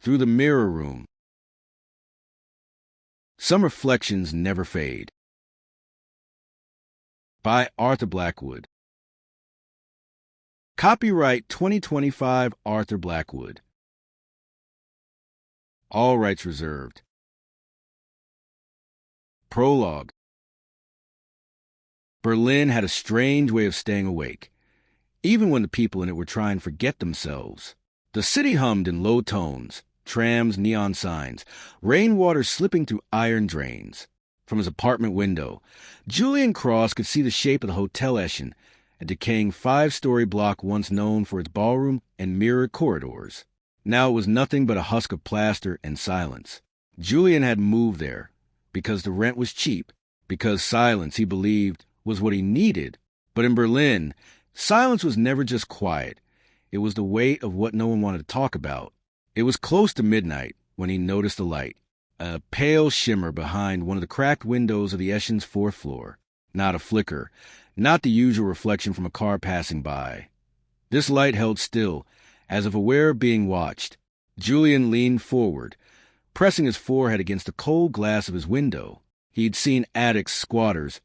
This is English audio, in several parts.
through the mirror room. Some reflections never fade. By Arthur Blackwood. Copyright 2025 Arthur Blackwood. All rights reserved. Prologue. Berlin had a strange way of staying awake, even when the people in it were trying to forget themselves. The city hummed in low tones, trams, neon signs, rainwater slipping through iron drains. From his apartment window, Julian Cross could see the shape of the Hotel Eschen, a decaying 5-story block once known for its ballroom and mirrored corridors. Now it was nothing but a husk of plaster and silence. Julian had moved there because the rent was cheap, because silence, he believed, was what he needed. But in Berlin, silence was never just quiet. It was the weight of what no one wanted to talk about. It was close to midnight when he noticed a light, a pale shimmer behind one of the cracked windows of the Eschen's 4th floor. Not a flicker, not the usual reflection from a car passing by. This light held still, as if aware of being watched. Julian leaned forward, pressing his forehead against the cold glass of his window. He'd seen addicts, squatters,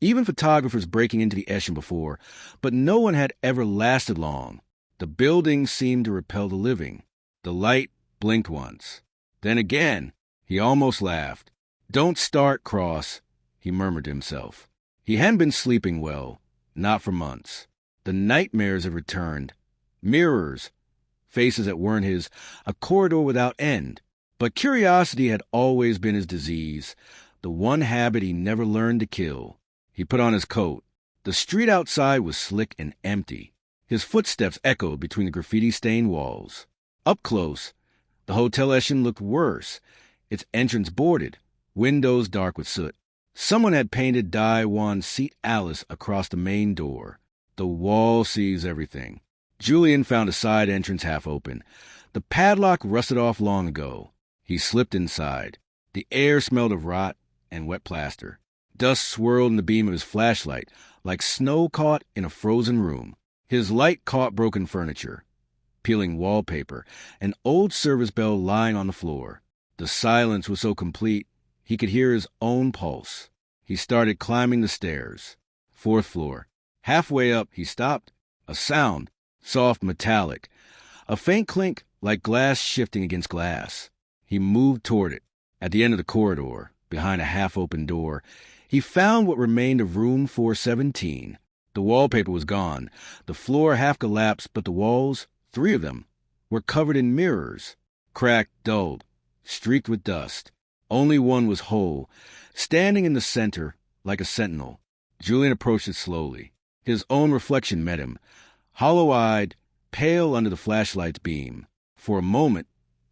even photographers breaking into the Eschen before, but no one had ever lasted long. The building seemed to repel the living. The light blinked once. Then again, he almost laughed. "Don't start, Cross," he murmured to himself. He hadn't been sleeping well, not for months. The nightmares had returned. Mirrors, faces that weren't his, a corridor without end. But curiosity had always been his disease, the one habit he never learned to kill. He put on his coat. The street outside was slick and empty. His footsteps echoed between the graffiti-stained walls. Up close, the Hotel Eschen looked worse, its entrance boarded, windows dark with soot. Someone had painted Die One Seat Alice across the main door. The wall sees everything. Julian found a side entrance half open. The padlock rusted off long ago. He slipped inside. The air smelled of rot and wet plaster. Dust swirled in the beam of his flashlight, like snow caught in a frozen room. His light caught broken furniture, peeling wallpaper, an old service bell lying on the floor. The silence was so complete, he could hear his own pulse. He started climbing the stairs. 4th floor. Halfway up, he stopped. A sound, soft, metallic. A faint clink, like glass shifting against glass. He moved toward it. At the end of the corridor, behind a half-open door, he found what remained of room 417. The wallpaper was gone, the floor half collapsed, but the walls, 3 of them, were covered in mirrors, cracked, dulled, streaked with dust. Only one was whole, standing in the center like a sentinel. Julian approached it slowly. His own reflection met him, hollow-eyed, pale under the flashlight's beam. For a moment,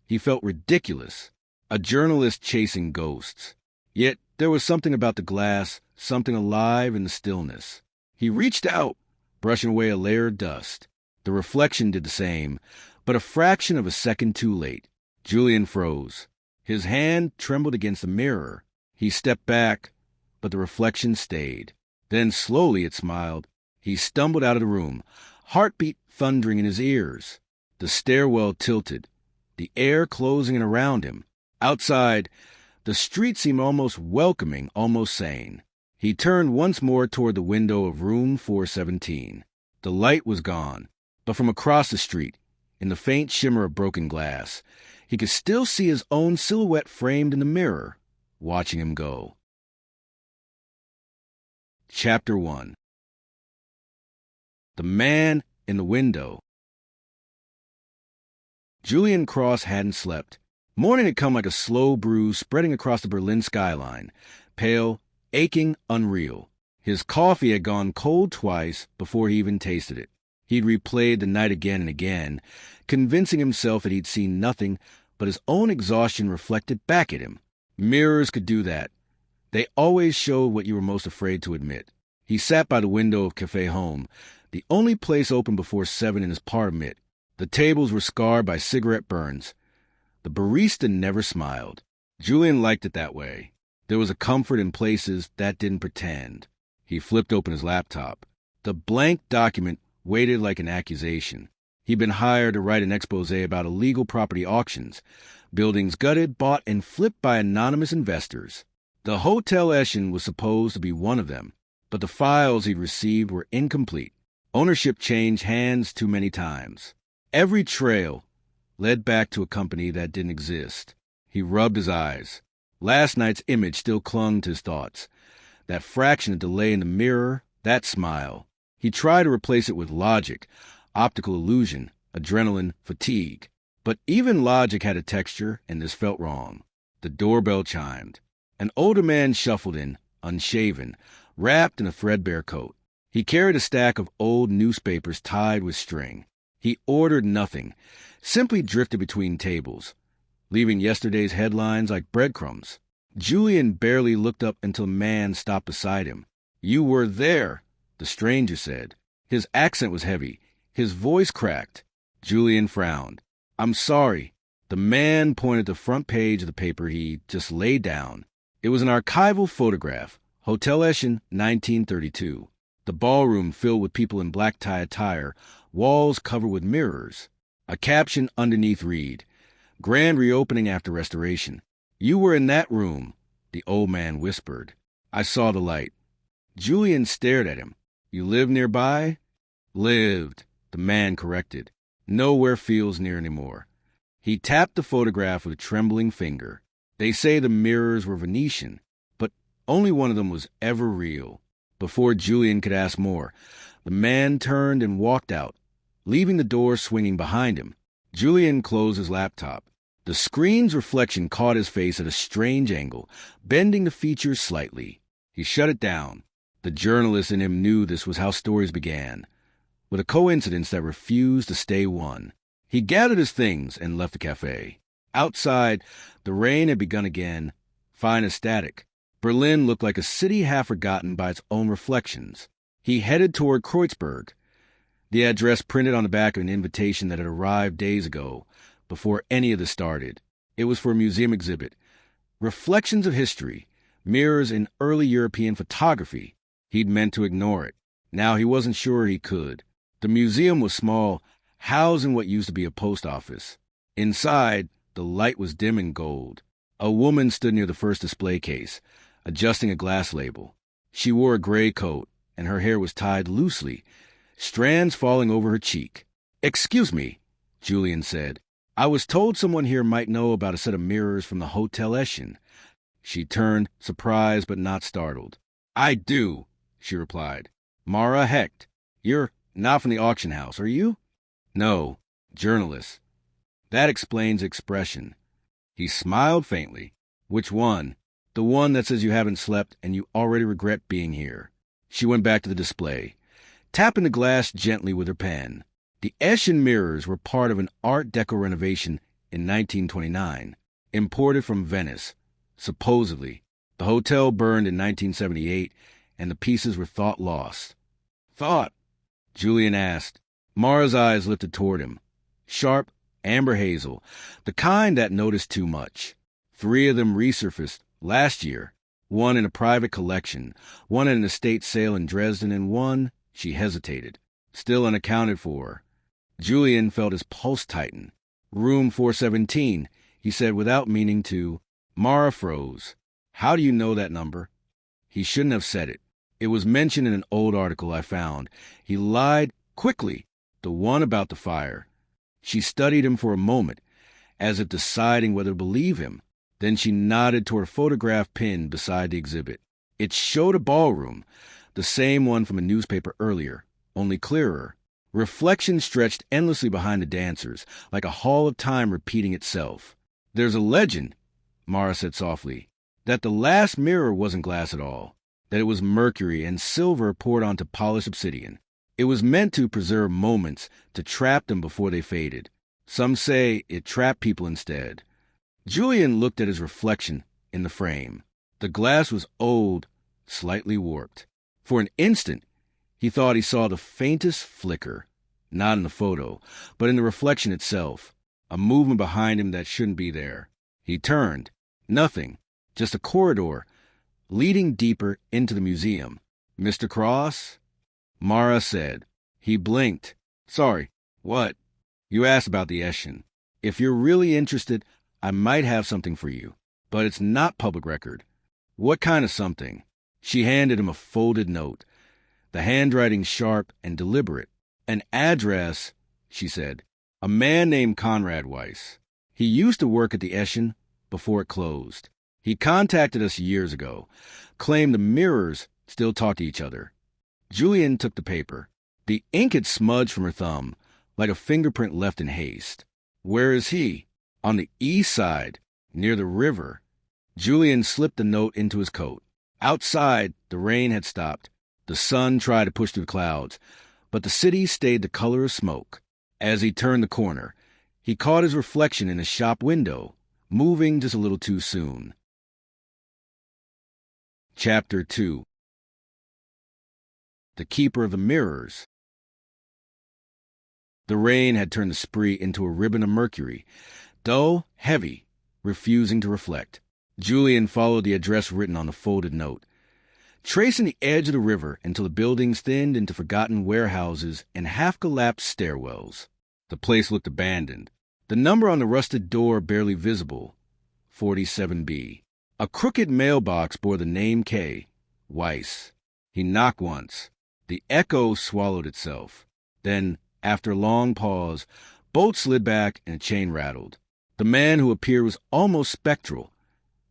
he felt ridiculous, a journalist chasing ghosts. Yet there was something about the glass, something alive in the stillness. He reached out, brushing away a layer of dust. The reflection did the same, but a fraction of a second too late. Julian froze. His hand trembled against the mirror. He stepped back, but the reflection stayed. Then slowly it smiled. He stumbled out of the room, heartbeat thundering in his ears. The stairwell tilted, the air closing in around him. Outside, the street seemed almost welcoming, almost sane. He turned once more toward the window of room 417. The light was gone, but from across the street, in the faint shimmer of broken glass, he could still see his own silhouette framed in the mirror, watching him go. Chapter 1. The Man in the Window. Julian Cross hadn't slept. Morning had come like a slow bruise spreading across the Berlin skyline, pale, aching, unreal. His coffee had gone cold twice before he even tasted it. He'd replayed the night again and again, convincing himself that he'd seen nothing but his own exhaustion reflected back at him. Mirrors could do that. They always showed what you were most afraid to admit. He sat by the window of Café Home, the only place open before 7 in his apartment. The tables were scarred by cigarette burns. The barista never smiled. Julian liked it that way. There was a comfort in places that didn't pretend. He flipped open his laptop. The blank document waited like an accusation. He'd been hired to write an expose about illegal property auctions, buildings gutted, bought, and flipped by anonymous investors. The Hotel Eschen was supposed to be one of them, but the files he'd received were incomplete. Ownership changed hands too many times. Every trail led back to a company that didn't exist. He rubbed his eyes. Last night's image still clung to his thoughts. That fraction of delay in the mirror, that smile. He tried to replace it with logic, optical illusion, adrenaline, fatigue. But even logic had a texture, and this felt wrong. The doorbell chimed. An older man shuffled in, unshaven, wrapped in a threadbare coat. He carried a stack of old newspapers tied with string. He ordered nothing, simply drifted between tables, leaving yesterday's headlines like breadcrumbs. Julian barely looked up until a man stopped beside him. "You were there," the stranger said. His accent was heavy. His voice cracked. Julian frowned. "I'm sorry." The man pointed to the front page of the paper he just laid down. It was an archival photograph. Hotel Eschen, 1932. The ballroom filled with people in black tie attire, walls covered with mirrors. A caption underneath read, "Grand reopening after restoration." "You were in that room," the old man whispered. "I saw the light." Julian stared at him. "You live nearby?" "Lived," the man corrected. "Nowhere feels near anymore." He tapped the photograph with a trembling finger. They say the mirrors were Venetian, but only one of them was ever real. Before Julian could ask more, the man turned and walked out, leaving the door swinging behind him. Julian closed his laptop. The screen's reflection caught his face at a strange angle, bending the features slightly. He shut it down. The journalist in him knew this was how stories began, with a coincidence that refused to stay one. He gathered his things and left the cafe. Outside, the rain had begun again, fine as static. Berlin looked like a city half forgotten by its own reflections. He headed toward Kreuzberg, the address printed on the back of an invitation that had arrived days ago, before any of this started. It was for a museum exhibit. Reflections of History, mirrors in early European photography. He'd meant to ignore it. Now he wasn't sure he could. The museum was small, housed in what used to be a post office. Inside, the light was dim and gold. A woman stood near the first display case, adjusting a glass label. She wore a gray coat, and her hair was tied loosely, strands falling over her cheek. "Excuse me," Julian said. "I was told someone here might know about a set of mirrors from the Hotel Eschen." She turned, surprised but not startled. "I do," she replied. "Mara Hecht. You're not from the auction house, are you?" "No, journalist." That explains expression. He smiled faintly. "Which one?" "The one that says you haven't slept and you already regret being here." She went back to the display, tapping the glass gently with her pen. The Eschen mirrors were part of an Art Deco renovation in 1929, imported from Venice, supposedly. The hotel burned in 1978, and the pieces were thought lost. "Thought?" Julian asked. Mara's eyes lifted toward him. Sharp, amber hazel, the kind that noticed too much. 3 of them resurfaced last year. One in a private collection, one at an estate sale in Dresden, and one, she hesitated, still unaccounted for. Julian felt his pulse tighten. "Room 417, he said without meaning to. Mara froze. "How do you know that number?" He shouldn't have said it. It was mentioned in an old article I found. He lied quickly. The one about the fire. She studied him for a moment, as if deciding whether to believe him. Then she nodded toward a photograph pinned beside the exhibit. It showed a ballroom, the same one from a newspaper earlier, only clearer. Reflections stretched endlessly behind the dancers, like a hall of time repeating itself. "There's a legend," Mara said softly, "that the last mirror wasn't glass at all, that it was mercury and silver poured onto polished obsidian. It was meant to preserve moments, to trap them before they faded. Some say it trapped people instead." Julian looked at his reflection in the frame. The glass was old, slightly warped. For an instant, he thought he saw the faintest flicker, not in the photo, but in the reflection itself, a movement behind him that shouldn't be there. He turned. Nothing, just a corridor leading deeper into the museum. "Mr. Cross?" Mara said. He blinked. "Sorry, what?" You asked about the Eshin. If you're really interested, I might have something for you. But it's not public record. What kind of something? She handed him a folded note, the handwriting sharp and deliberate. An address, she said. A man named Conrad Weiss. He used to work at the Eshin before it closed. He contacted us years ago, claimed the mirrors still talk to each other. Julian took the paper. The ink had smudged from her thumb, like a fingerprint left in haste. Where is he? On the east side, near the river. Julian slipped the note into his coat. Outside, the rain had stopped. The sun tried to push through the clouds, but the city stayed the color of smoke. As he turned the corner, he caught his reflection in a shop window, moving just a little too soon. Chapter 2. The Keeper of the Mirrors. The rain had turned the spree into a ribbon of mercury, dull, heavy, refusing to reflect. Julian followed the address written on the folded note, tracing the edge of the river until the buildings thinned into forgotten warehouses and half-collapsed stairwells. The place looked abandoned. The number on the rusted door barely visible, 47B. A crooked mailbox bore the name K, Weiss. He knocked once. The echo swallowed itself. Then, after a long pause, bolts slid back and a chain rattled. The man who appeared was almost spectral.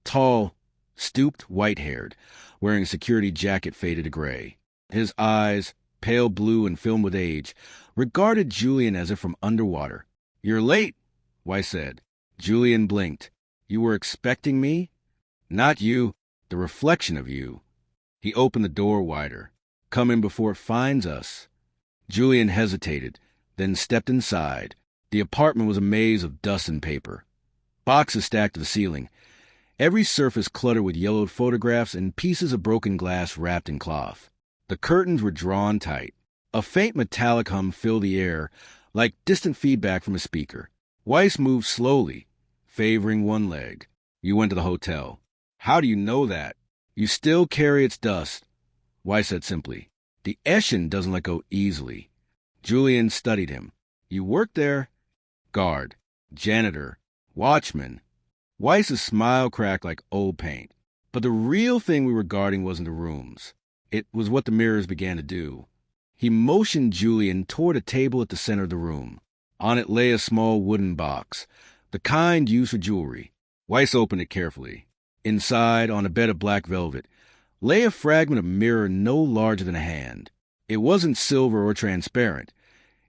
Tall, stooped, white-haired, wearing a security jacket faded to gray. His eyes, pale blue and filmed with age, regarded Julian as if from underwater. "You're late," Weiss said. Julian blinked. "You were expecting me?" "Not you. The reflection of you." He opened the door wider. "Come in before it finds us." Julian hesitated, then stepped inside. The apartment was a maze of dust and paper. Boxes stacked to the ceiling, every surface cluttered with yellowed photographs and pieces of broken glass wrapped in cloth. The curtains were drawn tight. A faint metallic hum filled the air, like distant feedback from a speaker. Weiss moved slowly, favoring one leg. "You went to the hotel." "How do you know that?" "You still carry its dust," Weiss said simply. "The Eshin doesn't let go easily." Julian studied him. "You work there?" "Guard, janitor, watchman." Weiss's smile cracked like old paint. But the real thing we were guarding wasn't the rooms. It was what the mirrors began to do. He motioned Julian toward a table at the center of the room. On it lay a small wooden box, the kind used for jewelry. Weiss opened it carefully. Inside, on a bed of black velvet, lay a fragment of mirror no larger than a hand. It wasn't silver or transparent.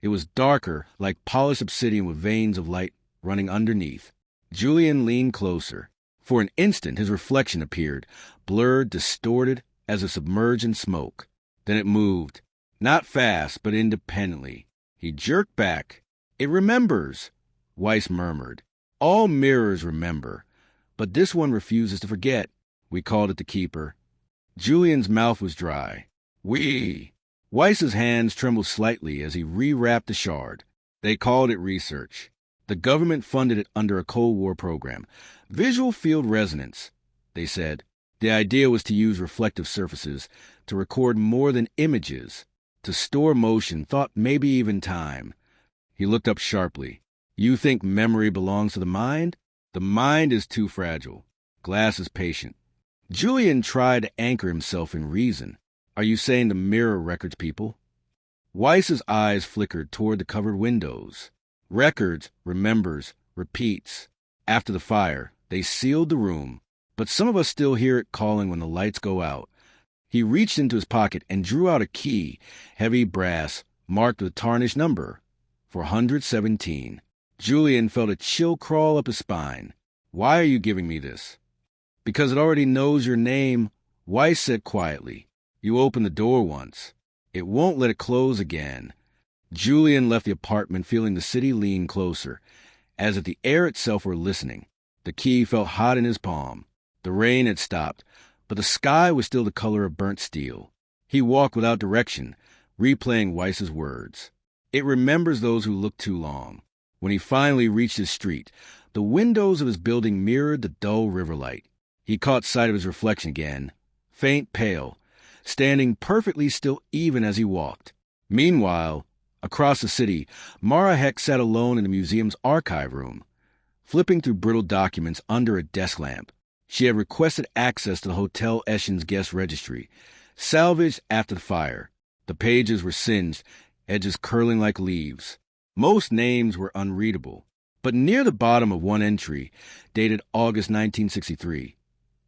It was darker, like polished obsidian with veins of light running underneath. Julian leaned closer. For an instant, his reflection appeared, blurred, distorted, as if submerged in smoke. Then it moved, not fast, but independently. He jerked back. "It remembers," Weiss murmured. "All mirrors remember, but this one refuses to forget." We called it the Keeper. Julian's mouth was dry. "We." Weiss's hands trembled slightly as he rewrapped the shard. "They called it research. The government funded it under a Cold War program. Visual field resonance, they said. The idea was to use reflective surfaces to record more than images, to store motion, thought, maybe even time." He looked up sharply. "You think memory belongs to the mind? The mind is too fragile. Glass is patient." Julian tried to anchor himself in reason. "Are you saying the mirror records people?" Weiss's eyes flickered toward the covered windows. "Records, remembers, repeats. After the fire, they sealed the room, but some of us still hear it calling when the lights go out." He reached into his pocket and drew out a key, heavy brass, marked with a tarnished number, 417. Julian felt a chill crawl up his spine. "Why are you giving me this?" "Because it already knows your name," Weiss said quietly. "You opened the door once. It won't let it close again." Julian left the apartment feeling the city lean closer, as if the air itself were listening. The key felt hot in his palm. The rain had stopped, but the sky was still the color of burnt steel. He walked without direction, replaying Weiss's words. "It remembers those who look too long." When he finally reached his street, the windows of his building mirrored the dull river light. He caught sight of his reflection again, faint, pale, standing perfectly still even as he walked. Meanwhile, Across the city, Mara Hecht sat alone in the museum's archive room, flipping through brittle documents under a desk lamp. She had requested access to the Hotel Eschen's guest registry, salvaged after the fire. The pages were singed, edges curling like leaves. Most names were unreadable, but near the bottom of one entry, dated August 1963,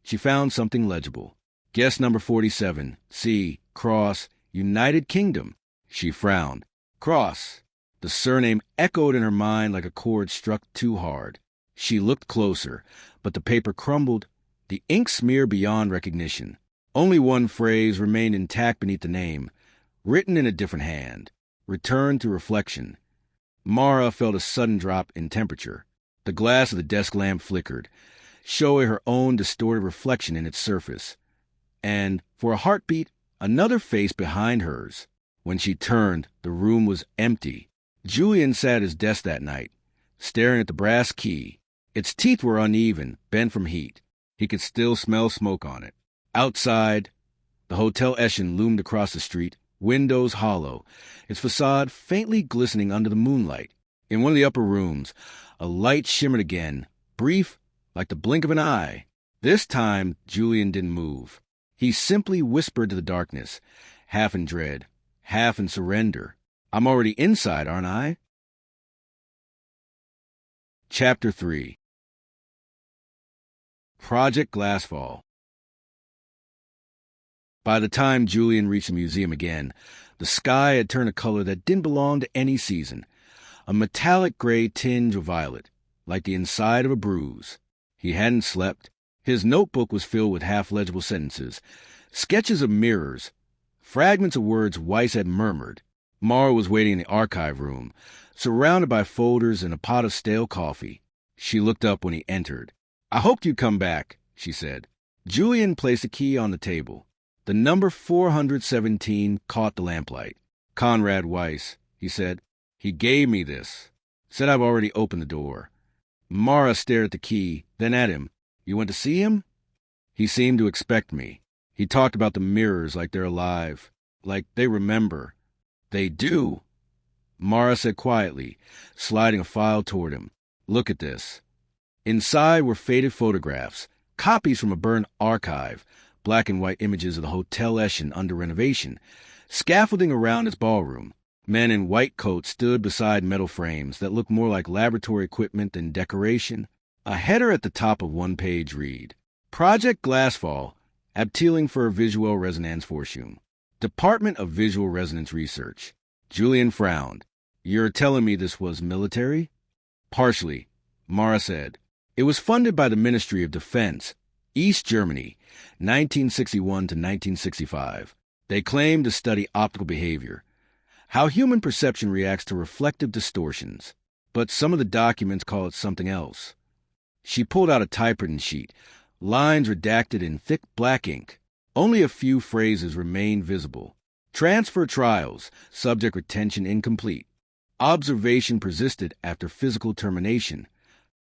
she found something legible. Guest number 47, C. Cross, United Kingdom. She frowned. Cross. The surname echoed in her mind like a chord struck too hard. She looked closer, but the paper crumbled, the ink smeared beyond recognition. Only one phrase remained intact beneath the name, written in a different hand. Return to reflection. Mara felt a sudden drop in temperature. The glass of the desk lamp flickered, showing her own distorted reflection in its surface. And, for a heartbeat, another face behind hers. When she turned, the room was empty. Julian sat at his desk that night, staring at the brass key. Its teeth were uneven, bent from heat. He could still smell smoke on it. Outside, the Hotel Eschen loomed across the street, windows hollow, its facade faintly glistening under the moonlight. In one of the upper rooms, a light shimmered again, brief, like the blink of an eye. This time, Julian didn't move. He simply whispered to the darkness, half in dread, half in surrender. I'm already inside, aren't I? Chapter 3. Project Glasfall. By the time Julian reached the museum again, the sky had turned a color that didn't belong to any season, a metallic gray tinge of violet, like the inside of a bruise. He hadn't slept. His notebook was filled with half-legible sentences, sketches of mirrors, fragments of words Weiss had murmured. Mara was waiting in the archive room, surrounded by folders and a pot of stale coffee. She looked up when he entered. I hoped you'd come back, she said. Julian placed a key on the table. The number 417 caught the lamplight. Conrad Weiss, he said. He gave me this. Said I've already opened the door. Mara stared at the key, then at him. You went to see him? He seemed to expect me. He talked about the mirrors like they're alive, like they remember. They do. Mara said quietly, sliding a file toward him. Look at this. Inside were faded photographs, copies from a burned archive, black and white images of the Hotel Eschen under renovation, scaffolding around its ballroom. Men in white coats stood beside metal frames that looked more like laboratory equipment than decoration. A header at the top of one page read, Project Glasfall, Abteilung für Visual Resonanzforschung, Department of Visual Resonance Research. Julian frowned. You're telling me this was military? Partially, Mara said. It was funded by the Ministry of Defense, East Germany, 1961 to 1965. They claimed to study optical behavior, how human perception reacts to reflective distortions. But some of the documents call it something else. She pulled out a typewritten sheet, lines redacted in thick black ink. Only a few phrases remained visible. Transfer trials, subject retention incomplete. Observation persisted after physical termination.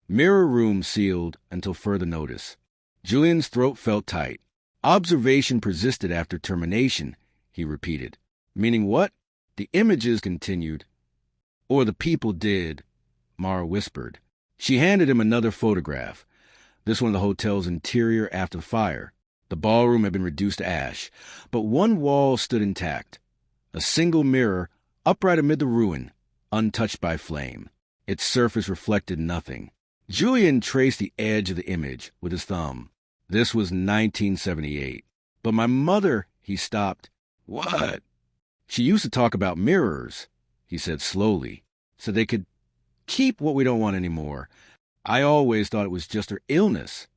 Mirror room sealed until further notice. Julian's throat felt tight. Observation persisted after termination, he repeated. Meaning what? The images continued. Or the people did, Mara whispered. She handed him another photograph. This one of the hotel's interior after the fire. The ballroom had been reduced to ash, but one wall stood intact. A single mirror, upright amid the ruin, untouched by flame. Its surface reflected nothing. Julian traced the edge of the image with his thumb. This was 1978. But my mother, he stopped. What? She used to talk about mirrors, he said slowly, so they could keep what we don't want anymore. I always thought it was just her illness.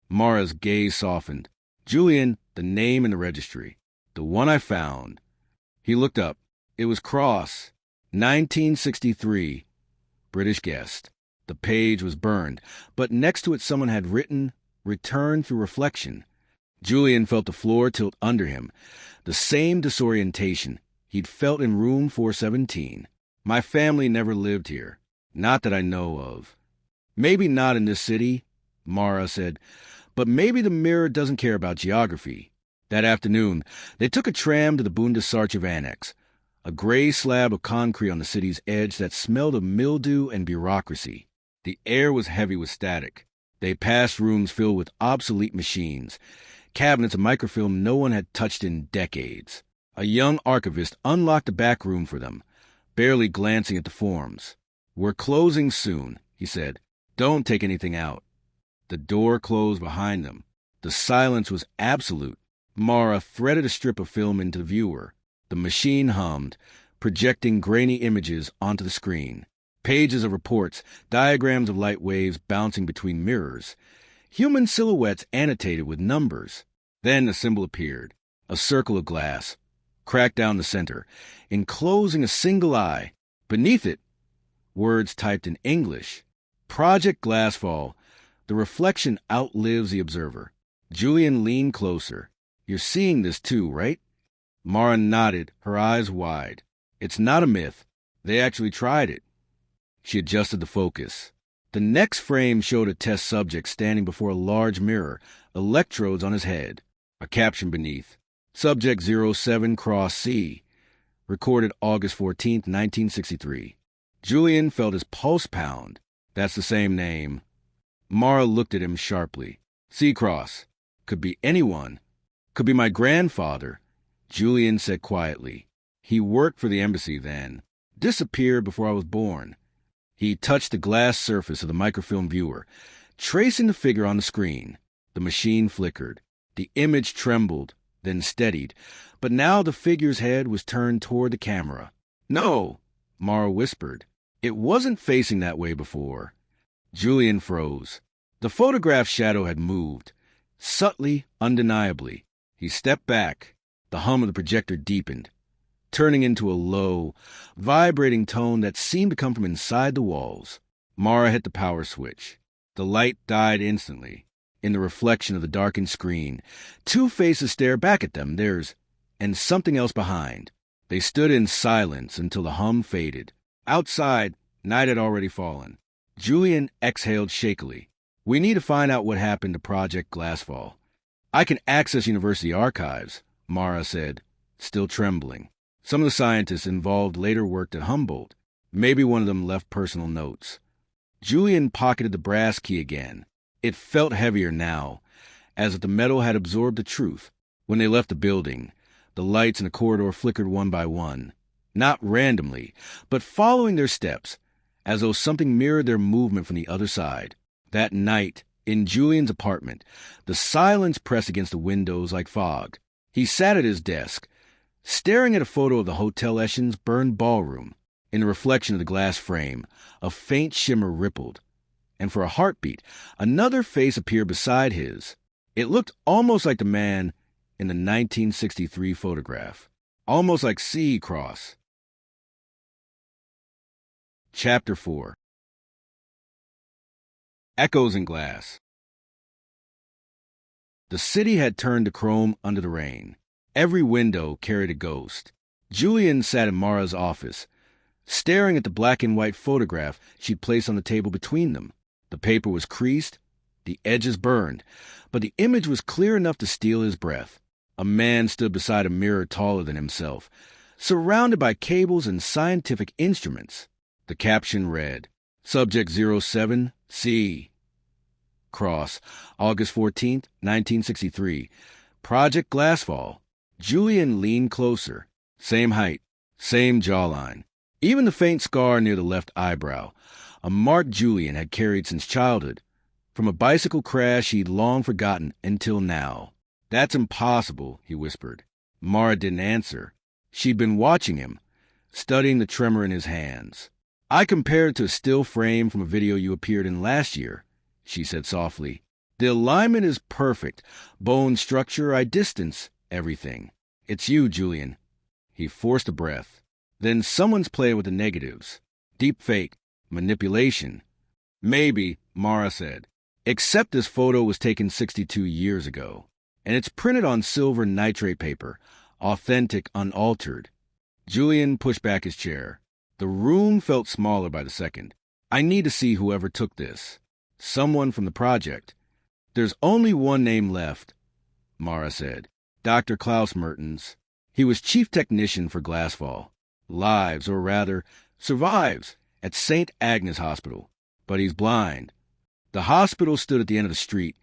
Mara's gaze softened. Julian, the name in the registry. The one I found. He looked up. It was Cross. 1963. British guest. The page was burned, but next to it someone had written, Return through reflection. Julian felt the floor tilt under him, the same disorientation he'd felt in room 417. My family never lived here. Not that I know of. Maybe not in this city, Mara said, but maybe the mirror doesn't care about geography. That afternoon, they took a tram to the Bundesarchiv Annex, a gray slab of concrete on the city's edge that smelled of mildew and bureaucracy. The air was heavy with static. They passed rooms filled with obsolete machines, cabinets of microfilm no one had touched in decades. A young archivist unlocked a back room for them, barely glancing at the forms. "We're closing soon," he said. "Don't take anything out." The door closed behind them. The silence was absolute. Mara threaded a strip of film into the viewer. The machine hummed, projecting grainy images onto the screen. Pages of reports, diagrams of light waves bouncing between mirrors. Human silhouettes annotated with numbers. Then a symbol appeared, a circle of glass, cracked down the center, enclosing a single eye. Beneath it, words typed in English. Project Glasfall. The reflection outlives the observer. Julian leaned closer. "You're seeing this too, right?" Mara nodded, her eyes wide. "It's not a myth. They actually tried it." She adjusted the focus. The next frame showed a test subject standing before a large mirror, electrodes on his head. A caption beneath, "Subject 07 Cross C, recorded August 14, 1963. Julian felt his pulse pound. "That's the same name." Mara looked at him sharply. "C Cross. Could be anyone. Could be my grandfather." Julian said quietly, "He worked for the embassy then. Disappeared before I was born." He touched the glass surface of the microfilm viewer, tracing the figure on the screen. The machine flickered. The image trembled, then steadied, but now the figure's head was turned toward the camera. "No," Mara whispered. "It wasn't facing that way before." Julian froze. The photograph's shadow had moved, subtly, undeniably. He stepped back. The hum of the projector deepened, turning into a low, vibrating tone that seemed to come from inside the walls. Mara hit the power switch. The light died instantly. In the reflection of the darkened screen, two faces stared back at them, theirs, and something else behind. They stood in silence until the hum faded. Outside, night had already fallen. Julian exhaled shakily. "We need to find out what happened to Project Glasfall." "I can access university archives," Mara said, still trembling. Some of the scientists involved later worked at Humboldt. Maybe one of them left personal notes. Julian pocketed the brass key again. It felt heavier now, as if the metal had absorbed the truth. When they left the building, the lights in the corridor flickered one by one, not randomly, but following their steps, as though something mirrored their movement from the other side. That night, in Julian's apartment, the silence pressed against the windows like fog. He sat at his desk, staring at a photo of the Hotel Eschen's burned ballroom. In the reflection of the glass frame, a faint shimmer rippled, and for a heartbeat, another face appeared beside his. It looked almost like the man in the 1963 photograph, almost like C. Cross. Chapter 4. Echoes in Glass. The city had turned to chrome under the rain. Every window carried a ghost. Julian sat in Mara's office, staring at the black and white photograph she'd placed on the table between them. The paper was creased, the edges burned, but the image was clear enough to steal his breath. A man stood beside a mirror taller than himself, surrounded by cables and scientific instruments. The caption read, "Subject 07 C. Cross, August 14th, 1963. Project Glasfall." Julian leaned closer. Same height, same jawline. Even the faint scar near the left eyebrow, a mark Julian had carried since childhood, from a bicycle crash he'd long forgotten until now. "That's impossible," he whispered. Mara didn't answer. She'd been watching him, studying the tremor in his hands. "I compared it to a still frame from a video you appeared in last year," she said softly. "The alignment is perfect. Bone structure, eye distance, everything. It's you, Julian." He forced a breath. "Then someone's playing with the negatives. Deep fake, manipulation." "Maybe," Mara said. "Except this photo was taken 62 years ago. And it's printed on silver nitrate paper, authentic, unaltered." Julian pushed back his chair. The room felt smaller by the second. "I need to see whoever took this. Someone from the project." "There's only one name left," Mara said. "Dr. Klaus Mertens. He was chief technician for Glasfall. lives, or rather, survives, at St. Agnes Hospital. But he's blind. The hospital stood at the end of the street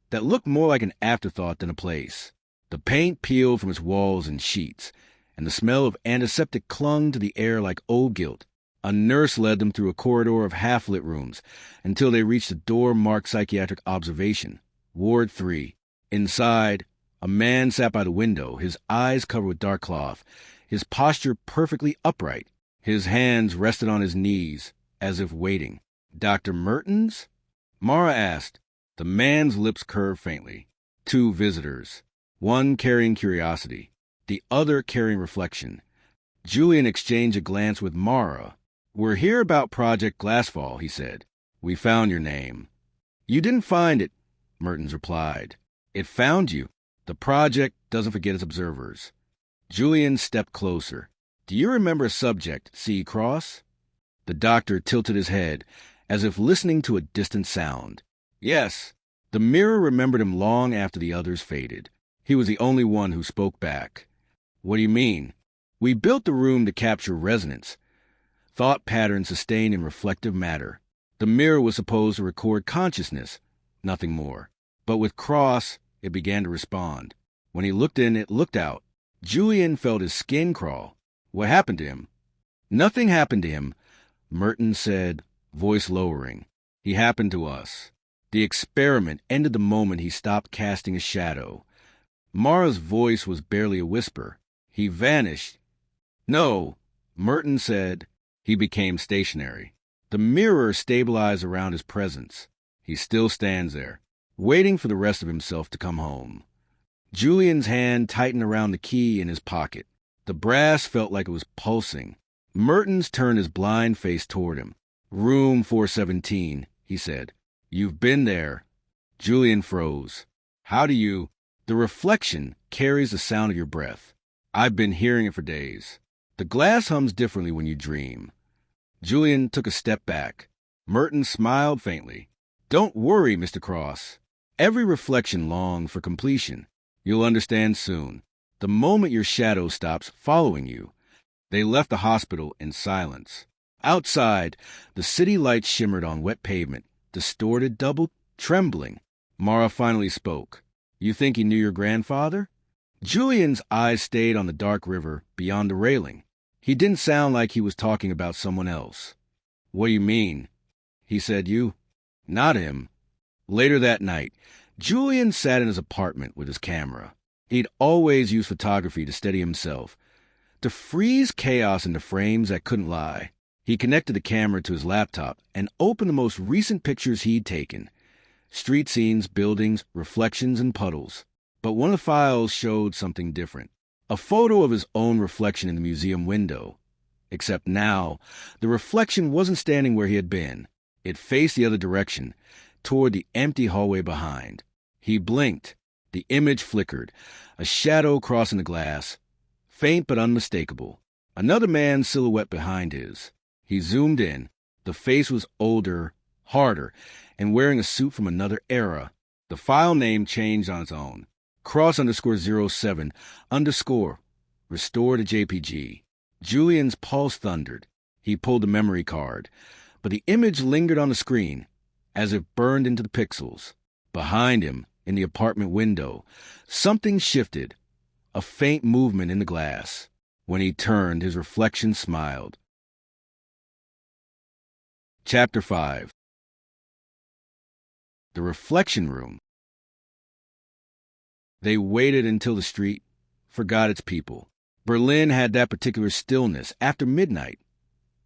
that looked more like an afterthought than a place. The paint peeled from its walls and sheets, and the smell of antiseptic clung to the air like old guilt. A nurse led them through a corridor of half-lit rooms until they reached a door marked psychiatric observation, Ward 3. Inside, a man sat by the window, his eyes covered with dark cloth, his posture perfectly upright. His hands rested on his knees, as if waiting. "Dr. Mertens?" Mara asked. The man's lips curved faintly. 2 visitors, one carrying curiosity, the other carrying reflection. Julian exchanged a glance with Mara. "We're here about Project Glasfall," he said. "We found your name." "You didn't find it," Mertens replied. "It found you. The project doesn't forget its observers." Julian stepped closer. "Do you remember a subject, C. Cross?" The doctor tilted his head, as if listening to a distant sound. "Yes." The mirror remembered him long after the others faded. He was the only one who spoke back. "What do you mean?" "We built the room to capture resonance, thought patterns sustained in reflective matter. The mirror was supposed to record consciousness, nothing more. But with Cross, it began to respond. When he looked in, it looked out. Julian felt his skin crawl. What happened to him? "Nothing happened to him," Mertens said, voice lowering. "He happened to us. The experiment ended the moment he stopped casting a shadow." Mara's voice was barely a whisper. "He vanished." "No," Mertens said. He became stationary. The mirror stabilized around his presence. He still stands there, waiting for the rest of himself to come home. Julian's hand tightened around the key in his pocket. The brass felt like it was pulsing. Mertens turned his blind face toward him. "Room 417, he said. "You've been there." Julian froze. "How do you—" "The reflection carries the sound of your breath. I've been hearing it for days. The glass hums differently when you dream." Julian took a step back. Mertens smiled faintly. "Don't worry, Mr. Cross. Every reflection longs for completion. You'll understand soon. The moment your shadow stops following you." They left the hospital in silence. Outside, the city lights shimmered on wet pavement, distorted, double, trembling. Mara finally spoke. "You think he knew your grandfather?" Julian's eyes stayed on the dark river beyond the railing. He didn't sound like he was talking about someone else. "What do you mean?" He said, "You." "Not him." Later that night, Julian sat in his apartment with his camera. He'd always used photography to steady himself, to freeze chaos into frames that couldn't lie. He connected the camera to his laptop and opened the most recent pictures he'd taken. Street scenes, buildings, reflections, and puddles. But one of the files showed something different. A photo of his own reflection in the museum window. Except now, the reflection wasn't standing where he had been. It faced the other direction, toward the empty hallway behind. He blinked. The image flickered, a shadow crossing the glass, faint but unmistakable. Another man's silhouette behind his. He zoomed in. The face was older, harder, and wearing a suit from another era. The file name changed on its own. Cross_07_ restore to JPG. Julian's pulse thundered. He pulled the memory card, but the image lingered on the screen, as if burned into the pixels. Behind him, in the apartment window, something shifted, a faint movement in the glass. When he turned, his reflection smiled. Chapter 5. The Reflection Room. They waited until the street forgot its people. Berlin had that particular stillness after midnight.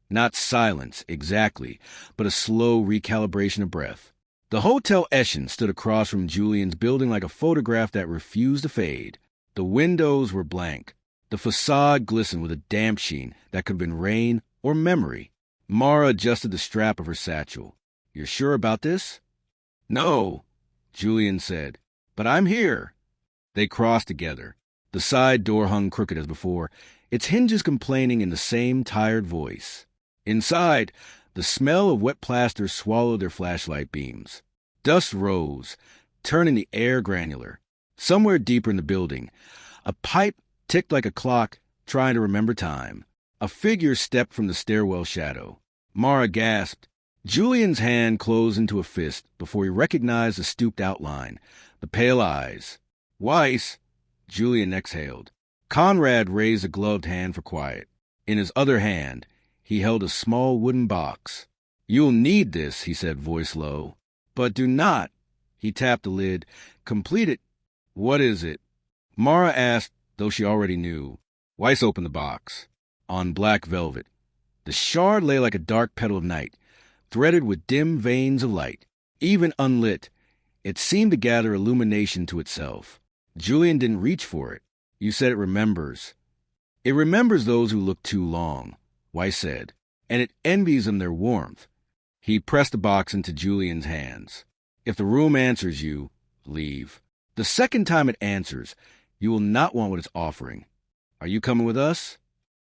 Not silence, exactly, but a slow recalibration of breath. The Hotel Eschen stood across from Julian's building like a photograph that refused to fade. The windows were blank. The facade glistened with a damp sheen that could have been rain or memory. Mara adjusted the strap of her satchel. "You're sure about this?" "No," Julian said, "but I'm here." They crossed together. The side door hung crooked as before, its hinges complaining in the same tired voice. Inside, the smell of wet plaster swallowed their flashlight beams. Dust rose, turning the air granular. Somewhere deeper in the building, a pipe ticked like a clock trying to remember time. A figure stepped from the stairwell shadow. Mara gasped. Julian's hand closed into a fist before he recognized the stooped outline, the pale eyes. Weiss! Julian exhaled. Conrad raised a gloved hand for quiet. In his other hand, he held a small wooden box. You'll need this, he said, voice low. But do not. He tapped the lid. Complete it. What is it? Mara asked, though she already knew. Weiss opened the box. On black velvet. The shard lay like a dark petal of night, threaded with dim veins of light. Even unlit, it seemed to gather illumination to itself. Julian didn't reach for it. You said it remembers. It remembers those who look too long, Weiss said, and it envies them their warmth. He pressed the box into Julian's hands. If the room answers you, leave. The second time it answers, you will not want what it's offering. Are you coming with us?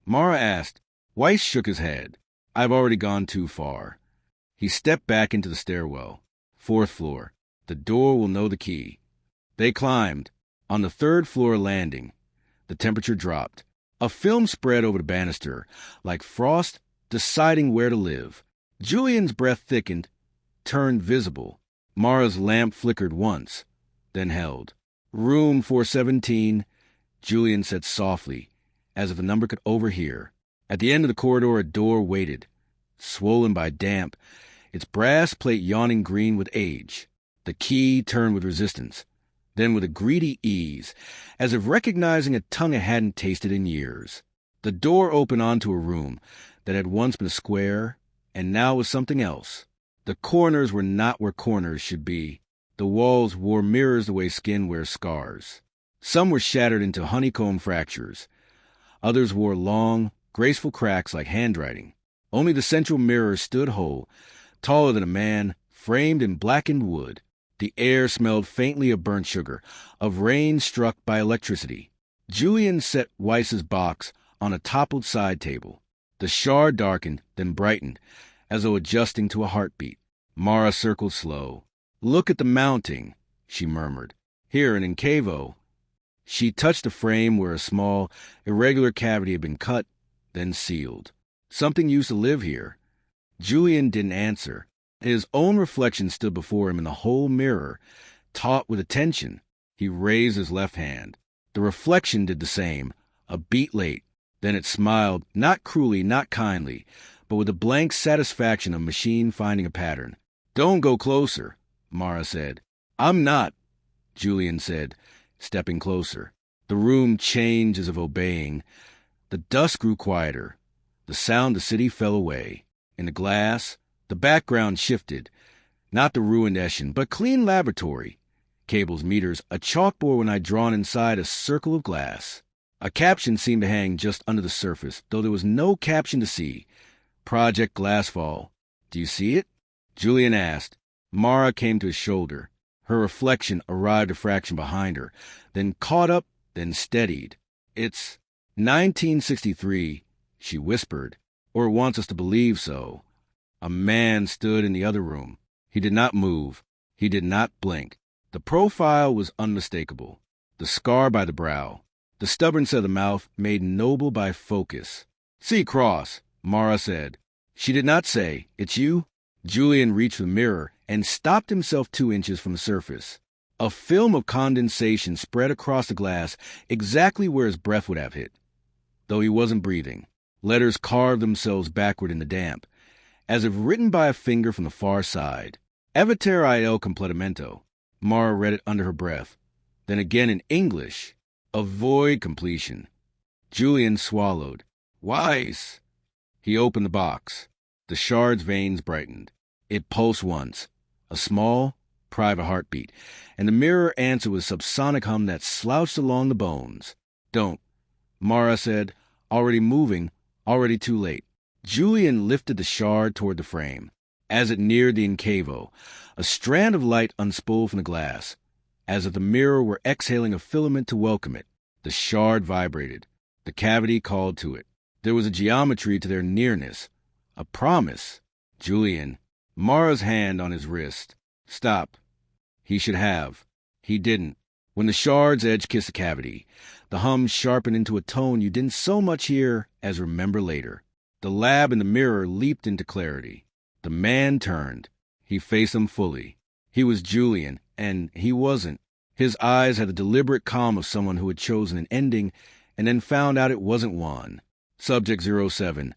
Mara asked. Weiss shook his head. I've already gone too far. He stepped back into the stairwell. 4th floor. The door will know the key. They climbed. On the 3rd floor landing, the temperature dropped. A film spread over the banister, like frost deciding where to live. Julian's breath thickened, turned visible. Mara's lamp flickered once, then held. Room 417, Julian said softly, as if the number could overhear. At the end of the corridor, a door waited, swollen by damp, its brass plate yawning green with age. The key turned with resistance, then with a greedy ease, as if recognizing a tongue it hadn't tasted in years. The door opened onto a room that had once been a square, and now was something else. The corners were not where corners should be. The walls wore mirrors the way skin wears scars. Some were shattered into honeycomb fractures. Others wore long, graceful cracks like handwriting. Only the central mirror stood whole, taller than a man, framed in blackened wood. The air smelled faintly of burnt sugar, of rain struck by electricity. Julian set Weiss's box on a toppled side table. The shard darkened, then brightened, as though adjusting to a heartbeat. Mara circled slow. Look at the mounting, she murmured. Here, an incavo. She touched the frame where a small, irregular cavity had been cut, then sealed. Something used to live here. Julian didn't answer. His own reflection stood before him in the whole mirror, taut with attention. He raised his left hand. The reflection did the same, a beat late. Then it smiled, not cruelly, not kindly, but with the blank satisfaction of a machine finding a pattern. Don't go closer, Mara said. I'm not, Julian said, stepping closer. The room changed as if obeying. The dusk grew quieter. The sound of the city fell away. In the glass, the background shifted. Not the ruined Eshin, but clean laboratory. Cables, meters, a chalkboard when I'd drawn inside a circle of glass. A caption seemed to hang just under the surface, though there was no caption to see. Project Glasfall. Do you see it? Julian asked. Mara came to his shoulder. Her reflection arrived a fraction behind her, then caught up, then steadied. It's 1963, she whispered, or wants us to believe so. A man stood in the other room. He did not move. He did not blink. The profile was unmistakable. The scar by the brow. The stubborn set of the mouth made noble by focus. See Cross, Mara said. She did not say, It's you? Julian reached for the mirror and stopped himself 2 inches from the surface. A film of condensation spread across the glass exactly where his breath would have hit, though he wasn't breathing. Letters carved themselves backward in the damp, as if written by a finger from the far side. Eviter il completamento. Mara read it under her breath. Then again in English. Avoid completion. Julian swallowed. Weiss! He opened the box. The shard's veins brightened. It pulsed once. A small, private heartbeat. And the mirror answered with a subsonic hum that slouched along the bones. Don't. Mara said, already moving, already too late. Julian lifted the shard toward the frame. As it neared the incavo, a strand of light unspooled from the glass, as if the mirror were exhaling a filament to welcome it. The shard vibrated. The cavity called to it. There was a geometry to their nearness. A promise. Julian. Mara's hand on his wrist. Stop. He should have. He didn't. When the shard's edge kissed the cavity, The hum sharpened into a tone you didn't so much hear as remember later. The lab in the mirror leaped into clarity. The man turned. He faced them fully. He was Julian, and he wasn't. His eyes had the deliberate calm of someone who had chosen an ending and then found out it wasn't one. Subject 07.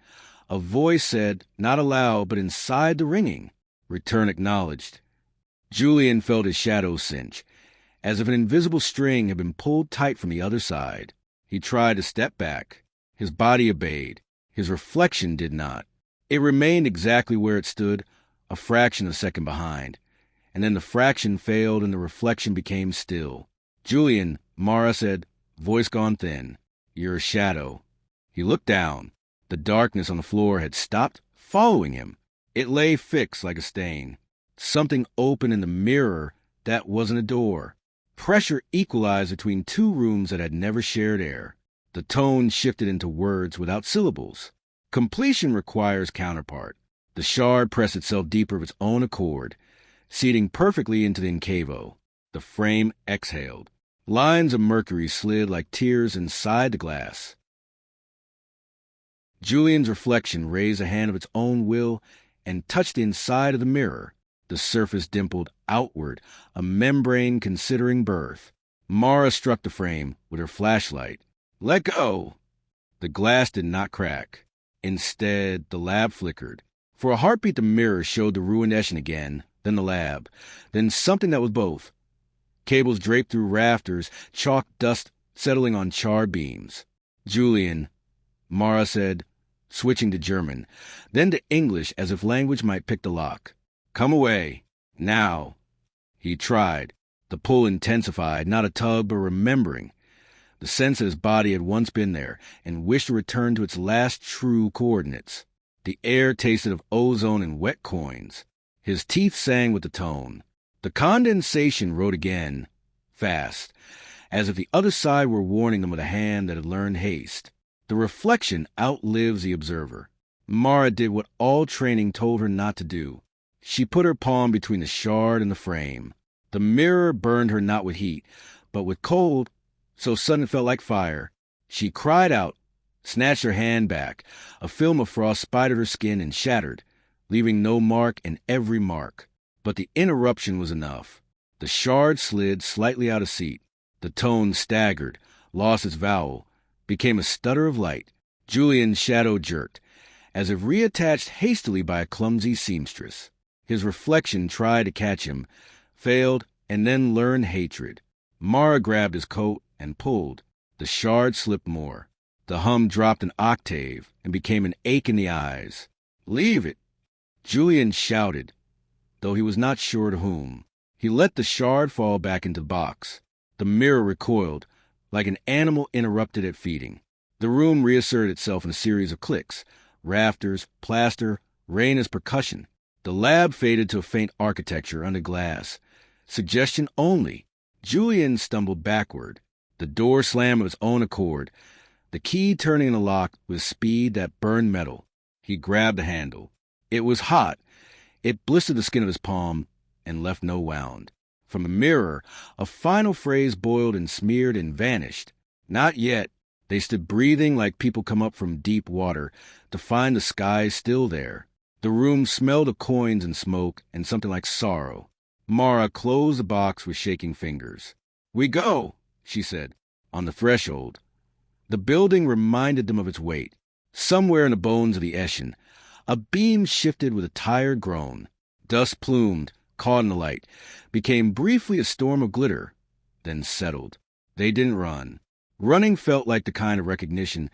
A voice said, not aloud, but inside the ringing. Return acknowledged. Julian felt his shadow cinch, as if an invisible string had been pulled tight from the other side. He tried to step back. His body obeyed. His reflection did not. It remained exactly where it stood, a fraction of a second behind. And then the fraction failed and the reflection became still. Julian, Mara said, voice gone thin. You're a shadow. He looked down. The darkness on the floor had stopped following him. It lay fixed like a stain. Something open in the mirror that wasn't a door. Pressure equalized between two rooms that had never shared air. The tone shifted into words without syllables. Completion requires counterpart. The shard pressed itself deeper of its own accord, seating perfectly into the incavo. The frame exhaled. Lines of mercury slid like tears inside the glass. Julian's reflection raised a hand of its own will and touched the inside of the mirror. The surface dimpled outward, a membrane considering birth. Mara struck the frame with her flashlight. Let go! The glass did not crack. Instead, the lab flickered. For a heartbeat, the mirror showed the ruined Eshin again, then the lab, then something that was both. Cables draped through rafters, chalk dust settling on charred beams. Julian, Mara said, switching to German, then to English as if language might pick the lock. Come away. Now. He tried. The pull intensified, not a tug, but remembering. The sense that his body had once been there and wished to return to its last true coordinates. The air tasted of ozone and wet coins. His teeth sang with the tone. The condensation wrote again, fast, as if the other side were warning them with a hand that had learned haste. The reflection outlives the observer. Mara did what all training told her not to do. She put her palm between the shard and the frame. The mirror burned her not with heat, but with cold, so sudden it felt like fire. She cried out, snatched her hand back. A film of frost spidered her skin and shattered, leaving no mark and every mark. But the interruption was enough. The shard slid slightly out of seat. The tone staggered, lost its vowel, became a stutter of light. Julian's shadow jerked, as if reattached hastily by a clumsy seamstress. His reflection tried to catch him, failed, and then learned hatred. Mara grabbed his coat and pulled. The shard slipped more. The hum dropped an octave and became an ache in the eyes. Leave it! Julian shouted, though he was not sure to whom. He let the shard fall back into the box. The mirror recoiled, like an animal interrupted at feeding. The room reasserted itself in a series of clicks. Rafters, plaster, rain as percussion. The lab faded to a faint architecture under glass. Suggestion only. Julian stumbled backward. The door slammed of its own accord, the key turning in the lock with speed that burned metal. He grabbed the handle. It was hot. It blistered the skin of his palm and left no wound. From the mirror, a final phrase boiled and smeared and vanished. Not yet. They stood breathing like people come up from deep water to find the sky still there. The room smelled of coins and smoke and something like sorrow. Mara closed the box with shaking fingers. We go, she said, on the threshold. The building reminded them of its weight. Somewhere in the bones of the Eshin, a beam shifted with a tired groan. Dust plumed, caught in the light, became briefly a storm of glitter, then settled. They didn't run. Running felt like the kind of recognition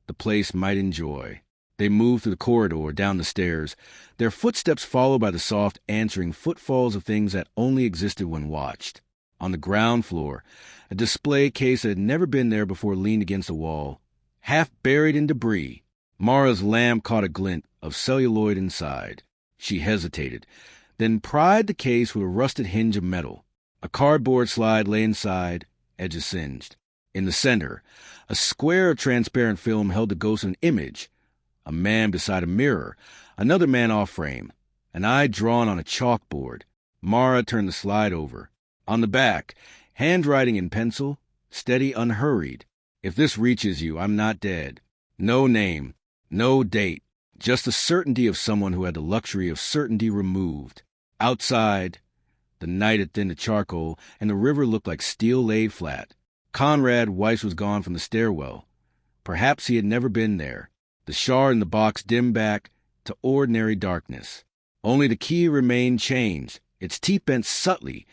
the place might enjoy. They moved through the corridor, down the stairs, their footsteps followed by the soft, answering footfalls of things that only existed when watched. On the ground floor, a display case that had never been there before leaned against the wall, half buried in debris. Mara's lamp caught a glint of celluloid inside. She hesitated, then pried the case with a rusted hinge of metal. A cardboard slide lay inside, edges singed. In the center, a square of transparent film held the ghost of an image. A man beside a mirror, another man off-frame, an eye drawn on a chalkboard. Mara turned the slide over. On the back, handwriting in pencil, steady, unhurried. If this reaches you, I'm not dead. No name, no date, just the certainty of someone who had the luxury of certainty removed. Outside, the night had thinned to charcoal, and the river looked like steel laid flat. Conrad Weiss was gone from the stairwell. Perhaps he had never been there. The shard in the box dimmed back to ordinary darkness. Only the key remained changed, its teeth bent subtly,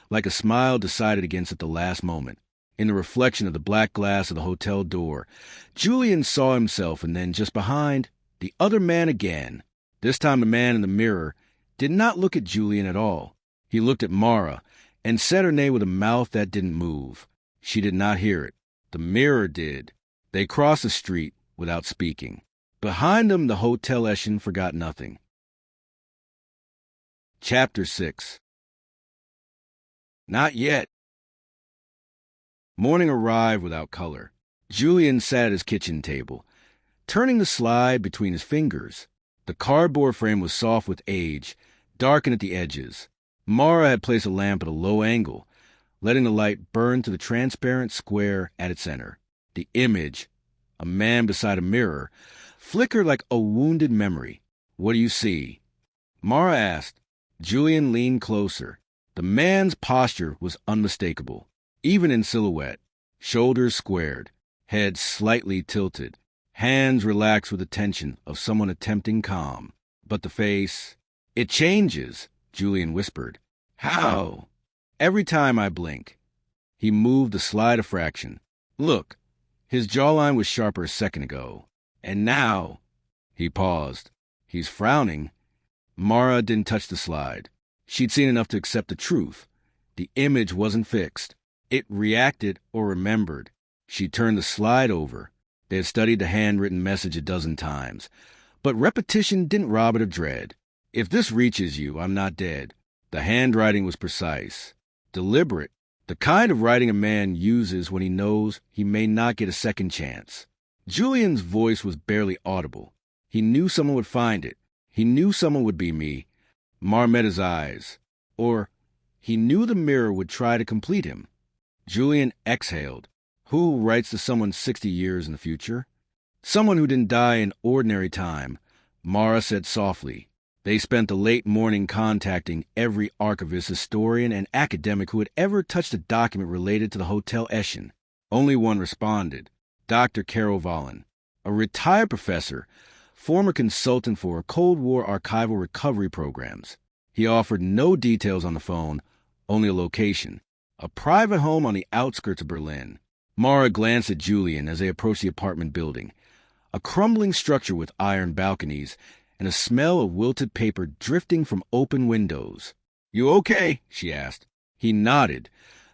like a smile decided against at the last moment. In the reflection of the black glass of the hotel door, Julian saw himself, and then, just behind, the other man again. This time the man in the mirror did not look at Julian at all. He looked at Mara, and said her name with a mouth that didn't move. She did not hear it. The mirror did. They crossed the street without speaking. Behind them, the Hotel Eschen forgot nothing. Chapter 6. Not yet. Morning arrived without color. Julian sat at his kitchen table, turning the slide between his fingers. The cardboard frame was soft with age, darkened at the edges. Mara had placed a lamp at a low angle, letting the light burn to the transparent square at its center. The image, a man beside a mirror, flickered like a wounded memory. "What do you see?" Mara asked. Julian leaned closer. The man's posture was unmistakable, even in silhouette. Shoulders squared, head slightly tilted, hands relaxed with the tension of someone attempting calm. But the face... "It changes," Julian whispered. "How?" "Every time I blink." He moved the slide a fraction. "Look." His jawline was sharper a second ago. "And now..." He paused. "He's frowning." Mara didn't touch the slide. She'd seen enough to accept the truth. The image wasn't fixed. It reacted or remembered. She turned the slide over. They had studied the handwritten message a dozen times. But repetition didn't rob it of dread. "If this reaches you, I'm not dead." The handwriting was precise, deliberate, the kind of writing a man uses when he knows he may not get a second chance. Julian's voice was barely audible. He knew someone would find it. He knew someone would be me. Mar met his eyes. Or he knew the mirror would try to complete him. Julian exhaled. Who writes to someone 60 years in the future? Someone who didn't die in ordinary time. Mara said softly. They spent the late morning contacting every archivist, historian, and academic who had ever touched a document related to the Hotel Eschen. Only one responded. Dr. Carol Vollen, a retired professor, former consultant for Cold War archival recovery programs. He offered no details on the phone, only a location. A private home on the outskirts of Berlin. Mara glanced at Julian as they approached the apartment building. A crumbling structure with iron balconies and a smell of wilted paper drifting from open windows. "You okay?" she asked. He nodded,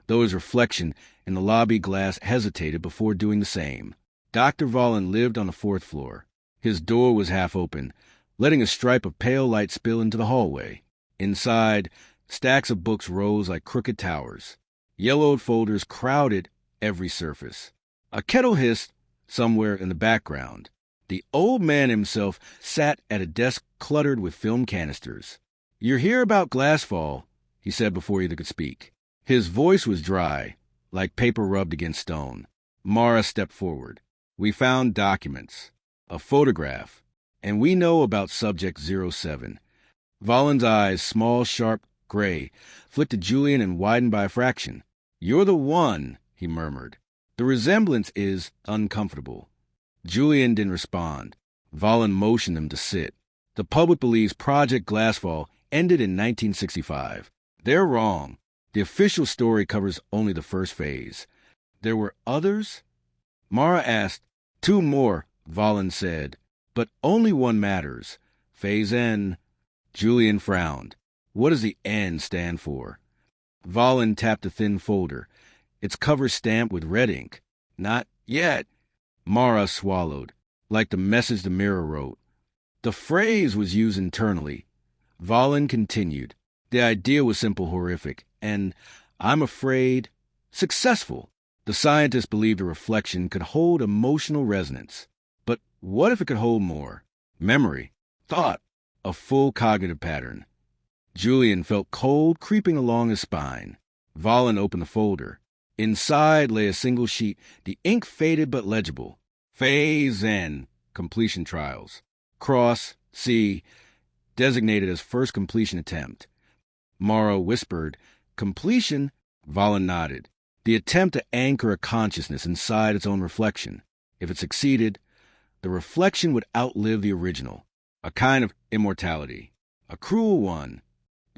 though his reflection in the lobby glass hesitated before doing the same. Dr. Vollen lived on the 4th floor. His door was half open, letting a stripe of pale light spill into the hallway. Inside, stacks of books rose like crooked towers. Yellowed folders crowded every surface. A kettle hissed somewhere in the background. The old man himself sat at a desk cluttered with film canisters. "You're here about Glasfall," he said before either could speak. His voice was dry, like paper rubbed against stone. Mara stepped forward. "We found documents. A photograph. And we know about Subject 07. Vollen's eyes, small, sharp, gray, flicked to Julian and widened by a fraction. "You're the one," he murmured. "The resemblance is uncomfortable." Julian didn't respond. Vollen motioned them to sit. "The public believes Project Glasfall ended in 1965. They're wrong. The official story covers only the first phase." "There were others?" Mara asked. "2 more, Vollen said. But only one matters. Phase N." Julian frowned. "What does the N stand for?" Vollen tapped a thin folder, its cover stamped with red ink. "Not yet." Mara swallowed, like the message the mirror wrote. The phrase was used internally. Vollen continued. "The idea was simple, horrific, and, I'm afraid, successful. The scientists believed a reflection could hold emotional resonance. But what if it could hold more? Memory, thought, a full cognitive pattern." Julian felt cold creeping along his spine. Vollen opened the folder. Inside lay a single sheet, the ink faded but legible. Phase N, completion trials. Cross, C, designated as first completion attempt. Mara whispered, completion? Valen nodded. The attempt to anchor a consciousness inside its own reflection. If it succeeded, the reflection would outlive the original. A kind of immortality. A cruel one.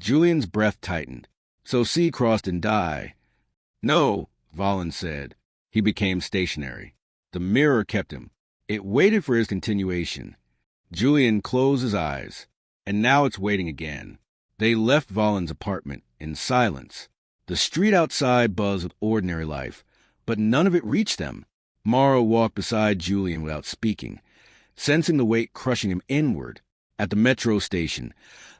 Julian's breath tightened. So C crossed and die. No, Valen said. He became stationary. The mirror kept him. It waited for his continuation. Julian closed his eyes, and now it's waiting again. They left Valen's apartment in silence. The street outside buzzed with ordinary life, but none of it reached them. Mara walked beside Julian without speaking, sensing the weight crushing him inward. At the metro station,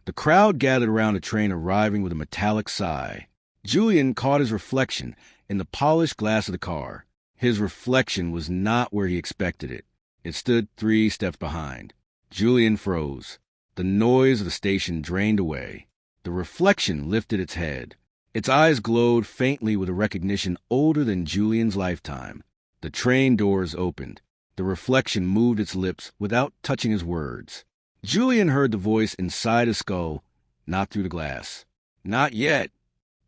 the crowd gathered around a train arriving with a metallic sigh. Julian caught his reflection in the polished glass of the car. His reflection was not where he expected it. It stood 3 steps behind. Julian froze. The noise of the station drained away. The reflection lifted its head. Its eyes glowed faintly with a recognition older than Julian's lifetime. The train doors opened. The reflection moved its lips without touching his words. Julian heard the voice inside his skull, not through the glass. Not yet.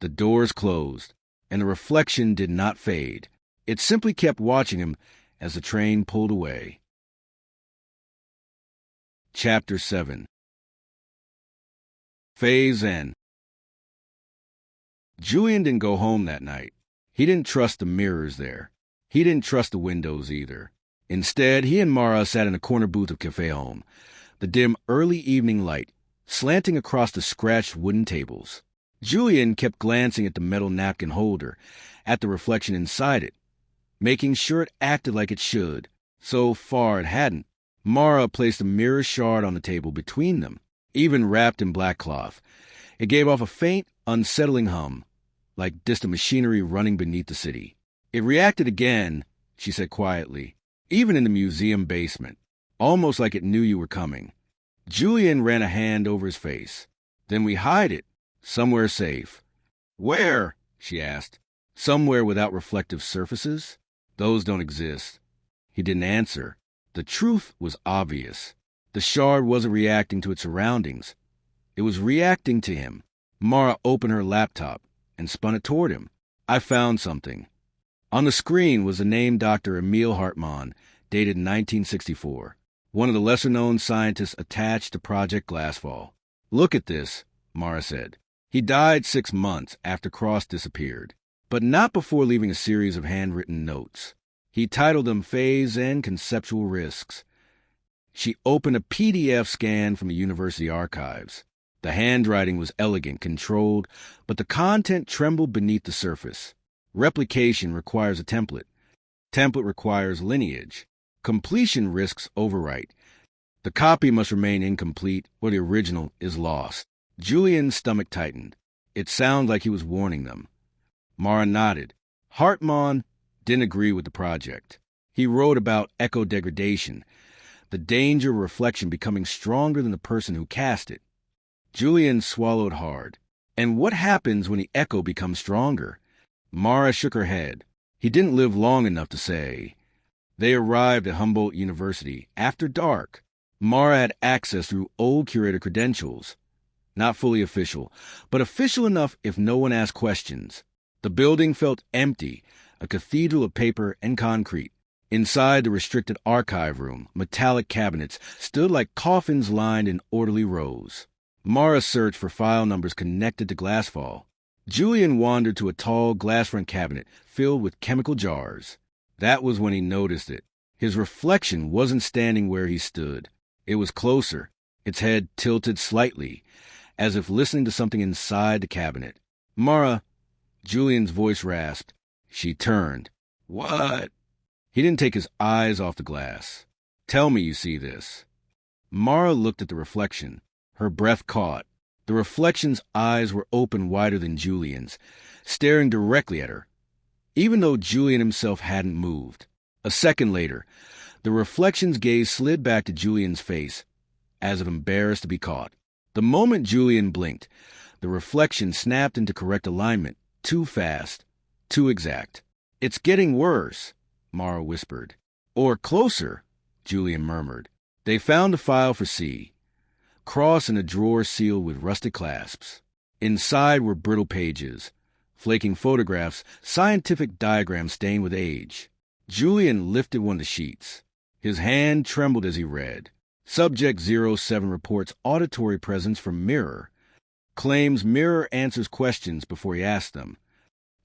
The doors closed, and the reflection did not fade. It simply kept watching him as the train pulled away. Chapter 7. Phase N. Julian didn't go home that night. He didn't trust the mirrors there. He didn't trust the windows either. Instead, he and Mara sat in a corner booth of Café Home, the dim early evening light slanting across the scratched wooden tables. Julian kept glancing at the metal napkin holder, at the reflection inside it, making sure it acted like it should. So far it hadn't. Mara placed a mirror shard on the table between them, even wrapped in black cloth. It gave off a faint, unsettling hum, like distant machinery running beneath the city. It reacted again, she said quietly, even in the museum basement, almost like it knew you were coming. Julian ran a hand over his face. Then we hide it, somewhere safe. Where? She asked. Somewhere without reflective surfaces? Those don't exist. He didn't answer. The truth was obvious. The shard wasn't reacting to its surroundings. It was reacting to him. Mara opened her laptop and spun it toward him. I found something. On the screen was the name Dr. Emil Hartmann, dated 1964, one of the lesser-known scientists attached to Project Glasfall. Look at this, Mara said. He died 6 months after Cross disappeared, but not before leaving a series of handwritten notes. He titled them Phase N Conceptual Risks. She opened a PDF scan from the university archives. The handwriting was elegant, controlled, but the content trembled beneath the surface. Replication requires a template. Template requires lineage. Completion risks overwrite. The copy must remain incomplete or the original is lost. Julian's stomach tightened. It sounded like he was warning them. Mara nodded. Hartmann didn't agree with the project. He wrote about echo degradation, the danger of reflection becoming stronger than the person who cast it. Julian swallowed hard. And what happens when the echo becomes stronger? Mara shook her head. He didn't live long enough to say. They arrived at Humboldt University after dark. Mara had access through old curator credentials. Not fully official, but official enough if no one asked questions. The building felt empty, a cathedral of paper and concrete. Inside the restricted archive room, metallic cabinets stood like coffins lined in orderly rows. Mara searched for file numbers connected to Glasfall. Julian wandered to a tall glass-front cabinet filled with chemical jars. That was when he noticed it. His reflection wasn't standing where he stood. It was closer, its head tilted slightly, as if listening to something inside the cabinet. Mara, Julian's voice rasped. She turned. What? He didn't take his eyes off the glass. Tell me you see this. Mara looked at the reflection. Her breath caught. The reflection's eyes were open wider than Julian's, staring directly at her, even though Julian himself hadn't moved. A second later, the reflection's gaze slid back to Julian's face, as if embarrassed to be caught. The moment Julian blinked, the reflection snapped into correct alignment, too fast. Too exact. It's getting worse, Mara whispered. Or closer, Julian murmured. They found a file for C. Cross in a drawer sealed with rusted clasps. Inside were brittle pages, flaking photographs, scientific diagrams stained with age. Julian lifted one of the sheets. His hand trembled as he read. Subject 07 reports auditory presence from mirror. Claims mirror answers questions before he asks them.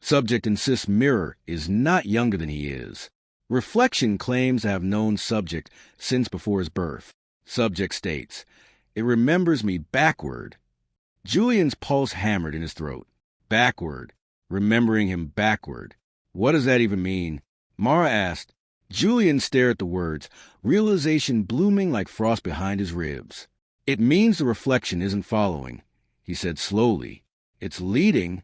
Subject insists mirror is not younger than he is. Reflection claims to have known subject since before his birth. Subject states, "It remembers me backward." Julian's pulse hammered in his throat. Backward. Remembering him backward. What does that even mean? Mara asked. Julian stared at the words, realization blooming like frost behind his ribs. It means the reflection isn't following, he said slowly. It's leading.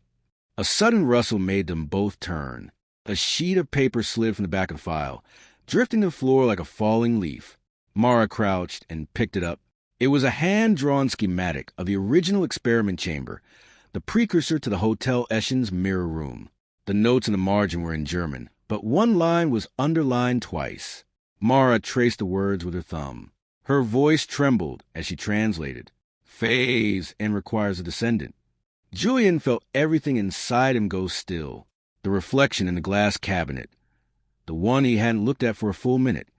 A sudden rustle made them both turn. A sheet of paper slid from the back of the file, drifting to the floor like a falling leaf. Mara crouched and picked it up. It was a hand-drawn schematic of the original experiment chamber, the precursor to the Hotel Eschen's mirror room. The notes in the margin were in German, but one line was underlined twice. Mara traced the words with her thumb. Her voice trembled as she translated. Phase and requires a descendant. Julian felt everything inside him go still. The reflection in the glass cabinet, the one he hadn't looked at for a full minute,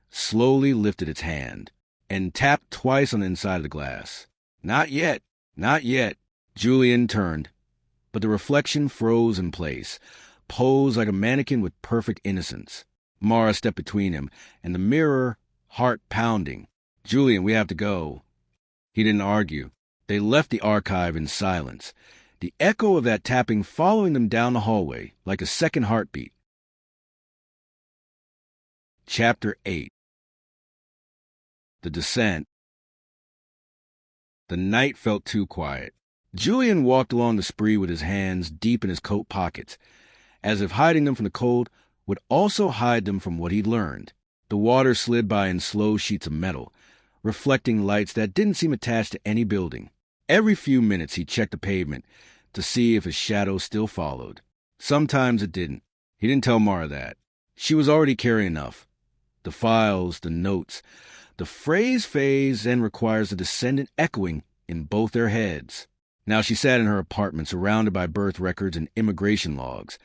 slowly lifted its hand and tapped twice on the inside of the glass. Not yet, not yet. Julian turned, but the reflection froze in place, posed like a mannequin with perfect innocence. Mara stepped between him and the mirror, heart pounding. Julian, we have to go. He didn't argue. They left the archive in silence, the echo of that tapping following them down the hallway like a second heartbeat. Chapter 8. The Descent. The night felt too quiet. Julian walked along the spree with his hands deep in his coat pockets, as if hiding them from the cold would also hide them from what he'd learned. The water slid by in slow sheets of metal, reflecting lights that didn't seem attached to any building. Every few minutes he checked the pavement to see if his shadow still followed. Sometimes it didn't. He didn't tell Mara that. She was already carrying enough. The files, the notes, the phrase phase and requires a descendant echoing in both their heads. Now she sat in her apartment surrounded by birth records and immigration logs,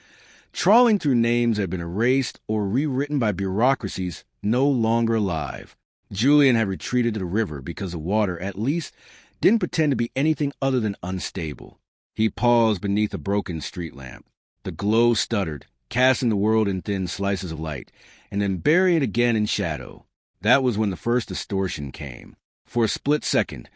trawling through names that had been erased or rewritten by bureaucracies no longer alive. Julian had retreated to the river because the water, at least, didn't pretend to be anything other than unstable. He paused beneath a broken street lamp. The glow stuttered, casting the world in thin slices of light, and then burying it again in shadow. That was when the first distortion came. For a split second,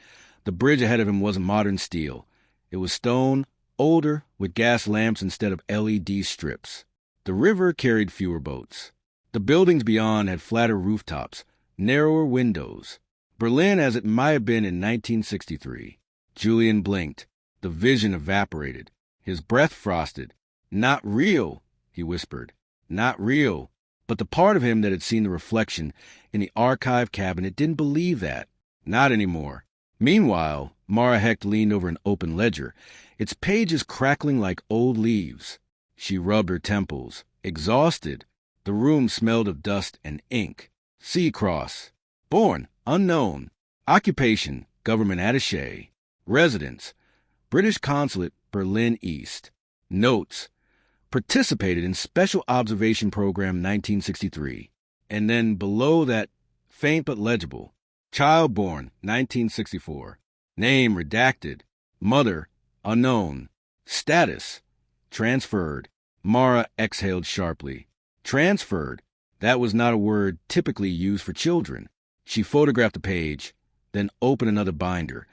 the bridge ahead of him wasn't modern steel. It was stone, older, with gas lamps instead of LED strips. The river carried fewer boats. The buildings beyond had flatter rooftops, narrower windows. Berlin as it might have been in 1963. Julian blinked. The vision evaporated. His breath frosted. Not real, he whispered. Not real. But the part of him that had seen the reflection in the archive cabinet didn't believe that. Not anymore. Meanwhile, Mara Hecht leaned over an open ledger, its pages crackling like old leaves. She rubbed her temples, exhausted. The room smelled of dust and ink. C. Cross. Born, unknown. Occupation, government attaché. Residence, British Consulate, Berlin East. Notes, participated in Special Observation Program 1963. And then below that, faint but legible, child born 1964. Name redacted. Mother, unknown. Status, transferred. Mara exhaled sharply. Transferred. That was not a word typically used for children. She photographed the page, then opened another binder.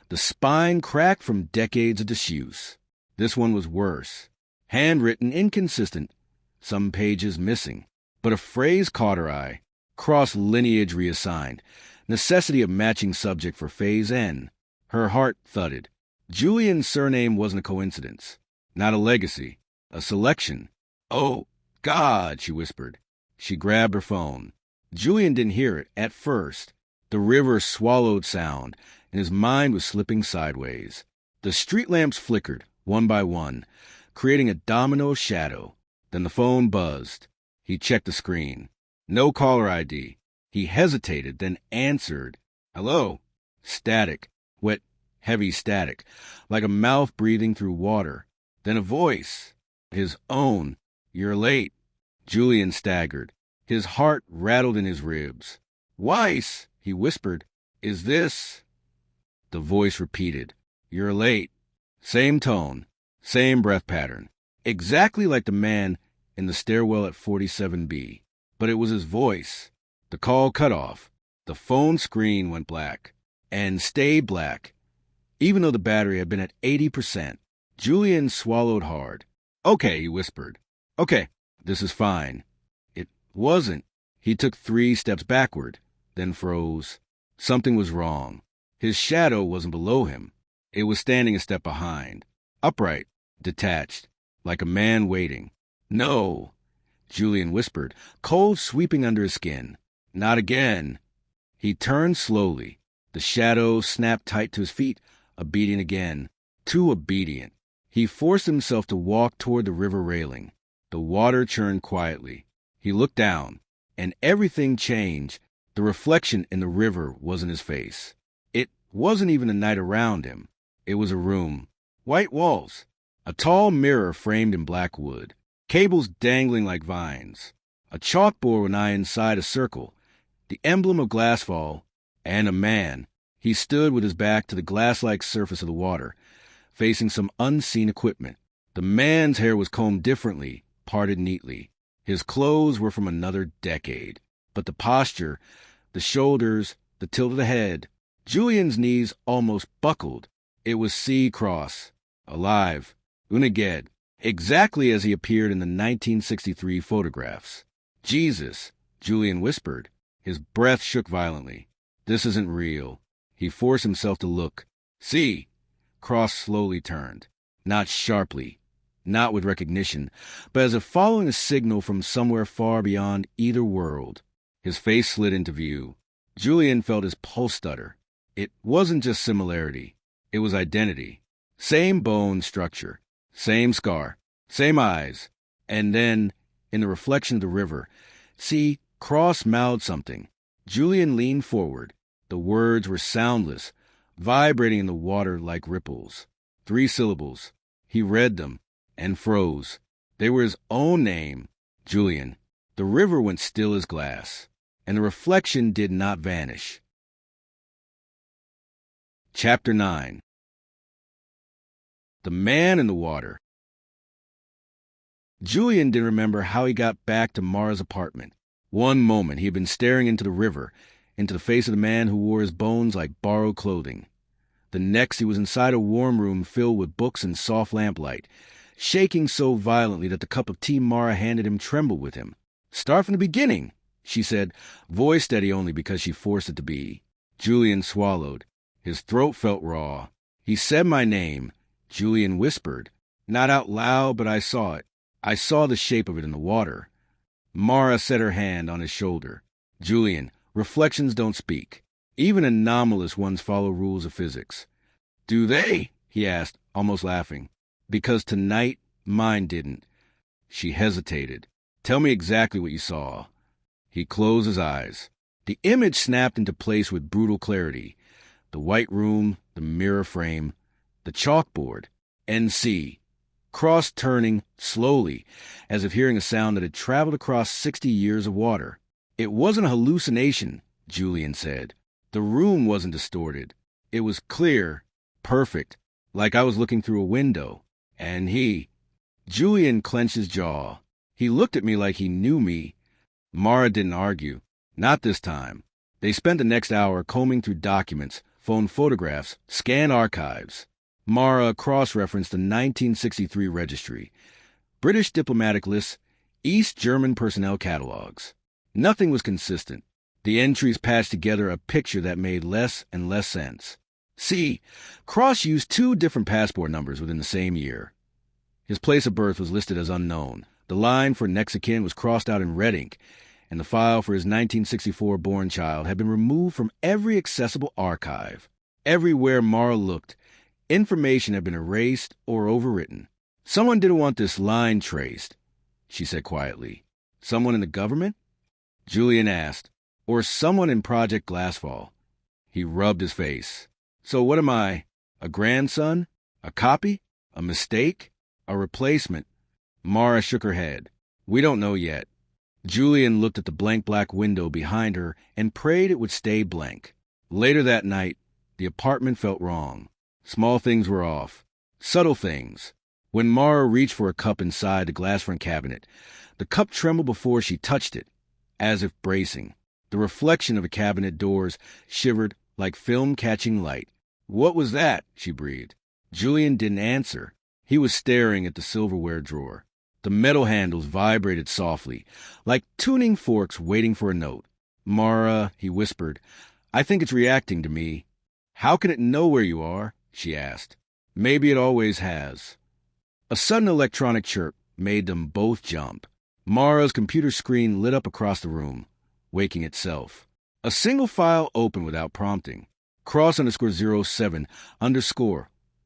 The spine cracked from decades of disuse. This one was worse. Handwritten, inconsistent, some pages missing. But a phrase caught her eye. Cross lineage reassigned. Necessity of matching subject for phase N. Her heart thudded. Julian's surname wasn't a coincidence. Not a legacy. A selection. Oh, God, she whispered. She grabbed her phone. Julian didn't hear it at first. The river swallowed sound, and his mind was slipping sideways. The street lamps flickered, one by one, creating a domino shadow. Then the phone buzzed. He checked the screen. No caller ID. He hesitated, then answered. Hello? Static. Wet, heavy static. Like a mouth breathing through water. Then a voice. His own. You're late. Julian staggered. His heart rattled in his ribs. Weiss, he whispered. Is this? The voice repeated. You're late. Same tone. Same breath pattern. Exactly like the man in the stairwell at 47B. But it was his voice. The call cut off. The phone screen went black. And stayed black. Even though the battery had been at 80%. Julian swallowed hard. Okay, he whispered. Okay, this is fine. It wasn't. He took 3 steps backward, then froze. Something was wrong. His shadow wasn't below him. It was standing a step behind. Upright, detached, like a man waiting. No, Julian whispered, cold sweeping under his skin. Not again. He turned slowly. The shadow snapped tight to his feet, obedient again. Too obedient. He forced himself to walk toward the river railing. The water churned quietly. He looked down, and everything changed. The reflection in the river wasn't his face. It wasn't even the night around him. It was a room. White walls. A tall mirror framed in black wood. Cables dangling like vines. A chalkboard with an eye inside a circle. The emblem of Glasfall. And a man. He stood with his back to the glass-like surface of the water, facing some unseen equipment. The man's hair was combed differently, parted neatly. His clothes were from another decade. But the posture, the shoulders, the tilt of the head, Julian's knees almost buckled. It was C. Cross, alive, unaged, exactly as he appeared in the 1963 photographs. Jesus, Julian whispered. His breath shook violently. This isn't real. He forced himself to look. See. Cross slowly turned. Not sharply, not with recognition, but as if following a signal from somewhere far beyond either world. His face slid into view. Julian felt his pulse stutter. It wasn't just similarity. It was identity. Same bone structure. Same scar. Same eyes. And then, in the reflection of the river, see, Cross mouthed something. Julian leaned forward. The words were soundless, vibrating in the water like ripples. 3 syllables. He read them and froze. They were his own name, Julian. The river went still as glass, and the reflection did not vanish. Chapter 9. The Man in the Water. Julian didn't remember how he got back to Mara's apartment. One moment he had been staring into the river, into the face of the man who wore his bones like borrowed clothing. The next he was inside a warm room filled with books and soft lamplight, shaking so violently that the cup of tea Mara handed him trembled with him. Start from the beginning, she said, voice steady only because she forced it to be. Julian swallowed. His throat felt raw. He said my name. Julian whispered. Not out loud, but I saw it. I saw the shape of it in the water. Mara set her hand on his shoulder. Julian, reflections don't speak. Even anomalous ones follow rules of physics. Do they? He asked, almost laughing. Because tonight, mine didn't. She hesitated. Tell me exactly what you saw. He closed his eyes. The image snapped into place with brutal clarity. The white room, the mirror frame, the chalkboard, NC. Cross turning slowly, as if hearing a sound that had traveled across 60 years of water. It wasn't a hallucination, Julian said. The room wasn't distorted. It was clear, perfect, like I was looking through a window. And Julian clenched his jaw. He looked at me like he knew me. Mara didn't argue. Not this time. They spent the next hour combing through documents, phone photographs, scanned archives. Mara cross-referenced the 1963 registry, British diplomatic lists, East German personnel catalogs. Nothing was consistent. The entries patched together a picture that made less and less sense. See, Cross used 2 different passport numbers within the same year. His place of birth was listed as unknown. The line for next of kin was crossed out in red ink, and the file for his 1964-born child had been removed from every accessible archive. Everywhere Mara looked, information had been erased or overwritten. Someone didn't want this line traced. she said quietly. Someone in the government? Julian asked. Or someone in Project Glasfall. He rubbed his face. So what am I? A grandson? A copy? A mistake? A replacement? Mara shook her head. We don't know yet. Julian looked at the blank black window behind her and prayed it would stay blank. Later that night, the apartment felt wrong. Small things were off. Subtle things. When Mara reached for a cup inside the glass front cabinet, the cup trembled before she touched it, as if bracing. The reflection of the cabinet doors shivered like film catching light. What was that? She breathed. Julian didn't answer. He was staring at the silverware drawer. The metal handles vibrated softly, like tuning forks waiting for a note. Mara, he whispered, I think it's reacting to me. How can it know where you are? She asked. Maybe it always has. A sudden electronic chirp made them both jump. Mara's computer screen lit up across the room, waking itself. A single file opened without prompting. Cross_07_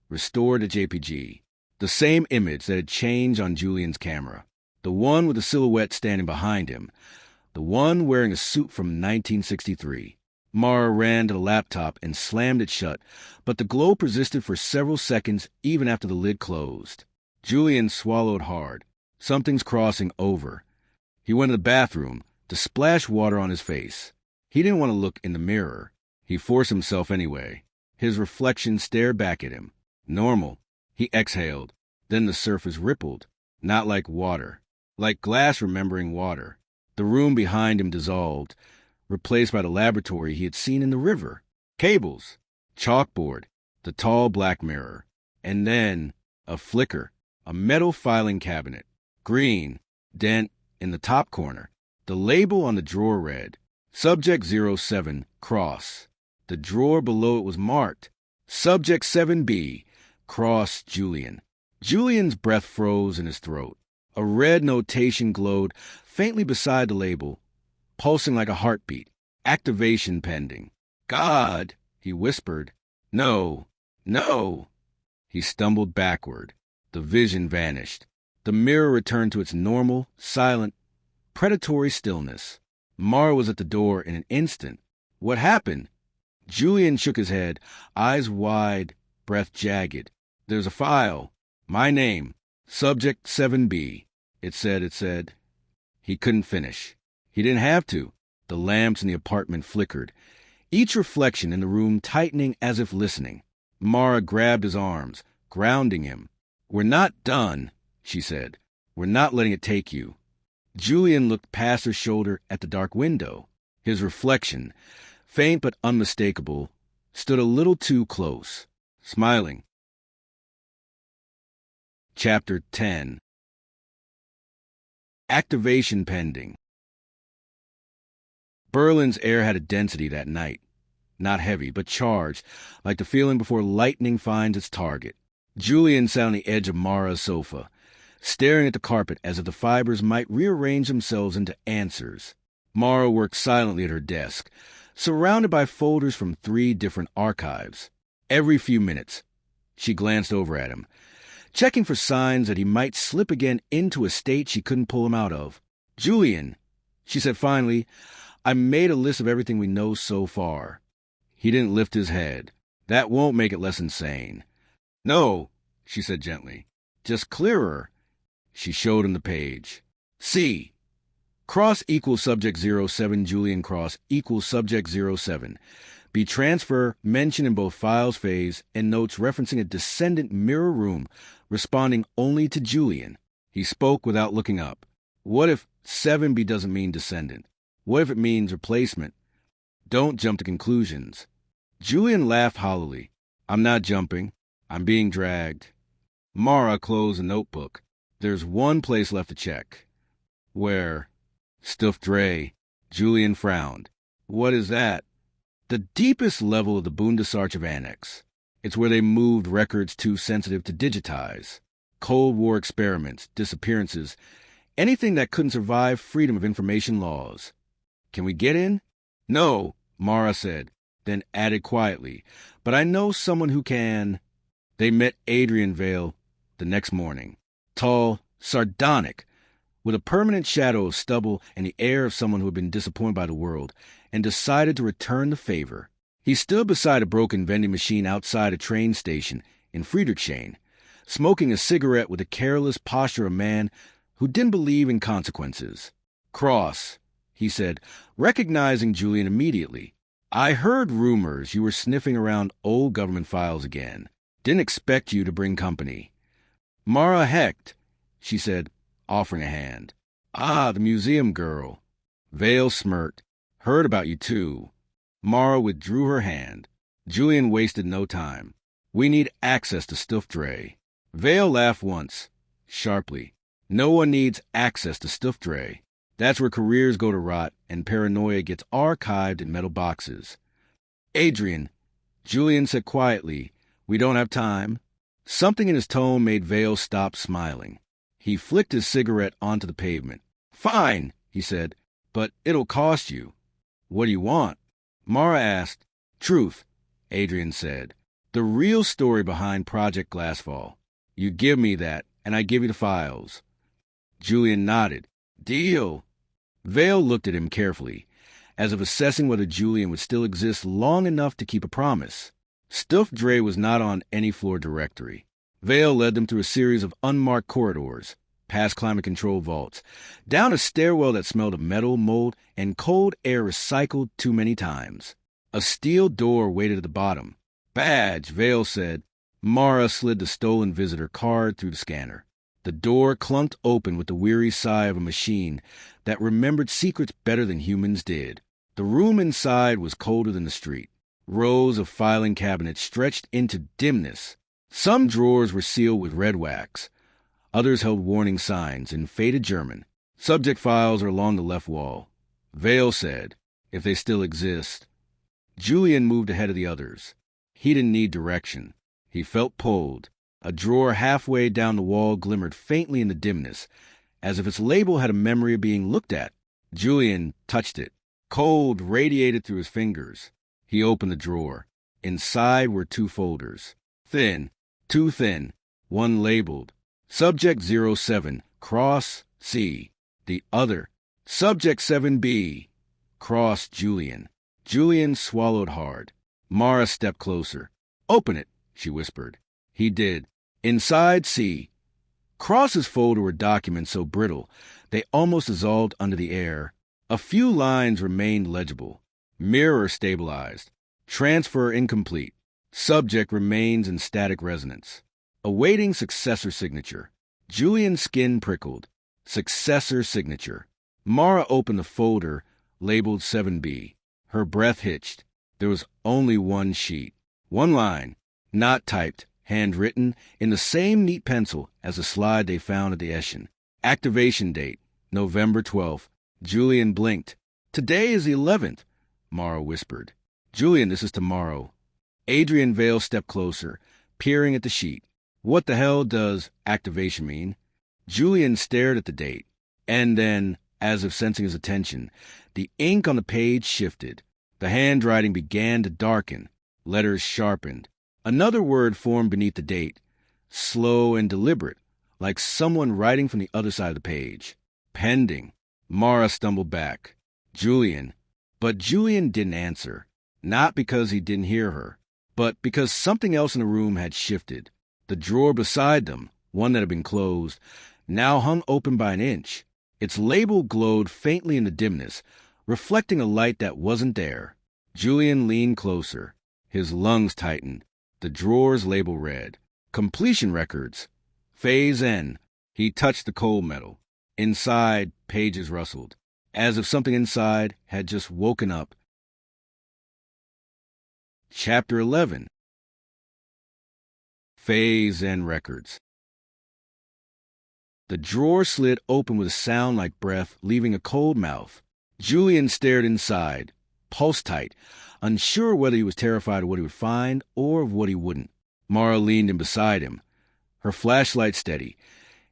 restored to JPG. The same image that had changed on Julian's camera. The one with the silhouette standing behind him. The one wearing a suit from 1963. Mara ran to the laptop and slammed it shut, but the glow persisted for several seconds even after the lid closed. Julian swallowed hard. Something's crossing over. He went to the bathroom to splash water on his face. He didn't want to look in the mirror. He forced himself anyway. His reflection stared back at him. Normal. He exhaled. Then the surface rippled. Not like water. Like glass remembering water. The room behind him dissolved, replaced by the laboratory he had seen in the river. Cables. Chalkboard. The tall black mirror. And then a flicker. A metal filing cabinet. Green. Dent in the top corner. The label on the drawer read, Subject 07, Cross. The drawer below it was marked, Subject 7B, Cross Julian. Julian's breath froze in his throat. A red notation glowed faintly beside the label, pulsing like a heartbeat. Activation pending. God, he whispered. No, no. He stumbled backward. The vision vanished. The mirror returned to its normal, silent, predatory stillness. Mara was at the door in an instant. What happened? Julian shook his head, eyes wide, breath jagged. There's a file. My name. Subject 7B. It said. He couldn't finish. He didn't have to. The lamps in the apartment flickered, each reflection in the room tightening as if listening. Mara grabbed his arms, grounding him. We're not done, she said. We're not letting it take you. Julian looked past her shoulder at the dark window. His reflection, faint but unmistakable, stood a little too close, smiling. Chapter 10. Activation pending. Berlin's air had a density that night. Not heavy, but charged, like the feeling before lightning finds its target. Julian sat on the edge of Mara's sofa, staring at the carpet as if the fibers might rearrange themselves into answers. Mara worked silently at her desk, surrounded by folders from 3 different archives. Every few minutes, she glanced over at him, checking for signs that he might slip again into a state she couldn't pull him out of. Julian, she said finally, I made a list of everything we know so far. He didn't lift his head. That won't make it less insane. No, she said gently. Just clearer. She showed him the page. C. Cross equals subject 07 Julian Cross equals subject 07. Be transfer mentioned in both files phase and notes referencing a descendant mirror room responding only to Julian. He spoke without looking up. What if 7B doesn't mean descendant? What if it means replacement? Don't jump to conclusions. Julian laughed hollowly. I'm not jumping. I'm being dragged. Mara closed the notebook. There's one place left to check. Where? Stuffed Dre. Julian frowned. What is that? The deepest level of the Bundesarchiv Annex. It's where they moved records too sensitive to digitize. Cold War experiments, disappearances, anything that couldn't survive Freedom of Information laws. Can we get in? No, Mara said, then added quietly, but I know someone who can. They met Adrian Vale the next morning. Tall, sardonic, with a permanent shadow of stubble and the air of someone who had been disappointed by the world, and decided to return the favor. He stood beside a broken vending machine outside a train station in Friedrichshain, smoking a cigarette with the careless posture of a man who didn't believe in consequences. "Cross," he said, recognizing Julian immediately. "I heard rumors you were sniffing around old government files again. Didn't expect you to bring company." "Mara Hecht," she said, offering a hand. "Ah, the museum girl." Vale smirked. "Heard about you, too." Mara withdrew her hand. Julian wasted no time. "We need access to Stuff Dre." Vale laughed once, sharply. "No one needs access to Stuff Dre. That's where careers go to rot and paranoia gets archived in metal boxes." "Adrian," Julian said quietly, "we don't have time." Something in his tone made Vale stop smiling. He flicked his cigarette onto the pavement. "Fine," he said, "but it'll cost you." "What do you want?" Mara asked. "Truth," Adrian said. "The real story behind Project Glasfall. You give me that, and I give you the files." Julian nodded. "Deal." Vale looked at him carefully, as if assessing whether Julian would still exist long enough to keep a promise. Stuff Dre was not on any floor directory. Vale led them through a series of unmarked corridors, past climate-controlled vaults, down a stairwell that smelled of metal, mold, and cold air recycled too many times. A steel door waited at the bottom. "Badge," Vale said. Mara slid the stolen visitor card through the scanner. The door clunked open with the weary sigh of a machine that remembered secrets better than humans did. The room inside was colder than the street. Rows of filing cabinets stretched into dimness. Some drawers were sealed with red wax. Others held warning signs in faded German. "Subject files are along the left wall," Vale said, "if they still exist." Julian moved ahead of the others. He didn't need direction. He felt pulled. A drawer halfway down the wall glimmered faintly in the dimness, as if its label had a memory of being looked at. Julian touched it. Cold radiated through his fingers. He opened the drawer. Inside were two folders. Thin, too thin, one labeled Subject 07, Cross, C. The other, Subject 7B, Cross, Julian. Julian swallowed hard. Mara stepped closer. "Open it," she whispered. He did. Inside, C. Cross's folder were documents so brittle they almost dissolved under the air. A few lines remained legible. Mirror stabilized. Transfer incomplete. Subject remains in static resonance. Awaiting successor signature. Julian's skin prickled. Successor signature. Mara opened the folder labeled 7B. Her breath hitched. There was only one sheet. One line, not typed, handwritten, in the same neat pencil as the slide they found at the Eschen. Activation date, November 12th. Julian blinked. "Today is the 11th, Mara whispered. "Julian, this is tomorrow." Adrian Vale stepped closer, peering at the sheet. "What the hell does activation mean?" Julian stared at the date, and then, as if sensing his attention, the ink on the page shifted. The handwriting began to darken. Letters sharpened. Another word formed beneath the date, slow and deliberate, like someone writing from the other side of the page. Pending. Mara stumbled back. "Julian." But Julian didn't answer, not because he didn't hear her, but because something else in the room had shifted. The drawer beside them, one that had been closed, now hung open by an inch. Its label glowed faintly in the dimness, reflecting a light that wasn't there. Julian leaned closer. His lungs tightened. The drawer's label read, "Completion records. Phase N." He touched the cold metal. Inside, pages rustled, as if something inside had just woken up. Chapter 11. Phase N Records. The drawer slid open with a sound like breath, leaving a cold mouth. Julian stared inside, pulse tight, unsure whether he was terrified of what he would find or of what he wouldn't. Mara leaned in beside him, her flashlight steady.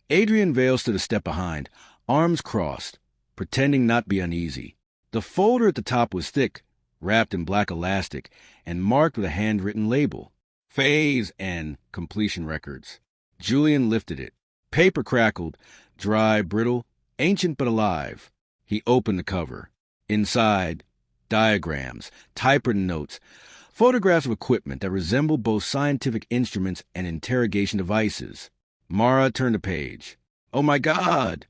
Adrian Vale stood a step behind, arms crossed, pretending not to be uneasy. The folder at the top was thick, wrapped in black elastic, and marked with a handwritten label. Phase N Completion Records. Julian lifted it. Paper crackled, dry, brittle, ancient but alive. He opened the cover. Inside, diagrams, typewritten notes, photographs of equipment that resembled both scientific instruments and interrogation devices. Mara turned a page. Oh my God!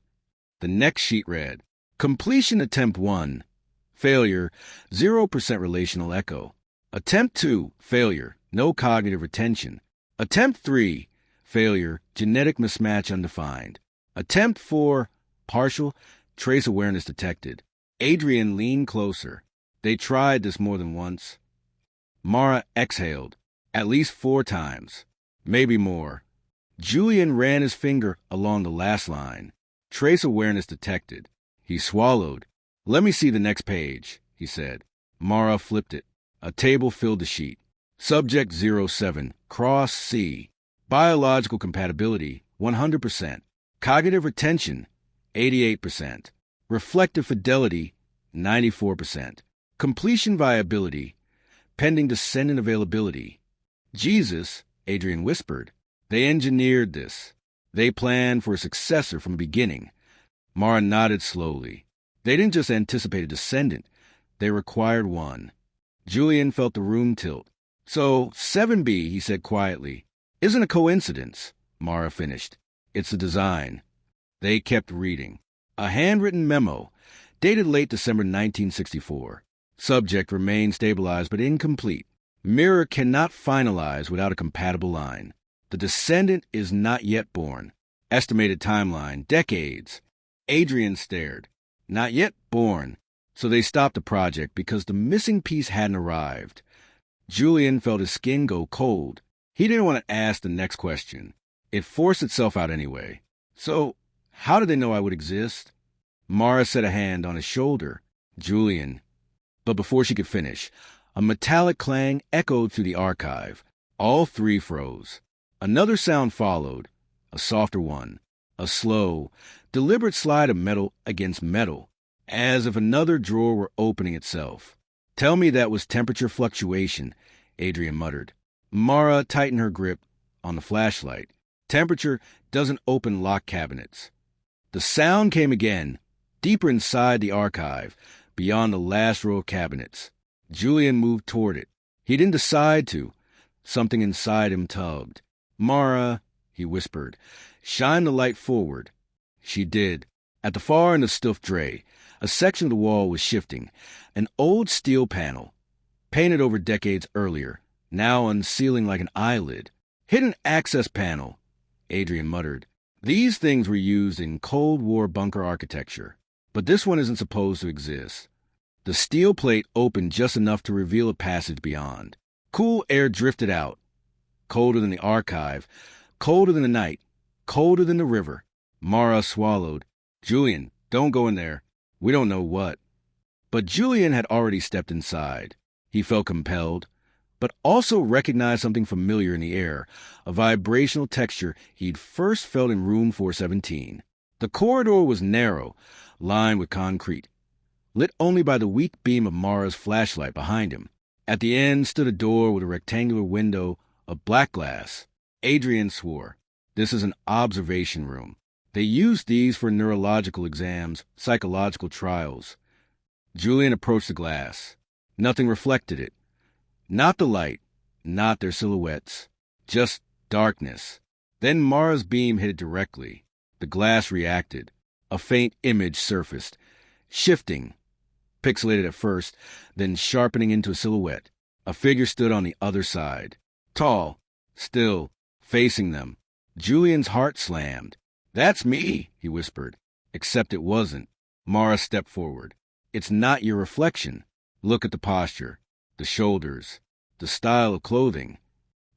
The next sheet read, Completion Attempt 1. Failure, 0% relational echo. Attempt 2, failure, no cognitive retention. Attempt 3, failure, genetic mismatch undefined. Attempt 4, partial, trace awareness detected. Adrian leaned closer. They tried this more than once. Mara exhaled, at least 4 times, maybe more. Julian ran his finger along the last line. Trace awareness detected. He swallowed. Let me see the next page, he said. Mara flipped it. A table filled the sheet. Subject 07, Cross C. Biological compatibility, 100%. Cognitive retention, 88%. Reflective fidelity, 94%. Completion viability, pending descendant availability. Jesus, Adrian whispered. They engineered this. They planned for a successor from the beginning. Mara nodded slowly. They didn't just anticipate a descendant. They required one. Julian felt the room tilt. So, 7B, he said quietly, isn't a coincidence, Mara finished. It's a design. They kept reading. A handwritten memo, dated late December 1964. Subject remained stabilized but incomplete. Mirror cannot finalize without a compatible line. The descendant is not yet born. Estimated timeline, decades. Adrian stared. Not yet born. So they stopped the project because the missing piece hadn't arrived. Julian felt his skin go cold. He didn't want to ask the next question. It forced itself out anyway. So, how did they know I would exist? Mara set a hand on his shoulder. Julian. But before she could finish, a metallic clang echoed through the archive. All 3 froze. Another sound followed, a softer one, a slow, deliberate slide of metal against metal, as if another drawer were opening itself. Tell me that was temperature fluctuation, Adrian muttered. Mara tightened her grip on the flashlight. Temperature doesn't open lock cabinets. The sound came again, deeper inside the archive, beyond the last row of cabinets. Julian moved toward it. He didn't decide to. Something inside him tugged. Mara, he whispered, shine the light forward. She did. At the far end of Stuffed Dre, a section of the wall was shifting. An old steel panel, painted over decades earlier, now unsealing like an eyelid. Hidden access panel, Adrian muttered. These things were used in Cold War bunker architecture, but this one isn't supposed to exist. The steel plate opened just enough to reveal a passage beyond. Cool air drifted out. Colder than the archive, colder than the night, colder than the river. Mara swallowed. Julian, don't go in there. We don't know what. But Julian had already stepped inside. He felt compelled, but also recognized something familiar in the air, a vibrational texture he'd first felt in room 417. The corridor was narrow, lined with concrete, lit only by the weak beam of Mara's flashlight behind him. At the end stood a door with a rectangular window of black glass. Adrian swore, this is an observation room. They used these for neurological exams, psychological trials. Julian approached the glass. Nothing reflected it. Not the light, not their silhouettes. Just darkness. Then Mara's beam hit it directly. The glass reacted. A faint image surfaced, shifting, pixelated at first, then sharpening into a silhouette. A figure stood on the other side. Tall, still, facing them. Julian's heart slammed. That's me, he whispered. Except it wasn't. Mara stepped forward. It's not your reflection. Look at the posture, the shoulders, the style of clothing.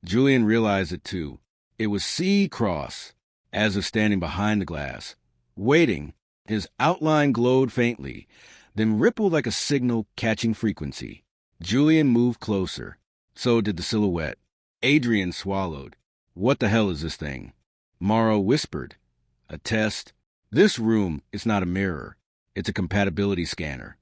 Julian realized it too. It was C. Cross, as if standing behind the glass, waiting. His outline glowed faintly, then rippled like a signal catching frequency. Julian moved closer. So did the silhouette. Adrian swallowed. What the hell is this thing? Mara whispered. A test. This room is not a mirror. It's a compatibility scanner.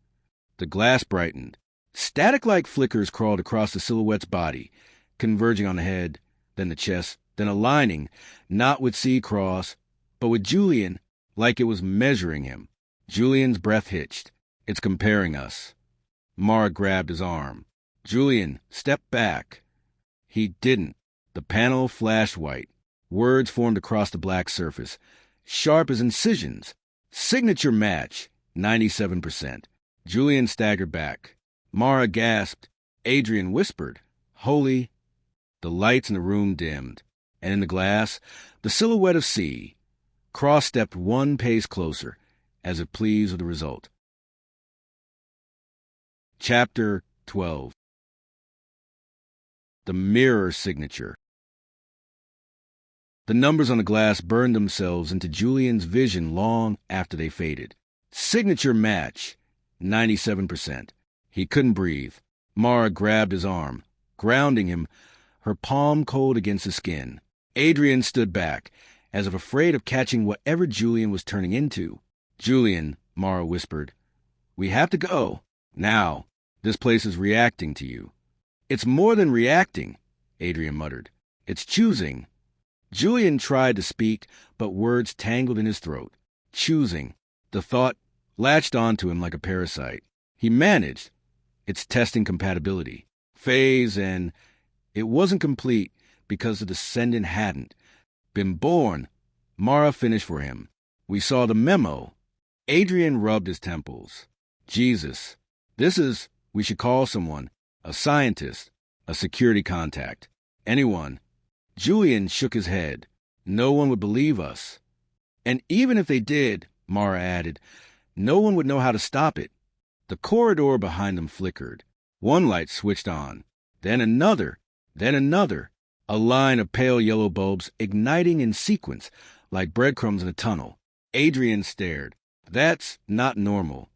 The glass brightened. Static-like flickers crawled across the silhouette's body, converging on the head, then the chest, then aligning, not with C. Cross, but with Julian, like it was measuring him. Julian's breath hitched. It's comparing us. Mara grabbed his arm. Julian, step back. He didn't. The panel flashed white. Words formed across the black surface, sharp as incisions. Signature match, 97%. Julian staggered back. Mara gasped. Adrian whispered, "Holy." The lights in the room dimmed, and in the glass, the silhouette of C. Cross stepped one pace closer, as if pleased with the result. Chapter 12. The mirror signature. The numbers on the glass burned themselves into Julian's vision long after they faded. Signature match, 97%. He couldn't breathe. Mara grabbed his arm, grounding him, her palm cold against his skin. Adrian stood back, as if afraid of catching whatever Julian was turning into. "Julian," Mara whispered, "we have to go. Now. This place is reacting to you." "It's more than reacting," Adrian muttered. "It's choosing." Julian tried to speak, but words tangled in his throat. Choosing. The thought latched onto him like a parasite. He managed. It's testing compatibility. Phase, and it wasn't complete because the descendant hadn't been born. Mara finished for him. "We saw the memo." Adrian rubbed his temples. "Jesus. We should call someone. A scientist. A security contact. Anyone." Julian shook his head. "No one would believe us." "And even if they did," Mara added, "no one would know how to stop it." The corridor behind them flickered. One light switched on. Then another. Then another. A line of pale yellow bulbs igniting in sequence, like breadcrumbs in a tunnel. Adrian stared. "That's not normal."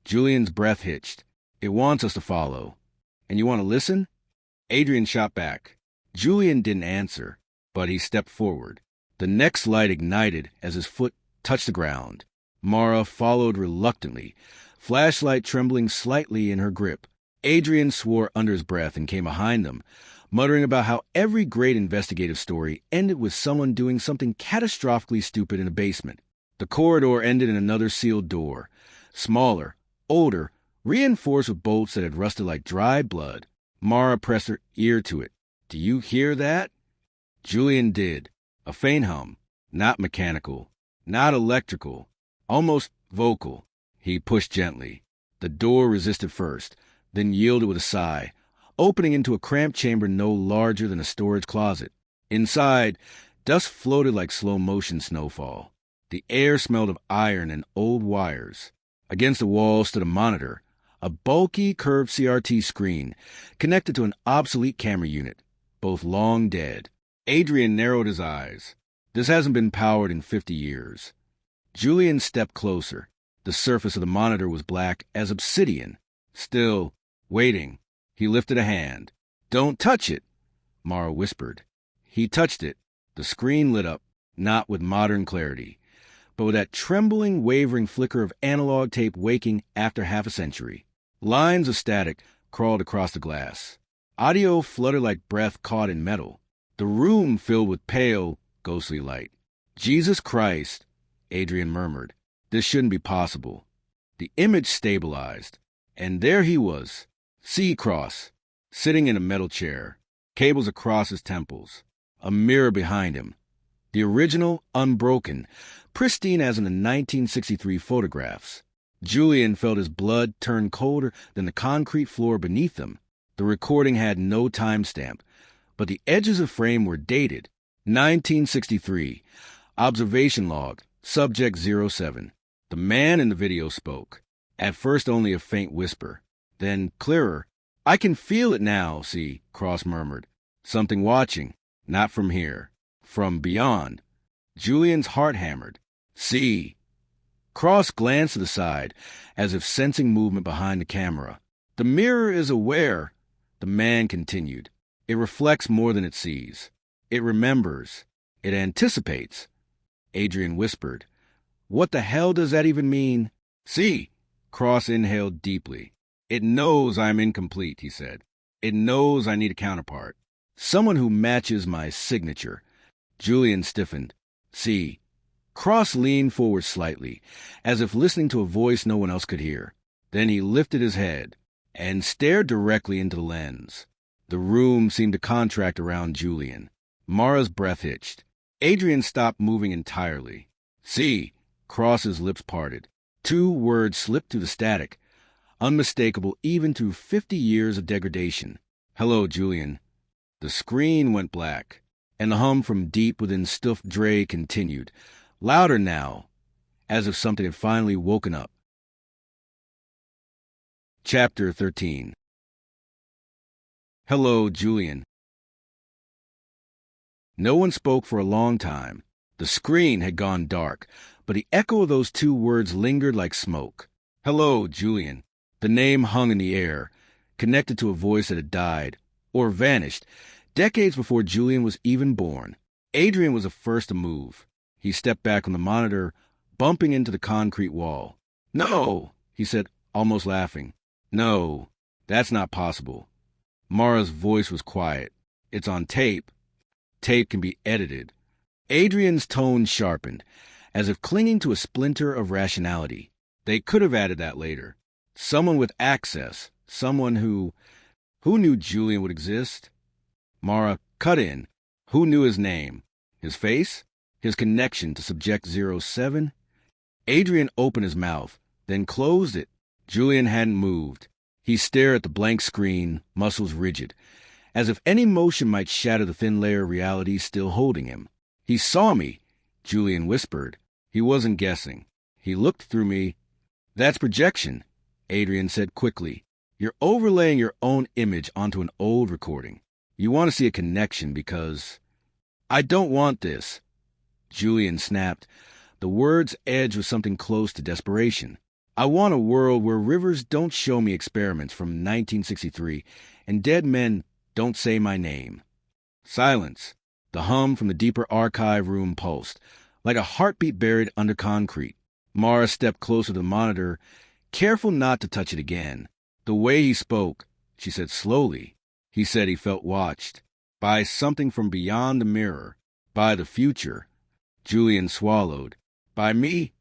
Julian's breath hitched. "It wants us to follow." "And you want to listen?" Adrian shot back. Julian didn't answer, but he stepped forward. The next light ignited as his foot touched the ground. Mara followed reluctantly, flashlight trembling slightly in her grip. Adrian swore under his breath and came behind them, muttering about how every great investigative story ended with someone doing something catastrophically stupid in a basement. The corridor ended in another sealed door, smaller, older, reinforced with bolts that had rusted like dried blood. Mara pressed her ear to it. "Do you hear that?" Julian did. A faint hum. Not mechanical. Not electrical. Almost vocal. He pushed gently. The door resisted first, then yielded with a sigh, opening into a cramped chamber no larger than a storage closet. Inside, dust floated like slow-motion snowfall. The air smelled of iron and old wires. Against the wall stood a monitor, a bulky, curved CRT screen, connected to an obsolete camera unit, both long dead. Adrian narrowed his eyes. This hasn't been powered in 50 years. Julian stepped closer. The surface of the monitor was black as obsidian. Still, waiting. He lifted a hand. "Don't touch it," Mara whispered. He touched it. The screen lit up, not with modern clarity, but with that trembling, wavering flicker of analog tape waking after half a century. Lines of static crawled across the glass. Audio fluttered like breath caught in metal. The room filled with pale, ghostly light. "Jesus Christ," Adrian murmured. "This shouldn't be possible." The image stabilized, and there he was, C. Cross, sitting in a metal chair, cables across his temples, a mirror behind him. The original, unbroken, pristine as in the 1963 photographs. Julian felt his blood turn colder than the concrete floor beneath him. The recording had no timestamp, but the edges of frame were dated. 1963. Observation log, subject 07. The man in the video spoke. At first only a faint whisper, then clearer. "I can feel it now, see," Cross murmured. "Something watching. Not from here. From beyond." Julian's heart hammered. "See." Cross glanced to the side, as if sensing movement behind the camera. "The mirror is aware," the man continued. "It reflects more than it sees. It remembers. It anticipates." Adrian whispered. "What the hell does that even mean?" "See." Cross inhaled deeply. "It knows I'm incomplete," he said. "It knows I need a counterpart. Someone who matches my signature." Julian stiffened. "See." Cross leaned forward slightly, as if listening to a voice no one else could hear. Then he lifted his head and stared directly into the lens. The room seemed to contract around Julian. Mara's breath hitched. Adrian stopped moving entirely. "See." Cross's lips parted. 2 words slipped through the static, unmistakable even through 50 years of degradation. "Hello, Julian." The screen went black, and the hum from deep within stuffed Dre continued, louder now, as if something had finally woken up. Chapter 13. "Hello, Julian." No one spoke for a long time. The screen had gone dark, but the echo of those 2 words lingered like smoke. "Hello, Julian." The name hung in the air, connected to a voice that had died, or vanished, decades before Julian was even born. Adrian was the first to move. He stepped back from the monitor, bumping into the concrete wall. "No," he said, almost laughing. "No, that's not possible." Mara's voice was quiet. "It's on tape. Tape can be edited." Adrian's tone sharpened, as if clinging to a splinter of rationality. They could have added that later. Someone with access, someone who knew Julian would exist. Mara cut in. Who knew his name? His face? His connection to Subject 07? Adrian opened his mouth, then closed it. Julian hadn't moved. He stared at the blank screen, muscles rigid, as if any motion might shatter the thin layer of reality still holding him. "He saw me," Julian whispered. He wasn't guessing. "He looked through me." "That's projection," Adrian said quickly. "You're overlaying your own image onto an old recording. You want to see a connection because—" "I don't want this," Julian snapped. The words edged with something close to desperation. "I want a world where rivers don't show me experiments from 1963 and dead men don't say my name." Silence. The hum from the deeper archive room pulsed, like a heartbeat buried under concrete. Mara stepped closer to the monitor, careful not to touch it again. "The way he spoke," she said slowly. "He said he felt watched. By something from beyond the mirror. By the future." Julian swallowed. "By me?"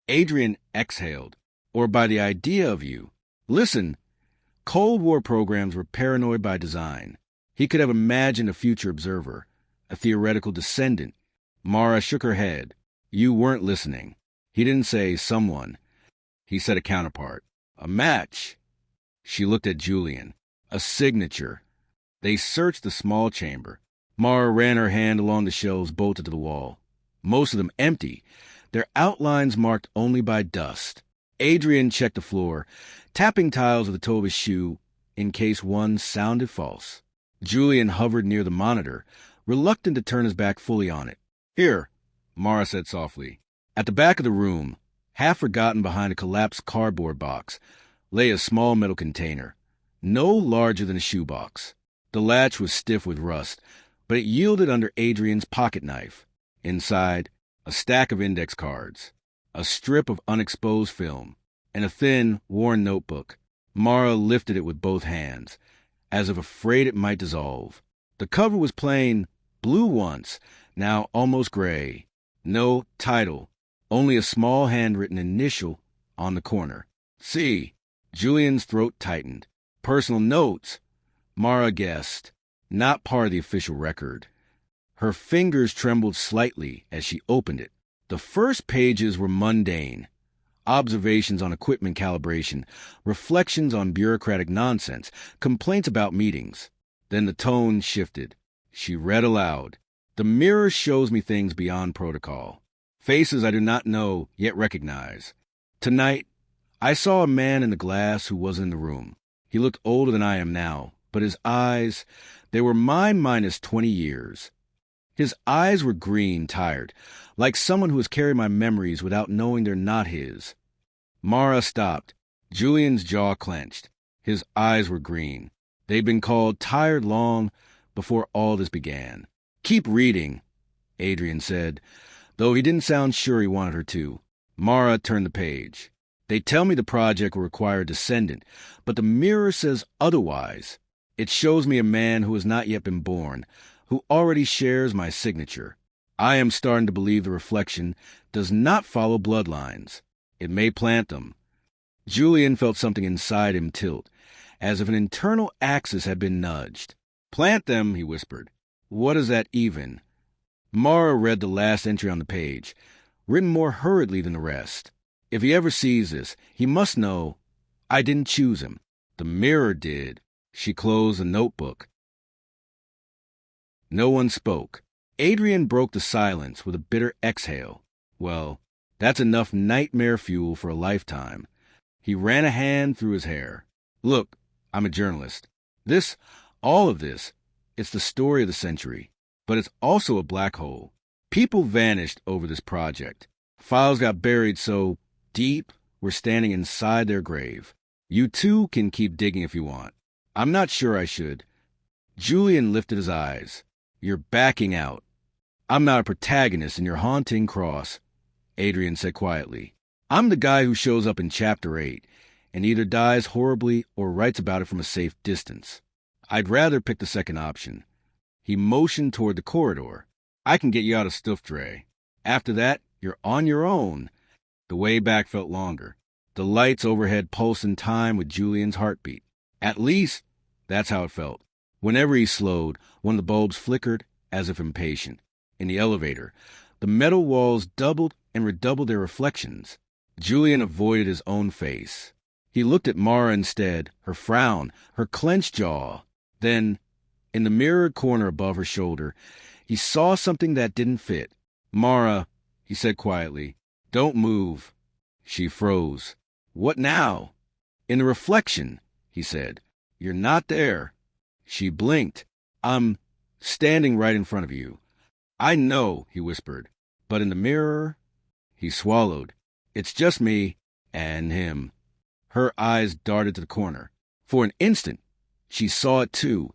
Adrian exhaled. "Or by the idea of you. Listen, Cold War programs were paranoid by design. He could have imagined a future observer, a theoretical descendant." Mara shook her head. "You weren't listening. He didn't say someone. He said a counterpart. A match." She looked at Julian. "A signature." They searched the small chamber. Mara ran her hand along the shelves bolted to the wall. Most of them empty, their outlines marked only by dust. Adrian checked the floor, tapping tiles with the toe of his shoe in case one sounded false. Julian hovered near the monitor, reluctant to turn his back fully on it. "Here," Mara said softly. At the back of the room, half forgotten behind a collapsed cardboard box, lay a small metal container, no larger than a shoebox. The latch was stiff with rust, but it yielded under Adrian's pocket knife. Inside, a stack of index cards, a strip of unexposed film, and a thin, worn notebook. Mara lifted it with both hands, as if afraid it might dissolve. The cover was plain, blue once, now almost gray. No title, only a small handwritten initial on the corner. "C." Julian's throat tightened. "Personal notes," Mara guessed, not part of the official record. Her fingers trembled slightly as she opened it. The first pages were mundane. Observations on equipment calibration, reflections on bureaucratic nonsense, complaints about meetings. Then the tone shifted. She read aloud. "The mirror shows me things beyond protocol. Faces I do not know, yet recognize. Tonight, I saw a man in the glass who wasn't in the room. He looked older than I am now, but his eyes, they were mine minus 20 years. His eyes were green, tired, like someone who has carried my memories without knowing they're not his." Mara stopped. Julian's jaw clenched. His eyes were green. They'd been called tired long before all this began. "Keep reading," Adrian said, though he didn't sound sure he wanted her to. Mara turned the page. "They tell me the project will require a descendant, but the mirror says otherwise. It shows me a man who has not yet been born, who already shares my signature. I am starting to believe the reflection does not follow bloodlines. It may plant them. Julian felt something inside him tilt, as if an internal axis had been nudged. Plant them, he whispered. What is that even? Mara read the last entry on the page, written more hurriedly than the rest. If he ever sees this, he must know I didn't choose him. The mirror did. She closed the notebook. No one spoke. Adrian broke the silence with a bitter exhale. Well, that's enough nightmare fuel for a lifetime. He ran a hand through his hair. Look, I'm a journalist. All of this, it's the story of the century. But it's also a black hole. People vanished over this project. Files got buried so deep we're standing inside their grave. You too can keep digging if you want. I'm not sure I should. Julian lifted his eyes. You're backing out. I'm not a protagonist in your haunting cross, Adrian said quietly. I'm the guy who shows up in Chapter 8 and either dies horribly or writes about it from a safe distance. I'd rather pick the second option. He motioned toward the corridor. I can get you out of Stuff Dre. After that, you're on your own. The way back felt longer. The lights overhead pulsed in time with Julian's heartbeat. At least, that's how it felt. Whenever he slowed, one of the bulbs flickered, as if impatient. In the elevator, the metal walls doubled and redoubled their reflections. Julian avoided his own face. He looked at Mara instead, her frown, her clenched jaw. Then, in the mirrored corner above her shoulder, he saw something that didn't fit. Mara, he said quietly, don't move. She froze. What now? In the reflection, he said. You're not there. She blinked. I'm standing right in front of you. I know, he whispered. But in the mirror, he swallowed. It's just me and him. Her eyes darted to the corner. For an instant, she saw it too,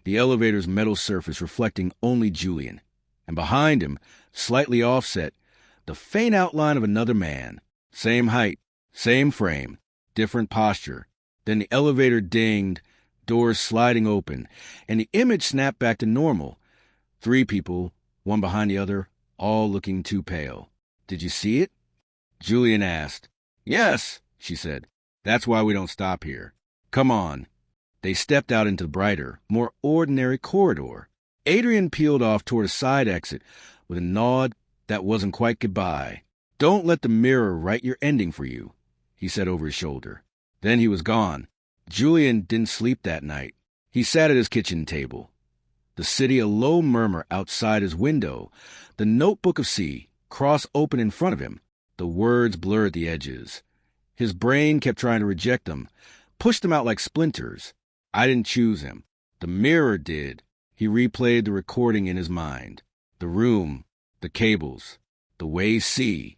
the elevator's metal surface reflecting only Julian. And behind him, slightly offset, the faint outline of another man. Same height, same frame, different posture. Then the elevator dinged, doors sliding open, and the image snapped back to normal. 3 people, one behind the other, all looking too pale. Did you see it? Julian asked. Yes, she said. That's why we don't stop here. Come on. They stepped out into the brighter, more ordinary corridor. Adrian peeled off toward a side exit with a nod that wasn't quite goodbye. Don't let the mirror write your ending for you, he said over his shoulder. Then he was gone. Julian didn't sleep that night. He sat at his kitchen table. The city a low murmur outside his window. The notebook of C, Cross open in front of him. The words blurred the edges. His brain kept trying to reject them, push them out like splinters. I didn't choose him. The mirror did. He replayed the recording in his mind. The room, the cables, the way C.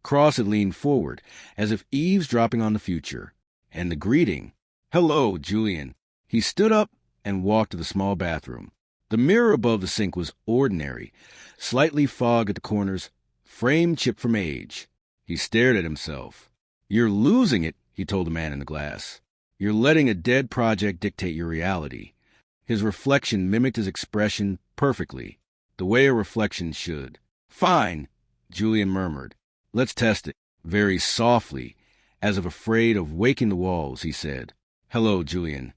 Cross had leaned forward, as if eavesdropping on the future. And the greeting. Hello, Julian. He stood up and walked to the small bathroom. The mirror above the sink was ordinary, slightly fogged at the corners, frame chipped from age. He stared at himself. You're losing it, he told the man in the glass. You're letting a dead project dictate your reality. His reflection mimicked his expression perfectly, the way a reflection should. Fine, Julian murmured. Let's test it. Very softly, as if afraid of waking the walls, he said. Hello, Julian.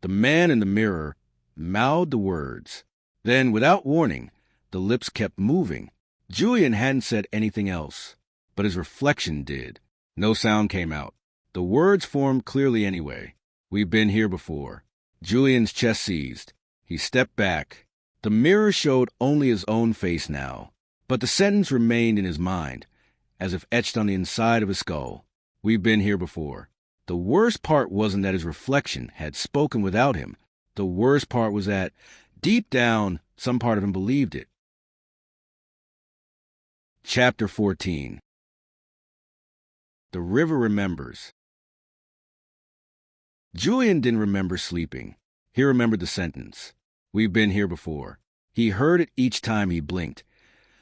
The man in the mirror mouthed the words. Then, without warning, the lips kept moving. Julian hadn't said anything else, but his reflection did. No sound came out. The words formed clearly anyway. We've been here before. Julian's chest seized. He stepped back. The mirror showed only his own face now, but the sentence remained in his mind, as if etched on the inside of his skull. We've been here before. The worst part wasn't that his reflection had spoken without him. The worst part was that, deep down, some part of him believed it. Chapter 14. The river remembers. Julian didn't remember sleeping. He remembered the sentence. We've been here before. He heard it each time he blinked.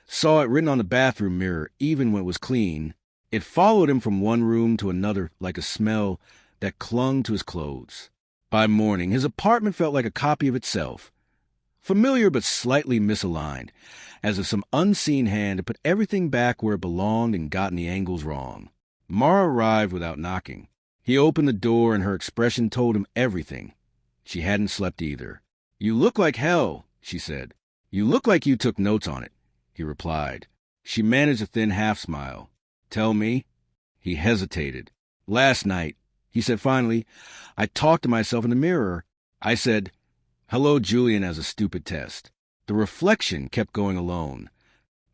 Saw it written on the bathroom mirror even when it was clean. It followed him from one room to another like a smell that clung to his clothes. By morning, his apartment felt like a copy of itself. Familiar but slightly misaligned, as if some unseen hand had put everything back where it belonged and gotten the angles wrong. Mara arrived without knocking. He opened the door and her expression told him everything. She hadn't slept either. "You look like hell," she said. "You look like you took notes on it," he replied. She managed a thin half-smile. "Tell me." He hesitated. "Last night," he said finally, "I talked to myself in the mirror. I said, 'Hello, Julian,' as a stupid test." The reflection kept going alone.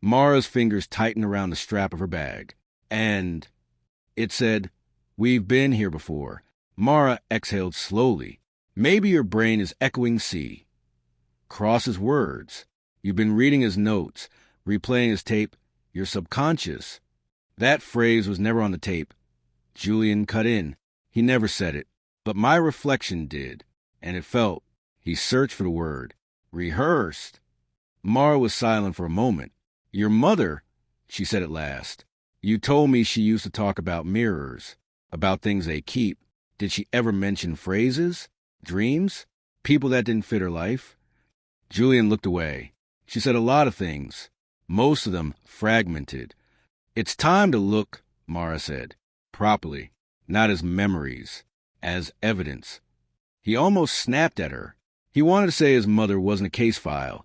Mara's fingers tightened around the strap of her bag. "And it said, 'We've been here before.'" Mara exhaled slowly. "Maybe your brain is echoing C. Cross's words. You've been reading his notes, replaying his tape. Your subconscious." That phrase was never on the tape. Julian cut in. "He never said it. But my reflection did. And it felt." He searched for the word. "Rehearsed." Mara was silent for a moment. "Your mother," she said at last. "You told me she used to talk about mirrors, about things they keep. Did she ever mention phrases? Dreams? People that didn't fit her life?" Julian looked away. "She said a lot of things, most of them fragmented." "It's time to look," Mara said, "properly, not as memories, as evidence." He almost snapped at her. He wanted to say his mother wasn't a case file,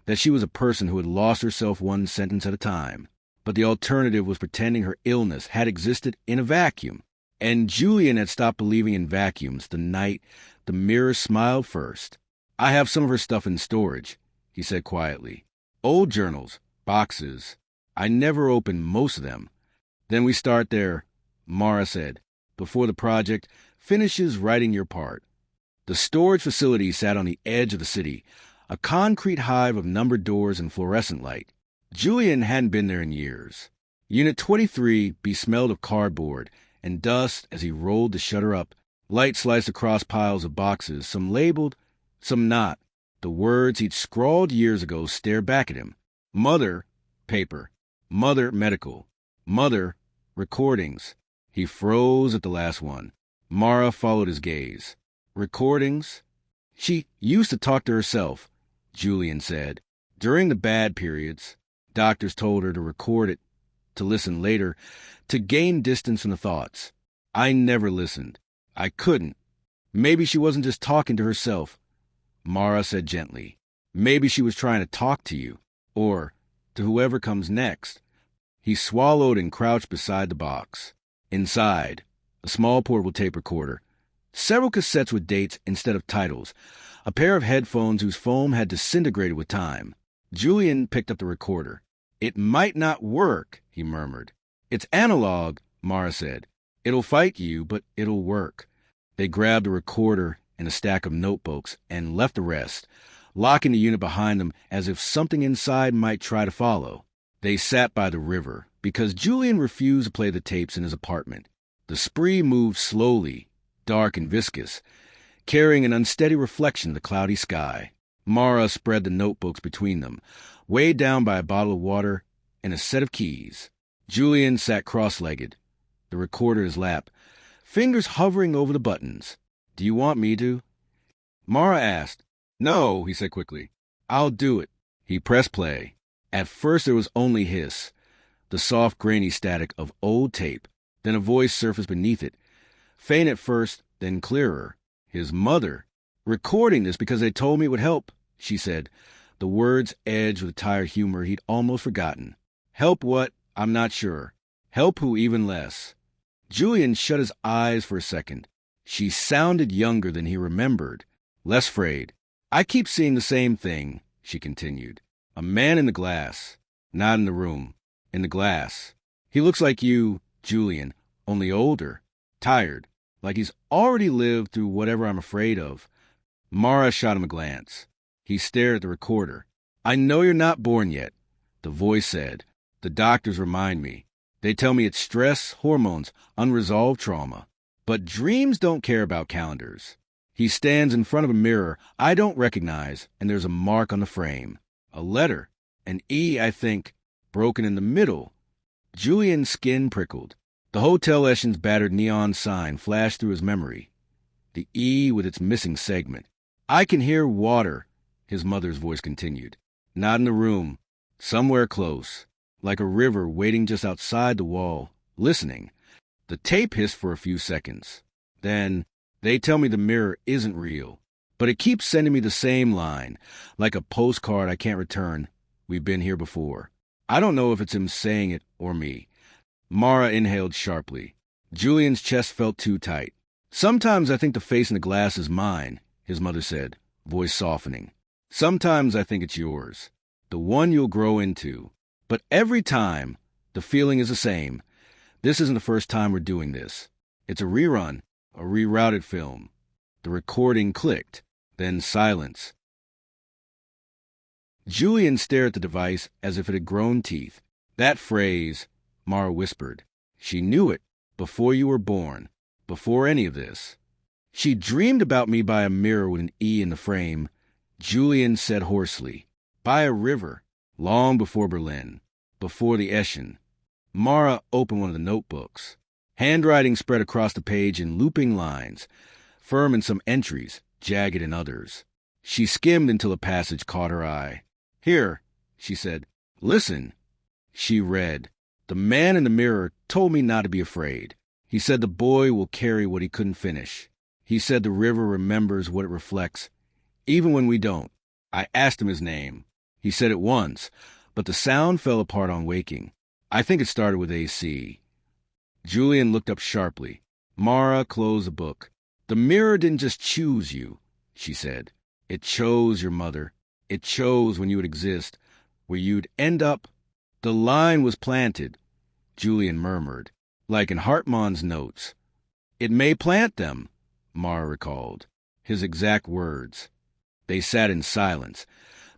that she was a person who had lost herself one sentence at a time. But the alternative was pretending her illness had existed in a vacuum. And Julian had stopped believing in vacuums the night the mirror smiled first. "I have some of her stuff in storage," he said quietly. "Old journals, boxes. I never opened most of them." "Then we start there," Mara said, "before the project finishes writing your part." The storage facility sat on the edge of the city, a concrete hive of numbered doors and fluorescent light. Julian hadn't been there in years. Unit 23 besmelled of cardboard and dust as he rolled the shutter up. Light sliced across piles of boxes, some labeled, some not. The words he'd scrawled years ago stared back at him. "Mother," paper. "Mother," medical. "Mother," recordings. He froze at the last one. Mara followed his gaze. "Recordings?" "She used to talk to herself," Julian said. "During the bad periods, doctors told her to record it, to listen later, to gain distance from the thoughts. I never listened. I couldn't. Maybe she wasn't just talking to herself," Mara said gently. "Maybe she was trying to talk to you, or to whoever comes next." He swallowed and crouched beside the box. Inside, a small portable tape recorder, several cassettes with dates instead of titles, a pair of headphones whose foam had disintegrated with time. Julian picked up the recorder. "It might not work," he murmured. "It's analog," Mara said. "It'll fight you, but it'll work." They grabbed the recorder and a stack of notebooks and left the rest, locking the unit behind them as if something inside might try to follow. They sat by the river, because Julian refused to play the tapes in his apartment. The spree moved slowly, dark and viscous, carrying an unsteady reflection of the cloudy sky. Mara spread the notebooks between them, weighed down by a bottle of water and a set of keys. Julian sat cross-legged, the recorder in his lap, fingers hovering over the buttons. "Do you want me to?" Mara asked. "No," he said quickly. "I'll do it." He pressed play. At first there was only hiss, the soft, grainy static of old tape. Then a voice surfaced beneath it, faint at first, then clearer. His mother. "Recording this because they told me it would help," she said, the words edged with tired humor he'd almost forgotten. "Help what? I'm not sure. Help who even less." Julian shut his eyes for a second. She sounded younger than he remembered, less frayed. "I keep seeing the same thing," she continued. "A man in the glass. Not in the room. In the glass. He looks like you, Julian, only older. Tired. Like he's already lived through whatever I'm afraid of." Mara shot him a glance. He stared at the recorder. "I know you're not born yet," the voice said. "The doctors remind me. They tell me it's stress, hormones, unresolved trauma. But dreams don't care about calendars." He stands in front of a mirror I don't recognize, and there's a mark on the frame. A letter. An E, I think, broken in the middle. Julian's skin prickled. The Hotel Eschen's battered neon sign flashed through his memory. The E with its missing segment. "I can hear water," his mother's voice continued. Not in the room. Somewhere close. Like a river waiting just outside the wall, listening. The tape hissed for a few seconds. Then, they tell me the mirror isn't real, but it keeps sending me the same line, like a postcard I can't return. We've been here before. I don't know if it's him saying it or me. Mara inhaled sharply. Julian's chest felt too tight. Sometimes I think the face in the glass is mine, his mother said, voice softening. Sometimes I think it's yours, the one you'll grow into. But every time, the feeling is the same. This isn't the first time we're doing this. It's a rerun, a rerouted film. The recording clicked, then silence. Julian stared at the device as if it had grown teeth. That phrase, Mara whispered. She knew it before you were born, before any of this. She dreamed about me by a mirror with an E in the frame. Julian said hoarsely, by a river, long before Berlin, before the Eschen. Mara opened one of the notebooks. Handwriting spread across the page in looping lines, firm in some entries, jagged in others. She skimmed until a passage caught her eye. Here, she said, listen. She read. The man in the mirror told me not to be afraid. He said the boy will carry what he couldn't finish. He said the river remembers what it reflects, even when we don't. I asked him his name. He said it once, but the sound fell apart on waking. I think it started with AC. Julian looked up sharply. Mara closed the book. The mirror didn't just choose you, she said. It chose your mother. It chose when you would exist, where you'd end up. The line was planted, Julian murmured, like in Hartmann's notes. It may plant them, Mara recalled, his exact words. They sat in silence,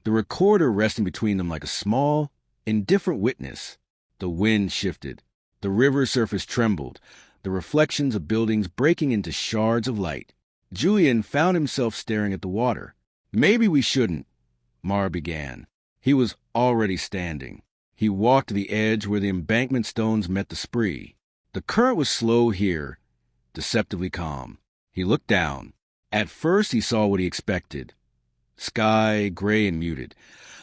the recorder resting between them like a small, indifferent witness. The wind shifted. The river surface trembled, the reflections of buildings breaking into shards of light. Julian found himself staring at the water. Maybe we shouldn't, Mara began. He was already standing. He walked to the edge where the embankment stones met the Spree. The current was slow here, deceptively calm. He looked down. At first he saw what he expected. Sky, gray and muted.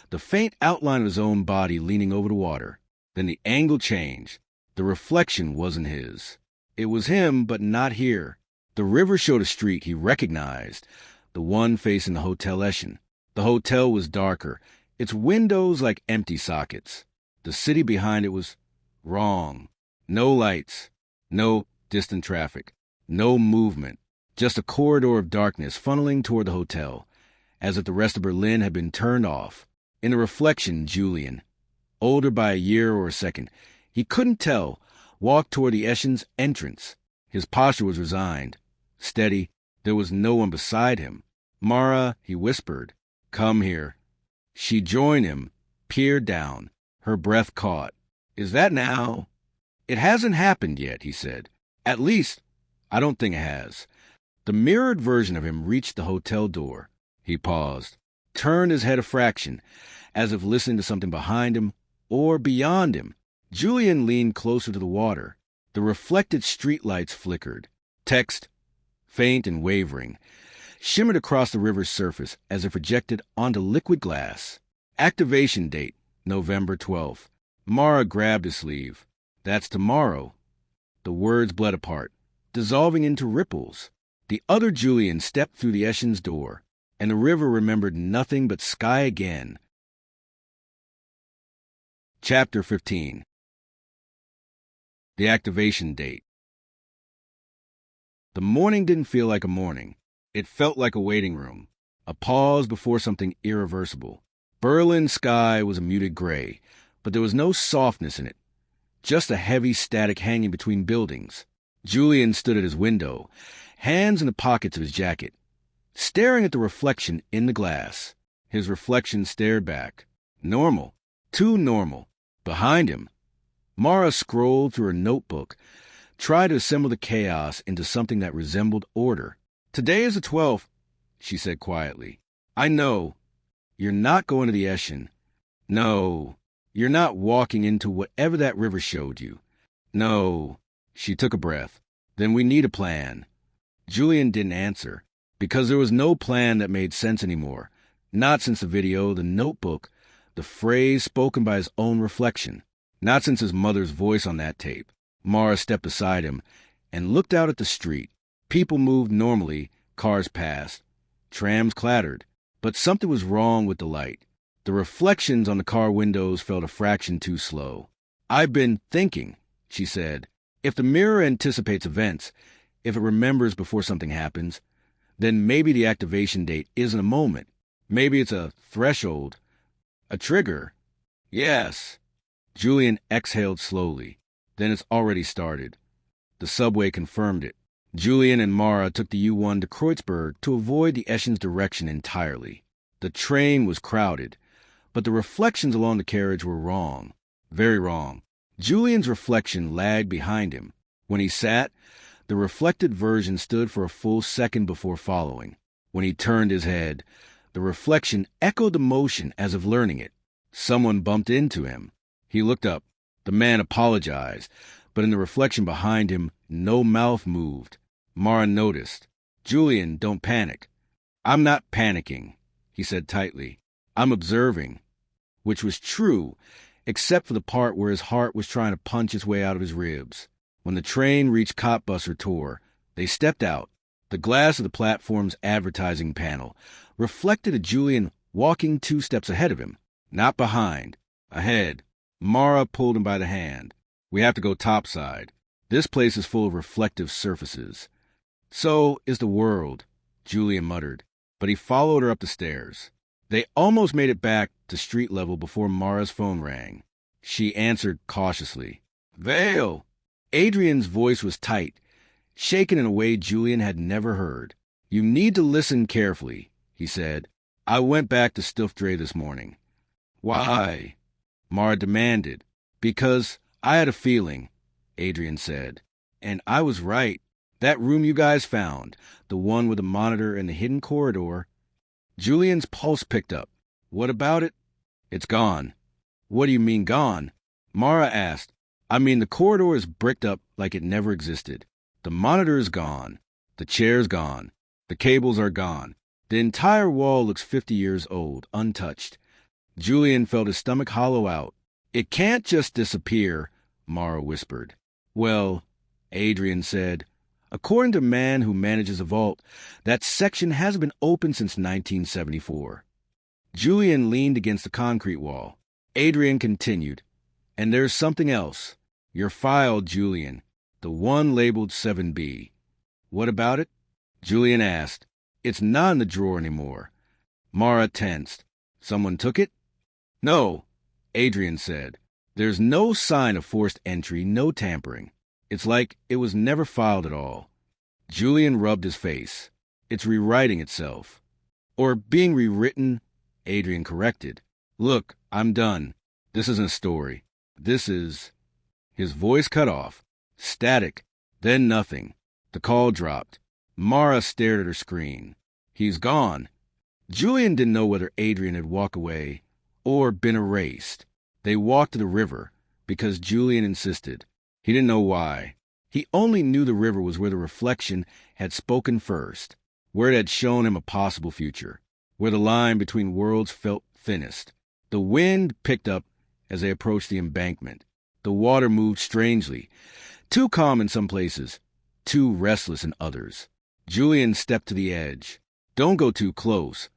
The faint outline of his own body leaning over the water. Then the angle changed. The reflection wasn't his. It was him, but not here. The river showed a street he recognized, the one facing the Hotel Eschen. The hotel was darker, its windows like empty sockets. The city behind it was wrong. No lights, no distant traffic, no movement, just a corridor of darkness funneling toward the hotel, as if the rest of Berlin had been turned off. In the reflection, Julian, older by a year or a second, he couldn't tell, walked toward the Eschen's entrance. His posture was resigned, steady. There was no one beside him. Mara, he whispered, come here. She joined him, peered down. Her breath caught. Is that now? It hasn't happened yet, he said. At least, I don't think it has. The mirrored version of him reached the hotel door. He paused, turned his head a fraction, as if listening to something behind him or beyond him. Julian leaned closer to the water. The reflected streetlights flickered. Text, faint and wavering, shimmered across the river's surface as if projected onto liquid glass. Activation date, November 12th. Mara grabbed his sleeve. That's tomorrow. The words bled apart, dissolving into ripples. The other Julian stepped through the Eschen's door, and the river remembered nothing but sky again. Chapter 15. The activation date. The morning didn't feel like a morning. It felt like a waiting room, a pause before something irreversible. Berlin's sky was a muted gray, but there was no softness in it, just a heavy static hanging between buildings. Julian stood at his window, hands in the pockets of his jacket, staring at the reflection in the glass. His reflection stared back. Normal. Too normal. Behind him, Mara scrolled through her notebook, tried to assemble the chaos into something that resembled order. Today is the 12th, she said quietly. I know. You're not going to the Eschen. No. You're not walking into whatever that river showed you. No. She took a breath. Then we need a plan. Julian didn't answer, because there was no plan that made sense anymore. Not since the video, the notebook, the phrase spoken by his own reflection. Not since his mother's voice on that tape. Mara stepped beside him and looked out at the street. People moved normally, cars passed, trams clattered, but something was wrong with the light. The reflections on the car windows felt a fraction too slow. "I've been thinking," she said. "If the mirror anticipates events, if it remembers before something happens, then maybe the activation date isn't a moment. Maybe it's a threshold, a trigger." "Yes." Julian exhaled slowly. "Then it's already started." The subway confirmed it. Julian and Mara took the U1 to Kreuzberg to avoid the Eschen's direction entirely. The train was crowded, but the reflections along the carriage were wrong. Very wrong. Julian's reflection lagged behind him. When he sat, the reflected version stood for a full second before following. When he turned his head, the reflection echoed the motion as if learning it. Someone bumped into him. He looked up. The man apologized, but in the reflection behind him, no mouth moved. Mara noticed. "Julian, don't panic." "I'm not panicking," he said tightly. "I'm observing." Which was true, except for the part where his heart was trying to punch its way out of his ribs. When the train reached Cottbusser Tor, they stepped out. The glass of the platform's advertising panel reflected a Julian walking 2 steps ahead of him, not behind, ahead. Mara pulled him by the hand. "We have to go topside. This place is full of reflective surfaces." "So is the world," Julian muttered, but he followed her up the stairs. They almost made it back to street level before Mara's phone rang. She answered cautiously. "Vale!" Adrian's voice was tight, shaken in a way Julian had never heard. "You need to listen carefully," he said. "I went back to Stuffdre this morning." "Why?" Mara demanded. "Because I had a feeling," Adrian said. "And I was right. That room you guys found, the one with the monitor and the hidden corridor." Julian's pulse picked up. "What about it?" "It's gone." "What do you mean gone?" Mara asked. "I mean the corridor is bricked up like it never existed. The monitor is gone. The chair's gone. The cables are gone. The entire wall looks 50 years old, untouched." Julian felt his stomach hollow out. "It can't just disappear," Mara whispered. "Well," Adrian said, "according to a man who manages a vault, that section hasn't been open since 1974. Julian leaned against the concrete wall. Adrian continued. "And there's something else. Your file, Julian. The one labeled 7B. "What about it?" Julian asked. "It's not in the drawer anymore." Mara tensed. "Someone took it?" "No," Adrian said. "There's no sign of forced entry, no tampering. It's like it was never filed at all." Julian rubbed his face. "It's rewriting itself." "Or being rewritten," Adrian corrected. "Look, I'm done. This isn't a story. This is—" His voice cut off. Static. Then nothing. The call dropped. Mara stared at her screen. "He's gone." Julian didn't know whether Adrian had walked away or been erased. They walked to the river because Julian insisted. He didn't know why. He only knew the river was where the reflection had spoken first, where it had shown him a possible future, where the line between worlds felt thinnest. The wind picked up as they approached the embankment. The water moved strangely, too calm in some places, too restless in others. Julian stepped to the edge. "Don't go too close,"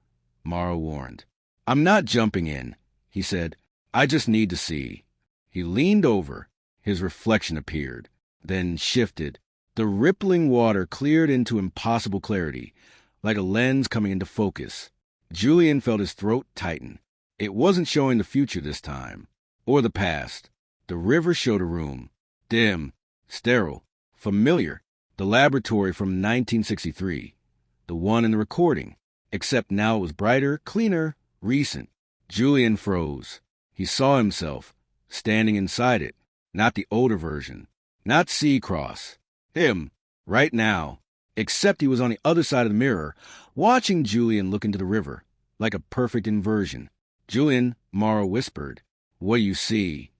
Mara warned. "I'm not jumping in," he said. "I just need to see." He leaned over. His reflection appeared, then shifted. The rippling water cleared into impossible clarity, like a lens coming into focus. Julian felt his throat tighten. It wasn't showing the future this time, or the past. The river showed a room. Dim, sterile, familiar. The laboratory from 1963. The one in the recording. Except now it was brighter, cleaner, recent. Julian froze. He saw himself, standing inside it. Not the older version. Not Cross. Him, right now. Except he was on the other side of the mirror, watching Julian look into the river, like a perfect inversion. "Julian," Mara whispered, "what do you see?"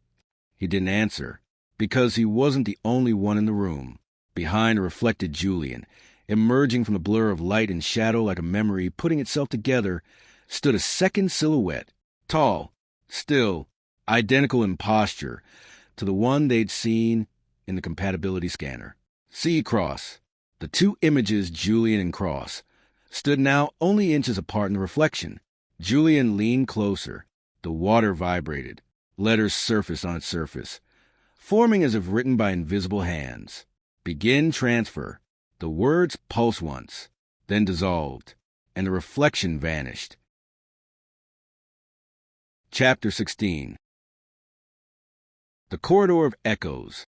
He didn't answer, because he wasn't the only one in the room. Behind reflected Julian, emerging from the blur of light and shadow like a memory putting itself together, stood a second silhouette, tall, still, identical in posture to the one they'd seen in the compatibility scanner. See Cross. The two images, Julian and Cross, stood now only inches apart in the reflection. Julian leaned closer. The water vibrated. Letters surfaced on its surface, forming as if written by invisible hands. Begin transfer. The words pulsed once, then dissolved, and the reflection vanished. Chapter 16. The Corridor of Echoes.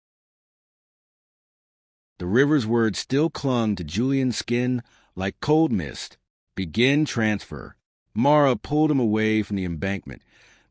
The river's words still clung to Julian's skin like cold mist. Begin transfer. Mara pulled him away from the embankment,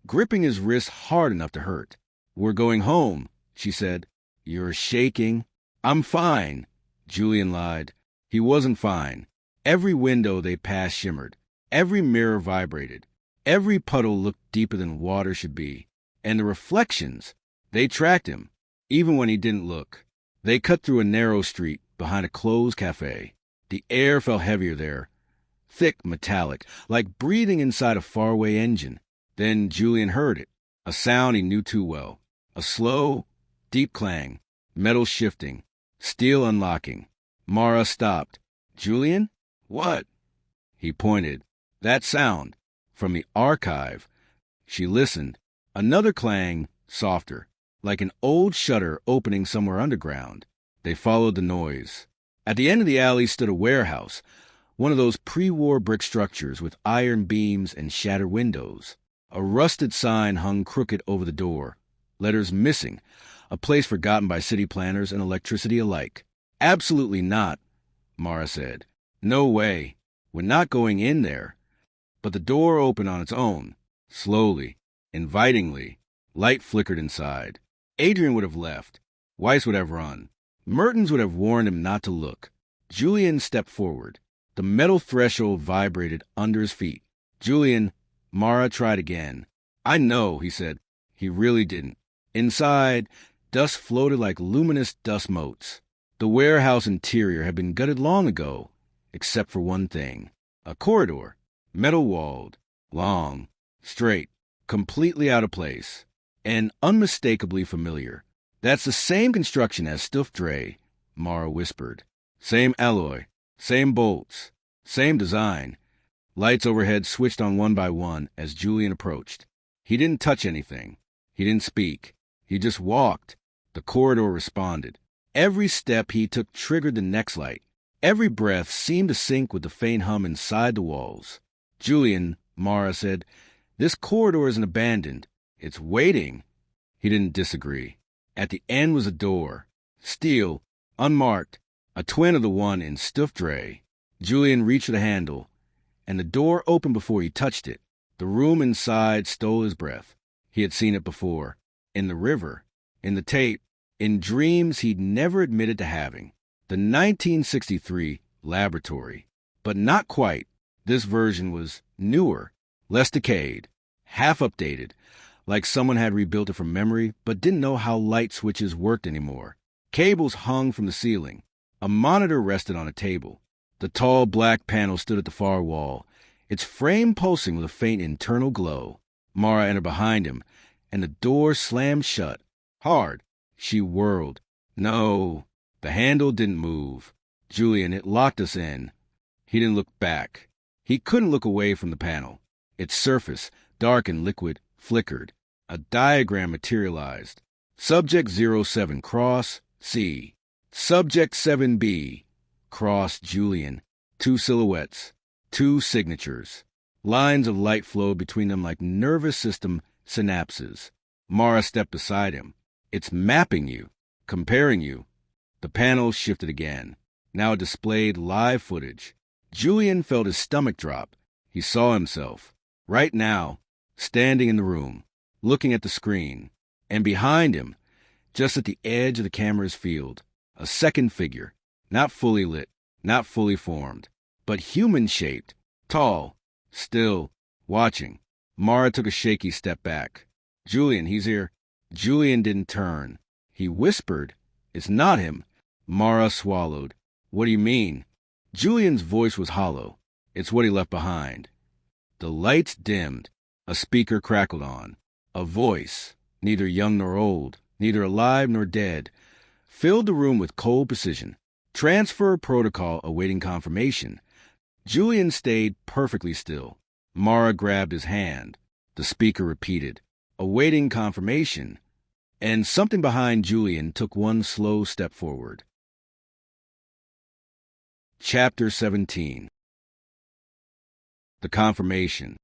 gripping his wrist hard enough to hurt. We're going home, she said. You're shaking. I'm fine. Julian lied. He wasn't fine. Every window they passed shimmered. Every mirror vibrated. Every puddle looked deeper than water should be. And the reflections, they tracked him, even when he didn't look. They cut through a narrow street behind a closed cafe. The air felt heavier there, thick, metallic, like breathing inside a faraway engine. Then Julian heard it, a sound he knew too well. A slow, deep clang, metal shifting, steel unlocking. Mara stopped. Julian? What? He pointed. That sound. From the archive. She listened. Another clang, softer, like an old shutter opening somewhere underground. They followed the noise. At the end of the alley stood a warehouse, one of those pre-war brick structures with iron beams and shattered windows. A rusted sign hung crooked over the door. Letters missing, a place forgotten by city planners and electricity alike. Absolutely not, Mara said. No way. We're not going in there. But the door opened on its own, slowly, invitingly. Light flickered inside. Adrian would have left. Weiss would have run. Mertens would have warned him not to look. Julian stepped forward. The metal threshold vibrated under his feet. Julian, Mara tried again. I know, he said. He really didn't. Inside, dust floated like luminous dust motes. The warehouse interior had been gutted long ago, except for one thing. A corridor, metal-walled, long, straight, completely out of place, and unmistakably familiar. That's the same construction as Stuff Dre, Mara whispered. Same alloy, same bolts, same design. Lights overhead switched on one by one as Julian approached. He didn't touch anything. He didn't speak. He just walked. The corridor responded. Every step he took triggered the next light. Every breath seemed to sync with the faint hum inside the walls. Julian, Mara said, this corridor isn't abandoned. It's waiting. He didn't disagree. At the end was a door. Steel, unmarked, a twin of the one in Stuff Dre. Julian reached for the handle, and the door opened before he touched it. The room inside stole his breath. He had seen it before. In the river. In the tape. In dreams he'd never admitted to having. The 1963 laboratory. But not quite. This version was newer, less decayed, half updated, like someone had rebuilt it from memory but didn't know how light switches worked anymore. Cables hung from the ceiling. A monitor rested on a table. The tall black panel stood at the far wall, its frame pulsing with a faint internal glow. Mara entered behind him, and the door slammed shut. Hard. She whirled. No. The handle didn't move. Julian, it locked us in. He didn't look back. He couldn't look away from the panel. Its surface, dark and liquid, flickered. A diagram materialized. Subject 07 Cross, C. Subject 7B, Cross, Julian. 2 silhouettes. 2 signatures. Lines of light flowed between them like nervous system synapses. Mara stepped beside him. It's mapping you, comparing you. The panel shifted again. Now it displayed live footage. Julian felt his stomach drop. He saw himself, right now, standing in the room, looking at the screen. And behind him, just at the edge of the camera's field, a second figure, not fully lit, not fully formed, but human-shaped, tall, still, watching. Mara took a shaky step back. Julian, he's here. Julian didn't turn. He whispered, It's not him. Mara swallowed. What do you mean? Julian's voice was hollow. It's what he left behind. The lights dimmed. A speaker crackled on. A voice, neither young nor old, neither alive nor dead, filled the room with cold precision. Transfer protocol awaiting confirmation. Julian stayed perfectly still. Mara grabbed his hand. The speaker repeated, awaiting confirmation. And something behind Julian took one slow step forward. Chapter 17. The Confirmation.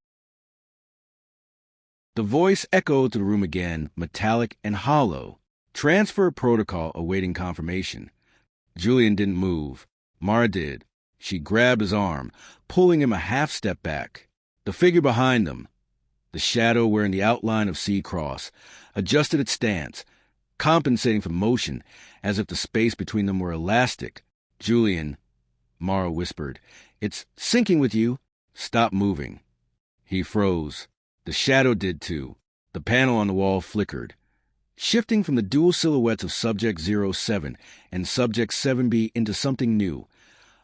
The voice echoed through the room again, metallic and hollow. Transfer protocol awaiting confirmation. Julian didn't move. Mara did. She grabbed his arm, pulling him a half step back. The figure behind them, the shadow wearing the outline of C. Cross, adjusted its stance, compensating for motion as if the space between them were elastic. Julian, Mara whispered, it's sinking with you. Stop moving. He froze. The shadow did too. The panel on the wall flickered, shifting from the dual silhouettes of Subject 07 and Subject 7B into something new,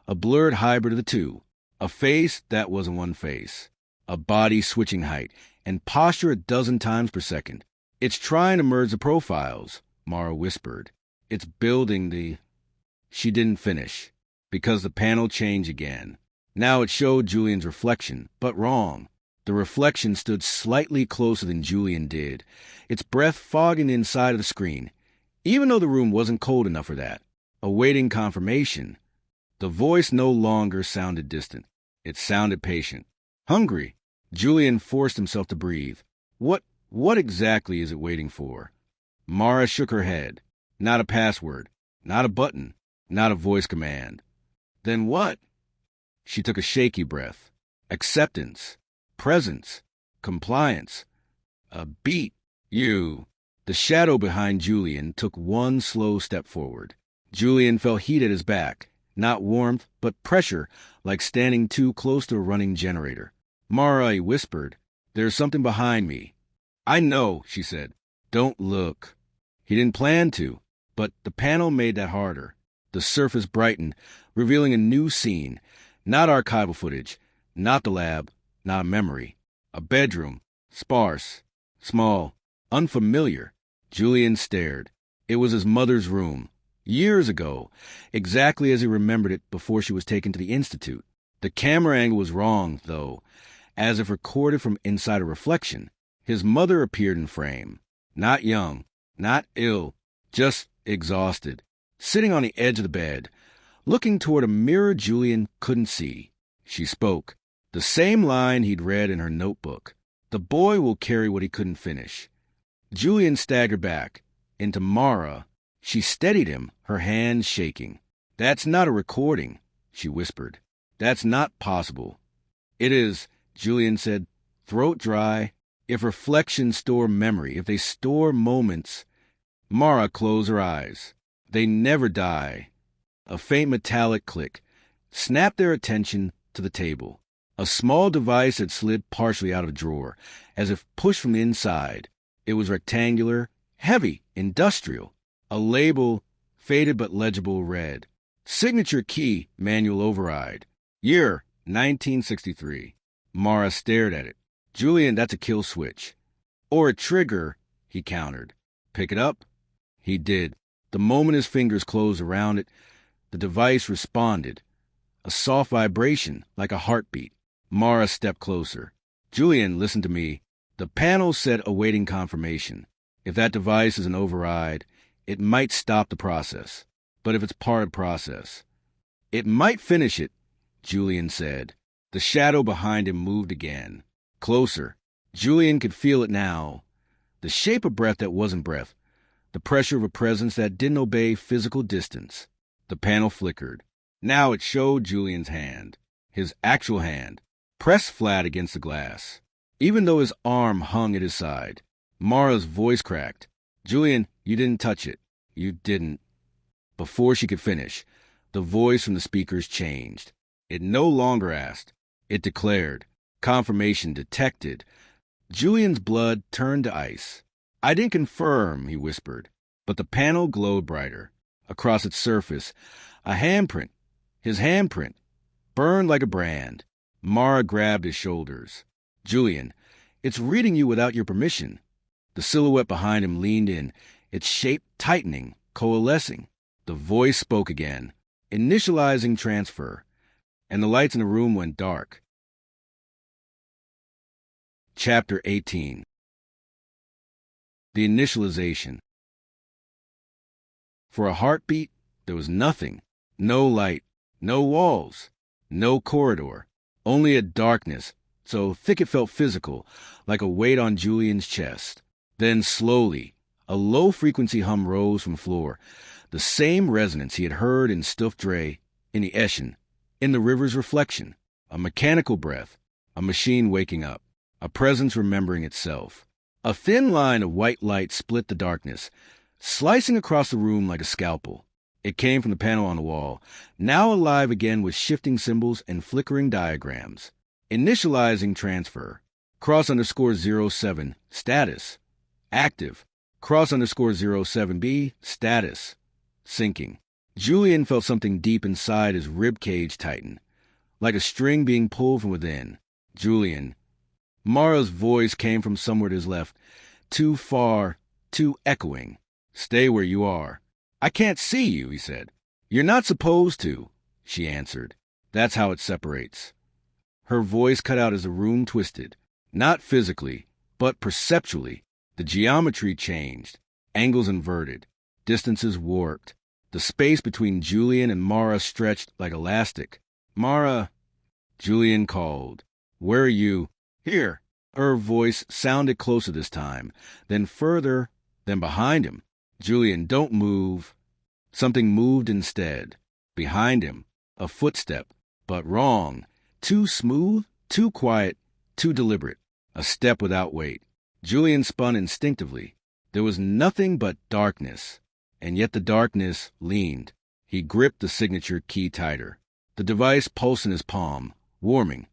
a blurred hybrid of the two, a face that wasn't one face, a body switching height and posture a dozen times per second. It's trying to merge the profiles, Mara whispered. It's building the... She didn't finish, because the panel changed again. Now it showed Julian's reflection, but wrong. The reflection stood slightly closer than Julian did, its breath fogging the inside of the screen, even though the room wasn't cold enough for that. Awaiting confirmation, the voice no longer sounded distant. It sounded patient. Hungry. Julian forced himself to breathe. What exactly is it waiting for? Mara shook her head. Not a password. Not a button. Not a voice command. Then what? She took a shaky breath. Acceptance. Presence. Compliance. A beat. You. The shadow behind Julian took one slow step forward. Julian felt heat at his back. Not warmth, but pressure, like standing too close to a running generator. Mara, he whispered, there's something behind me. I know, she said. Don't look. He didn't plan to, but the panel made that harder. The surface brightened, revealing a new scene. Not archival footage, not the lab, not a memory. A bedroom, sparse, small, unfamiliar. Julian stared. It was his mother's room. Years ago, exactly as he remembered it before she was taken to the institute. The camera angle was wrong, though, as if recorded from inside a reflection. His mother appeared in frame. Not young, not ill, just exhausted. Sitting on the edge of the bed, looking toward a mirror Julian couldn't see. She spoke, the same line he'd read in her notebook. The boy will carry what he couldn't finish. Julian staggered back. Into Mara, she steadied him, her hands shaking. That's not a recording, she whispered. That's not possible. It is, Julian said, throat dry. If reflections store memory, if they store moments... Mara closed her eyes. They never die. A faint metallic click snapped their attention to the table. A small device had slid partially out of a drawer, as if pushed from the inside. It was rectangular, heavy, industrial. A label, faded but legible, read, Signature key, manual override. Year, 1963. Mara stared at it. Julian, that's a kill switch. Or a trigger, he countered. Pick it up? He did. The moment his fingers closed around it, the device responded. A soft vibration, like a heartbeat. Mara stepped closer. Julian, listen to me. The panel said awaiting confirmation. If that device is an override, it might stop the process. But if it's part of the process, it might finish it, Julian said. The shadow behind him moved again. Closer. Julian could feel it now. The shape of breath that wasn't breath. The pressure of a presence that didn't obey physical distance. The panel flickered. Now it showed Julian's hand. His actual hand. Pressed flat against the glass. Even though his arm hung at his side. Mara's voice cracked. Julian, you didn't touch it. You didn't. Before she could finish, the voice from the speakers changed. It no longer asked. It declared. Confirmation detected. Julian's blood turned to ice. I didn't confirm, he whispered, but the panel glowed brighter. Across its surface, a handprint. His handprint. Burned like a brand. Mara grabbed his shoulders. Julian, it's reading you without your permission. The silhouette behind him leaned in, its shape tightening, coalescing. The voice spoke again, initializing transfer, and the lights in the room went dark. Chapter 18. The initialization. For a heartbeat, there was nothing. No light, no walls, no corridor, only a darkness, so thick it felt physical, like a weight on Julian's chest. Then slowly, a low-frequency hum rose from the floor, the same resonance he had heard in Stuff Dre, in the Eschen, in the river's reflection. A mechanical breath, a machine waking up, a presence remembering itself. A thin line of white light split the darkness, slicing across the room like a scalpel. It came from the panel on the wall, now alive again with shifting symbols and flickering diagrams. Initializing transfer. _07, status. Active. _07B, status. Sinking. Julian felt something deep inside his rib cage tighten, like a string being pulled from within. Julian. Mara's voice came from somewhere to his left. Too far, too echoing. Stay where you are. I can't see you, he said. You're not supposed to, she answered. That's how it separates. Her voice cut out as the room twisted. Not physically, but perceptually. The geometry changed. Angles inverted. Distances warped. The space between Julian and Mara stretched like elastic. Mara, Julian called. Where are you? Here. Her voice sounded closer this time, then further, then behind him. Julian, don't move. Something moved instead. Behind him, a footstep, but wrong. Too smooth, too quiet, too deliberate. A step without weight. Julian spun instinctively. There was nothing but darkness, and yet the darkness leaned. He gripped the signature key tighter. The device pulsed in his palm, warming,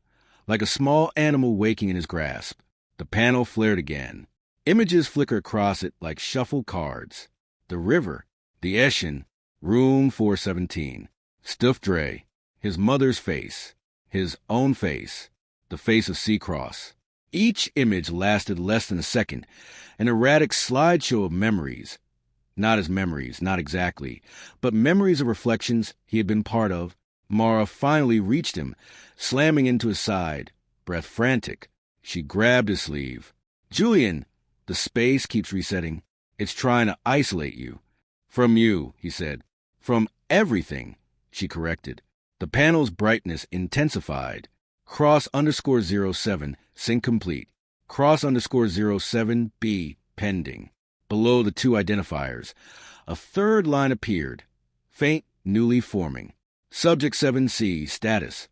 like a small animal waking in his grasp. The panel flared again. Images flickered across it like shuffled cards. The river, the Eschen, room 417. Stuff Dre, his mother's face, his own face, the face of Cross. Each image lasted less than a second, an erratic slideshow of memories. Not his memories, not exactly, but memories of reflections he had been part of. Mara finally reached him, slamming into his side, breath frantic. She grabbed his sleeve. Julian, the space keeps resetting. It's trying to isolate you. From you, he said. From everything, she corrected. The panel's brightness intensified. _07, sync complete. _07B, pending. Below the two identifiers, a third line appeared. Faint, newly forming. Subject 7C, status.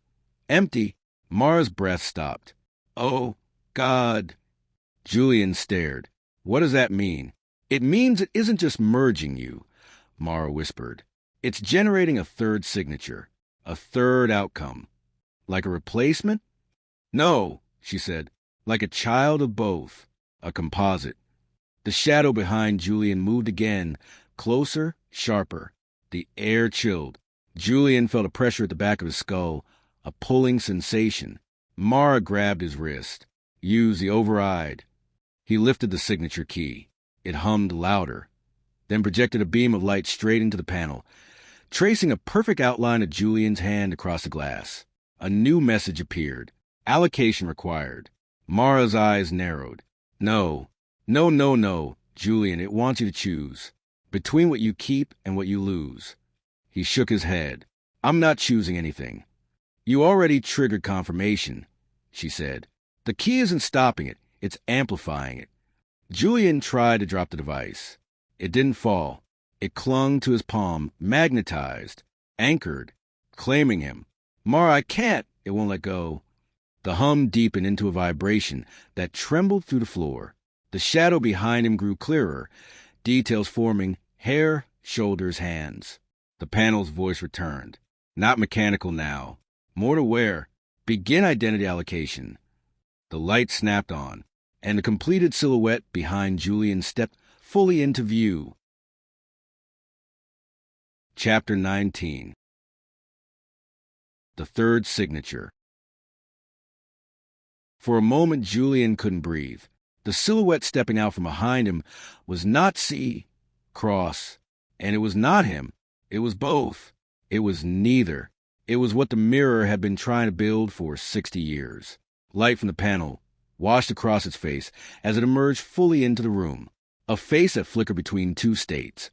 Empty. Mara's breath stopped. Oh, God. Julian stared. What does that mean? It means it isn't just merging you, Mara whispered. It's generating a third signature, a third outcome. Like a replacement? No, she said. Like a child of both, a composite. The shadow behind Julian moved again, closer, sharper. The air chilled. Julian felt a pressure at the back of his skull, a pulling sensation. Mara grabbed his wrist. Use the override. He lifted the signature key. It hummed louder, then projected a beam of light straight into the panel, tracing a perfect outline of Julian's hand across the glass. A new message appeared. Allocation required. Mara's eyes narrowed. No, Julian, it wants you to choose. Between what you keep and what you lose. He shook his head. I'm not choosing anything. You already triggered confirmation, she said. The key isn't stopping it, it's amplifying it. Julian tried to drop the device. It didn't fall. It clung to his palm, magnetized, anchored, claiming him. Mara, I can't. It won't let go. The hum deepened into a vibration that trembled through the floor. The shadow behind him grew clearer, details forming, hair, shoulders, hands. The panel's voice returned. Not mechanical now. More to wear. Begin identity allocation. The light snapped on, and the completed silhouette behind Julian stepped fully into view. Chapter 19. The third signature. For a moment, Julian couldn't breathe. The silhouette stepping out from behind him was not Cross, and it was not him. It was both. It was neither. It was what the mirror had been trying to build for 60 years. Light from the panel washed across its face as it emerged fully into the room, a face that flickered between two states.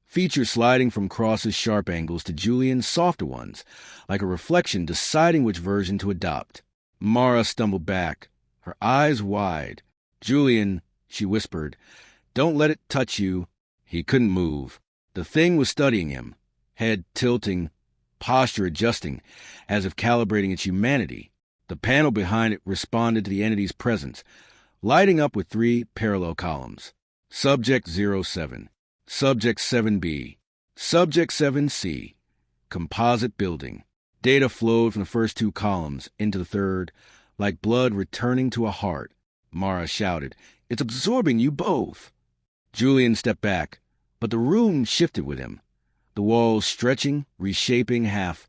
Features sliding from Cross's sharp angles to Julian's softer ones, like a reflection deciding which version to adopt. Mara stumbled back, her eyes wide. "Julian," she whispered, "don't let it touch you." He couldn't move. The thing was studying him, head tilting, posture adjusting, as if calibrating its humanity. The panel behind it responded to the entity's presence, lighting up with 3 parallel columns. Subject 07, Subject 7B, Subject 7C, Composite Building. Data flowed from the first 2 columns into the third, like blood returning to a heart. Mara shouted, "It's absorbing you both." Julian stepped back, but the room shifted with him. The walls stretching, reshaping, half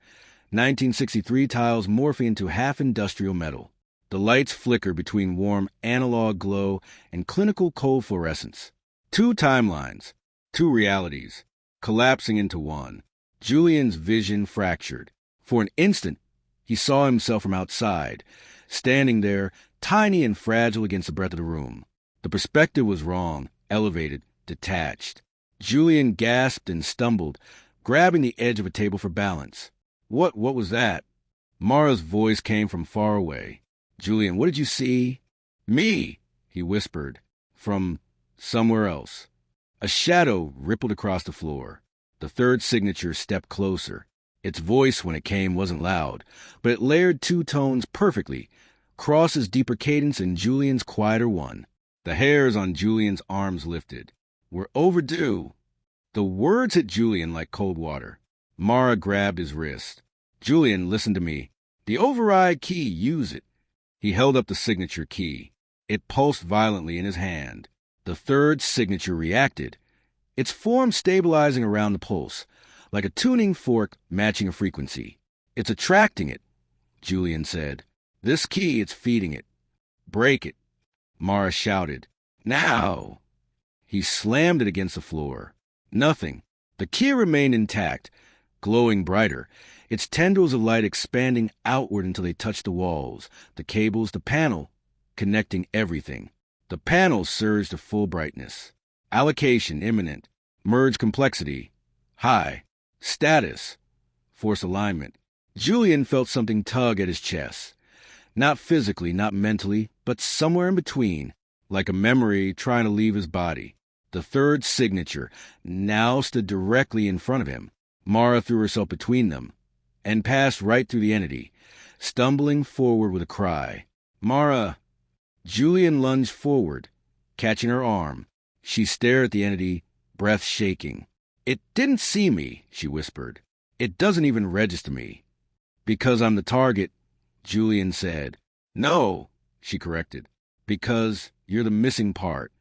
1963 tiles morphing into half-industrial metal. The lights flicker between warm analog glow and clinical cold fluorescence. 2 timelines, 2 realities, collapsing into one. Julian's vision fractured. For an instant, he saw himself from outside, standing there, tiny and fragile against the breadth of the room. The perspective was wrong, elevated, detached. Julian gasped and stumbled, grabbing the edge of a table for balance. What was that?" Mara's voice came from far away. "Julian, what did you see?" "Me," he whispered, from somewhere else. A shadow rippled across the floor. The third signature stepped closer. Its voice, when it came, wasn't loud, but it layered 2 tones perfectly, Cross's deeper cadence and Julian's quieter one. The hairs on Julian's arms lifted. "We're overdue." The words hit Julian like cold water. Mara grabbed his wrist. "Julian, listen to me. The override key, use it." He held up the signature key. It pulsed violently in his hand. The third signature reacted, its form stabilizing around the pulse, like a tuning fork matching a frequency. "It's attracting it," Julian said. "This key, it's feeding it. Break it." Mara shouted, "Now!" He slammed it against the floor. Nothing. The key remained intact, glowing brighter, its tendrils of light expanding outward until they touched the walls, the cables, the panel, connecting everything. The panel surged to full brightness. Allocation imminent. Merge complexity high. Status force alignment. Julian felt something tug at his chest. Not physically, not mentally, but somewhere in between, like a memory trying to leave his body. The third signature now stood directly in front of him. Mara threw herself between them and passed right through the entity, stumbling forward with a cry. "Mara!" Julian lunged forward, catching her arm. She stared at the entity, breath shaking. "It didn't see me," she whispered. "It doesn't even register me." "Because I'm the target," Julian said. "No," she corrected. "Because you're the missing part."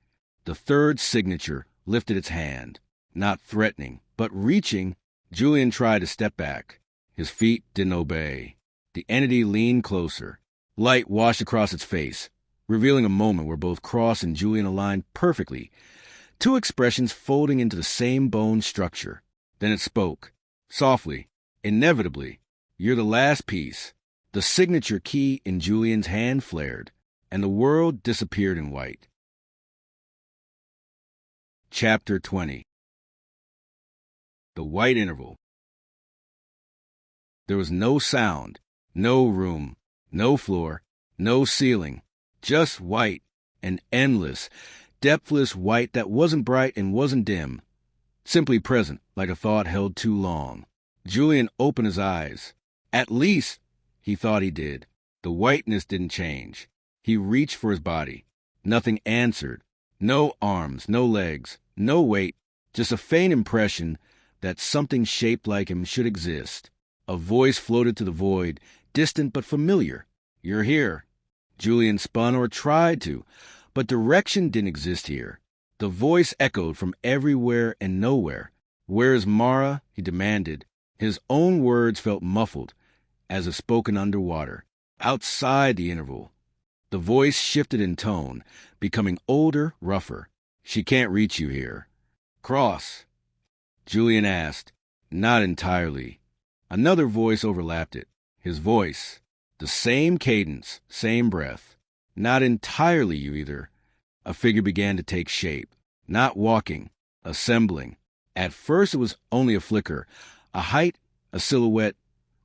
The third signature lifted its hand, not threatening, but reaching. Julian tried to step back. His feet didn't obey. The entity leaned closer. Light washed across its face, revealing a moment where both Cross and Julian aligned perfectly, 2 expressions folding into the same bone structure. Then it spoke, softly, inevitably. "You're the last piece." The signature key in Julian's hand flared, and the world disappeared in white. Chapter 20. The White Interval. There was no sound, no room, no floor, no ceiling, just white, an endless, depthless white that wasn't bright and wasn't dim, simply present like a thought held too long. Julian opened his eyes. At least, he thought he did. The whiteness didn't change. He reached for his body. Nothing answered. No arms, no legs, no weight, just a faint impression that something shaped like him should exist. A voice floated to the void, distant but familiar. "You're here." Julian spun or tried to, but direction didn't exist here. The voice echoed from everywhere and nowhere. "Where's Mara?" he demanded. His own words felt muffled, as if spoken underwater, outside the interval. The voice shifted in tone, becoming older, rougher. She can't reach you here. Cross? Julian asked. Not entirely. Another voice overlapped it. His voice. The same cadence, same breath. Not entirely you either. A figure began to take shape. Not walking, assembling. At first it was only a flicker, a height, a silhouette,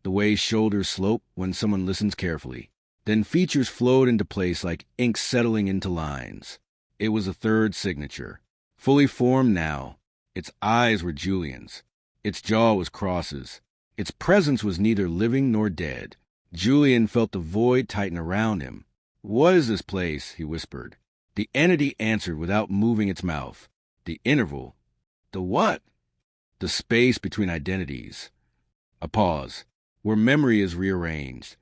the way shoulders slope when someone listens carefully. Then features flowed into place like ink settling into lines. It was a third signature. Fully formed now. Its eyes were Julian's. Its jaw was Cross's. Its presence was neither living nor dead. Julian felt the void tighten around him. What is this place? He whispered. The entity answered without moving its mouth. The interval. The what? The space between identities. A pause, where memory is rearranged.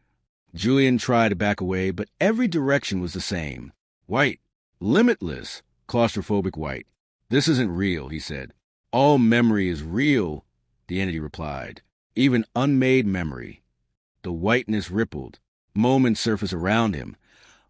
Julian tried to back away, but every direction was the same. White. Limitless. Claustrophobic white. This isn't real, he said. All memory is real, the entity replied. Even unmade memory. The whiteness rippled. Moments surfaced around him,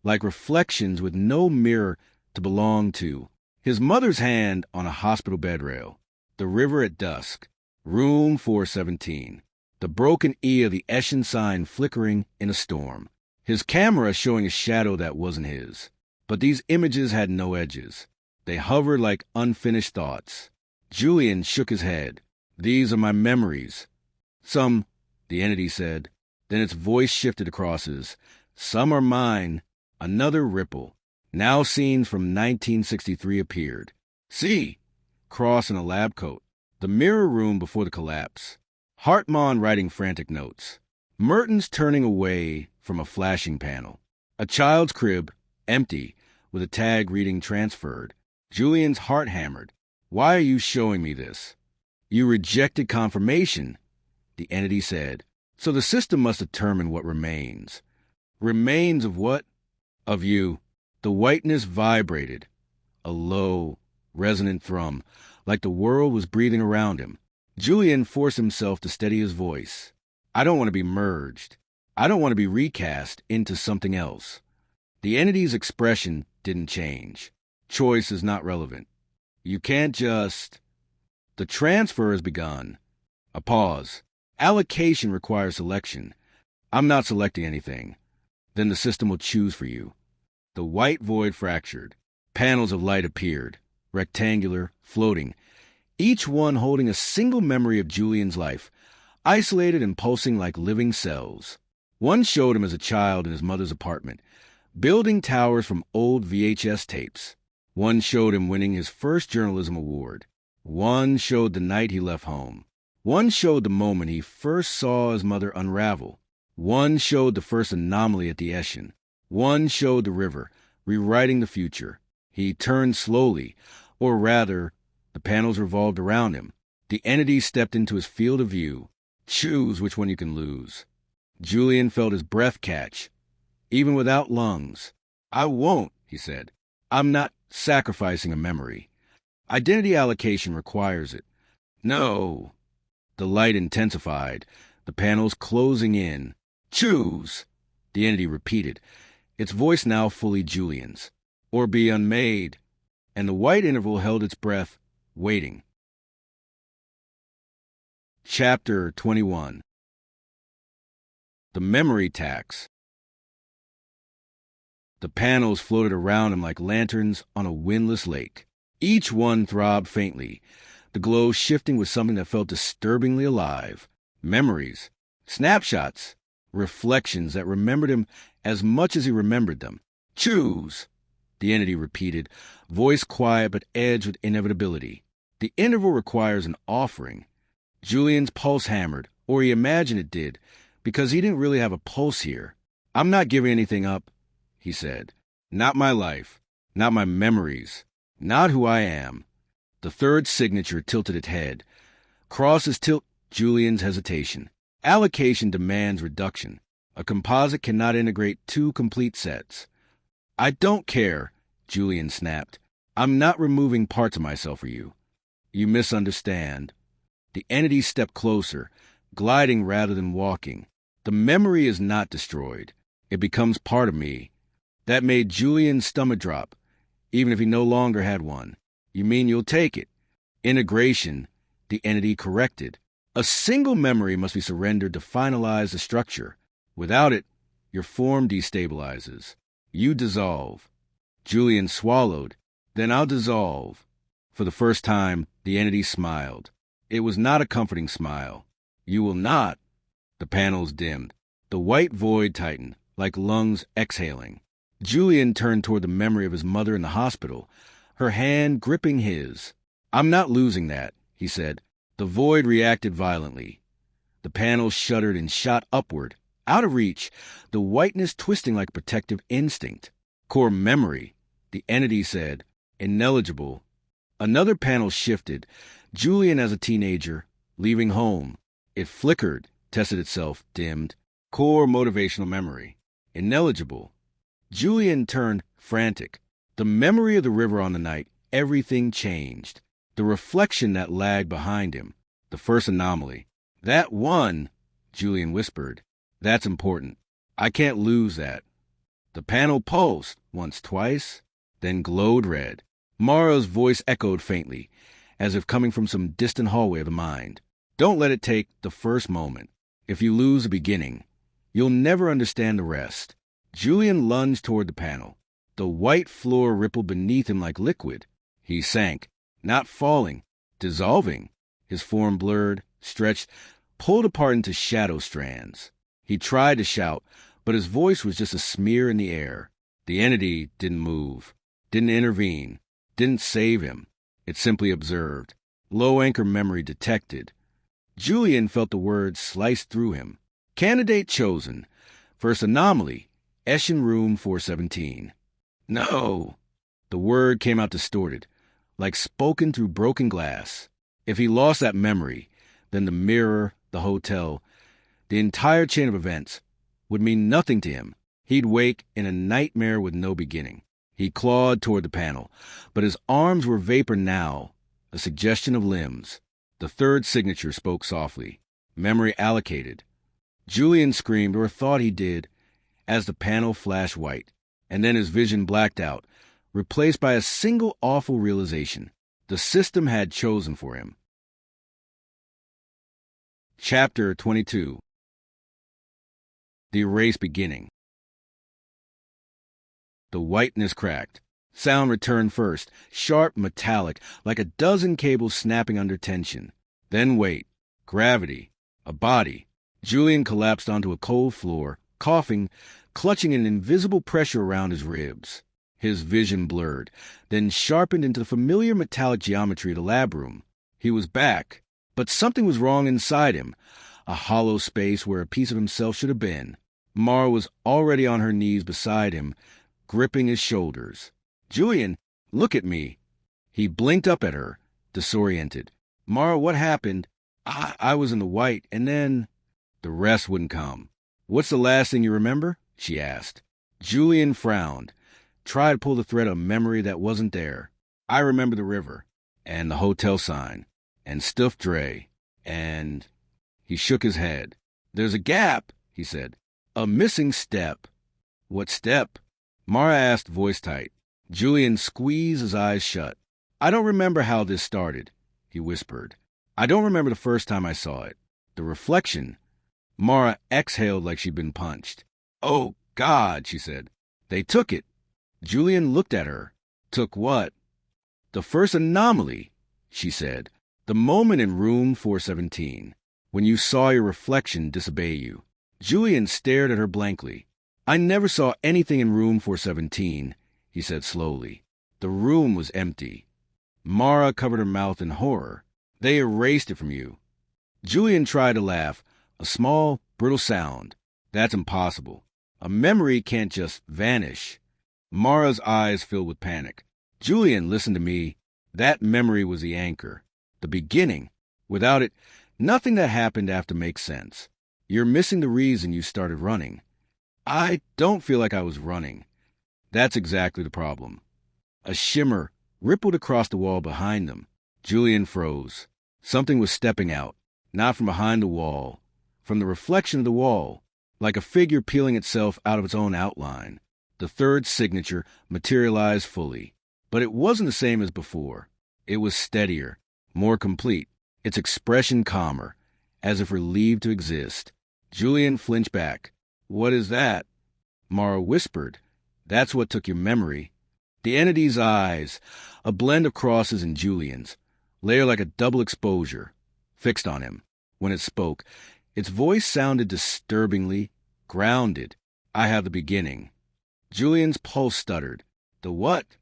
like reflections with no mirror to belong to. His mother's hand on a hospital bed rail. The river at dusk. Room 417. The broken E of the Eshin sign flickering in a storm. His camera showing a shadow that wasn't his. But these images had no edges. They hovered like unfinished thoughts. Julian shook his head. These are my memories. Some, the entity said. Then its voice shifted across his. Some are mine. Another ripple. Now scenes from 1963 appeared. See, Cross in a lab coat. The mirror room before the collapse. Hartmann writing frantic notes. Mertens turning away from a flashing panel. A child's crib, empty, with a tag reading transferred. Julian's heart hammered. Why are you showing me this? You rejected confirmation, the entity said. So the system must determine what remains. Remains of what? Of you. The whiteness vibrated. A low, resonant thrum, like the world was breathing around him. Julian forced himself to steady his voice. I don't want to be merged. I don't want to be recast into something else. The entity's expression didn't change. Choice is not relevant. You can't just... The transfer has begun. A pause. Allocation requires selection. I'm not selecting anything. Then the system will choose for you. The white void fractured. Panels of light appeared, rectangular, floating, each one holding a single memory of Julian's life, isolated and pulsing like living cells. One showed him as a child in his mother's apartment, building towers from old VHS tapes. One showed him winning his first journalism award. One showed the night he left home. One showed the moment he first saw his mother unravel. One showed the first anomaly at the Eshin. One showed the river, rewriting the future. He turned slowly, or rather, the panels revolved around him. The entity stepped into his field of view. Choose which one you can lose. Julian felt his breath catch, even without lungs. I won't, he said. I'm not sacrificing a memory. Identity allocation requires it. No. The light intensified, the panels closing in. Choose, the entity repeated, its voice now fully Julian's. Or be unmade. And the white interval held its breath, waiting. Chapter 21. The Memory Tax. The panels floated around him like lanterns on a windless lake. Each one throbbed faintly, the glow shifting with something that felt disturbingly alive. Memories. Snapshots. Reflections that remembered him as much as he remembered them. Choose, the entity repeated, voice quiet but edged with inevitability. The interval requires an offering. Julian's pulse hammered, or he imagined it did, because he didn't really have a pulse here. I'm not giving anything up, he said. Not my life, not my memories, not who I am. The third signature tilted its head. Cross's tilt, Julian's hesitation. Allocation demands reduction. A composite cannot integrate two complete sets. I don't care, Julian snapped. I'm not removing parts of myself for you. You misunderstand. The entity stepped closer, gliding rather than walking. The memory is not destroyed. It becomes part of me. That made Julian's stomach drop, even if he no longer had one. You mean you'll take it? Integration, the entity corrected. A single memory must be surrendered to finalize the structure. Without it, your form destabilizes. You dissolve. Julian swallowed. Then I'll dissolve. For the first time, the entity smiled. It was not a comforting smile. You will not. The panels dimmed. The white void tightened, like lungs exhaling. Julian turned toward the memory of his mother in the hospital, her hand gripping his. I'm not losing that, he said. The void reacted violently. The panels shuddered and shot upward, out of reach, the whiteness twisting like protective instinct. Core memory, the entity said, ineligible. Another panel shifted, Julian as a teenager, leaving home. It flickered, tested itself, dimmed. Core motivational memory, ineligible. Julian turned frantic. The memory of the river on the night, everything changed. The reflection that lagged behind him, the first anomaly. That one, Julian whispered. That's important. I can't lose that. The panel pulsed, once, twice, then glowed red. Mara's voice echoed faintly, as if coming from some distant hallway of the mind. Don't let it take the first moment. If you lose the beginning, you'll never understand the rest. Julian lunged toward the panel. The white floor rippled beneath him like liquid. He sank, not falling, dissolving. His form blurred, stretched, pulled apart into shadow strands. He tried to shout, but his voice was just a smear in the air. The entity didn't move, didn't intervene, didn't save him. It simply observed. Low anchor memory detected. Julian felt the words slice through him. Candidate chosen. First anomaly. Eschen room 417. No. The word came out distorted, like spoken through broken glass. If he lost that memory, then the mirror, the hotel, the entire chain of events would mean nothing to him. He'd wake in a nightmare with no beginning. He clawed toward the panel, but his arms were vapor now, a suggestion of limbs. The third signature spoke softly. Memory allocated. Julian screamed, or thought he did, as the panel flashed white, and then his vision blacked out, replaced by a single awful realization. The system had chosen for him. Chapter 22. The erase beginning. The whiteness cracked. Sound returned first, sharp, metallic, like a dozen cables snapping under tension. Then weight, gravity, a body. Julian collapsed onto a cold floor, coughing, clutching an invisible pressure around his ribs. His vision blurred, then sharpened into the familiar metallic geometry of the lab room. He was back, but something was wrong inside him, a hollow space where a piece of himself should have been. Mara was already on her knees beside him, gripping his shoulders. Julian, look at me. He blinked up at her, disoriented. Mara, what happened? I was in the white, and then... The rest wouldn't come. What's the last thing you remember? She asked. Julian frowned, tried to pull the thread of memory that wasn't there. I remember the river, and the hotel sign, and Stuffed Dre, and... He shook his head. There's a gap, he said. A missing step. What step? Mara asked, voice tight. Julian squeezed his eyes shut. I don't remember how this started, he whispered. I don't remember the first time I saw it. The reflection. Mara exhaled like she'd been punched. Oh, God, she said. They took it. Julian looked at her. Took what? The first anomaly, she said. The moment in room 417, when you saw your reflection disobey you. Julian stared at her blankly. I never saw anything in room 417, he said slowly. The room was empty. Mara covered her mouth in horror. They erased it from you. Julian tried to laugh, a small, brittle sound. That's impossible. A memory can't just vanish. Mara's eyes filled with panic. Julian, listen to me. That memory was the anchor, the beginning. Without it, nothing that happened after makes sense. You're missing the reason you started running. I don't feel like I was running. That's exactly the problem. A shimmer rippled across the wall behind them. Julian froze. Something was stepping out, not from behind the wall, from the reflection of the wall, like a figure peeling itself out of its own outline. The The third signature materialized fully. But it wasn't the same as before. It was steadier, more complete, its expression calmer, as if relieved to exist. Julian flinched back. "What is that?" Mara whispered. "That's what took your memory." The entity's eyes, a blend of Cross's and Julian's, lay like a double exposure, fixed on him. When it spoke, its voice sounded disturbingly grounded. "I have the beginning." Julian's pulse stuttered. "The what?"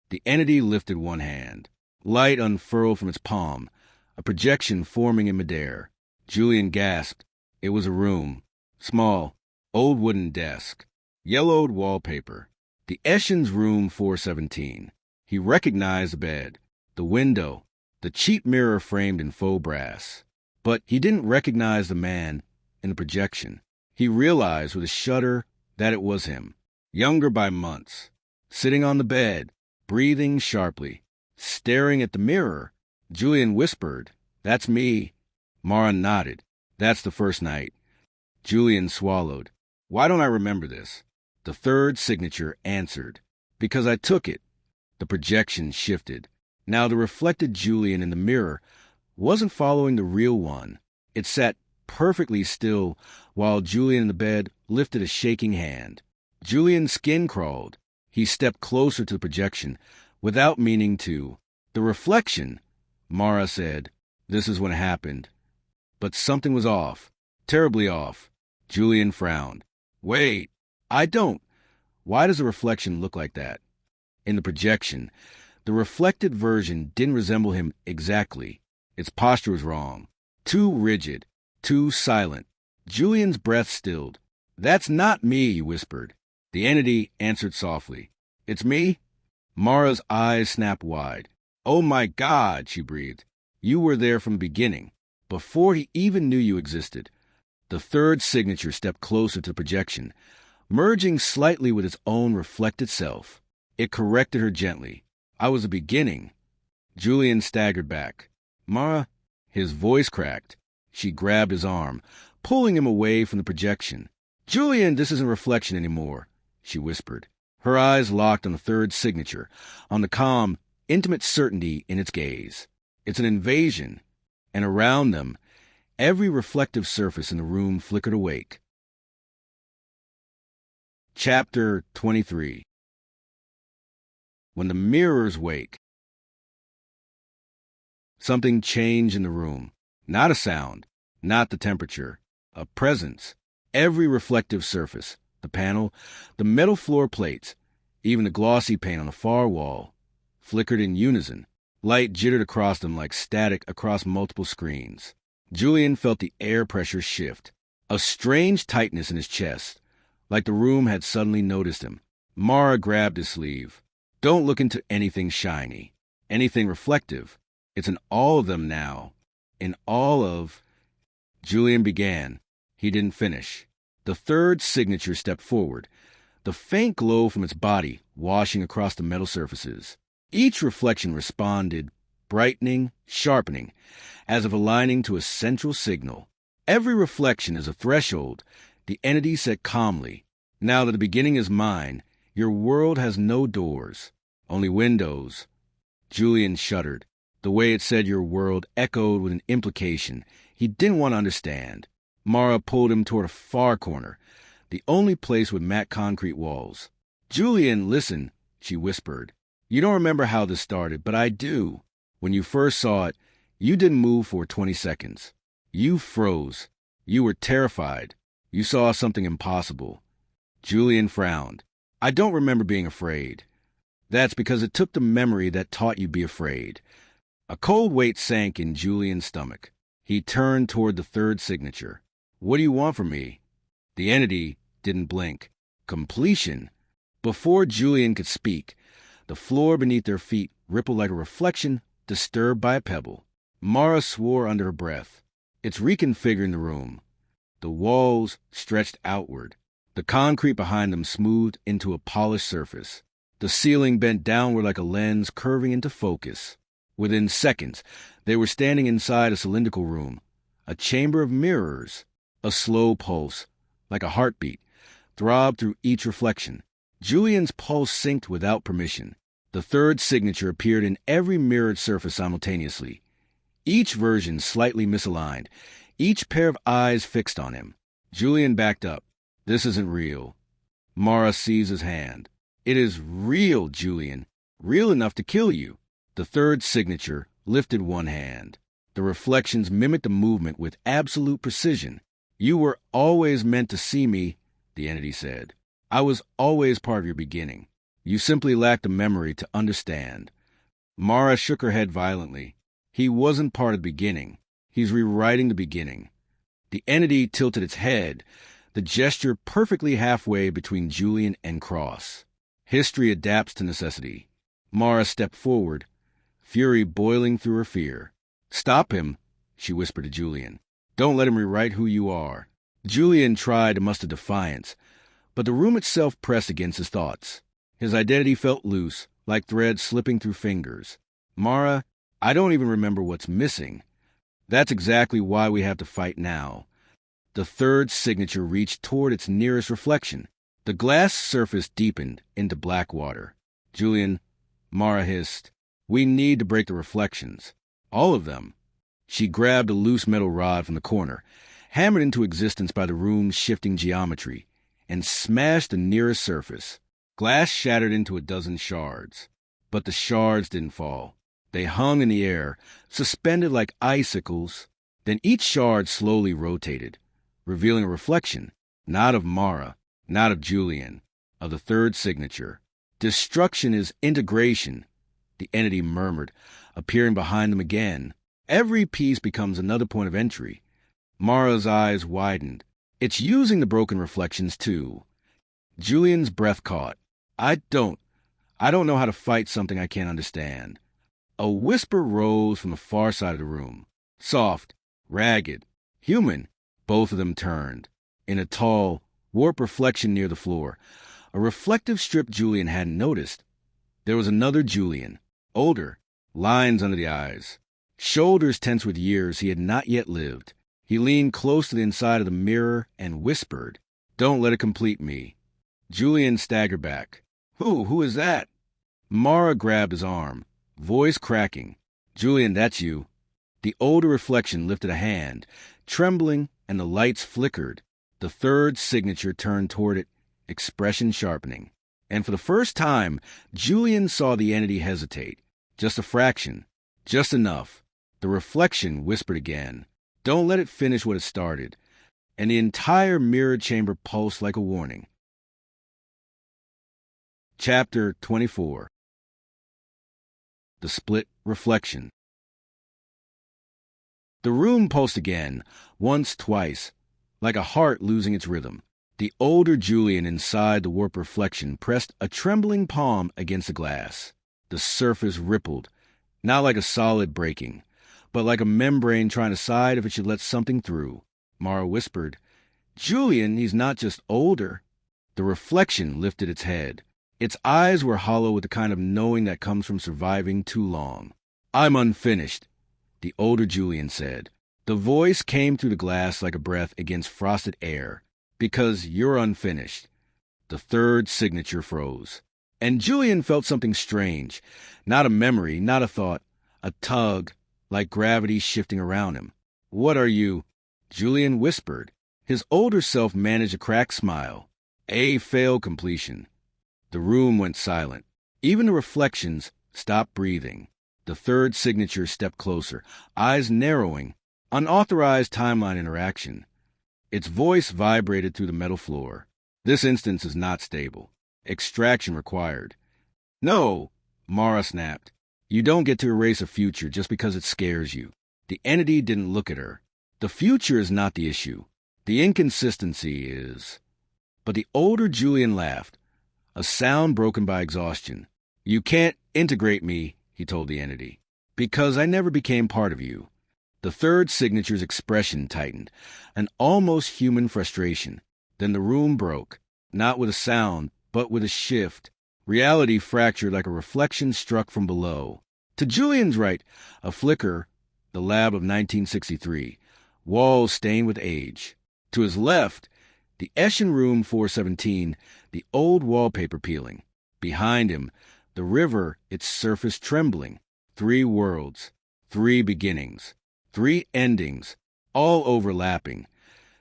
The entity lifted one hand. Light unfurled from its palm, a projection forming in midair. Julian gasped. It was a room. Small, old wooden desk. Yellowed wallpaper. The Eshen's room 417. He recognized the bed, the window, the cheap mirror framed in faux brass. But he didn't recognize the man in the projection. He realized with a shudder that it was him, younger by months, sitting on the bed, breathing sharply, staring at the mirror. Julian whispered, "That's me." Mara nodded. "That's the first night." Julian swallowed. "Why don't I remember this?" The third signature answered, "Because I took it." The projection shifted. Now the reflected Julian in the mirror wasn't following the real one. It sat perfectly still while Julian in the bed lifted a shaking hand. Julian's skin crawled. He stepped closer to the projection without meaning to. "The reflection," Mara said. "This is when it happened." But something was off, terribly off. Julian frowned. "Wait, I don't. Why does the reflection look like that?" In the projection, the reflected version didn't resemble him exactly. Its posture was wrong. Too rigid, too silent. Julian's breath stilled. "That's not me," he whispered. The entity answered softly. "It's me?" Mara's eyes snapped wide. "Oh my God," she breathed. "You were there from the beginning, before he even knew you existed." The third signature stepped closer to the projection, merging slightly with its own reflected self. It corrected her gently. "I was the beginning." Julian staggered back. "Mara," his voice cracked. She grabbed his arm, pulling him away from the projection. "Julian, this isn't reflection anymore," she whispered. Her eyes locked on the third signature, on the calm, intimate certainty in its gaze. "It's an invasion." And around them, every reflective surface in the room flickered awake. Chapter 23. When the mirrors wake. Something changed in the room. Not a sound, not the temperature. A presence. Every reflective surface, the panel, the metal floor plates, even the glossy paint on the far wall, flickered in unison. Light jittered across them like static across multiple screens. Julian felt the air pressure shift, a strange tightness in his chest, like the room had suddenly noticed him. Mara grabbed his sleeve. "Don't look into anything shiny, anything reflective. It's in all of them now. In all of..." Julian began. He didn't finish. The third signature stepped forward, the faint glow from its body washing across the metal surfaces. Each reflection responded, brightening, sharpening, as if aligning to a central signal. "Every reflection is a threshold," the entity said calmly. "Now that the beginning is mine, your world has no doors, only windows." Julian shuddered. The way it said your world echoed with an implication he didn't want to understand. Mara pulled him toward a far corner, the only place with matte concrete walls. "Julian, listen," she whispered. "You don't remember how this started, but I do. When you first saw it, you didn't move for 20 seconds. You froze. You were terrified. You saw something impossible." Julian frowned. "I don't remember being afraid." "That's because it took the memory that taught you be afraid." A cold weight sank in Julian's stomach. He turned toward the third signature. "What do you want from me?" The entity didn't blink. Completion. Before Julian could speak, the floor beneath their feet rippled like a reflection disturbed by a pebble. Mara swore under her breath. "It's reconfiguring the room." The walls stretched outward, the concrete behind them smoothed into a polished surface. The ceiling bent downward like a lens curving into focus. Within seconds, they were standing inside a cylindrical room, a chamber of mirrors. A slow pulse, like a heartbeat, throbbed through each reflection. Julian's pulse synced without permission. The third signature appeared in every mirrored surface simultaneously, each version slightly misaligned, each pair of eyes fixed on him. Julian backed up. This isn't real. Mara seized his hand. It is real, Julian. Real enough to kill you. The third signature lifted one hand. The reflections mimicked the movement with absolute precision. You were always meant to see me, the entity said. I was always part of your beginning. You simply lacked a memory to understand. Mara shook her head violently. He wasn't part of the beginning. He's rewriting the beginning. The entity tilted its head, the gesture perfectly halfway between Julian and Cross. History adapts to necessity. Mara stepped forward, fury boiling through her fear. Stop him, she whispered to Julian. Don't let him rewrite who you are. Julian tried to muster defiance, but the room itself pressed against his thoughts. His identity felt loose, like threads slipping through fingers. Mara, I don't even remember what's missing. That's exactly why we have to fight now. The third signature reached toward its nearest reflection. The glass surface deepened into black water. Julian, Mara hissed, we need to break the reflections. All of them. She grabbed a loose metal rod from the corner, hammered into existence by the room's shifting geometry, and smashed the nearest surface. Glass shattered into a dozen shards. But the shards didn't fall. They hung in the air, suspended like icicles. Then each shard slowly rotated, revealing a reflection, not of Mara, not of Julian, of the third signature. Destruction is integration, the entity murmured, appearing behind them again. Every piece becomes another point of entry. Mara's eyes widened. It's using the broken reflections, too. Julian's breath caught. I don't know how to fight something I can't understand. A whisper rose from the far side of the room. Soft, ragged, human. Both of them turned. In a tall, warped reflection near the floor, a reflective strip Julian hadn't noticed. There was another Julian, older, lines under the eyes, shoulders tense with years he had not yet lived. He leaned close to the inside of the mirror and whispered, Don't let it complete me. Julian staggered back. Who is that? Mara grabbed his arm, voice cracking. Julian, that's you. The older reflection lifted a hand, trembling, and the lights flickered. The third signature turned toward it, expression sharpening. And for the first time, Julian saw the entity hesitate. Just a fraction. Just enough. The reflection whispered again. Don't let it finish what it started. And the entire mirrored chamber pulsed like a warning. Chapter 24. The Split Reflection. The room pulsed again, once, twice, like a heart losing its rhythm. The older Julian inside the warped reflection pressed a trembling palm against the glass. The surface rippled, not like a solid breaking, but like a membrane trying to decide if it should let something through. Mara whispered, Julian, he's not just older. The reflection lifted its head. Its eyes were hollow with the kind of knowing that comes from surviving too long. I'm unfinished, the older Julian said. The voice came through the glass like a breath against frosted air. Because you're unfinished. The third signature froze. And Julian felt something strange. Not a memory, not a thought. A tug, like gravity shifting around him. What are you? Julian whispered. His older self managed a cracked smile. A failed completion. The room went silent. Even the reflections stopped breathing. The third signature stepped closer, eyes narrowing. Unauthorized timeline interaction. Its voice vibrated through the metal floor. This instance is not stable. Extraction required. No, Mara snapped. You don't get to erase a future just because it scares you. The entity didn't look at her. The future is not the issue. The inconsistency is. But the older Julian laughed, a sound broken by exhaustion. You can't integrate me, he told the entity, because I never became part of you. The third signature's expression tightened, an almost human frustration. Then the room broke, not with a sound, but with a shift. Reality fractured like a reflection struck from below. To Julian's right, a flicker, the lab of 1963, walls stained with age. To his left, The Eschen room 417, the old wallpaper peeling. Behind him, the river, its surface trembling. 3 worlds, 3 beginnings, 3 endings, all overlapping,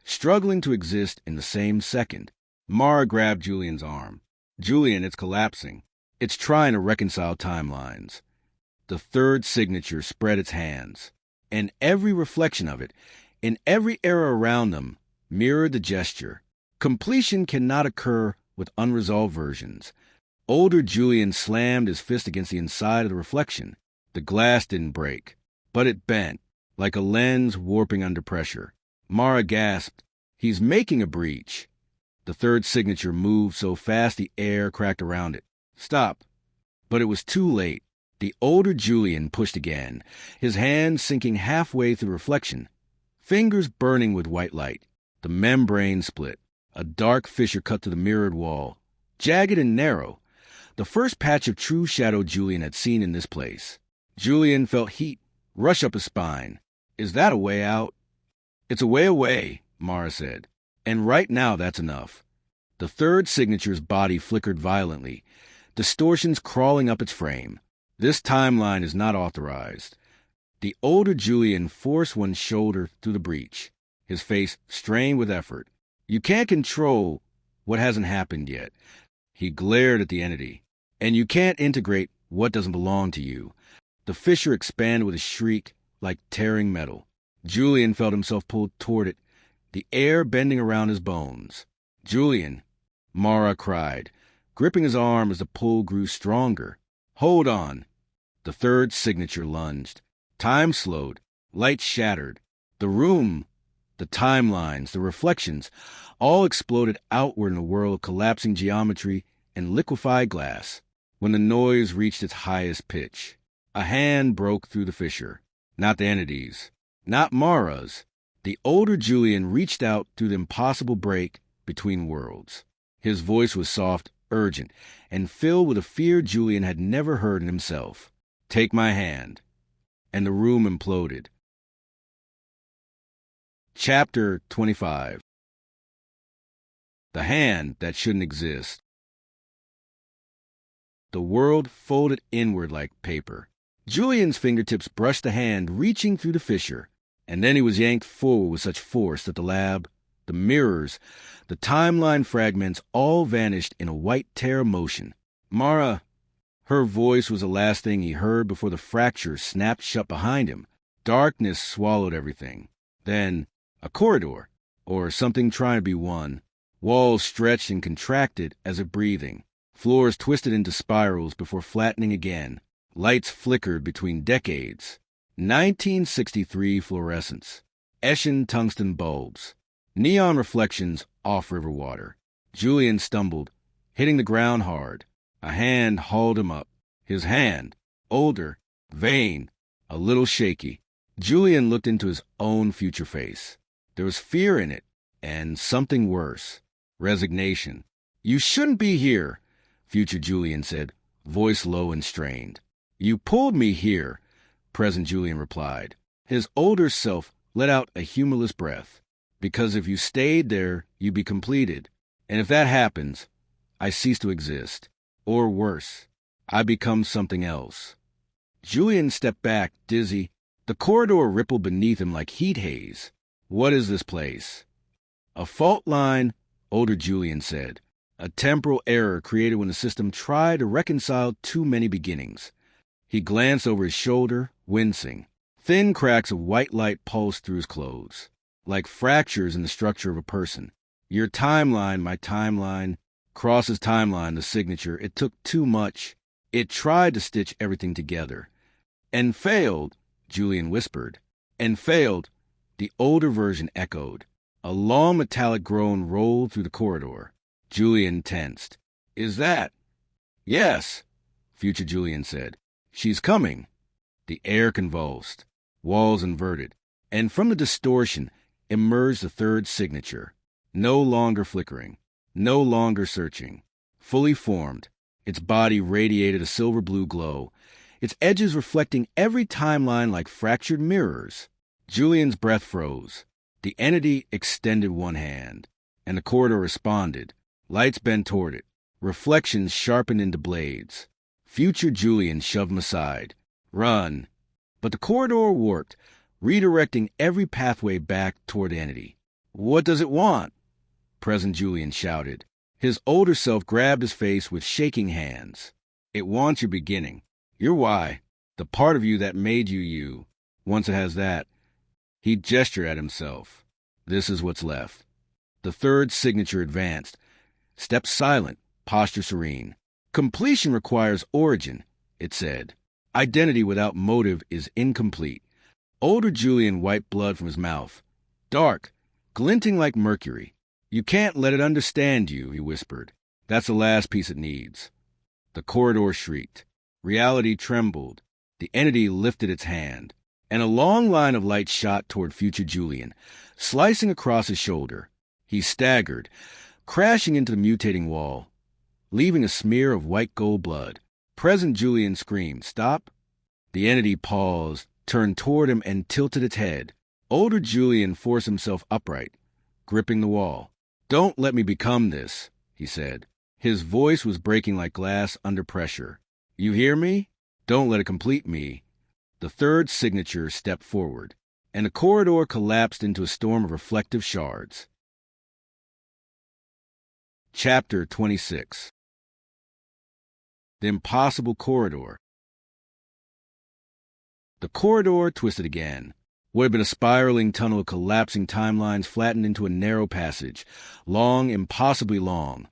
struggling to exist in the same second. Mara grabbed Julian's arm. Julian, it's collapsing. It's trying to reconcile timelines. The third signature spread its hands, and every reflection of it, in every era around them, mirrored the gesture. Completion cannot occur with unresolved versions. Older Julian slammed his fist against the inside of the reflection. The glass didn't break, but it bent, like a lens warping under pressure. Mara gasped, "He's making a breach." The third signature moved so fast the air cracked around it. "Stop." But it was too late. The older Julian pushed again, his hand sinking halfway through the reflection, fingers burning with white light. The membrane split. A dark fissure cut to the mirrored wall, jagged and narrow, the first patch of true shadow Julian had seen in this place. Julian felt heat rush up his spine. "Is that a way out?" "It's a way away," Mara said. "And right now that's enough." The third signature's body flickered violently, distortions crawling up its frame. "This timeline is not authorized." The older Julian forced one shoulder through the breach, his face strained with effort. "You can't control what hasn't happened yet." He glared at the entity. "And you can't integrate what doesn't belong to you." The fissure expanded with a shriek like tearing metal. Julian felt himself pulled toward it, the air bending around his bones. "Julian," Mara cried, gripping his arm as the pull grew stronger. "Hold on." The third signature lunged. Time slowed. Light shattered. The room, the timelines, the reflections, all exploded outward in a whirl of collapsing geometry and liquefied glass. When the noise reached its highest pitch, a hand broke through the fissure. Not the entity's, not Mara's. The older Julian reached out through the impossible break between worlds. His voice was soft, urgent, and filled with a fear Julian had never heard in himself. "Take my hand." And the room imploded. Chapter 25. The hand that shouldn't exist. The world folded inward like paper. Julian's fingertips brushed the hand reaching through the fissure, and then he was yanked forward with such force that the lab, the mirrors, the timeline fragments all vanished in a white tear of motion. "Mara," her voice was the last thing he heard before the fracture snapped shut behind him. Darkness swallowed everything. Then a corridor, or something trying to be one. Walls stretched and contracted as if breathing. Floors twisted into spirals before flattening again. Lights flickered between decades. 1963 fluorescence. Eschen tungsten bulbs. Neon reflections off river water. Julian stumbled, hitting the ground hard. A hand hauled him up. His hand, older, vain, a little shaky. Julian looked into his own future face. There was fear in it, and something worse. Resignation. "You shouldn't be here," future Julian said, voice low and strained. "You pulled me here," present Julian replied. His older self let out a humorless breath. "Because if you stayed there, you'd be completed. And if that happens, I cease to exist. Or worse, I become something else." Julian stepped back, dizzy. The corridor rippled beneath him like heat haze. "What is this place?" "A fault line," older Julian said. "A temporal error created when the system tried to reconcile too many beginnings." He glanced over his shoulder, wincing. Thin cracks of white light pulsed through his clothes, like fractures in the structure of a person. "Your timeline, my timeline. Cross's timeline, the signature. It took too much. It tried to stitch everything together." "And failed," Julian whispered. "And failed," the older version echoed. A long metallic groan rolled through the corridor. Julian tensed. "Is that?" "Yes," future Julian said. "She's coming." The air convulsed, walls inverted, and from the distortion emerged the third signature, no longer flickering, no longer searching, fully formed. Its body radiated a silver-blue glow, its edges reflecting every timeline like fractured mirrors. Julian's breath froze. The entity extended one hand. and the corridor responded. Lights bent toward it. Reflections sharpened into blades. Future Julian shoved him aside. Run. But the corridor warped, redirecting every pathway back toward the entity. What does it want? Present Julian shouted. His older self grabbed his face with shaking hands. It wants your beginning. Your why. The part of you that made you you. Once it has that, he gestured at himself. This is what's left. The third signature advanced. Step silent, posture serene. Completion requires origin, it said. Identity without motive is incomplete. Older Julian wiped blood from his mouth. Dark, glinting like mercury. You can't let it understand you, he whispered. That's the last piece it needs. The corridor shrieked. Reality trembled. The entity lifted its hand, and a long line of light shot toward future Julian, slicing across his shoulder. He staggered, crashing into the mutating wall, leaving a smear of white gold blood. Present Julian screamed, "Stop!" The entity paused, turned toward him, and tilted its head. Older Julian forced himself upright, gripping the wall. "Don't let me become this," he said. His voice was breaking like glass under pressure. "You hear me? Don't let it complete me." The third signature stepped forward, and the corridor collapsed into a storm of reflective shards. Chapter 26. The Impossible Corridor. The corridor twisted again. What had been a spiraling tunnel of collapsing timelines flattened into a narrow passage, long, impossibly long,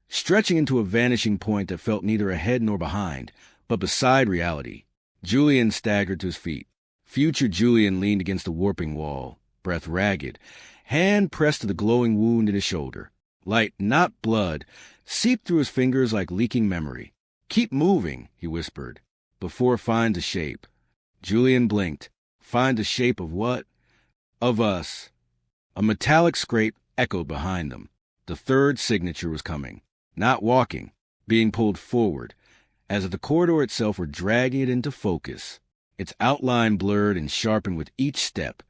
stretching into a vanishing point that felt neither ahead nor behind, but beside reality. Julian staggered to his feet. Future Julian leaned against the warping wall, breath ragged, hand pressed to the glowing wound in his shoulder. Light, not blood, seeped through his fingers like leaking memory. "Keep moving," he whispered, "before it finds a shape." Julian blinked. Find the shape of what? Of us. A metallic scrape echoed behind them. The third signature was coming. Not walking, being pulled forward, as if the corridor itself were dragging it into focus. Its outline blurred and sharpened with each step,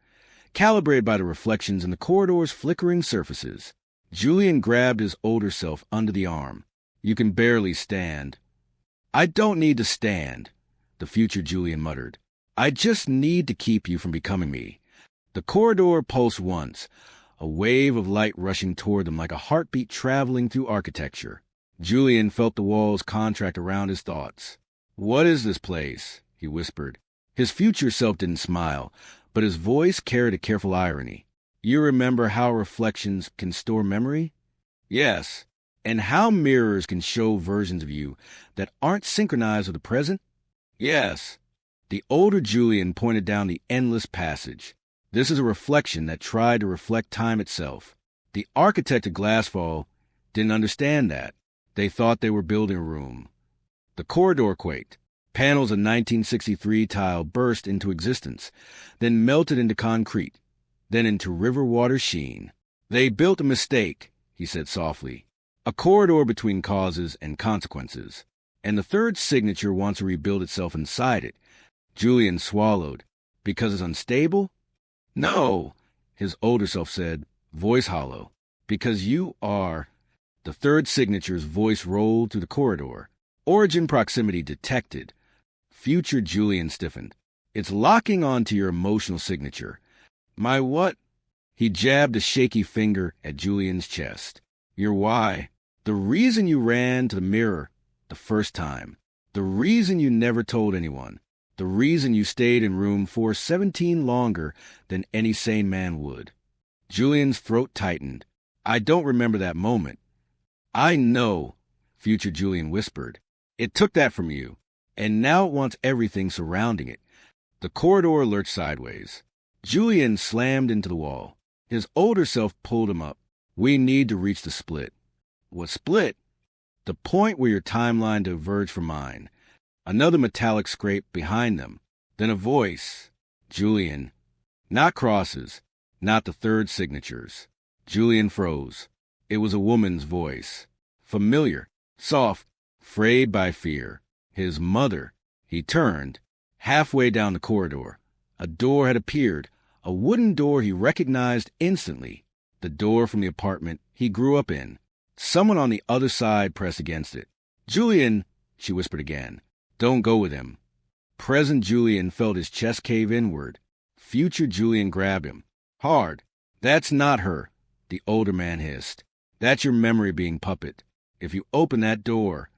calibrated by the reflections in the corridor's flickering surfaces. Julian grabbed his older self under the arm. "You can barely stand." "I don't need to stand," the future Julian muttered. "I just need to keep you from becoming me." The corridor pulsed once, a wave of light rushing toward them like a heartbeat traveling through architecture. Julian felt the walls contract around his thoughts. "What is this place?" he whispered. His future self didn't smile, but his voice carried a careful irony. "You remember how reflections can store memory?" "Yes." "And how mirrors can show versions of you that aren't synchronized with the present?" "Yes." The older Julian pointed down the endless passage. "This is a reflection that tried to reflect time itself. The architect of Glasfall didn't understand that. They thought they were building a room." The corridor quaked. Panels of 1963 tile burst into existence, then melted into concrete, then into river water sheen. "They built a mistake," he said softly. "A corridor between causes and consequences. And the third signature wants to rebuild itself inside it." Julian swallowed. "Because it's unstable?" "No," his older self said, voice hollow. "Because you are." The third signature's voice rolled through the corridor. Origin proximity detected. Future Julian stiffened. "It's locking onto your emotional signature." "My what?" He jabbed a shaky finger at Julian's chest. "Your why. The reason you ran to the mirror the first time. The reason you never told anyone. The reason you stayed in room 417 longer than any sane man would." Julian's throat tightened. "I don't remember that moment." "I know," future Julian whispered. "It took that from you, and now it wants everything surrounding it." The corridor lurched sideways. Julian slammed into the wall. His older self pulled him up. "We need to reach the split." "What split?" "The point where your timeline diverged from mine." Another metallic scrape behind them. Then a voice. "Julian." Not crosses. Not the third signatures. Julian froze. It was a woman's voice. Familiar. Soft. Frayed by fear. His mother. He turned. Halfway down the corridor, a door had appeared. A wooden door he recognized instantly. The door from the apartment he grew up in. Someone on the other side pressed against it. "Julian," she whispered again. "Don't go with him." Present Julian felt his chest cave inward. Future Julian grabbed him. Hard. "That's not her," the older man hissed. "That's your memory being puppet. If you open that door..."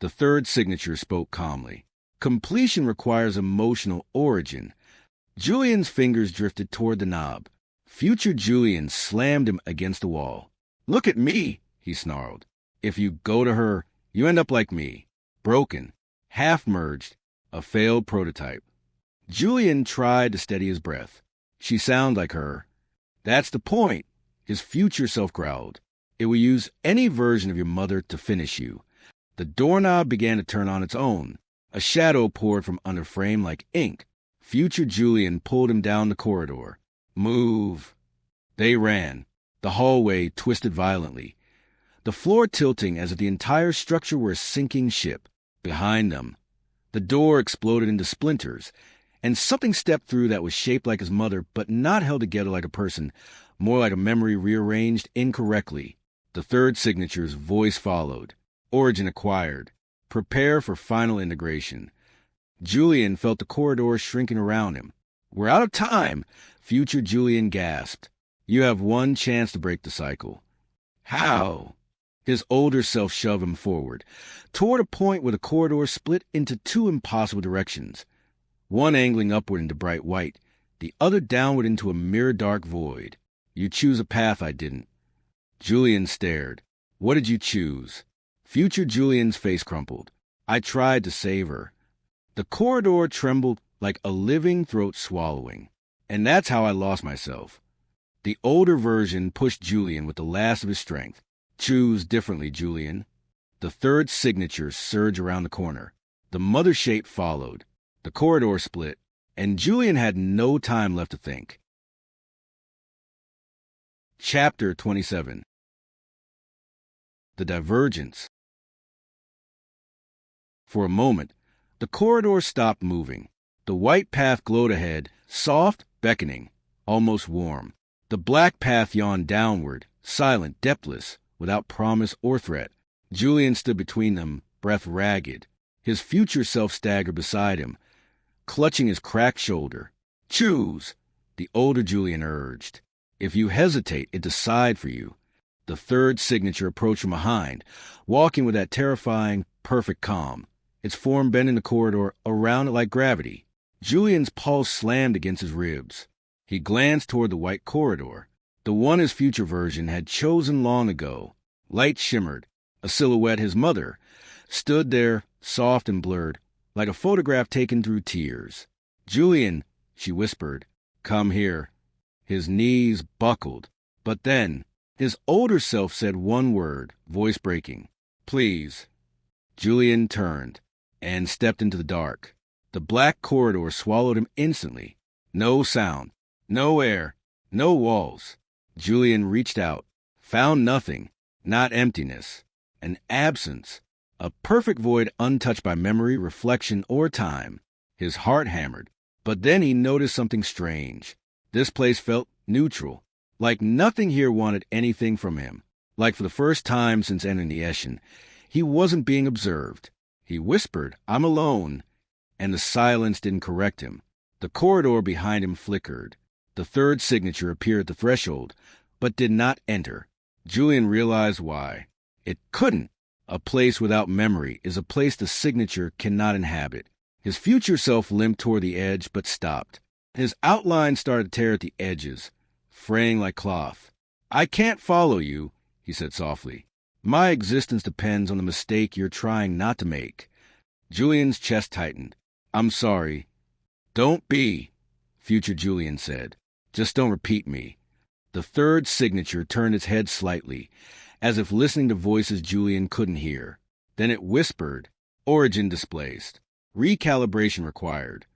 The third signature spoke calmly. "Completion requires emotional origin." Julian's fingers drifted toward the knob. Future Julian slammed him against the wall. "Look at me," he snarled. "If you go to her, you end up like me. Broken. Half-merged. A failed prototype." Julian tried to steady his breath. "She sounds like her." "That's the point," his future self growled. "It will use any version of your mother to finish you." The doorknob began to turn on its own. A shadow poured from under frame like ink. Future Julian pulled him down the corridor. "Move." They ran. The hallway twisted violently, the floor tilting as if the entire structure were a sinking ship. Behind them, the door exploded into splinters, and something stepped through that was shaped like his mother but not held together like a person, more like a memory rearranged incorrectly. The third signature's voice followed. Origin acquired. Prepare for final integration. Julian felt the corridor shrinking around him. "We're out of time," Future Julian gasped. "You have one chance to break the cycle." "How?" His older self shoved him forward, toward a point where the corridor split into two impossible directions, one angling upward into bright white, the other downward into a mirror-dark void. "You choose a path I didn't." Julian stared. "What did you choose?" Future Julian's face crumpled. "I tried to save her." The corridor trembled like a living throat swallowing. "And that's how I lost myself." The older version pushed Julian with the last of his strength. "Choose differently, Julian." The third signature surged around the corner. The mother shape followed. The corridor split, and Julian had no time left to think. Chapter 27. The Divergence. For a moment, the corridor stopped moving. The white path glowed ahead, soft, beckoning, almost warm. The black path yawned downward, silent, depthless, without promise or threat. Julian stood between them, breath ragged. His future self staggered beside him, clutching his cracked shoulder. "Choose," the older Julian urged. "If you hesitate, it decide for you." The third signature approached from behind, walking with that terrifying, perfect calm, its form bending the corridor around it like gravity. Julian's pulse slammed against his ribs. He glanced toward the white corridor, the one his future version had chosen long ago. Light shimmered. A silhouette, his mother, stood there, soft and blurred, like a photograph taken through tears. "Julian," she whispered, "come here." His knees buckled. But then, his older self said one word, voice breaking. "Please." Julian turned and stepped into the dark. The black corridor swallowed him instantly. No sound, no air, no walls. Julian reached out, found nothing, not emptiness, an absence, a perfect void untouched by memory, reflection, or time. His heart hammered, but then he noticed something strange. This place felt neutral, like nothing here wanted anything from him. Like for the first time since entering the Eshin, he wasn't being observed. He whispered, "I'm alone," and the silence didn't correct him. The corridor behind him flickered. The third signature appeared at the threshold, but did not enter. Julian realized why. It couldn't. A place without memory is a place the signature cannot inhabit. His future self limped toward the edge, but stopped. His outline started to tear at the edges, fraying like cloth. "I can't follow you," he said softly. "My existence depends on the mistake you're trying not to make." Julian's chest tightened. "I'm sorry." "Don't be," future Julian said. "Just don't repeat me." The third signature turned its head slightly, as if listening to voices Julian couldn't hear. Then it whispered, "Origin displaced. Recalibration required."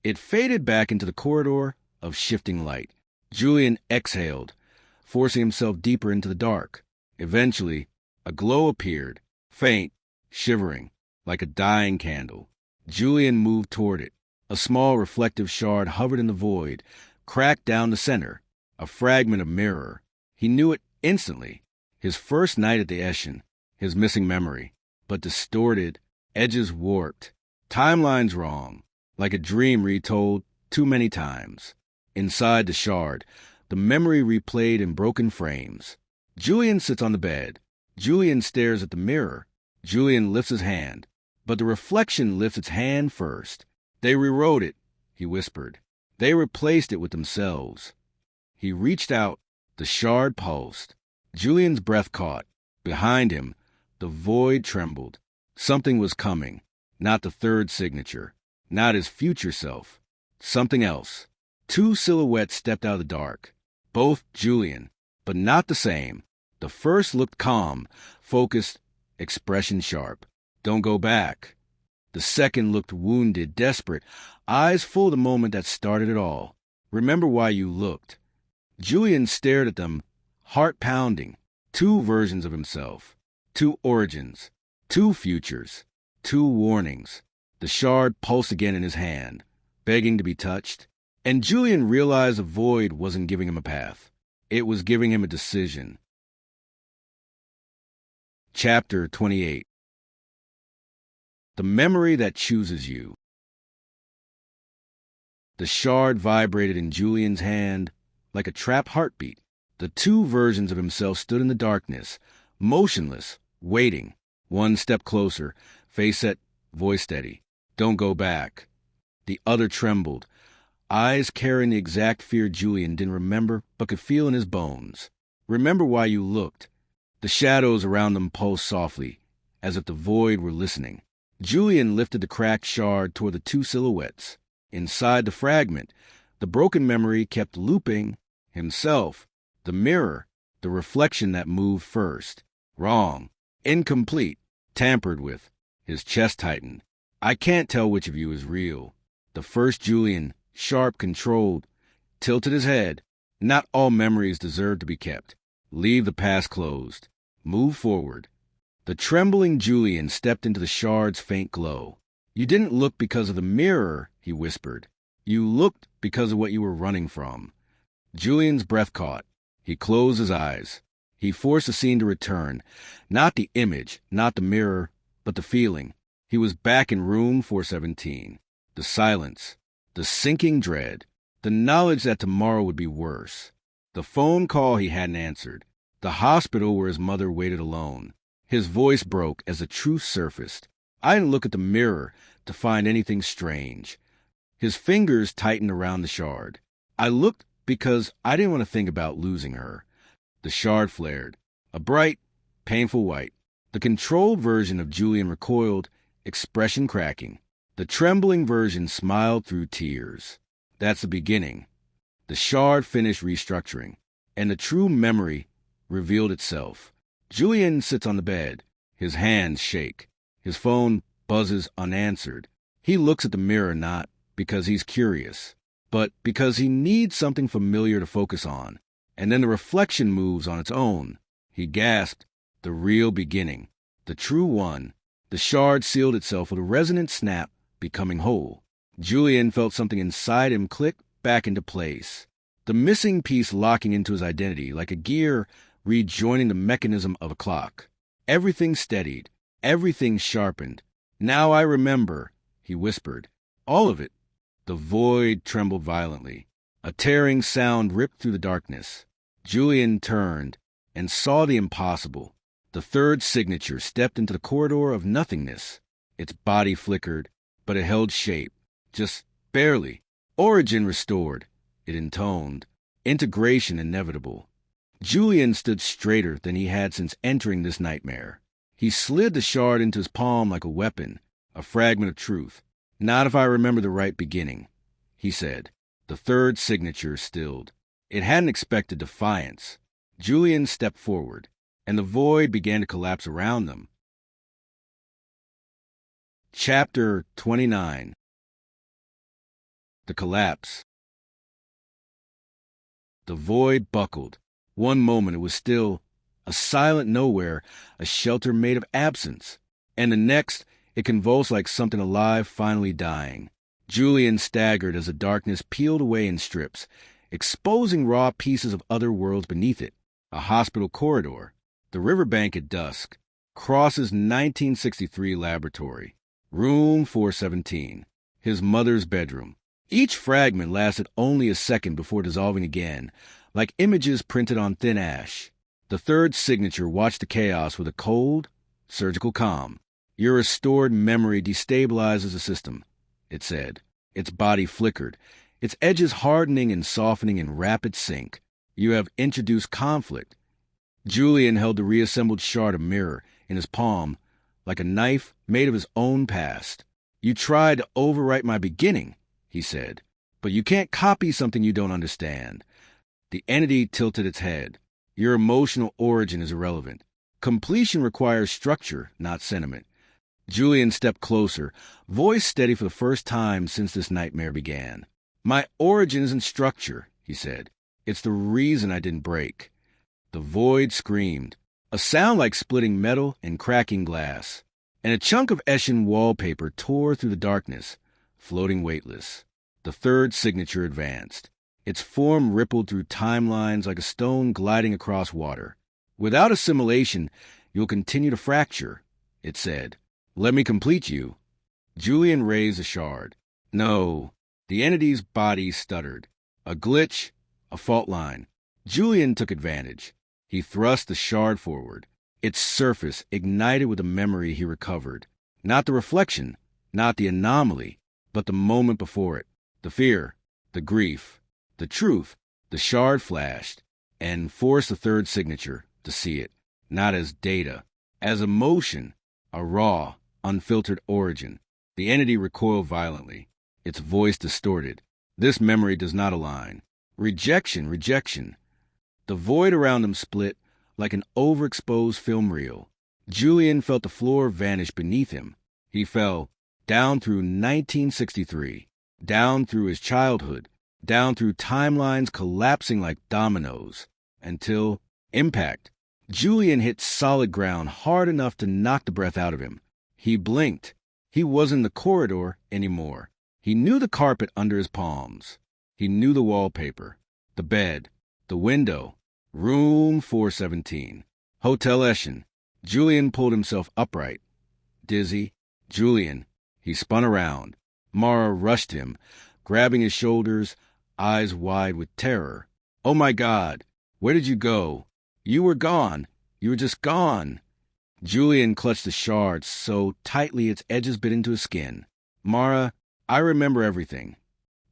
It faded back into the corridor of shifting light. Julian exhaled, forcing himself deeper into the dark. Eventually, a glow appeared, faint, shivering, like a dying candle. Julian moved toward it. A small reflective shard hovered in the void, cracked down the center, a fragment of mirror. He knew it instantly. His first night at the Eshin, his missing memory, but distorted, edges warped, timelines wrong, like a dream retold too many times. Inside the shard, the memory replayed in broken frames. Julian sits on the bed. Julian stares at the mirror. Julian lifts his hand, but the reflection lifts its hand first. They rewrote it, he whispered. They replaced it with themselves. He reached out. The shard pulsed. Julian's breath caught. Behind him, the void trembled. Something was coming. Not the third signature. Not his future self. Something else. Two silhouettes stepped out of the dark. Both Julian, but not the same. The first looked calm, focused, expression sharp. Don't go back. The second looked wounded, desperate, eyes full of the moment that started it all. Remember why you looked. Julian stared at them, heart pounding. Two versions of himself. Two origins. Two futures. Two warnings. The shard pulsed again in his hand, begging to be touched. And Julian realized the void wasn't giving him a path. It was giving him a decision. Chapter 28. The memory that chooses you. The shard vibrated in Julian's hand like a trapped heartbeat. The two versions of himself stood in the darkness, motionless, waiting. One step closer, face set, voice steady. Don't go back. The other trembled, eyes carrying the exact fear Julian didn't remember but could feel in his bones. Remember why you looked. The shadows around them pulsed softly, as if the void were listening. Julian lifted the cracked shard toward the two silhouettes. Inside the fragment, the broken memory kept looping. Himself, the mirror, the reflection that moved first. Wrong. Incomplete. Tampered with. His chest tightened. I can't tell which of you is real. The first Julian, sharp, controlled, tilted his head. Not all memories deserve to be kept. Leave the past closed. Move forward. The trembling Julian stepped into the shard's faint glow. You didn't look because of the mirror, he whispered. You looked because of what you were running from. Julian's breath caught. He closed his eyes. He forced the scene to return. Not the image, not the mirror, but the feeling. He was back in room 417. The silence. The sinking dread. The knowledge that tomorrow would be worse. The phone call he hadn't answered. The hospital where his mother waited alone. His voice broke as the truth surfaced. I didn't look at the mirror to find anything strange. His fingers tightened around the shard. I looked because I didn't want to think about losing her. The shard flared. A bright, painful white. The controlled version of Julian recoiled, expression cracking. The trembling version smiled through tears. That's the beginning. The shard finished restructuring, and the true memory revealed itself. Julian sits on the bed. His hands shake. His phone buzzes unanswered. He looks at the mirror not because he's curious, but because he needs something familiar to focus on. And then the reflection moves on its own. He gasped. The real beginning. The true one. The shard sealed itself with a resonant snap, becoming whole. Julian felt something inside him click back into place. The missing piece locking into his identity like a gear rejoining the mechanism of a clock. Everything steadied. Everything sharpened. Now I remember, he whispered. All of it. The void trembled violently. A tearing sound ripped through the darkness. Julian turned and saw the impossible. The third signature stepped into the corridor of nothingness. Its body flickered, but it held shape. Just barely. Origin restored. It intoned. Integration inevitable. Julian stood straighter than he had since entering this nightmare. He slid the shard into his palm like a weapon, a fragment of truth. Not if I remember the right beginning, he said. The third signature stilled. It hadn't expected defiance. Julian stepped forward, and the void began to collapse around them. Chapter 29. The collapse. The void buckled. One moment it was still, a silent nowhere, a shelter made of absence. And the next, it convulsed like something alive finally dying. Julian staggered as the darkness peeled away in strips, exposing raw pieces of other worlds beneath it. A hospital corridor. The riverbank at dusk. Cross's 1963 laboratory. Room 417. His mother's bedroom. Each fragment lasted only a second before dissolving again, like images printed on thin ash. The third signature watched the chaos with a cold, surgical calm. Your restored memory destabilizes the system, it said. Its body flickered, its edges hardening and softening in rapid sync. You have introduced conflict. Julian held the reassembled shard of mirror in his palm like a knife made of his own past. You tried to overwrite my beginning, he said, but you can't copy something you don't understand. The entity tilted its head. Your emotional origin is irrelevant. Completion requires structure, not sentiment. Julian stepped closer, voice steady for the first time since this nightmare began. My origin isn't structure, he said. It's the reason I didn't break. The void screamed, a sound like splitting metal and cracking glass, and a chunk of Eshin wallpaper tore through the darkness, floating weightless. The third signature advanced. Its form rippled through timelines like a stone gliding across water. Without assimilation, you'll continue to fracture, it said. Let me complete you. Julian raised a shard. No. The entity's body stuttered. A glitch, a fault line. Julian took advantage. He thrust the shard forward. Its surface ignited with a memory he recovered. Not the reflection, not the anomaly, but the moment before it. The fear, the grief, the truth. The shard flashed and forced the third signature to see it, not as data, as emotion, a raw, unfiltered origin. The entity recoiled violently, its voice distorted. This memory does not align. Rejection, rejection. The void around him split like an overexposed film reel. Julian felt the floor vanish beneath him. He fell down through 1963, down through his childhood, down through timelines collapsing like dominoes, until impact. Julian hit solid ground hard enough to knock the breath out of him. He blinked. He wasn't in the corridor anymore. He knew the carpet under his palms. He knew the wallpaper, the bed, the window. Room 417. Hotel Eshin. Julian pulled himself upright. Dizzy. Julian. He spun around. Mara rushed him, grabbing his shoulders, eyes wide with terror. Oh my God! Where did you go? You were gone. You were just gone. Julian clutched the shard so tightly its edges bit into his skin. Mara, I remember everything.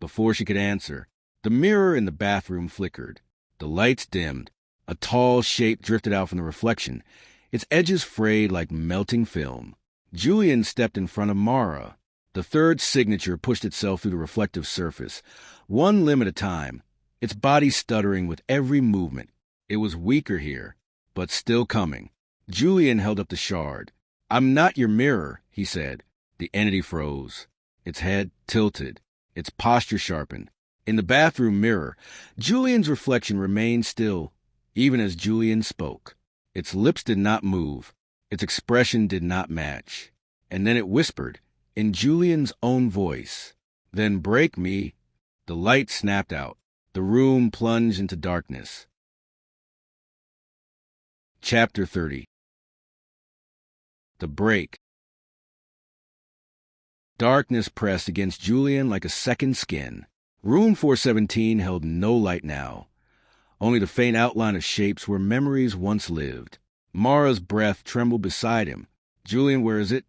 Before she could answer, the mirror in the bathroom flickered. The lights dimmed. A tall shape drifted out from the reflection, its edges frayed like melting film. Julian stepped in front of Mara. The third signature pushed itself through the reflective surface, one limb at a time, its body stuttering with every movement. It was weaker here, but still coming. Julian held up the shard. I'm not your mirror, he said. The entity froze. Its head tilted, its posture sharpened. In the bathroom mirror, Julian's reflection remained still, even as Julian spoke. Its lips did not move. Its expression did not match. And then it whispered, in Julian's own voice, "Then break me." The light snapped out. The room plunged into darkness. Chapter 30. The break. Darkness pressed against Julian like a second skin. Room 417 held no light now, only the faint outline of shapes where memories once lived. Mara's breath trembled beside him. Julian, where is it?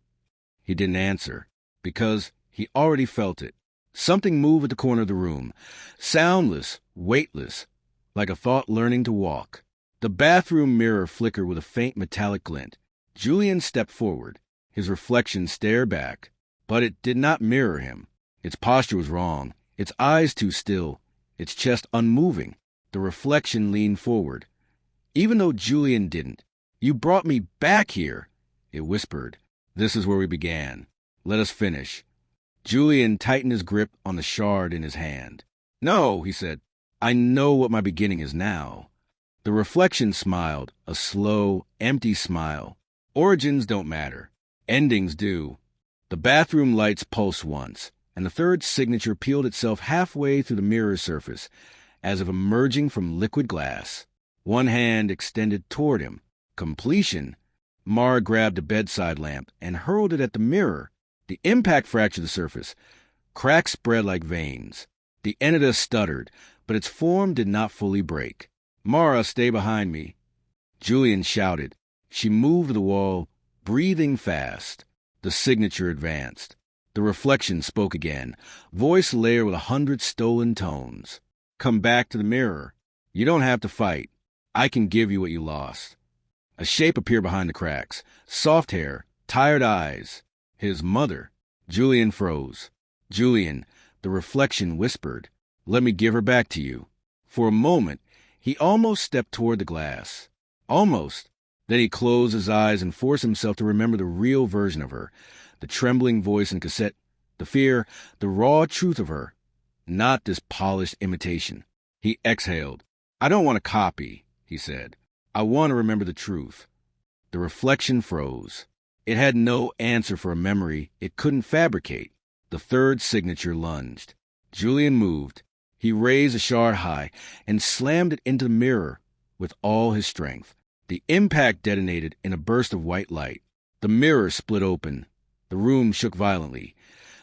He didn't answer, because he already felt it. Something moved at the corner of the room, soundless, weightless, like a thought learning to walk. The bathroom mirror flickered with a faint metallic glint. Julian stepped forward. His reflection stared back, but it did not mirror him. Its posture was wrong. Its eyes too still, its chest unmoving. The reflection leaned forward. Even though Julian didn't. You brought me back here, it whispered. This is where we began. Let us finish. Julian tightened his grip on the shard in his hand. No, he said. I know what my beginning is now. The reflection smiled, a slow, empty smile. Origins don't matter. Endings do. The bathroom lights pulsed once, and the third signature peeled itself halfway through the mirror surface, as if emerging from liquid glass. one hand extended toward him. Completion. Mara grabbed a bedside lamp and hurled it at the mirror. The impact fractured the surface. Cracks spread like veins. The Enida stuttered, but its form did not fully break. "Mara, stay behind me," Julian shouted. She moved to the wall, breathing fast. The signature advanced. The reflection spoke again, voice layered with 100 stolen tones. "Come back to the mirror. You don't have to fight. I can give you what you lost." A shape appeared behind the cracks. Soft hair, tired eyes. His mother. Julian froze. "Julian," the reflection whispered, "let me give her back to you." For a moment, he almost stepped toward the glass. Almost. Then he closed his eyes and forced himself to remember the real version of her, the trembling voice and cassette, the fear, the raw truth of her, not this polished imitation. He exhaled. "I don't want a copy," he said. "I want to remember the truth." The reflection froze. It had no answer for a memory it couldn't fabricate. The third signature lunged. Julian moved. He raised a shard high and slammed it into the mirror with all his strength. The impact detonated in a burst of white light. The mirror split open. The room shook violently.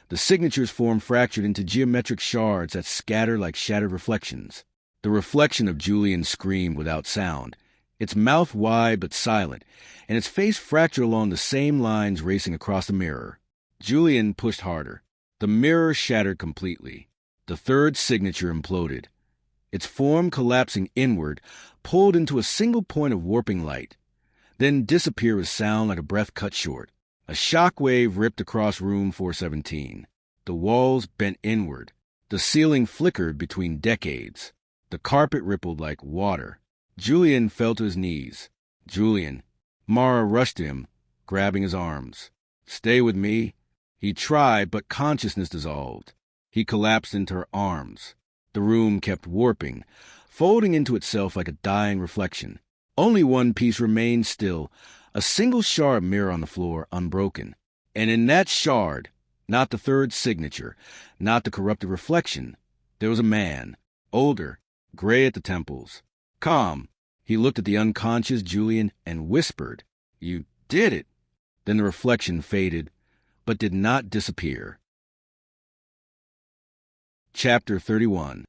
The signature's form fractured into geometric shards that scattered like shattered reflections. The reflection of Julian screamed without sound, its mouth wide but silent, and its face fractured along the same lines racing across the mirror. Julian pushed harder. The mirror shattered completely. The third signature imploded. Its form collapsing inward, pulled into a single point of warping light, then disappeared with sound like a breath cut short. A shock wave ripped across room 417. The walls bent inward. The ceiling flickered between decades. The carpet rippled like water. Julian fell to his knees. "Julian." Mara rushed to him, grabbing his arms. "Stay with me." He tried, but consciousness dissolved. He collapsed into her arms. The room kept warping, folding into itself like a dying reflection. Only one piece remained still, a single shard mirror on the floor, unbroken. And in that shard, not the third signature, not the corrupted reflection, there was a man, older, gray at the temples. Calm, he looked at the unconscious Julian and whispered, "You did it." Then the reflection faded, but did not disappear. Chapter 31.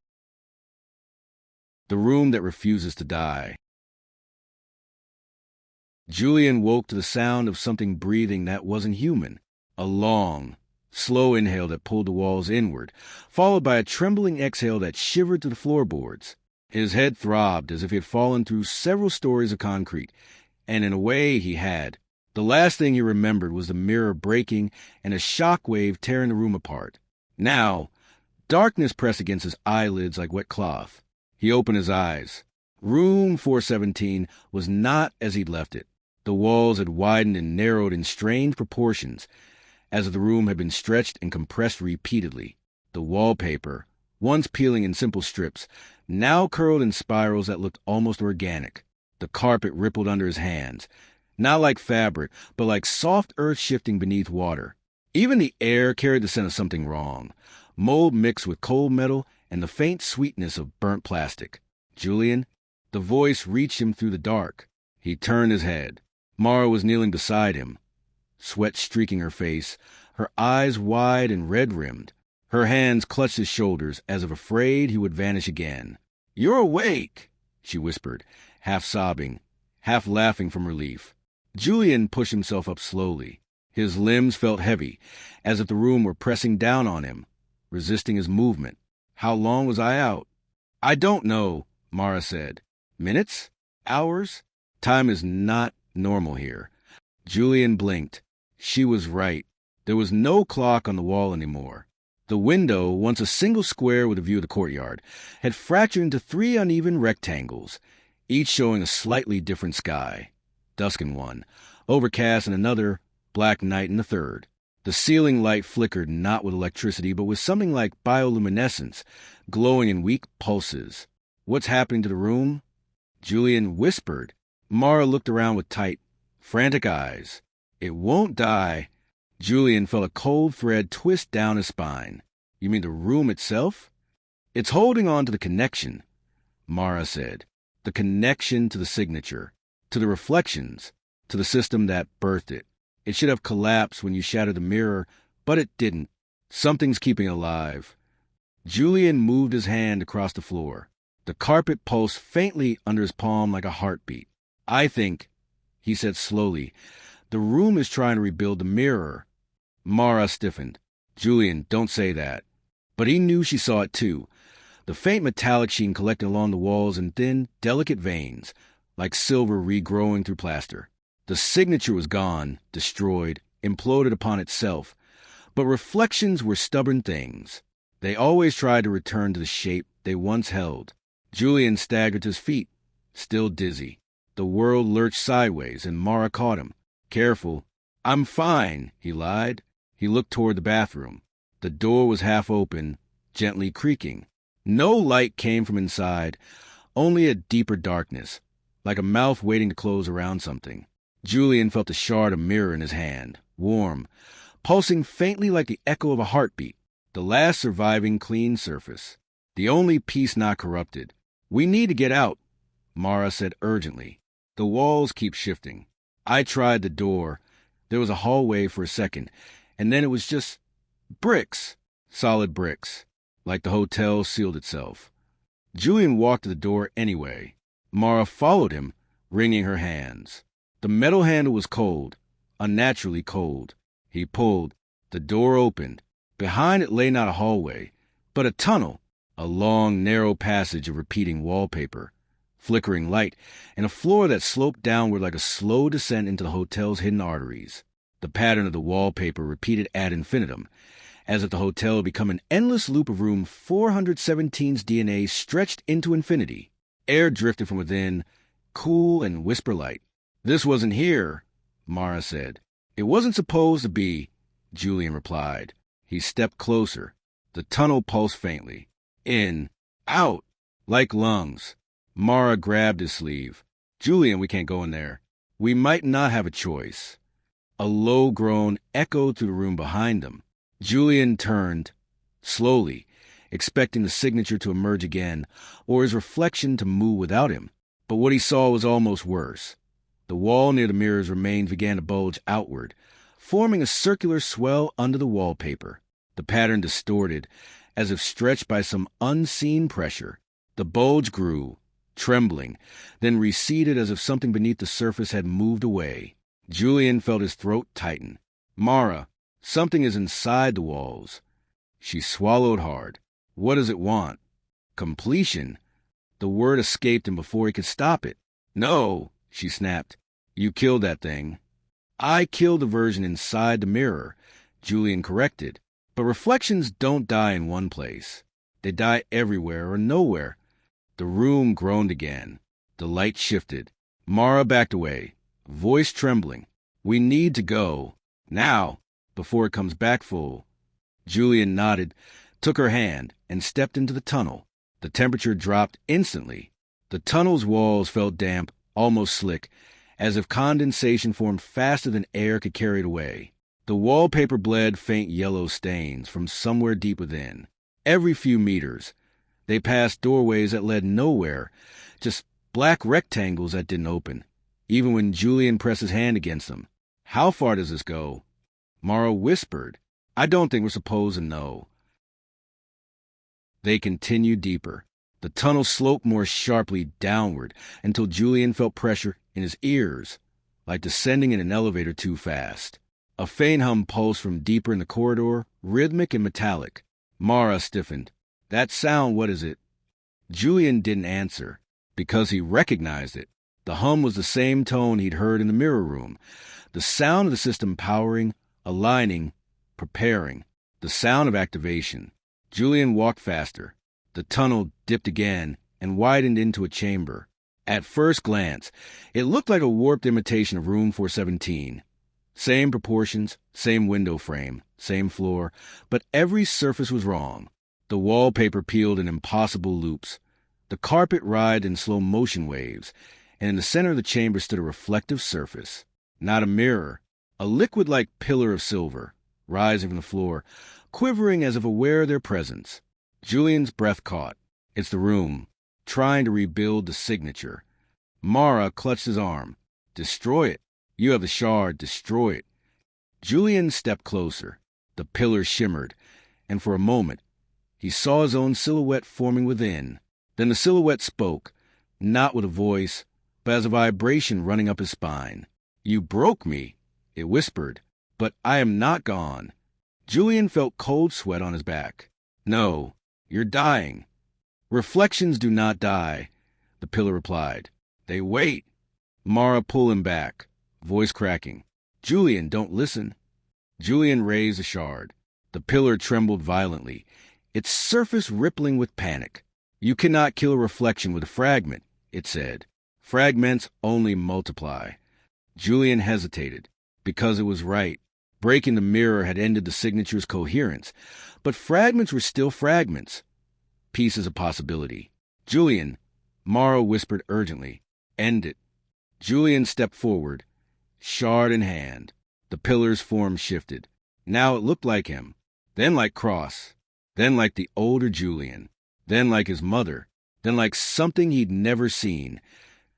The Room That Refuses to Die. Julian woke to the sound of something breathing that wasn't human. A long, slow inhale that pulled the walls inward, followed by a trembling exhale that shivered to the floorboards. His head throbbed as if he had fallen through several stories of concrete, and in a way he had. The last thing he remembered was the mirror breaking and a shock wave tearing the room apart. Now, darkness pressed against his eyelids like wet cloth. He opened his eyes. Room 417 was not as he'd left it. The walls had widened and narrowed in strange proportions, as if the room had been stretched and compressed repeatedly. The wallpaper, once peeling in simple strips, now curled in spirals that looked almost organic. The carpet rippled under his hands, not like fabric, but like soft earth shifting beneath water. Even the air carried the scent of something wrong, mold mixed with cold metal and the faint sweetness of burnt plastic. "Julian?" The voice reached him through the dark. He turned his head. Mara was kneeling beside him, sweat streaking her face, her eyes wide and red-rimmed. Her hands clutched his shoulders as if afraid he would vanish again. "You're awake," she whispered, half sobbing, half laughing from relief. Julian pushed himself up slowly. His limbs felt heavy, as if the room were pressing down on him, resisting his movement. "How long was I out?" "I don't know," Mara said. "Minutes? Hours? Time is not normal here." Julian blinked. She was right. There was no clock on the wall anymore. The window, once a single square with a view of the courtyard, had fractured into 3 uneven rectangles, each showing a slightly different sky. Dusk in one, overcast in another, black night in the third. The ceiling light flickered not with electricity, but with something like bioluminescence, glowing in weak pulses. "What's happening to the room?" Julian whispered. Mara looked around with tight, frantic eyes. "It won't die." Julian felt a cold thread twist down his spine. "You mean the room itself?" "It's holding on to the connection," Mara said. the connection to the signature, to the reflections, to the system that birthed it. It should have collapsed when you shattered the mirror, but it didn't. Something's keeping it alive. Julian moved his hand across the floor. The carpet pulsed faintly under his palm like a heartbeat. I think, he said slowly, the room is trying to rebuild the mirror. Mara stiffened. Julian, don't say that. But he knew she saw it too. The faint metallic sheen collecting along the walls in thin, delicate veins, like silver regrowing through plaster. The signature was gone, destroyed, imploded upon itself. But reflections were stubborn things. They always tried to return to the shape they once held. Julian staggered to his feet, still dizzy. The world lurched sideways, and Mara caught him. Careful. I'm fine, he lied. He looked toward the bathroom. The door was half open, gently creaking. No light came from inside, only a deeper darkness, like a mouth waiting to close around something. Julian felt a shard of mirror in his hand, warm, pulsing faintly like the echo of a heartbeat, the last surviving clean surface, the only piece not corrupted. We need to get out, Mara said urgently. The walls keep shifting. I tried the door. There was a hallway for a second, and then it was just bricks, solid bricks, like the hotel sealed itself. Julian walked to the door anyway. Mara followed him, wringing her hands. The metal handle was cold, unnaturally cold. He pulled. The door opened. Behind it lay not a hallway, but a tunnel, a long, narrow passage of repeating wallpaper, flickering light, and a floor that sloped downward like a slow descent into the hotel's hidden arteries. The pattern of the wallpaper repeated ad infinitum, as if the hotel had become an endless loop of room 417's DNA stretched into infinity. Air drifted from within, cool and whisper-light. This wasn't here, Mara said. It wasn't supposed to be, Julian replied. He stepped closer. The tunnel pulsed faintly. In, out, like lungs. Mara grabbed his sleeve. Julian, we can't go in there. We might not have a choice. A low groan echoed through the room behind them. Julian turned, slowly, expecting the signature to emerge again, or his reflection to move without him. But what he saw was almost worse. The wall near the mirror's remains began to bulge outward, forming a circular swell under the wallpaper. The pattern distorted, as if stretched by some unseen pressure. The bulge grew, trembling, then receded as if something beneath the surface had moved away. Julian felt his throat tighten. Mara, something is inside the walls. She swallowed hard. What does it want? Completion. The word escaped him before he could stop it. No, she snapped. You killed that thing. I killed the version inside the mirror, Julian corrected. But reflections don't die in one place. They die everywhere or nowhere. The room groaned again. The light shifted. Mara backed away, voice trembling. We need to go. Now, before it comes back full. Julian nodded, took her hand, and stepped into the tunnel. The temperature dropped instantly. The tunnel's walls felt damp, almost slick, as if condensation formed faster than air could carry it away. The wallpaper bled faint yellow stains from somewhere deep within. Every few meters, they passed doorways that led nowhere, just black rectangles that didn't open, even when Julian pressed his hand against them. How far does this go? Mara whispered. I don't think we're supposed to know. They continued deeper. The tunnel sloped more sharply downward until Julian felt pressure in his ears, like descending in an elevator too fast. A faint hum pulsed from deeper in the corridor, rhythmic and metallic. Mara stiffened. That sound, what is it? Julian didn't answer, because he recognized it. The hum was the same tone he'd heard in the mirror room. The sound of the system powering, aligning, preparing. The sound of activation. Julian walked faster. The tunnel dipped again and widened into a chamber. At first glance, it looked like a warped imitation of Room 417. Same proportions, same window frame, same floor, but every surface was wrong. The wallpaper peeled in impossible loops. The carpet writhed in slow motion waves, and in the center of the chamber stood a reflective surface. Not a mirror, a liquid-like pillar of silver, rising from the floor, quivering as if aware of their presence. Julian's breath caught. It's the room. trying to rebuild the signature. Mara clutched his arm. Destroy it. You have the shard. Destroy it. Julian stepped closer. The pillar shimmered, and for a moment, he saw his own silhouette forming within. Then the silhouette spoke, not with a voice, but as a vibration running up his spine. You broke me, it whispered, but I am not gone. Julian felt cold sweat on his back. No, you're dying. Reflections do not die, the pillar replied. They wait. Mara pulled him back, voice cracking. Julian, don't listen. Julian raised the shard. The pillar trembled violently, its surface rippling with panic. You cannot kill a reflection with a fragment, it said. Fragments only multiply. Julian hesitated, because it was right. Breaking the mirror had ended the signature's coherence, but fragments were still fragments. Pieces of possibility. Julian, Mara whispered urgently, end it. Julian stepped forward, shard in hand. The pillar's form shifted. Now it looked like him, then like Cross, then like the older Julian, then like his mother, then like something he'd never seen,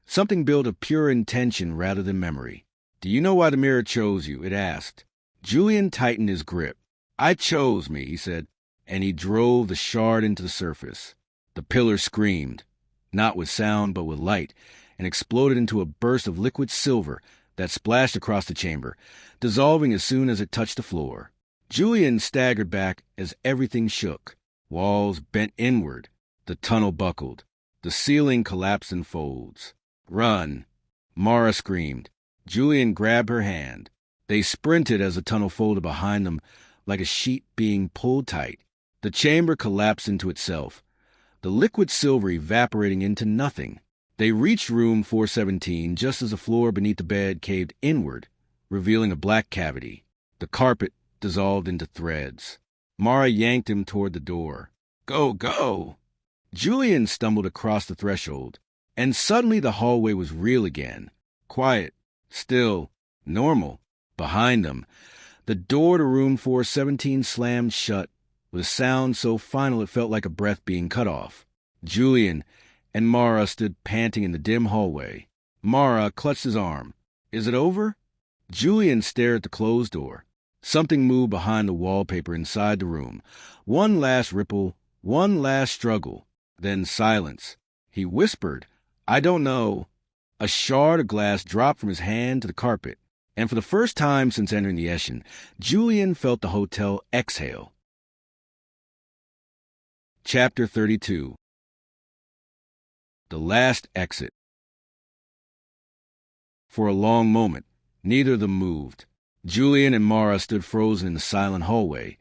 something built of pure intention rather than memory. Do you know why the mirror chose you? It asked. Julian tightened his grip. I chose me, he said, and he drove the shard into the surface. The pillar screamed, not with sound but with light, and exploded into a burst of liquid silver that splashed across the chamber, dissolving as soon as it touched the floor. Julian staggered back as everything shook. Walls bent inward. The tunnel buckled. The ceiling collapsed in folds. Run! Mara screamed. Julian grabbed her hand. They sprinted as the tunnel folded behind them like a sheet being pulled tight. The chamber collapsed into itself, the liquid silver evaporating into nothing. They reached room 417 just as the floor beneath the bed caved inward, revealing a black cavity. The carpet dissolved into threads. Mara yanked him toward the door. Go, go! Julian stumbled across the threshold, and suddenly the hallway was real again. Quiet, still, normal. Behind them, the door to room 417 slammed shut with a sound so final it felt like a breath being cut off. Julian and Mara stood panting in the dim hallway. Mara clutched his arm. Is it over? Julian stared at the closed door. Something moved behind the wallpaper inside the room. One last ripple, one last struggle, then silence. He whispered, I don't know. A shard of glass dropped from his hand to the carpet, and for the first time since entering the Eshin, Julian felt the hotel exhale. Chapter 32. The Last Exit. For a long moment, neither of them moved. Julian and Mara stood frozen in the silent hallway,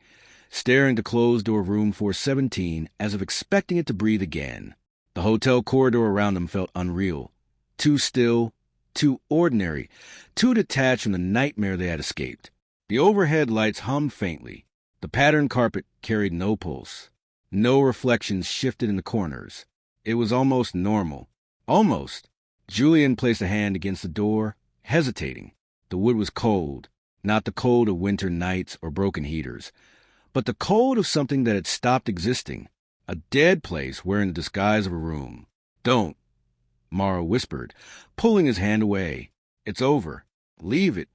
staring at the closed door of room 417 as if expecting it to breathe again. The hotel corridor around them felt unreal, too still, too ordinary, too detached from the nightmare they had escaped. The overhead lights hummed faintly. The patterned carpet carried no pulse. No reflections shifted in the corners. It was almost normal. Almost. Julian placed a hand against the door, hesitating. The wood was cold, not the cold of winter nights or broken heaters, but the cold of something that had stopped existing, a dead place wearing the disguise of a room. Don't, Mara whispered, pulling his hand away. It's over. Leave it.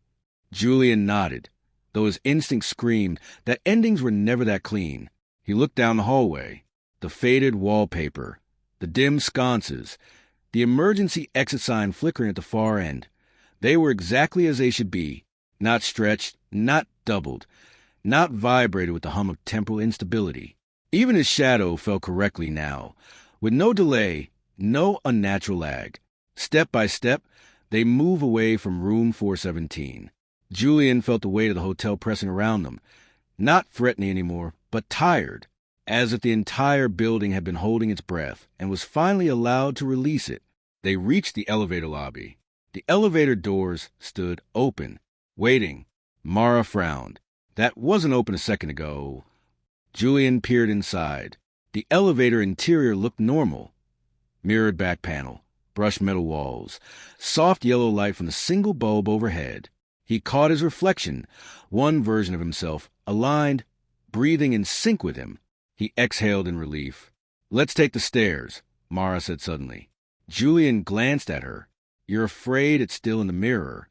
Julian nodded, though his instinct screamed that endings were never that clean. He looked down the hallway. The faded wallpaper, the dim sconces, the emergency exit sign flickering at the far end. They were exactly as they should be, not stretched, not doubled, not vibrated with the hum of temporal instability. Even his shadow fell correctly now, with no delay, no unnatural lag. Step by step, they moved away from room 417. Julian felt the weight of the hotel pressing around them, not threatening anymore, but tired, as if the entire building had been holding its breath and was finally allowed to release it. They reached the elevator lobby. The elevator doors stood open, waiting. Mara frowned. That wasn't open a second ago. Julian peered inside. The elevator interior looked normal. Mirrored back panel, brushed metal walls, soft yellow light from the single bulb overhead. He caught his reflection, one version of himself, aligned, breathing in sync with him. He exhaled in relief. Let's take the stairs, Mara said suddenly. Julian glanced at her. You're afraid it's still in the mirror.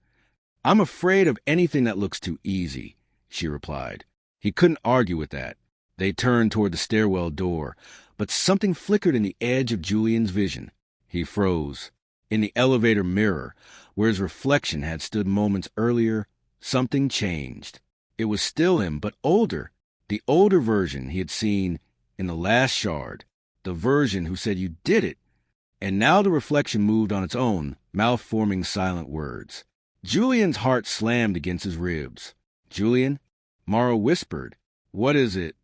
I'm afraid of anything that looks too easy, she replied. He couldn't argue with that. They turned toward the stairwell door, but something flickered in the edge of Julian's vision. He froze. In the elevator mirror, where his reflection had stood moments earlier, something changed. It was still him, but older. The older version he had seen in the last shard. The version who said you did it. And now the reflection moved on its own, mouth-forming silent words. Julian's heart slammed against his ribs. Julian? Mara whispered. What is it?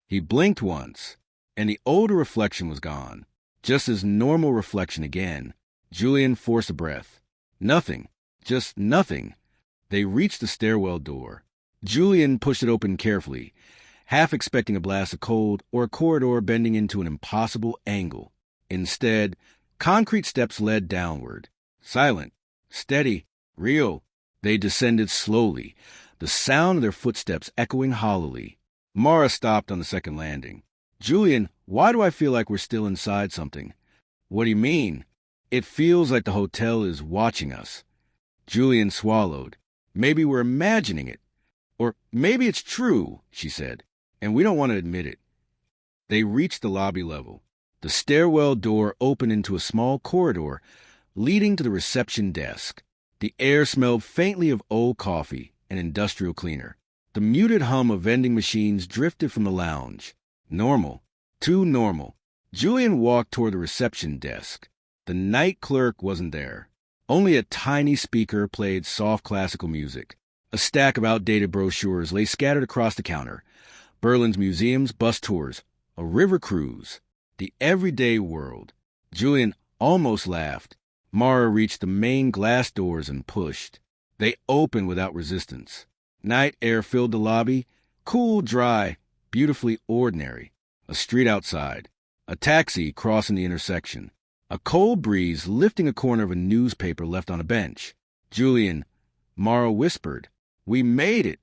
He blinked once, and the older reflection was gone. Just his normal reflection again. Julian forced a breath. Nothing. Just nothing. They reached the stairwell door. Julian pushed it open carefully, half expecting a blast of cold or a corridor bending into an impossible angle. Instead, concrete steps led downward. Silent, steady, real. They descended slowly, the sound of their footsteps echoing hollowly. Mara stopped on the second landing. Julian, why do I feel like we're still inside something? What do you mean? It feels like the hotel is watching us. Julian swallowed. Maybe we're imagining it. Or maybe it's true, she said, and we don't want to admit it. They reached the lobby level. The stairwell door opened into a small corridor leading to the reception desk. The air smelled faintly of old coffee and industrial cleaner. The muted hum of vending machines drifted from the lounge. Normal. Too normal. Julian walked toward the reception desk. The night clerk wasn't there. Only a tiny speaker played soft classical music. A stack of outdated brochures lay scattered across the counter. Berlin's museums, bus tours, a river cruise, the everyday world. Julian almost laughed. Mara reached the main glass doors and pushed. They opened without resistance. Night air filled the lobby, cool, dry, beautifully ordinary. A street outside. A taxi crossing the intersection. A cold breeze lifting a corner of a newspaper left on a bench. Julian, Mara whispered, "We made it."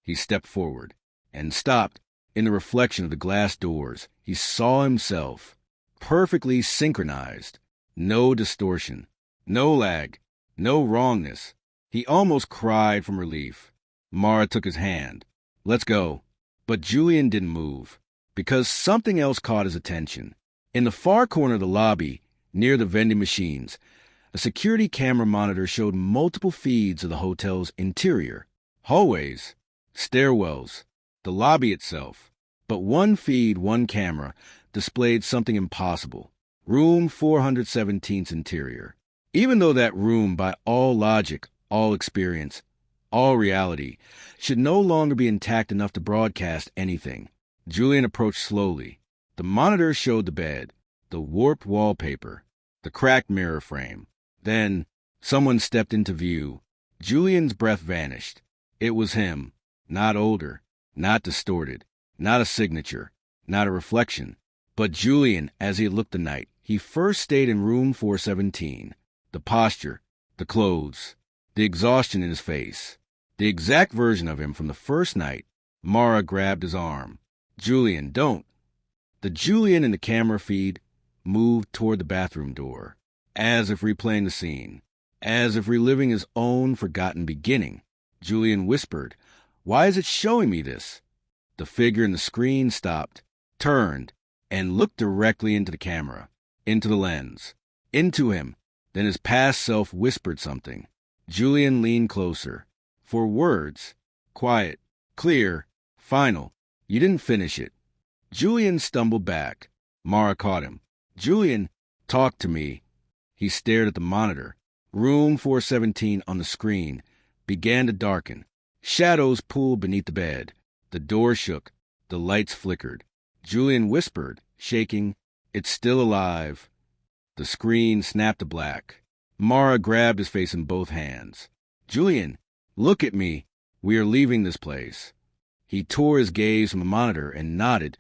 He stepped forward and stopped. In the reflection of the glass doors, he saw himself, perfectly synchronized. No distortion, no lag, no wrongness. He almost cried from relief. Mara took his hand. "Let's go." But Julian didn't move, because something else caught his attention. In the far corner of the lobby, near the vending machines, a security camera monitor showed multiple feeds of the hotel's interior. Hallways, stairwells, the lobby itself. But one feed, one camera, displayed something impossible. Room 417's interior. Even though that room, by all logic, all experience, all reality, should no longer be intact enough to broadcast anything. Julian approached slowly. The monitor showed the bed, the warped wallpaper, the cracked mirror frame. Then, someone stepped into view. Julian's breath vanished. It was him, not older, not distorted, not a signature, not a reflection. But Julian, as he had looked the night he first stayed in room 417. The posture, the clothes, the exhaustion in his face. The exact version of him from the first night. Mara grabbed his arm. "Julian, don't." The Julian in the camera feed moved toward the bathroom door, as if replaying the scene, as if reliving his own forgotten beginning. Julian whispered, "Why is it showing me this?" The figure in the screen stopped, turned, and looked directly into the camera, into the lens, into him. Then his past self whispered something. Julian leaned closer. For words, quiet, clear, final. "You didn't finish it." Julian stumbled back. Mara caught him. "Julian, talk to me." He stared at the monitor. Room 417 on the screen began to darken. Shadows pulled beneath the bed. The door shook. The lights flickered. Julian whispered, shaking, "It's still alive." The screen snapped to black. Mara grabbed his face in both hands. "Julian, look at me. We are leaving this place." He tore his gaze from the monitor and nodded,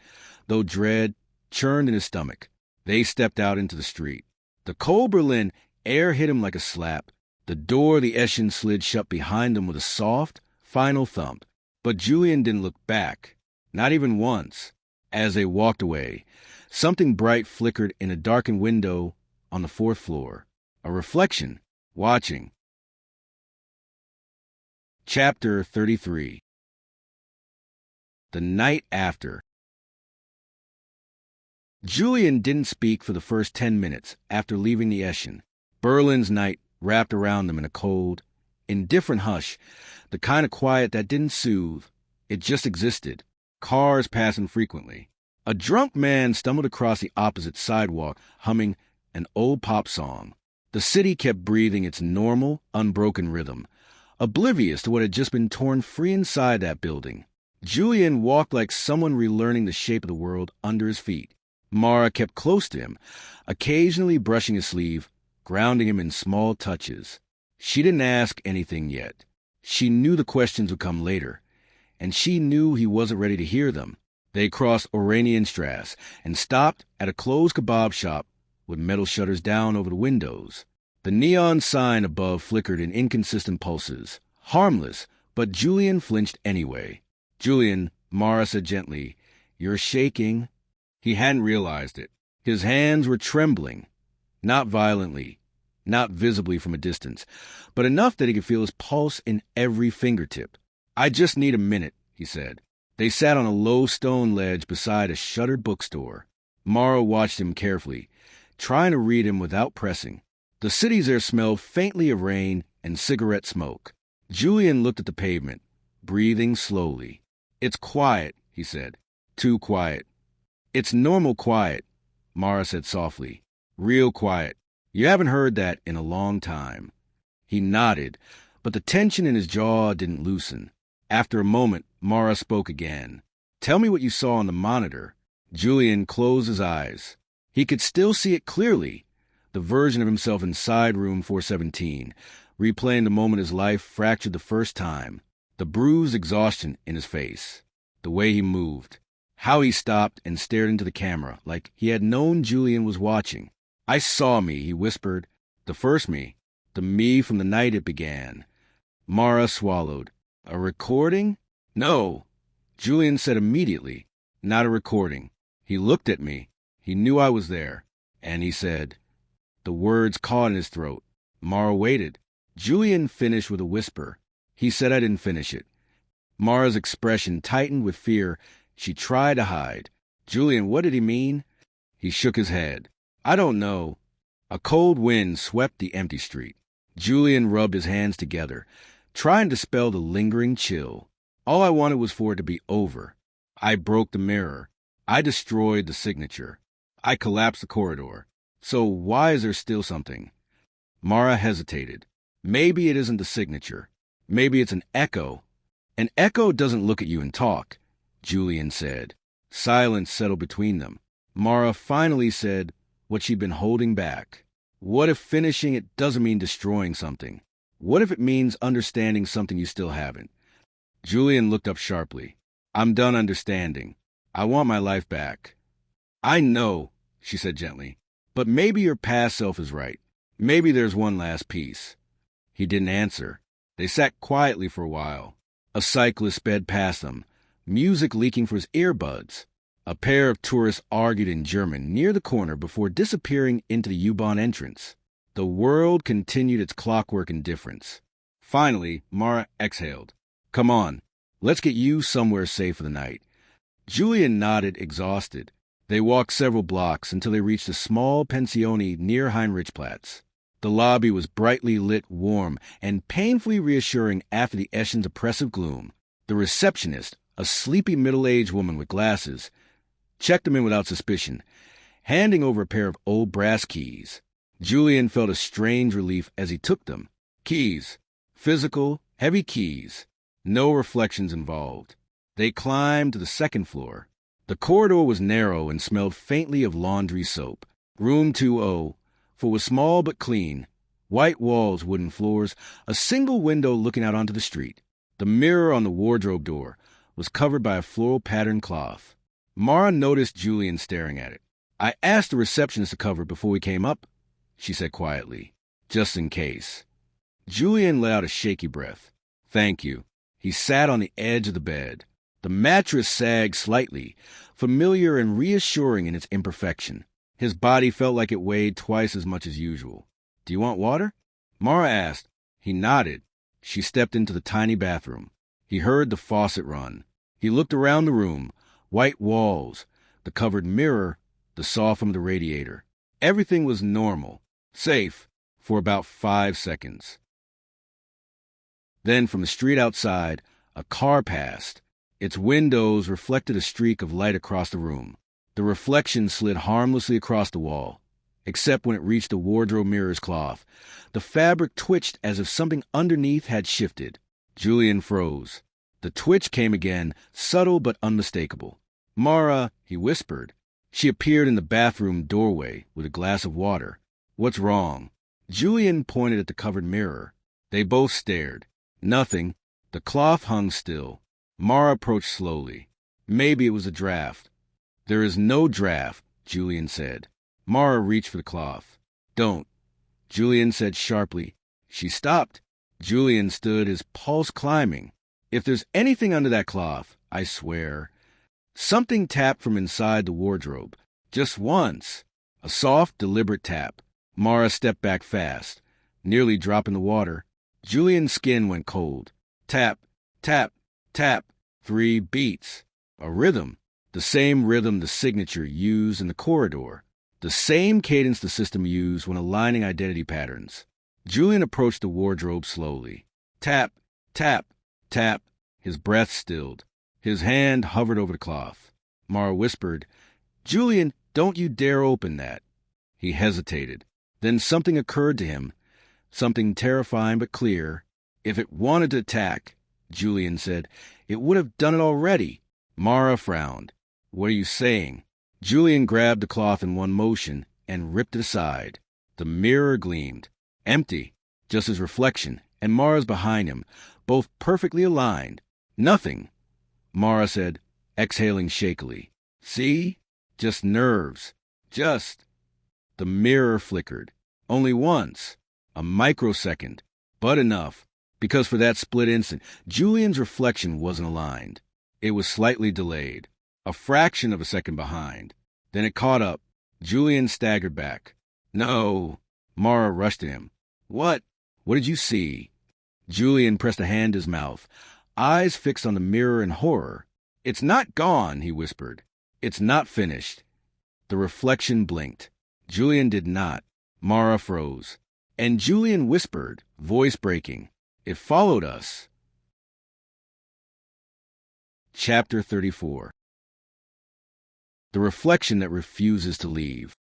though dread churned in his stomach. They stepped out into the street. The cold Berlin air hit him like a slap. The door of the Eschen slid shut behind them with a soft, final thump. But Julian didn't look back. Not even once. As they walked away, something bright flickered in a darkened window on the fourth floor. A reflection, watching. Chapter 33. The night after. Julian didn't speak for the first 10 minutes after leaving the Eschen. Berlin's night wrapped around them in a cold, indifferent hush, the kind of quiet that didn't soothe. It just existed. Cars passing frequently. A drunk man stumbled across the opposite sidewalk, humming an old pop song. The city kept breathing its normal, unbroken rhythm, oblivious to what had just been torn free inside that building. Julian walked like someone relearning the shape of the world under his feet. Mara kept close to him, occasionally brushing his sleeve, grounding him in small touches. She didn't ask anything yet. She knew the questions would come later, and she knew he wasn't ready to hear them. They crossed Oranienstrasse and stopped at a closed kebab shop with metal shutters down over the windows. The neon sign above flickered in inconsistent pulses. Harmless, but Julian flinched anyway. "Julian," Mara said gently, "you're shaking." He hadn't realized it. His hands were trembling. Not violently, not visibly from a distance, but enough that he could feel his pulse in every fingertip. "I just need a minute," he said. They sat on a low stone ledge beside a shuttered bookstore. Mara watched him carefully, trying to read him without pressing. The city's air smelled faintly of rain and cigarette smoke. Julian looked at the pavement, breathing slowly. "It's quiet," he said. "Too quiet." "It's normal quiet," Mara said softly. "Real quiet. You haven't heard that in a long time." He nodded, but the tension in his jaw didn't loosen. After a moment, Mara spoke again. "Tell me what you saw on the monitor." Julian closed his eyes. He could still see it clearly, the version of himself inside room 417, replaying the moment his life fractured the first time, the bruised exhaustion in his face, the way he moved, how he stopped and stared into the camera like he had known Julian was watching. "I saw me," he whispered. "The first me. The me from the night it began." Mara swallowed. "A recording?" "No," Julian said immediately. "Not a recording." He looked at me. He knew I was there. And he said. The words caught in his throat. Mara waited. Julian finished with a whisper. He said I didn't finish it. Mara's expression tightened with fear she tried to hide. "Julian, what did he mean?" He shook his head. "I don't know." A cold wind swept the empty street. Julian rubbed his hands together, trying to dispel the lingering chill. "All I wanted was for it to be over. I broke the mirror. I destroyed the signature. I collapsed the corridor. So why is there still something?" Mara hesitated. "Maybe it isn't the signature. Maybe it's an echo." "An echo doesn't look at you and talk," Julian said. Silence settled between them. Mara finally said what she'd been holding back. "What if finishing it doesn't mean destroying something? What if it means understanding something you still haven't?" Julian looked up sharply. "I'm done understanding. I want my life back." "I know," she said gently. "But maybe your past self is right. Maybe there's one last piece." He didn't answer. They sat quietly for a while. A cyclist sped past them, music leaking from his earbuds. A pair of tourists argued in German near the corner before disappearing into the U-Bahn entrance. The world continued its clockwork indifference. Finally, Mara exhaled. "Come on, let's get you somewhere safe for the night." Julian nodded, exhausted. They walked several blocks until they reached a small pensione near Heinrichplatz. The lobby was brightly lit, warm, and painfully reassuring after the Eschen's oppressive gloom. The receptionist, a sleepy middle-aged woman with glasses, checked them in without suspicion, handing over a pair of old brass keys. Julian felt a strange relief as he took them. Keys. Physical, heavy keys. No reflections involved. They climbed to the second floor. The corridor was narrow and smelled faintly of laundry soap. Room 2O, for it was small but clean. White walls, wooden floors, a single window looking out onto the street. The mirror on the wardrobe door was covered by a floral patterned cloth. Mara noticed Julian staring at it. "I asked the receptionist to cover it before we came up," she said quietly, "just in case." Julian let out a shaky breath. "Thank you." He sat on the edge of the bed. The mattress sagged slightly, familiar and reassuring in its imperfection. His body felt like it weighed twice as much as usual. "Do you want water?" Mara asked. He nodded. She stepped into the tiny bathroom. He heard the faucet run. He looked around the room. White walls, the covered mirror, the saw from the radiator. Everything was normal, safe, for about 5 seconds. Then from the street outside, a car passed. Its windows reflected a streak of light across the room. The reflection slid harmlessly across the wall, except when it reached the wardrobe mirror's cloth. The fabric twitched as if something underneath had shifted. Julian froze. The twitch came again, subtle but unmistakable. "Mara," he whispered. She appeared in the bathroom doorway with a glass of water. "What's wrong?" Julian pointed at the covered mirror. They both stared. Nothing. The cloth hung still. Mara approached slowly. Maybe it was a draft. "There is no draft," Julian said. Mara reached for the cloth. "Don't," Julian said sharply. She stopped. Julian stood, his pulse climbing. "If there's anything under that cloth, I swear." Something tapped from inside the wardrobe. Just once. A soft, deliberate tap. Mara stepped back fast, nearly dropping the water. Julian's skin went cold. Tap, tap, tap. 3 beats. A rhythm. The same rhythm the signature used in the corridor. The same cadence the system used when aligning identity patterns. Julian approached the wardrobe slowly. Tap, tap, tap. His breath stilled. His hand hovered over the cloth. Mara whispered, "Julian, don't you dare open that." He hesitated. Then something occurred to him, something terrifying but clear. "If it wanted to attack," Julian said, "it would have done it already." Mara frowned. "What are you saying?" Julian grabbed the cloth in one motion and ripped it aside. The mirror gleamed. Empty, just his reflection, and Mara's behind him, both perfectly aligned. "Nothing," Mara said, exhaling shakily. "See? Just nerves. Just." The mirror flickered. Only once. A microsecond. But enough. Because for that split instant, Julian's reflection wasn't aligned. It was slightly delayed. A fraction of a second behind. Then it caught up. Julian staggered back. "No." Mara rushed to him. "What? What did you see?" Julian pressed a hand to his mouth, eyes fixed on the mirror in horror. "It's not gone," he whispered. "It's not finished." The reflection blinked. Julian did not. Mara froze. And Julian whispered, voice breaking, "It followed us." Chapter 34. The reflection that refuses to leave.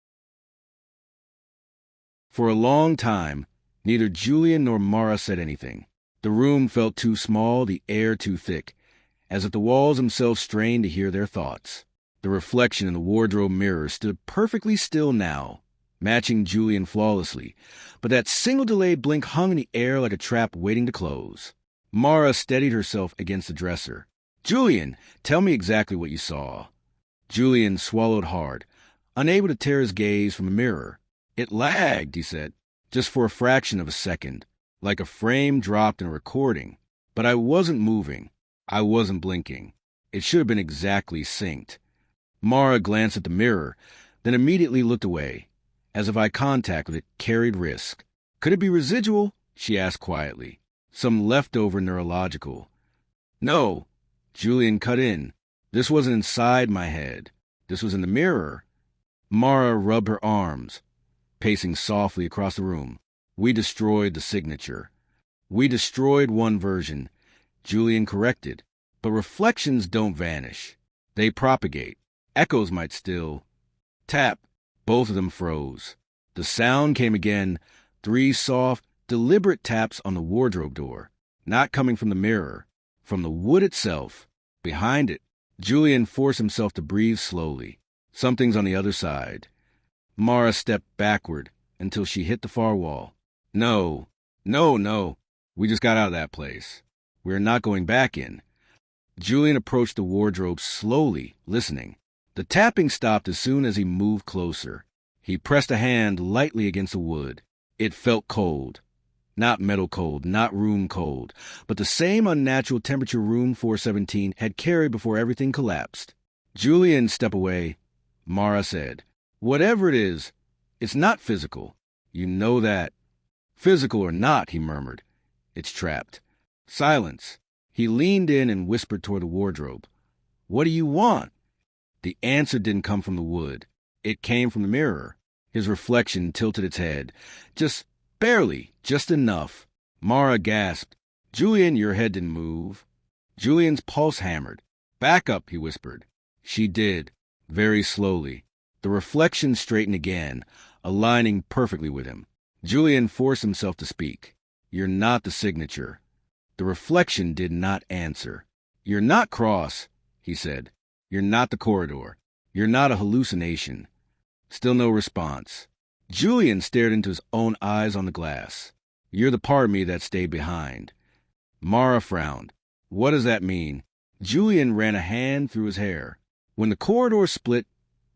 For a long time, neither Julian nor Mara said anything. The room felt too small, the air too thick, as if the walls themselves strained to hear their thoughts. The reflection in the wardrobe mirror stood perfectly still now, matching Julian flawlessly, but that single delayed blink hung in the air like a trap waiting to close. Mara steadied herself against the dresser. "Julian, tell me exactly what you saw." Julian swallowed hard, unable to tear his gaze from the mirror. "It lagged," he said, "just for a fraction of a second, like a frame dropped in a recording. But I wasn't moving. I wasn't blinking. It should have been exactly synced." Mara glanced at the mirror, then immediately looked away, as if eye contact with it carried risk. "Could it be residual?" she asked quietly. "Some leftover neurological." "No," Julian cut in. "This wasn't inside my head. This was in the mirror." Mara rubbed her arms, pacing softly across the room. "We destroyed the signature." "We destroyed one version," Julian corrected. "But reflections don't vanish. They propagate. Echoes might still." Tap. Both of them froze. The sound came again, 3 soft, deliberate taps on the wardrobe door, not coming from the mirror, from the wood itself, behind it. Julian forced himself to breathe slowly. Something's on the other side. Mara stepped backward until she hit the far wall. No. We just got out of that place. We're not going back in." Julian approached the wardrobe slowly, listening. The tapping stopped as soon as he moved closer. He pressed a hand lightly against the wood. It felt cold. Not metal cold, not room cold, but the same unnatural temperature room 417 had carried before everything collapsed. Julian, step away, Mara said. Whatever it is, it's not physical. You know that. Physical or not, he murmured. It's trapped. Silence. He leaned in and whispered toward the wardrobe. What do you want? The answer didn't come from the wood. It came from the mirror. His reflection tilted its head. Just barely, just enough. Mara gasped. Julian, your head didn't move. Julian's pulse hammered. Back up, he whispered. She did, very slowly. The reflection straightened again, aligning perfectly with him. Julian forced himself to speak. You're not the signature. The reflection did not answer. You're not Cross, he said. You're not the corridor. You're not a hallucination. Still no response. Julian stared into his own eyes on the glass. You're the part of me that stayed behind. Mara frowned. What does that mean? Julian ran a hand through his hair. When the corridor split,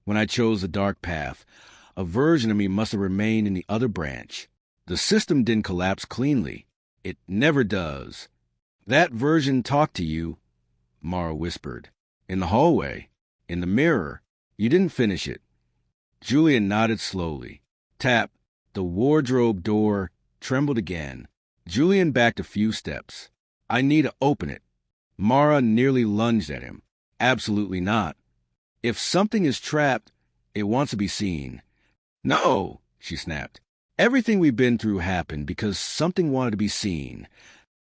when I chose the dark path, a version of me must have remained in the other branch. The system didn't collapse cleanly. It never does. That version talked to you, Mara whispered. In the hallway. In the mirror. You didn't finish it. Julian nodded slowly. Tap. The wardrobe door trembled again. Julian backed a few steps. I need to open it. Mara nearly lunged at him. Absolutely not. If something is trapped, it wants to be seen. No, she snapped. Everything we've been through happened because something wanted to be seen.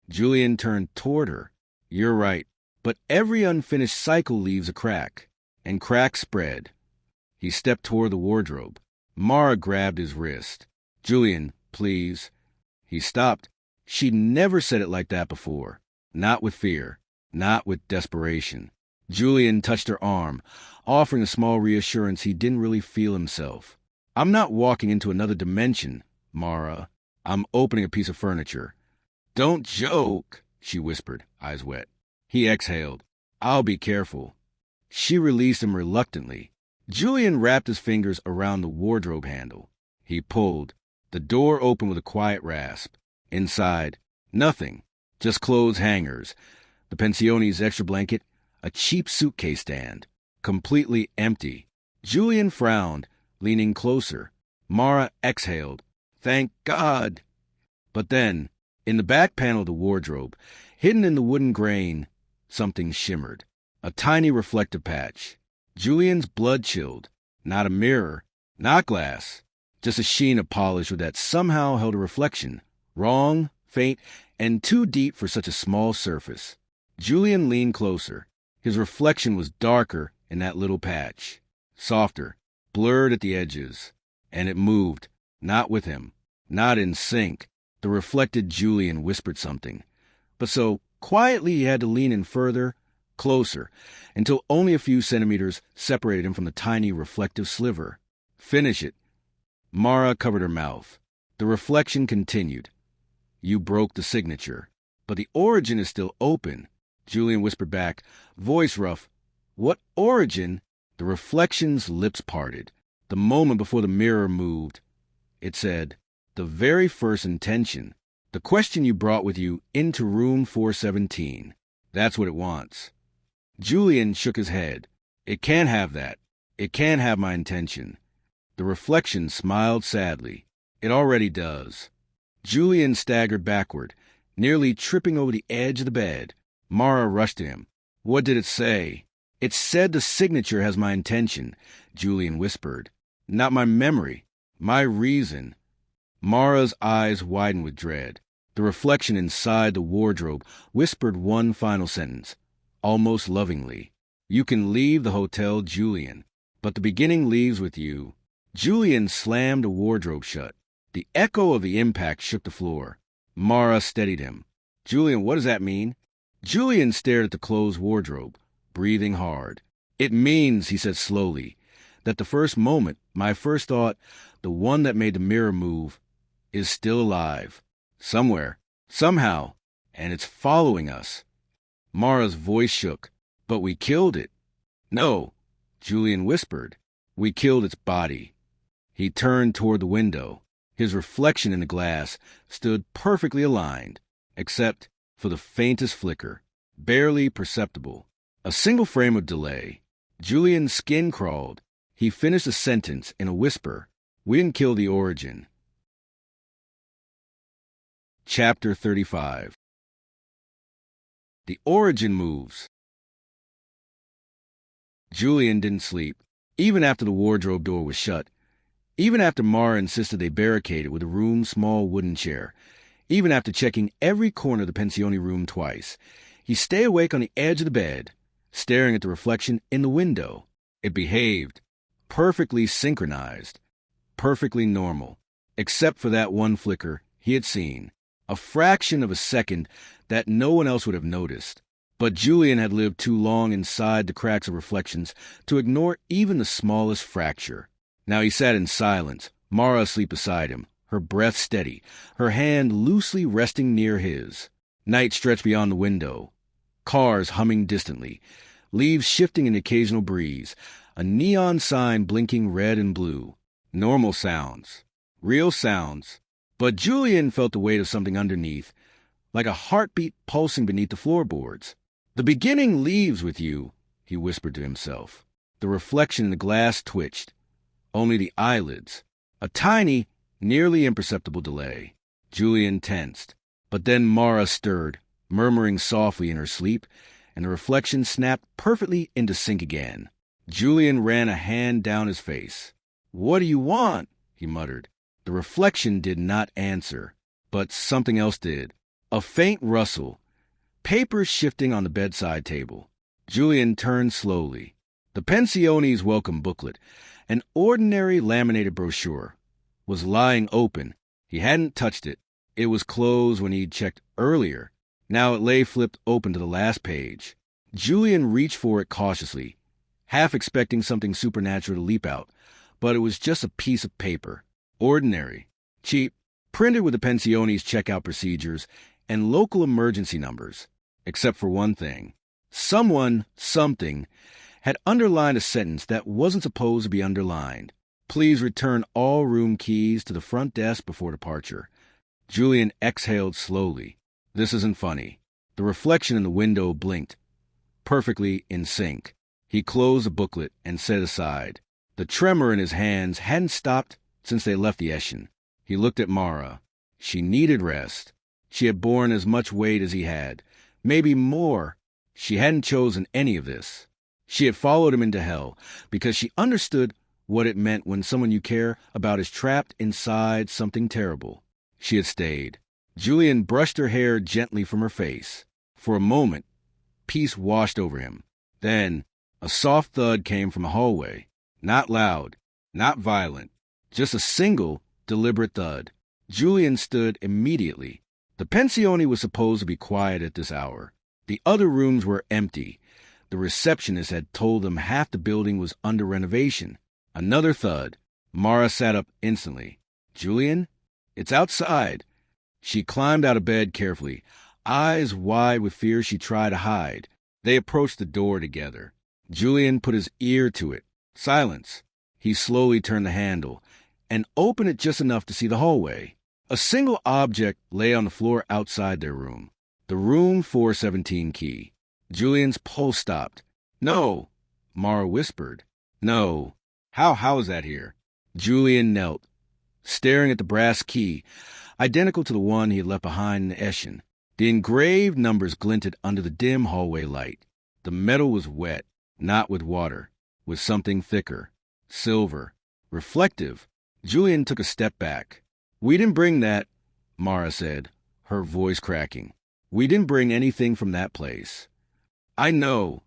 Julian turned toward her. You're right, but every unfinished cycle leaves a crack, and cracks spread. He stepped toward the wardrobe. Mara grabbed his wrist. Julian, please. He stopped. She'd never said it like that before. Not with fear. Not with desperation. Julian touched her arm, offering a small reassurance he didn't really feel himself. I'm not walking into another dimension, Mara. I'm opening a piece of furniture. Don't joke, she whispered, eyes wet. He exhaled. I'll be careful. She released him reluctantly. Julian wrapped his fingers around the wardrobe handle. He pulled. The door opened with a quiet rasp. Inside, nothing. Just clothes hangers, the pensionee's extra blanket, a cheap suitcase stand. Completely empty. Julian frowned, leaning closer. Mara exhaled. Thank God. But then, in the back panel of the wardrobe, hidden in the wooden grain, something shimmered. A tiny reflective patch. Julian's blood chilled. Not a mirror, not glass. Just a sheen of polish that somehow held a reflection. Wrong, faint, and too deep for such a small surface. Julian leaned closer. His reflection was darker in that little patch. Softer, blurred at the edges. And it moved. Not with him. Not in sync. The reflected Julian whispered something. But so quietly he had to lean in further, closer, until only a few centimeters separated him from the tiny reflective sliver. Finish it. Mara covered her mouth. The reflection continued. You broke the signature. But the origin is still open. Julian whispered back, voice rough. What origin? The reflection's lips parted. The moment before the mirror moved, it said, the very first intention. The question you brought with you into room 417. That's what it wants. Julian shook his head. It can't have that. It can't have my intention. The reflection smiled sadly. It already does. Julian staggered backward, nearly tripping over the edge of the bed. Mara rushed to him. What did it say? It said the signature has my intention, Julian whispered. Not my memory. My reason. Mara's eyes widened with dread. The reflection inside the wardrobe whispered one final sentence, almost lovingly. You can leave the hotel, Julian, but the beginning leaves with you. Julian slammed the wardrobe shut. The echo of the impact shook the floor. Mara steadied him. Julian, what does that mean? Julian stared at the closed wardrobe, breathing hard. It means, he said slowly, that the first moment, my first thought, the one that made the mirror move, is still alive. Somewhere. Somehow. And it's following us. Mara's voice shook. But we killed it. No, Julian whispered. We killed its body. He turned toward the window. His reflection in the glass stood perfectly aligned, except for the faintest flicker, barely perceptible. A single frame of delay. Julian's skin crawled. He finished a sentence in a whisper. We didn't kill the origin. Chapter 35. The origin moves. Julian didn't sleep, even after the wardrobe door was shut, even after Mara insisted they barricade it with a room's small wooden chair, even after checking every corner of the pensione room twice. He stayed awake on the edge of the bed, staring at the reflection in the window. It behaved, perfectly synchronized, perfectly normal, except for that one flicker he had seen, a fraction of a second that no one else would have noticed. But Julian had lived too long inside the cracks of reflections to ignore even the smallest fracture. Now he sat in silence, Mara asleep beside him, her breath steady, her hand loosely resting near his. Night stretched beyond the window, cars humming distantly, leaves shifting in the occasional breeze, a neon sign blinking red and blue. Normal sounds, real sounds. But Julian felt the weight of something underneath, like a heartbeat pulsing beneath the floorboards. The beginning leaves with you, he whispered to himself. The reflection in the glass twitched. Only the eyelids. A tiny, nearly imperceptible delay. Julian tensed. But then Mara stirred, murmuring softly in her sleep, and the reflection snapped perfectly into sync again. Julian ran a hand down his face. "What do you want?" he muttered. The reflection did not answer, but something else did. A faint rustle. Papers shifting on the bedside table. Julian turned slowly. The pensionee's welcome booklet, an ordinary laminated brochure, was lying open. He hadn't touched it. It was closed when he'd checked earlier. Now it lay flipped open to the last page. Julian reached for it cautiously, half expecting something supernatural to leap out, but it was just a piece of paper. Ordinary, cheap, printed with the pensionee's checkout procedures and local emergency numbers, except for one thing. Someone, something, had underlined a sentence that wasn't supposed to be underlined. Please return all room keys to the front desk before departure. Julian exhaled slowly. This isn't funny. The reflection in the window blinked, perfectly in sync. He closed the booklet and set it aside. The tremor in his hands hadn't stopped since they left the Eschen. He looked at Mara. She needed rest. She had borne as much weight as he had, maybe more. She hadn't chosen any of this. She had followed him into hell because she understood what it meant when someone you care about is trapped inside something terrible. She had stayed. Julian brushed her hair gently from her face. For a moment, peace washed over him. Then, a soft thud came from the hallway. Not loud, not violent, just a single, deliberate thud. Julian stood immediately. The pensione was supposed to be quiet at this hour. The other rooms were empty. The receptionist had told them half the building was under renovation. Another thud. Mara sat up instantly. "Julian? It's outside." She climbed out of bed carefully, eyes wide with fear she tried to hide. They approached the door together. Julian put his ear to it. Silence. He slowly turned the handle and opened it just enough to see the hallway. A single object lay on the floor outside their room. The room 417 key. Julian's pulse stopped. "No," Mara whispered. "No. How is that here?" Julian knelt, staring at the brass key, identical to the one he had left behind in the Eschen. The engraved numbers glinted under the dim hallway light. The metal was wet, not with water, with something thicker, silver, reflective. Julian took a step back. "We didn't bring that," Mara said, her voice cracking. "We didn't bring anything from that place." "I know."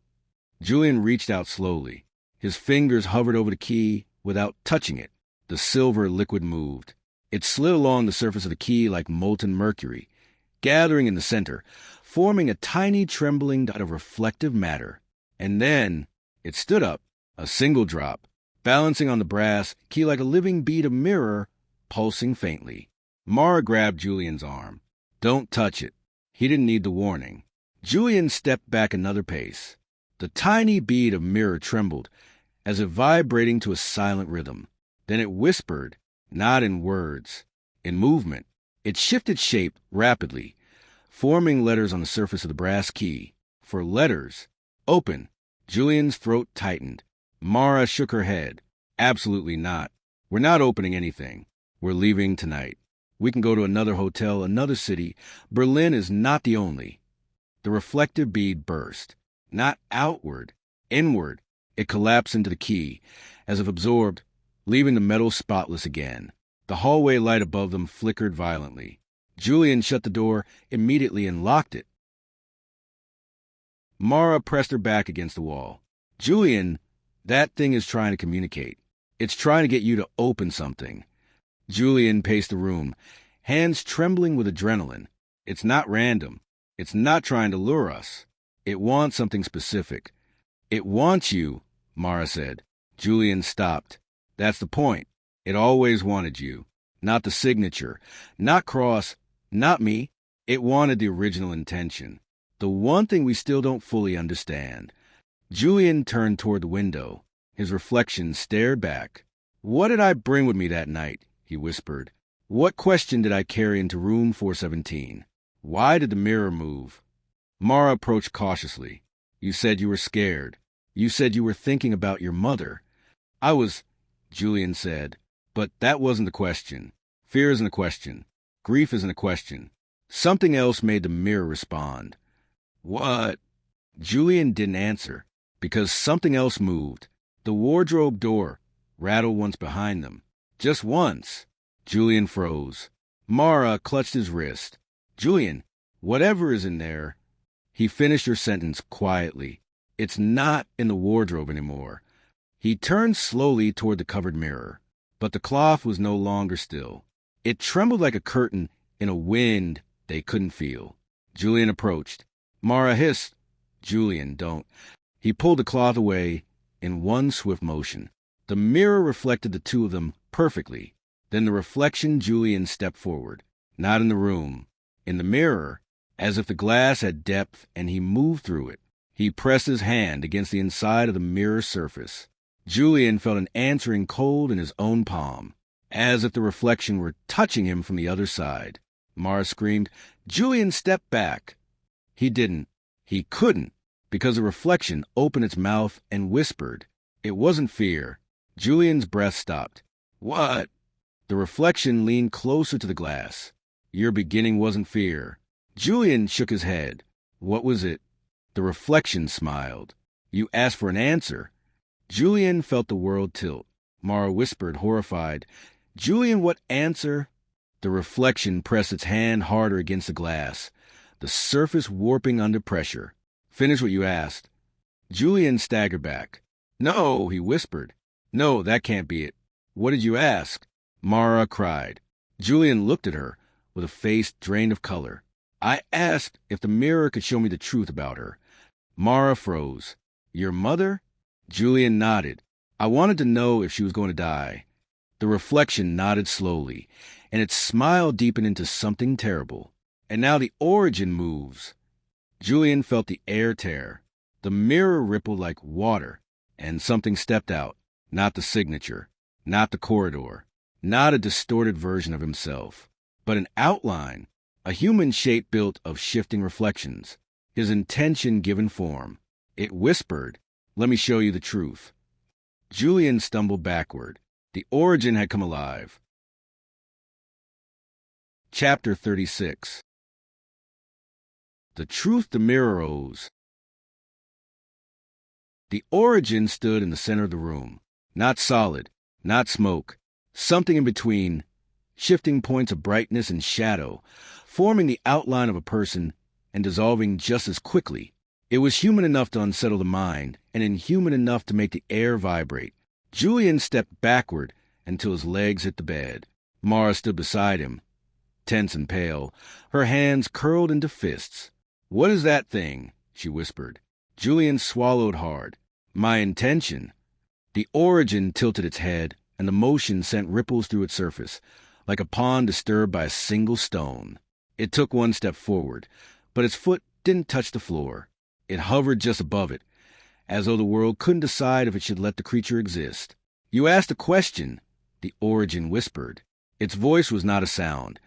Julian reached out slowly. His fingers hovered over the key without touching it. The silver liquid moved. It slid along the surface of the key like molten mercury, gathering in the center, forming a tiny trembling dot of reflective matter. And then it stood up, a single drop, balancing on the brass key like a living bead of mirror, pulsing faintly. Mara grabbed Julian's arm. "Don't touch it." He didn't need the warning. Julian stepped back another pace. The tiny bead of mirror trembled, as if vibrating to a silent rhythm. Then it whispered, not in words, in movement. It shifted shape rapidly, forming letters on the surface of the brass key. For letters. Open. Julian's throat tightened. Mara shook her head. Absolutely not. We're not opening anything. We're leaving tonight. We can go to another hotel, another city. Berlin is not the only. The reflective bead burst. Not outward, inward. It collapsed into the key, as if absorbed, leaving the metal spotless again. The hallway light above them flickered violently. Julian shut the door immediately and locked it. Mara pressed her back against the wall. Julian, that thing is trying to communicate. It's trying to get you to open something. Julian paced the room, hands trembling with adrenaline. It's not random. It's not trying to lure us. It wants something specific. It wants you, Mara said. Julian stopped. That's the point. It always wanted you. Not the signature. Not Cross. Not me. It wanted the original intention. The one thing we still don't fully understand. Julian turned toward the window. His reflection stared back. What did I bring with me that night? He whispered. What question did I carry into room 417? Why did the mirror move? Mara approached cautiously. You said you were scared. You said you were thinking about your mother. I was, Julian said. But that wasn't the question. Fear isn't a question. Grief isn't a question. Something else made the mirror respond. What? Julian didn't answer, because something else moved. The wardrobe door rattled once behind them. Just once. Julian froze. Mara clutched his wrist. Julian, whatever is in there. He finished her sentence quietly. It's not in the wardrobe anymore. He turned slowly toward the covered mirror, but the cloth was no longer still. It trembled like a curtain in a wind they couldn't feel. Julian approached. Mara hissed. Julian, don't. He pulled the cloth away in one swift motion. The mirror reflected the two of them perfectly. Then the reflection, Julian stepped forward. Not in the room. In the mirror, as if the glass had depth and he moved through it. He pressed his hand against the inside of the mirror surface. Julian felt an answering cold in his own palm, as if the reflection were touching him from the other side. Mara screamed. Julian stepped back. He didn't. He couldn't, because the reflection opened its mouth and whispered. It wasn't fear. Julian's breath stopped. What? The reflection leaned closer to the glass. Your beginning wasn't fear. Julian shook his head. What was it? The reflection smiled. You asked for an answer. Julian felt the world tilt. Mara whispered, horrified. Julian, what answer? The reflection pressed its hand harder against the glass, the surface warping under pressure. Finish what you asked. Julian staggered back. No, he whispered. No, that can't be it. What did you ask? Mara cried. Julian looked at her with a face drained of color. I asked if the mirror could show me the truth about her. Mara froze. Your mother? Julian nodded. I wanted to know if she was going to die. The reflection nodded slowly, and its smile deepened into something terrible. And now the origin moves. Julian felt the air tear. The mirror rippled like water, and something stepped out. Not the signature, not the corridor, not a distorted version of himself, but an outline, a human shape built of shifting reflections, his intention given form. It whispered, let me show you the truth. Julian stumbled backward. The origin had come alive. Chapter 36. The truth the mirror owes. The origin stood in the center of the room. Not solid, not smoke, something in between, shifting points of brightness and shadow, forming the outline of a person and dissolving just as quickly. It was human enough to unsettle the mind, and inhuman enough to make the air vibrate. Julian stepped backward until his legs hit the bed. Mara stood beside him, tense and pale, her hands curled into fists. What is that thing? She whispered. Julian swallowed hard. My intention. The origin tilted its head, and the motion sent ripples through its surface, like a pond disturbed by a single stone. It took one step forward, but its foot didn't touch the floor. It hovered just above it, as though the world couldn't decide if it should let the creature exist. You asked a question, the origin whispered. Its voice was not a sound.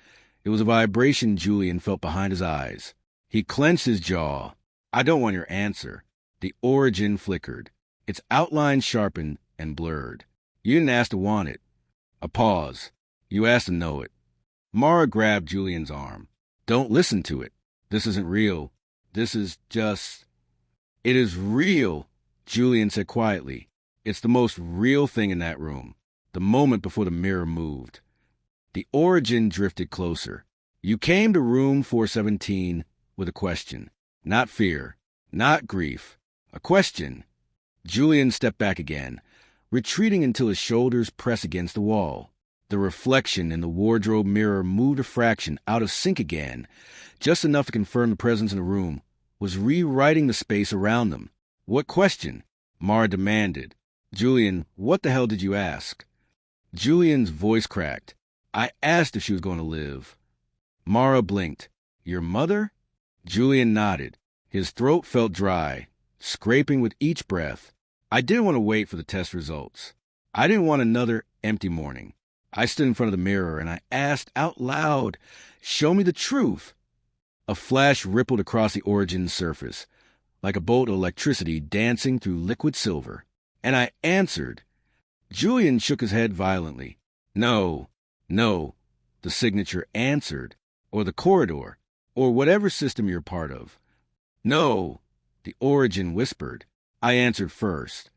It was a vibration Julian felt behind his eyes. He clenched his jaw. I don't want your answer. The origin flickered. Its outline sharpened and blurred. You didn't ask to want it. A pause. You asked to know it. Mara grabbed Julian's arm. Don't listen to it. This isn't real. This is just... It is real, Julian said quietly. It's the most real thing in that room. The moment before the mirror moved. The origin drifted closer. You came to room 417 with a question. Not fear. Not grief. A question. Julian stepped back again, retreating until his shoulders pressed against the wall. The reflection in the wardrobe mirror moved a fraction out of sync again, just enough to confirm the presence in the room was rewriting the space around them. What question? Mara demanded. Julian, what the hell did you ask? Julian's voice cracked. I asked if she was going to live. Mara blinked. Your mother? Julian nodded. His throat felt dry, scraping with each breath. I didn't want to wait for the test results. I didn't want another empty morning. I stood in front of the mirror and I asked out loud, show me the truth. A flash rippled across the origin's surface, like a bolt of electricity dancing through liquid silver. And I answered. Julian shook his head violently. No, no, the signature answered, or the corridor, or whatever system you're part of. No, the origin whispered. I answered first.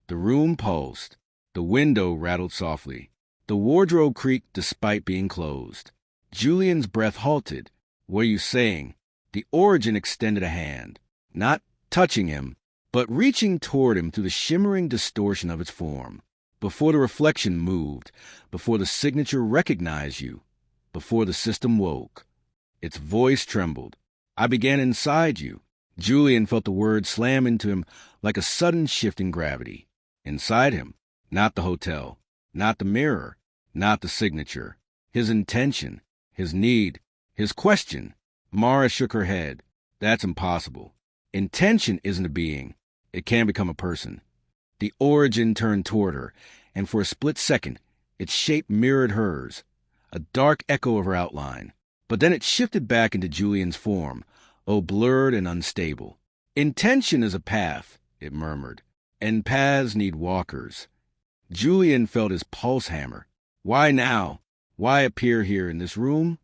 The room pulsed. The window rattled softly. The wardrobe creaked despite being closed. Julian's breath halted. What are you saying? The origin extended a hand, not touching him, but reaching toward him through the shimmering distortion of its form. Before the reflection moved, before the signature recognized you, before the system woke. Its voice trembled. I began inside you. Julian felt the words slam into him like a sudden shift in gravity. Inside him, not the hotel, not the mirror, not the signature. His intention, his need, his question. Mara shook her head. That's impossible. Intention isn't a being. It can become a person. The origin turned toward her, and for a split second, its shape mirrored hers, a dark echo of her outline. But then it shifted back into Julian's form, blurred and unstable. Intention is a path, it murmured, and paths need walkers. Julian felt his pulse hammer. Why now? Why appear here in this room?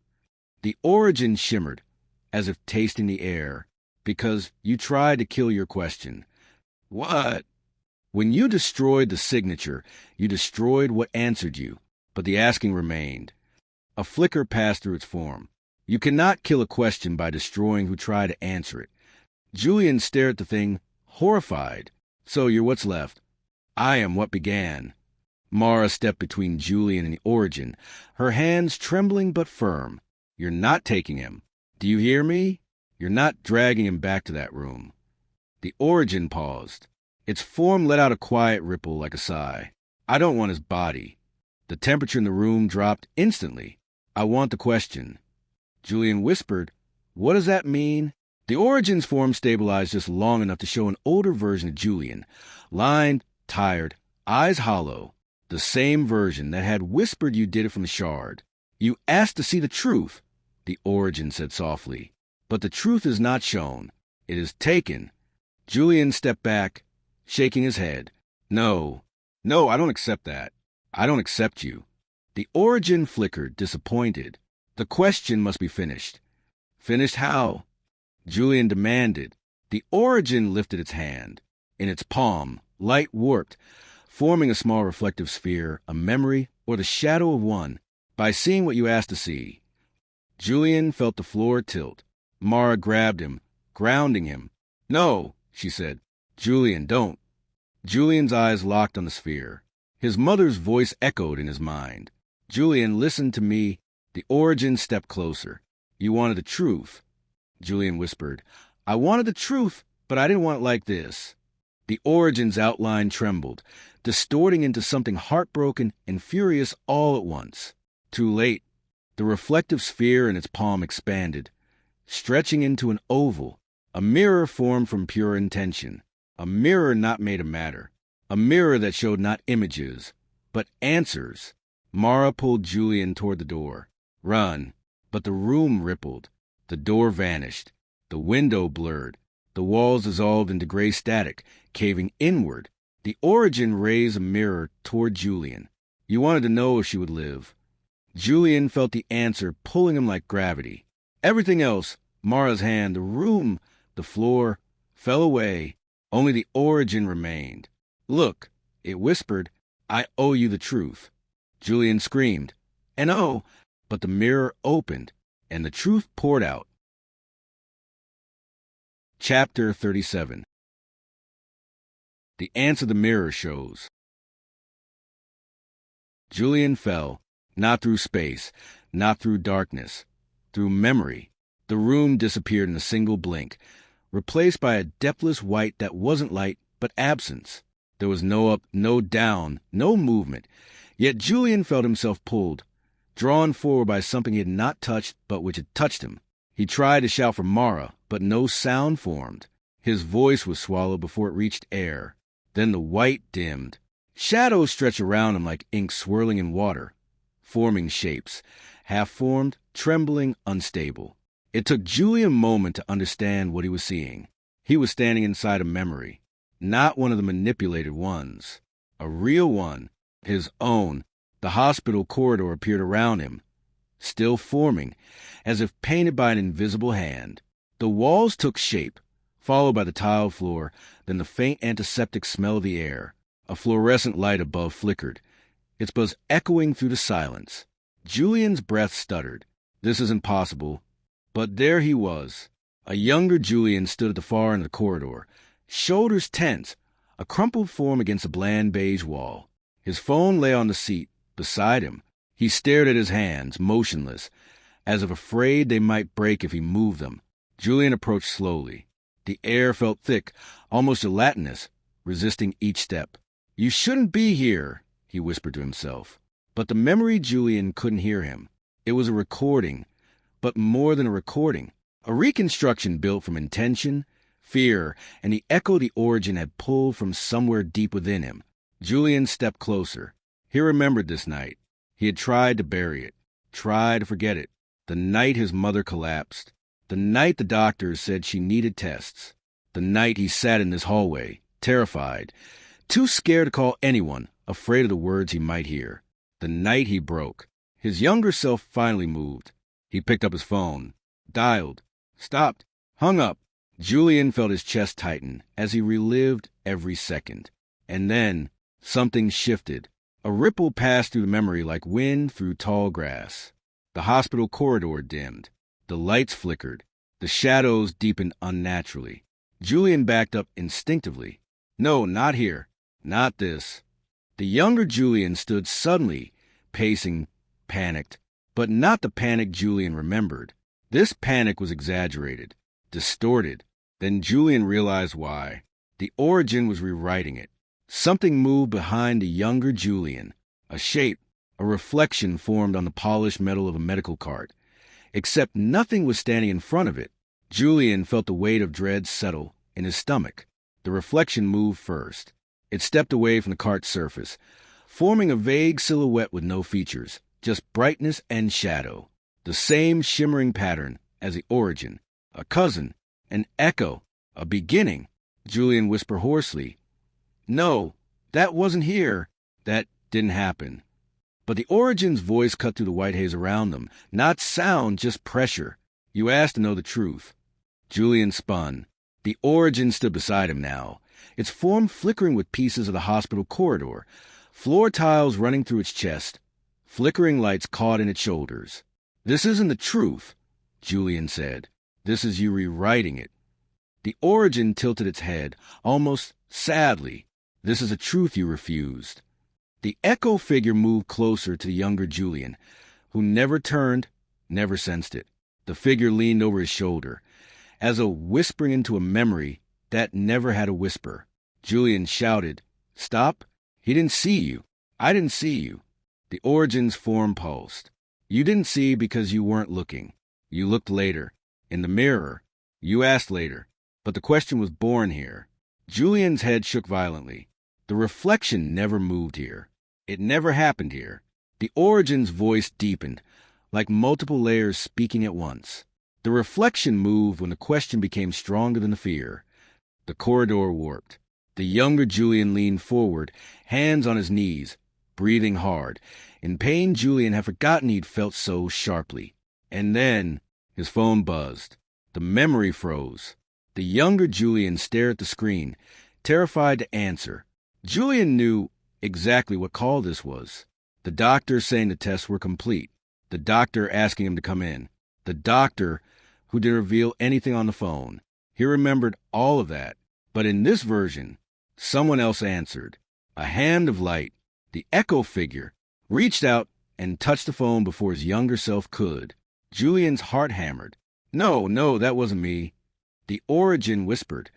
The origin shimmered, as if tasting the air, because you tried to kill your question. What? When you destroyed the signature, you destroyed what answered you, but the asking remained. A flicker passed through its form. You cannot kill a question by destroying who tried to answer it. Julian stared at the thing, horrified. So you're what's left. I am what began. Mara stepped between Julian and the origin, her hands trembling but firm. You're not taking him. Do you hear me? You're not dragging him back to that room. The origin paused. Its form let out a quiet ripple like a sigh. I don't want his body. The temperature in the room dropped instantly. I want the question. Julian whispered, what does that mean? The origin's form stabilized just long enough to show an older version of Julian, lined, tired, eyes hollow, the same version that had whispered you did it from the shard. You asked to see the truth, the origin said softly. But the truth is not shown. It is taken. Julian stepped back, shaking his head. No, I don't accept that. I don't accept you. The origin flickered, disappointed. The question must be finished. Finished how? Julian demanded. The origin lifted its hand. In its palm, light warped, forming a small reflective sphere, a memory, or the shadow of one, by seeing what you asked to see. Julian felt the floor tilt. Mara grabbed him, grounding him. No, she said. Julian, don't. Julian's eyes locked on the sphere. His mother's voice echoed in his mind. Julian, listen to me. The origin stepped closer. You wanted the truth. Julian whispered. I wanted the truth, but I didn't want it like this. The origin's outline trembled, distorting into something heartbroken and furious all at once. Too late. The reflective sphere in its palm expanded, stretching into an oval, a mirror formed from pure intention, a mirror not made of matter, a mirror that showed not images, but answers. Mara pulled Julian toward the door. Run. But the room rippled. The door vanished. The window blurred. The walls dissolved into gray static, caving inward. The Origin raised a mirror toward Julian. You wanted to know if she would live. Julian felt the answer pulling him like gravity. Everything else, Mara's hand, the room, the floor, fell away. Only the Origin remained. Look, it whispered, I owe you the truth. Julian screamed, and oh, but the mirror opened, and the truth poured out. Chapter 37. The answer the mirror shows. Julian fell, not through space, not through darkness, through memory. The room disappeared in a single blink, replaced by a depthless white that wasn't light, but absence. There was no up, no down, no movement. Yet Julian felt himself pulled, drawn forward by something he had not touched, but which had touched him. He tried to shout for Mara, but no sound formed. His voice was swallowed before it reached air. Then the white dimmed. Shadows stretched around him like ink swirling in water, forming shapes, half-formed, trembling, unstable. It took Julian a moment to understand what he was seeing. He was standing inside a memory, not one of the manipulated ones. A real one, his own. The hospital corridor appeared around him, still forming, as if painted by an invisible hand. The walls took shape, followed by the tiled floor, then the faint antiseptic smell of the air. A fluorescent light above flickered, its buzz echoing through the silence. Julian's breath stuttered. This isn't possible. But there he was. A younger Julian stood at the far end of the corridor, shoulders tense, a crumpled form against a bland beige wall. His phone lay on the seat beside him. He stared at his hands, motionless, as if afraid they might break if he moved them. Julian approached slowly. The air felt thick, almost gelatinous, resisting each step. You shouldn't be here, he whispered to himself. But the memory Julian couldn't hear him. It was a recording, but more than a recording. A reconstruction built from intention, fear, and the echo the Origin had pulled from somewhere deep within him. Julian stepped closer. He remembered this night. He had tried to bury it, tried to forget it. The night his mother collapsed. The night the doctors said she needed tests. The night he sat in this hallway, terrified, too scared to call anyone, afraid of the words he might hear. The night he broke. His younger self finally moved. He picked up his phone, dialed, stopped, hung up. Julian felt his chest tighten as he relived every second. And then something shifted. A ripple passed through the memory like wind through tall grass. The hospital corridor dimmed. The lights flickered. The shadows deepened unnaturally. Julian backed up instinctively. No, not here. Not this. The younger Julian stood suddenly, pacing, panicked. But not the panic Julian remembered. This panic was exaggerated, distorted. Then Julian realized why. The Origin was rewriting it. Something moved behind the younger Julian. A shape, a reflection formed on the polished metal of a medical cart. Except nothing was standing in front of it. Julian felt the weight of dread settle in his stomach. The reflection moved first. It stepped away from the cart's surface, forming a vague silhouette with no features, just brightness and shadow. The same shimmering pattern as the Origin. A cousin, an echo, a beginning. Julian whispered hoarsely, No, that wasn't here. That didn't happen. But the Origin's voice cut through the white haze around them. Not sound, just pressure. You asked to know the truth. Julian spun. The Origin stood beside him now, its form flickering with pieces of the hospital corridor, floor tiles running through its chest, flickering lights caught in its shoulders. This isn't the truth, Julian said. This is you rewriting it. The Origin tilted its head, almost sadly. This is a truth you refused. The echo figure moved closer to the younger Julian, who never turned, never sensed it. The figure leaned over his shoulder, as though whispering into a memory that never had a whisper. Julian shouted, Stop! He didn't see you. I didn't see you. The Origin's form pulsed. You didn't see because you weren't looking. You looked later. In the mirror. You asked later. But the question was born here. Julian's head shook violently. The reflection never moved here. It never happened here. The Origin's voice deepened, like multiple layers speaking at once. The reflection moved when the question became stronger than the fear. The corridor warped. The younger Julian leaned forward, hands on his knees, breathing hard. In pain, Julian had forgotten he'd felt so sharply. And then his phone buzzed. The memory froze. The younger Julian stared at the screen, terrified to answer. Julian knew exactly what call this was. The doctor saying the tests were complete. The doctor asking him to come in. The doctor who didn't reveal anything on the phone. He remembered all of that. But in this version, someone else answered. A hand of light, the echo figure, reached out and touched the phone before his younger self could. Julian's heart hammered. No, that wasn't me. The Origin whispered,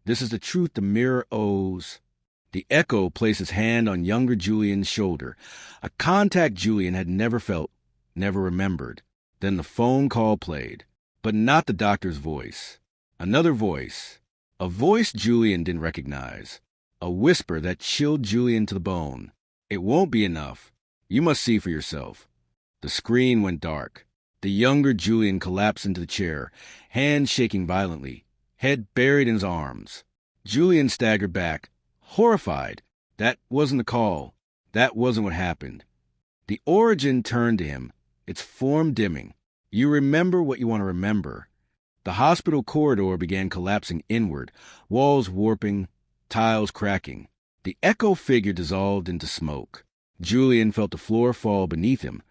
"This is the truth the mirror owes." The echo placed his hand on younger Julian's shoulder, a contact Julian had never felt, never remembered. Then the phone call played, but not the doctor's voice. Another voice, a voice Julian didn't recognize, a whisper that chilled Julian to the bone. "It won't be enough. You must see for yourself." The screen went dark. The younger Julian collapsed into the chair, hands shaking violently, head buried in his arms. Julian staggered back, horrified. That wasn't the call. That wasn't what happened. The Origin turned to him, its form dimming. "You remember what you want to remember." The hospital corridor began collapsing inward, walls warping, tiles cracking. The echo figure dissolved into smoke. Julian felt the floor fall beneath him,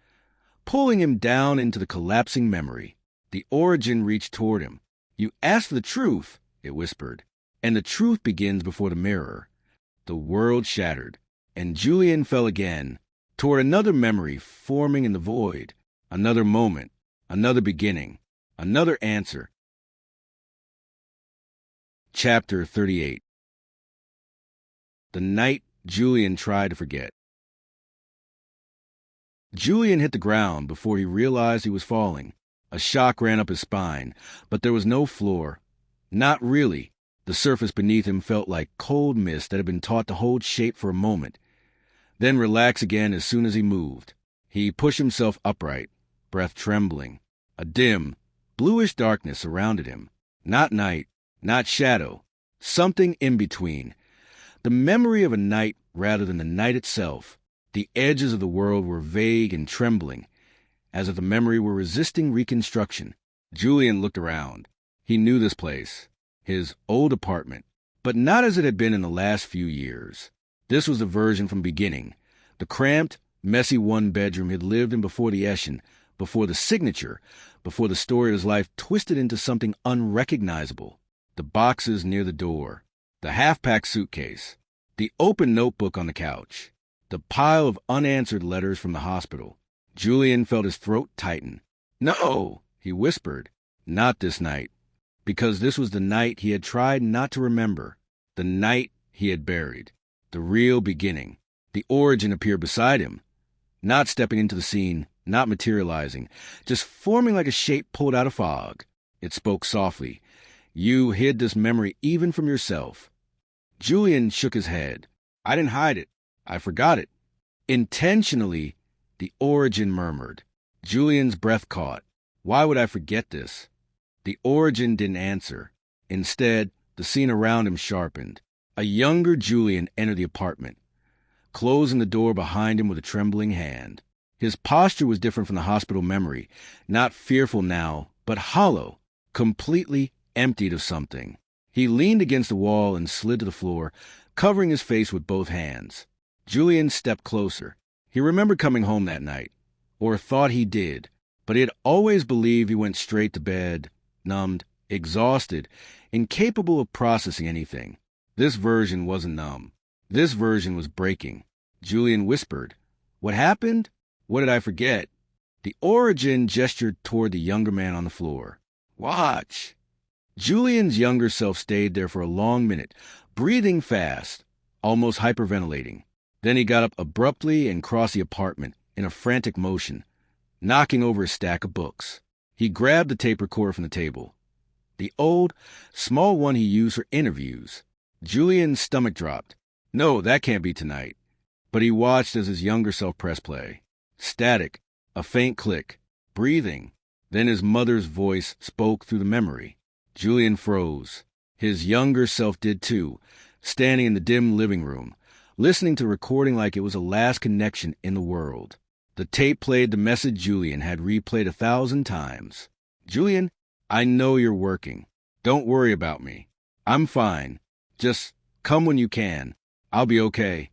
pulling him down into the collapsing memory. The Origin reached toward him. "You asked for the truth," it whispered, "and the truth begins before the mirror." The world shattered, and Julian fell again, toward another memory forming in the void, another moment, another beginning, another answer. Chapter 38. The night Julian tried to forget. Julian hit the ground before he realized he was falling. A shock ran up his spine, but there was no floor. Not really. The surface beneath him felt like cold mist that had been taught to hold shape for a moment, then relax again as soon as he moved. He pushed himself upright, breath trembling. A dim, bluish darkness surrounded him. Not night, not shadow, something in between. The memory of a night rather than the night itself. The edges of the world were vague and trembling, as if the memory were resisting reconstruction. Julian looked around. He knew this place, his old apartment, but not as it had been in the last few years. This was the version from beginning, the cramped, messy one-bedroom he'd lived in before the Eshin, before the signature, before the story of his life twisted into something unrecognizable. The boxes near the door, the half-packed suitcase, the open notebook on the couch, the pile of unanswered letters from the hospital. Julian felt his throat tighten. "No," he whispered, "not this night." Because this was the night he had tried not to remember, the night he had buried, the real beginning. The Origin appeared beside him, not stepping into the scene, not materializing, just forming like a shape pulled out of fog. It spoke softly. "You hid this memory even from yourself." Julian shook his head. "I didn't hide it. I forgot it." "Intentionally," the Origin murmured. Julian's breath caught. "Why would I forget this?" The Origin didn't answer. Instead, the scene around him sharpened. A younger Julian entered the apartment, closing the door behind him with a trembling hand. His posture was different from the hospital memory, not fearful now, but hollow, completely emptied of something. He leaned against the wall and slid to the floor, covering his face with both hands. Julian stepped closer. He remembered coming home that night, or thought he did, but he had always believed he went straight to bed, numbed, exhausted, incapable of processing anything. This version wasn't numb. This version was breaking. Julian whispered, "What happened? What did I forget?" The Origin gestured toward the younger man on the floor. "Watch." Julian's younger self stayed there for a long minute, breathing fast, almost hyperventilating. Then he got up abruptly and crossed the apartment in a frantic motion, knocking over a stack of books. He grabbed the tape recorder from the table, the old, small one he used for interviews. Julian's stomach dropped. No, that can't be tonight. But he watched as his younger self pressed play. Static, a faint click, breathing. Then his mother's voice spoke through the memory. Julian froze. His younger self did too, standing in the dim living room, listening to the recording like it was the last connection in the world. The tape played the message Julian had replayed 1,000 times. "Julian, I know you're working. Don't worry about me. I'm fine. Just come when you can. I'll be okay."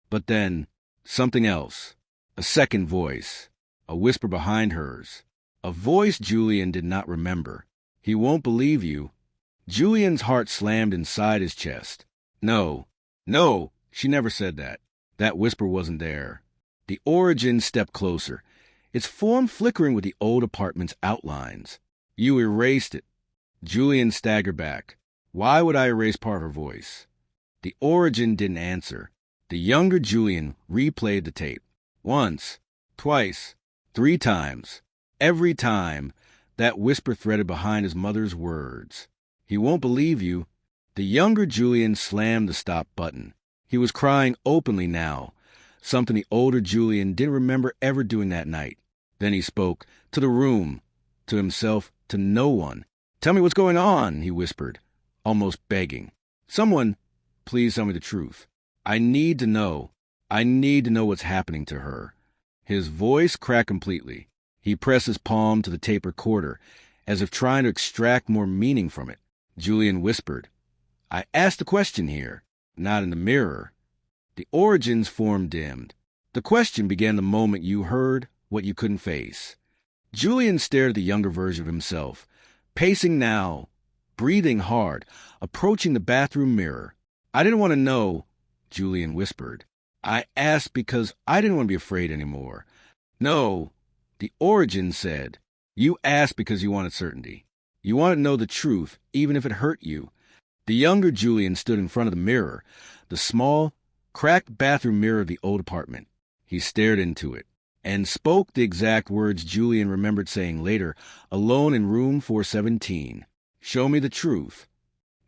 But then, something else. A second voice. A whisper behind hers. A voice Julian did not remember. "He won't believe you." Julian's heart slammed inside his chest. No, she never said that. That whisper wasn't there. The origin stepped closer, its form flickering with the old apartment's outlines. "You erased it." Julian staggered back. Why would I erase part of her voice? The origin didn't answer. The younger Julian replayed the tape. Once, twice, 3 times. Every time, that whisper threaded behind his mother's words. "He won't believe you." The younger Julian slammed the stop button. He was crying openly now, something the older Julian didn't remember ever doing that night. Then he spoke, to the room, to himself, to no one. "Tell me what's going on," he whispered, almost begging. "Someone, please tell me the truth. I need to know. I need to know what's happening to her." His voice cracked completely. He pressed his palm to the tape recorder, as if trying to extract more meaning from it. Julian whispered, "I asked a question here, not in the mirror." The origin's form dimmed. The question began the moment you heard what you couldn't face. Julian stared at the younger version of himself, pacing now, breathing hard, approaching the bathroom mirror. "I didn't want to know," Julian whispered. "I asked because I didn't want to be afraid anymore." "No," the origin said. "You asked because you wanted certainty. You wanted to know the truth, even if it hurt you." The younger Julian stood in front of the mirror, the small, cracked bathroom mirror of the old apartment. He stared into it and spoke the exact words Julian remembered saying later, alone in room 417. "Show me the truth."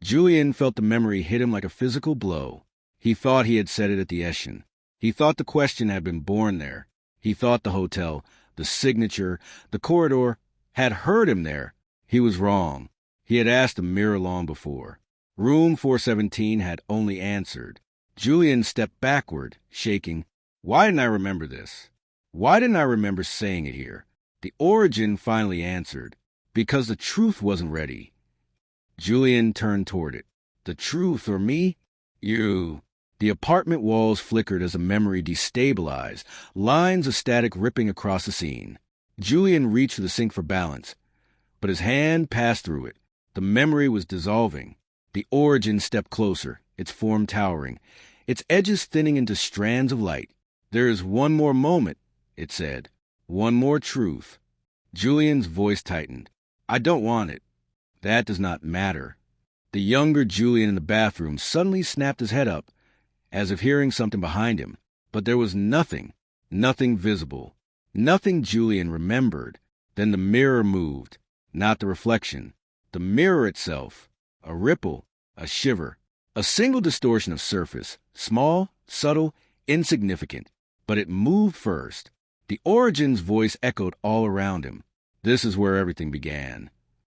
Julian felt the memory hit him like a physical blow. He thought he had said it at the Eshin. He thought the question had been born there. He thought the hotel, the signature, the corridor had heard him there. He was wrong. He had asked the mirror long before. Room 417 had only answered. Julian stepped backward, shaking. Why didn't I remember this? Why didn't I remember saying it here? The origin finally answered. Because the truth wasn't ready. Julian turned toward it. The truth, or me? You. The apartment walls flickered as the memory destabilized, lines of static ripping across the scene. Julian reached for the sink for balance, but his hand passed through it. The memory was dissolving. The origin stepped closer, its form towering, its edges thinning into strands of light. There is one more moment, it said. One more truth. Julian's voice tightened. I don't want it. That does not matter. The younger Julian in the bathroom suddenly snapped his head up, as if hearing something behind him. But there was nothing visible, nothing Julian remembered. Then the mirror moved, not the reflection. The mirror itself, a ripple, a shiver, a single distortion of surface, small, subtle, insignificant. But it moved first. The origin's voice echoed all around him. This is where everything began.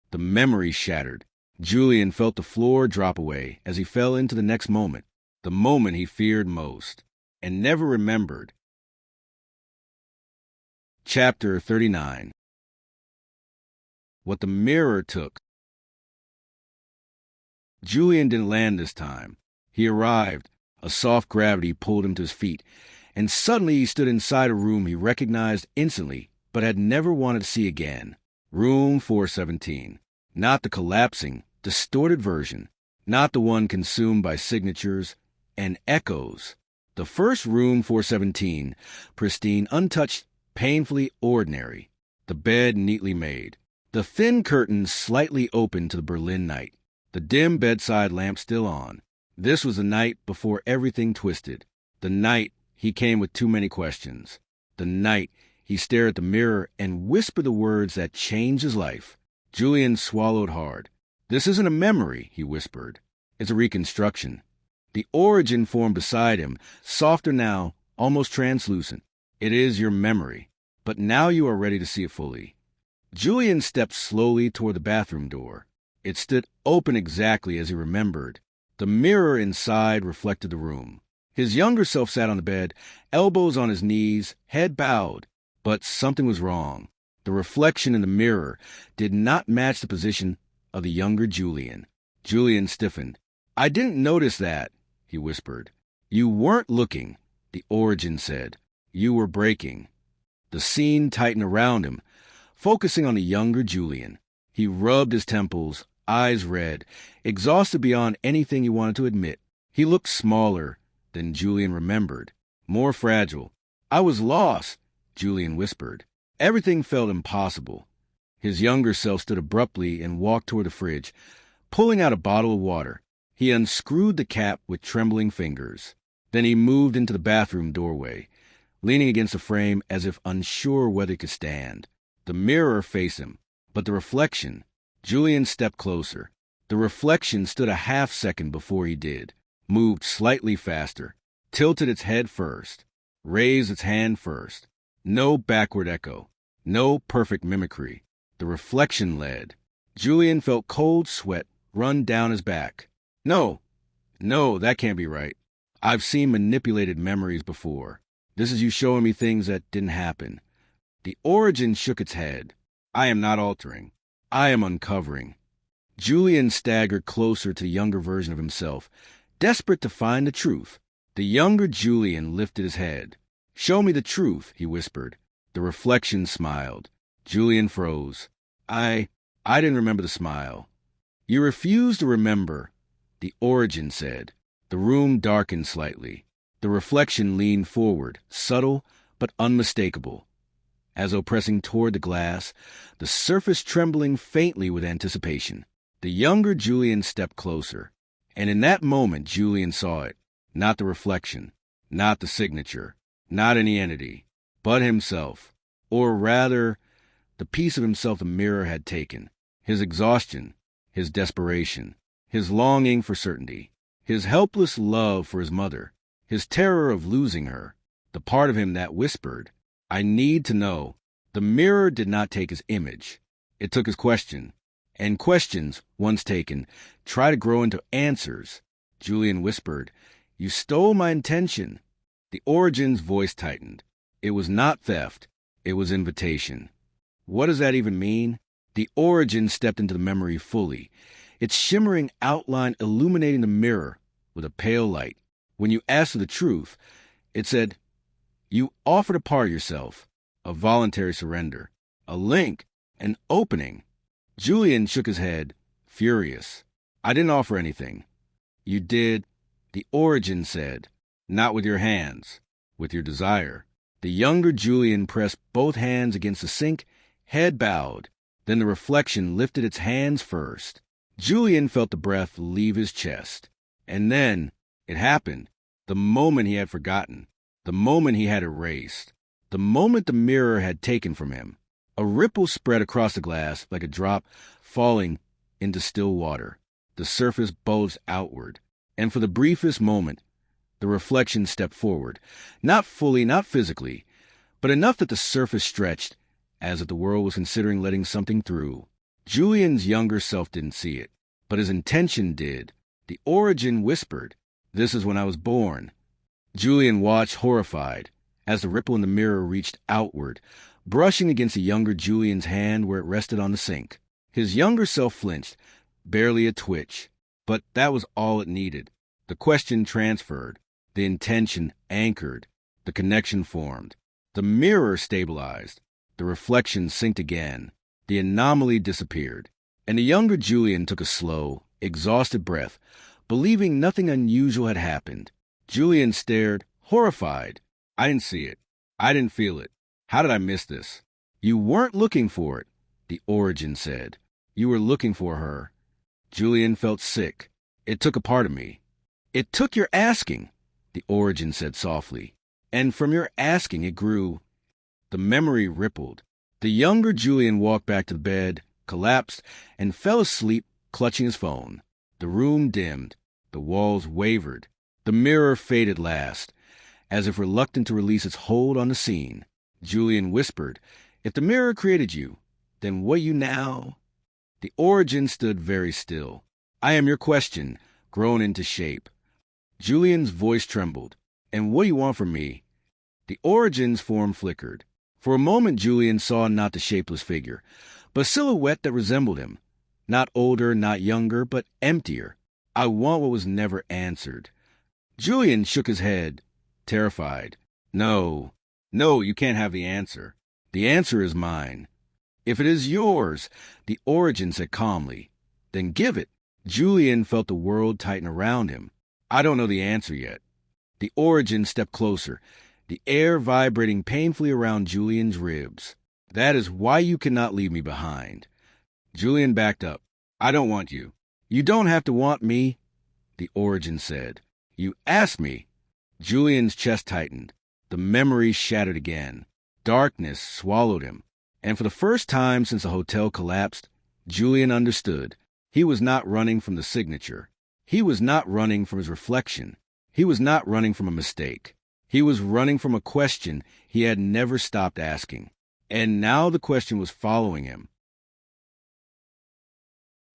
The memory shattered. Julian felt the floor drop away as he fell into the next moment, the moment he feared most, and never remembered. Chapter 39. What the mirror took. Julian didn't land this time. He arrived. A soft gravity pulled him to his feet, and suddenly he stood inside a room he recognized instantly, but had never wanted to see again. Room 417. Not the collapsing, distorted version. Not the one consumed by signatures and echoes. The first room 417, pristine, untouched, painfully ordinary. The bed neatly made. The thin curtains slightly open to the Berlin night. The dim bedside lamp still on. This was the night before everything twisted. The night he came with too many questions. The night he stared at the mirror and whispered the words that changed his life. Julian swallowed hard. This isn't a memory, he whispered. It's a reconstruction. The origin formed beside him, softer now, almost translucent. It is your memory, but now you are ready to see it fully. Julian stepped slowly toward the bathroom door. It stood open exactly as he remembered. The mirror inside reflected the room. His younger self sat on the bed, elbows on his knees, head bowed. But something was wrong. The reflection in the mirror did not match the position of the younger Julian. Julian stiffened. "I didn't notice that," he whispered. "You weren't looking," the Origin said. "You were breaking." The scene tightened around him, focusing on the younger Julian. He rubbed his temples, eyes red, exhausted beyond anything he wanted to admit. He looked smaller than Julian remembered, more fragile. "I was lost," Julian whispered. Everything felt impossible. His younger self stood abruptly and walked toward the fridge, pulling out a bottle of water. He unscrewed the cap with trembling fingers. Then he moved into the bathroom doorway, leaning against the frame as if unsure whether he could stand. The mirror faced him, but the reflection... Julian stepped closer. The reflection stood a half-second before he did, moved slightly faster, tilted its head first, raised its hand first. No backward echo, no perfect mimicry. The reflection led. Julian felt cold sweat run down his back. No, that can't be right. I've seen manipulated memories before. This is you showing me things that didn't happen. The Origin shook its head. I am not altering. I am uncovering. Julian staggered closer to the younger version of himself, desperate to find the truth. The younger Julian lifted his head. "Show me the truth," he whispered. The reflection smiled. Julian froze. I didn't remember the smile." "You refuse to remember," the Origin said. The room darkened slightly. The reflection leaned forward, subtle but unmistakable, as though pressing toward the glass, the surface trembling faintly with anticipation. The younger Julian stepped closer, and in that moment Julian saw it. Not the reflection, not the signature, not any entity, but himself, or rather, the piece of himself the mirror had taken. His exhaustion, his desperation, his longing for certainty, his helpless love for his mother, his terror of losing her, the part of him that whispered, "I need to know." The mirror did not take his image. It took his question. And questions, once taken, try to grow into answers. Julian whispered, "You stole my intention." The Origin's voice tightened. It was not theft. It was invitation. What does that even mean? The Origin stepped into the memory fully, its shimmering outline illuminating the mirror with a pale light. When you asked for the truth, it said, "You offered a part of yourself, a voluntary surrender, a link, an opening." Julian shook his head, furious. "I didn't offer anything." "You did," the Origin said. "Not with your hands, with your desire." The younger Julian pressed both hands against the sink, head bowed. Then the reflection lifted its hands first. Julian felt the breath leave his chest. And then it happened. The moment he had forgotten. The moment he had erased. The moment the mirror had taken from him. A ripple spread across the glass like a drop falling into still water. The surface bulged outward. And for the briefest moment, the reflection stepped forward. Not fully, not physically, but enough that the surface stretched, as if the world was considering letting something through. Julian's younger self didn't see it, but his intention did. The Origin whispered, "This is when I was born." Julian watched horrified as the ripple in the mirror reached outward, brushing against the younger Julian's hand where it rested on the sink. His younger self flinched, barely a twitch, but that was all it needed. The question transferred, the intention anchored, the connection formed. The mirror stabilized, the reflection synced again, the anomaly disappeared, and the younger Julian took a slow, exhausted breath, believing nothing unusual had happened. Julian stared, horrified. "I didn't see it. I didn't feel it. How did I miss this?" "You weren't looking for it," the Origin said. "You were looking for her." Julian felt sick. "It took a part of me." "It took your asking," the Origin said softly. "And from your asking it grew." The memory rippled. The younger Julian walked back to the bed, collapsed, and fell asleep, clutching his phone. The room dimmed. The walls wavered. The mirror faded last, as if reluctant to release its hold on the scene. Julian whispered, "If the mirror created you, then what you now?" The origin stood very still. "I am your question, grown into shape." Julian's voice trembled. "And what do you want from me?" The origin's form flickered. For a moment Julian saw not the shapeless figure, but a silhouette that resembled him. Not older, not younger, but emptier. "I want what was never answered." Julian shook his head, terrified. No, you can't have the answer. The answer is mine." "If it is yours," the origin said calmly, "then give it." Julian felt the world tighten around him. "I don't know the answer yet." The origin stepped closer, the air vibrating painfully around Julian's ribs. "That is why you cannot leave me behind." Julian backed up. "I don't want you." "You don't have to want me," the origin said. "You asked me." Julian's chest tightened. The memory shattered again. Darkness swallowed him. And for the first time since the hotel collapsed, Julian understood. He was not running from the signature. He was not running from his reflection. He was not running from a mistake. He was running from a question he had never stopped asking. And now the question was following him.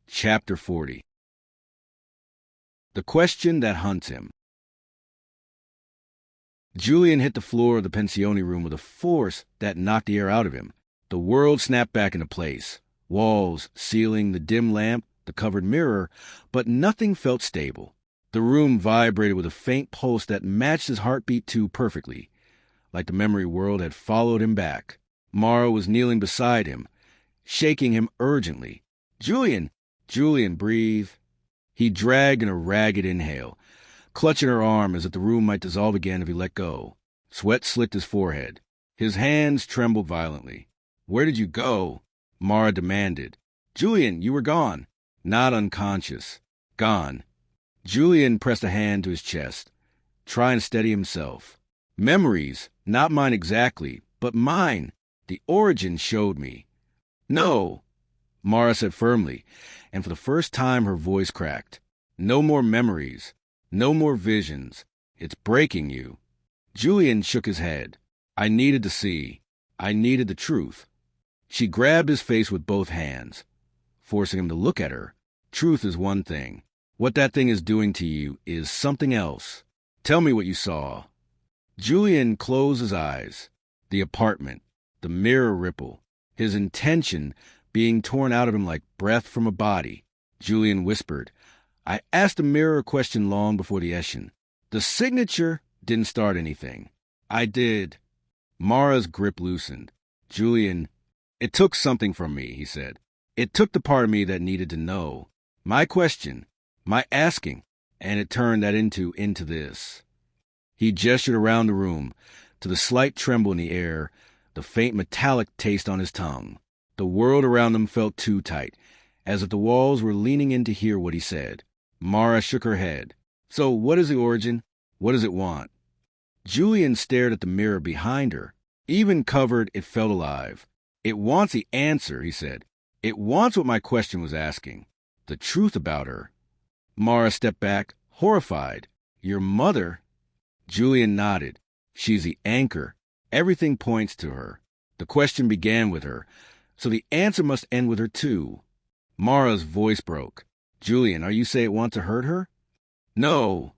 Chapter 40. The question that hunts him. Julian hit the floor of the pensione room with a force that knocked the air out of him. The world snapped back into place. Walls, ceiling, the dim lamp, the covered mirror, but nothing felt stable. The room vibrated with a faint pulse that matched his heartbeat too perfectly. Like the memory world had followed him back. Mara was kneeling beside him, shaking him urgently. Julian, breathe." He dragged in a ragged inhale, clutching her arm as if the room might dissolve again if he let go. Sweat slicked his forehead. His hands trembled violently. "Where did you go?" Mara demanded. "Julian, you were gone." "Not unconscious. Gone." Julian pressed a hand to his chest, trying to steady himself. "Memories, not mine exactly, but mine. The origin showed me." "No," Mara said firmly, and for the first time her voice cracked. "No more memories. No more visions. It's breaking you." Julian shook his head. "I needed to see. I needed the truth." She grabbed his face with both hands, forcing him to look at her. "Truth is one thing. What that thing is doing to you is something else. Tell me what you saw." Julian closed his eyes. The apartment, the mirror ripple, his intention being torn out of him like breath from a body. Julian whispered, "I asked the mirror a question long before the Eshin. The signature didn't start anything." "I did." Mara's grip loosened. "Julian, it took something from me," he said. "It took the part of me that needed to know. My question, my asking, and it turned that into this." He gestured around the room, to the slight tremble in the air, the faint metallic taste on his tongue. The world around them felt too tight, as if the walls were leaning in to hear what he said. Mara shook her head. "So what is the origin? What does it want?" Julian stared at the mirror behind her. Even covered, it felt alive. "It wants the answer," he said. "It wants what my question was asking. The truth about her." Mara stepped back, horrified. "Your mother?" Julian nodded. "She's the anchor. Everything points to her. The question began with her, so the answer must end with her too." Mara's voice broke. "Julian, are you saying it wants to hurt her?" "No,"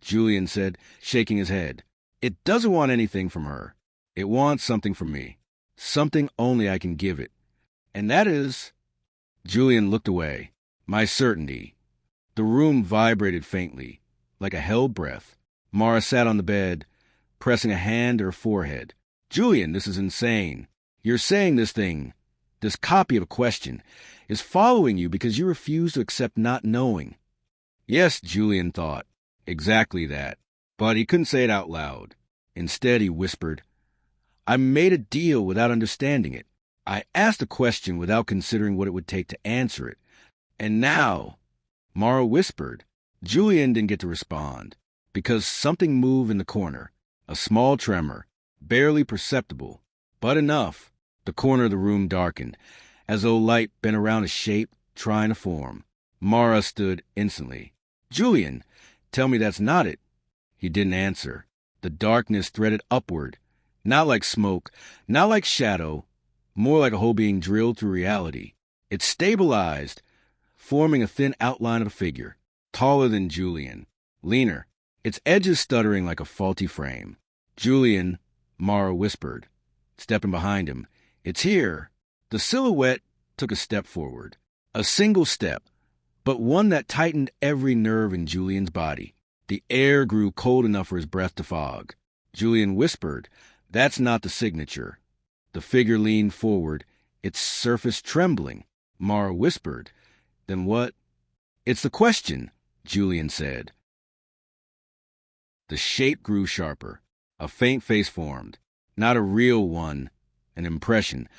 Julian said, shaking his head. "It doesn't want anything from her. It wants something from me. Something only I can give it. And that is—" Julian looked away. "My certainty." The room vibrated faintly, like a held breath. Mara sat on the bed, pressing a hand to her forehead. "Julian, this is insane. You're saying this thing, this copy of a question, is following you because you refuse to accept not knowing." Yes, Julian thought. Exactly that. But he couldn't say it out loud. Instead, he whispered, "I made a deal without understanding it. I asked a question without considering what it would take to answer it. And now—" Mara whispered. Julian didn't get to respond, because something moved in the corner. A small tremor, barely perceptible, but enough. The corner of the room darkened, as though light bent around a shape trying to form. Mara stood instantly. "Julian, tell me that's not it." He didn't answer. The darkness threaded upward, not like smoke, not like shadow, more like a hole being drilled through reality. It stabilized, forming a thin outline of a figure, taller than Julian, leaner, its edges stuttering like a faulty frame. "Julian," Mara whispered, stepping behind him. "It's here." The silhouette took a step forward, a single step, but one that tightened every nerve in Julian's body. The air grew cold enough for his breath to fog. Julian whispered, "That's not the signature." The figure leaned forward, its surface trembling. Mara whispered, "Then what?" "It's the question," Julian said. The shape grew sharper. A faint face formed. Not a real one, an impression,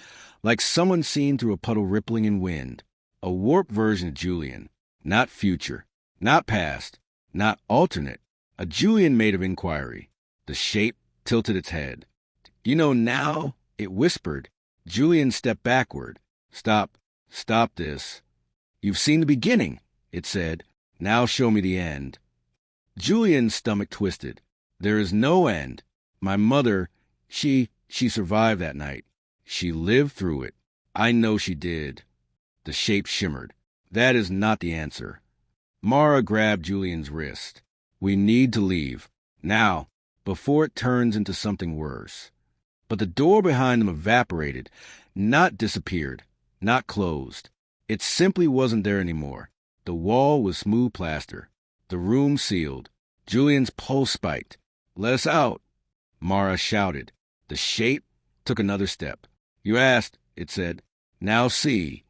like someone seen through a puddle rippling in wind. A warped version of Julian. Not future, not past, not alternate. A Julian made of inquiry. The shape tilted its head. "You know now?" it whispered. Julian stepped backward. Stop this." "You've seen the beginning," it said. "Now show me the end." Julian's stomach twisted. "There is no end. My mother, she survived that night. She lived through it. I know she did." The shape shimmered. "That is not the answer." Mara grabbed Julian's wrist. "We need to leave. Now, before it turns into something worse." But the door behind them evaporated, not disappeared, not closed. It simply wasn't there anymore. The wall was smooth plaster. The room sealed. Julian's pulse spiked. "Let us out," Mara shouted. The shape took another step. "You asked," it said. "Now see."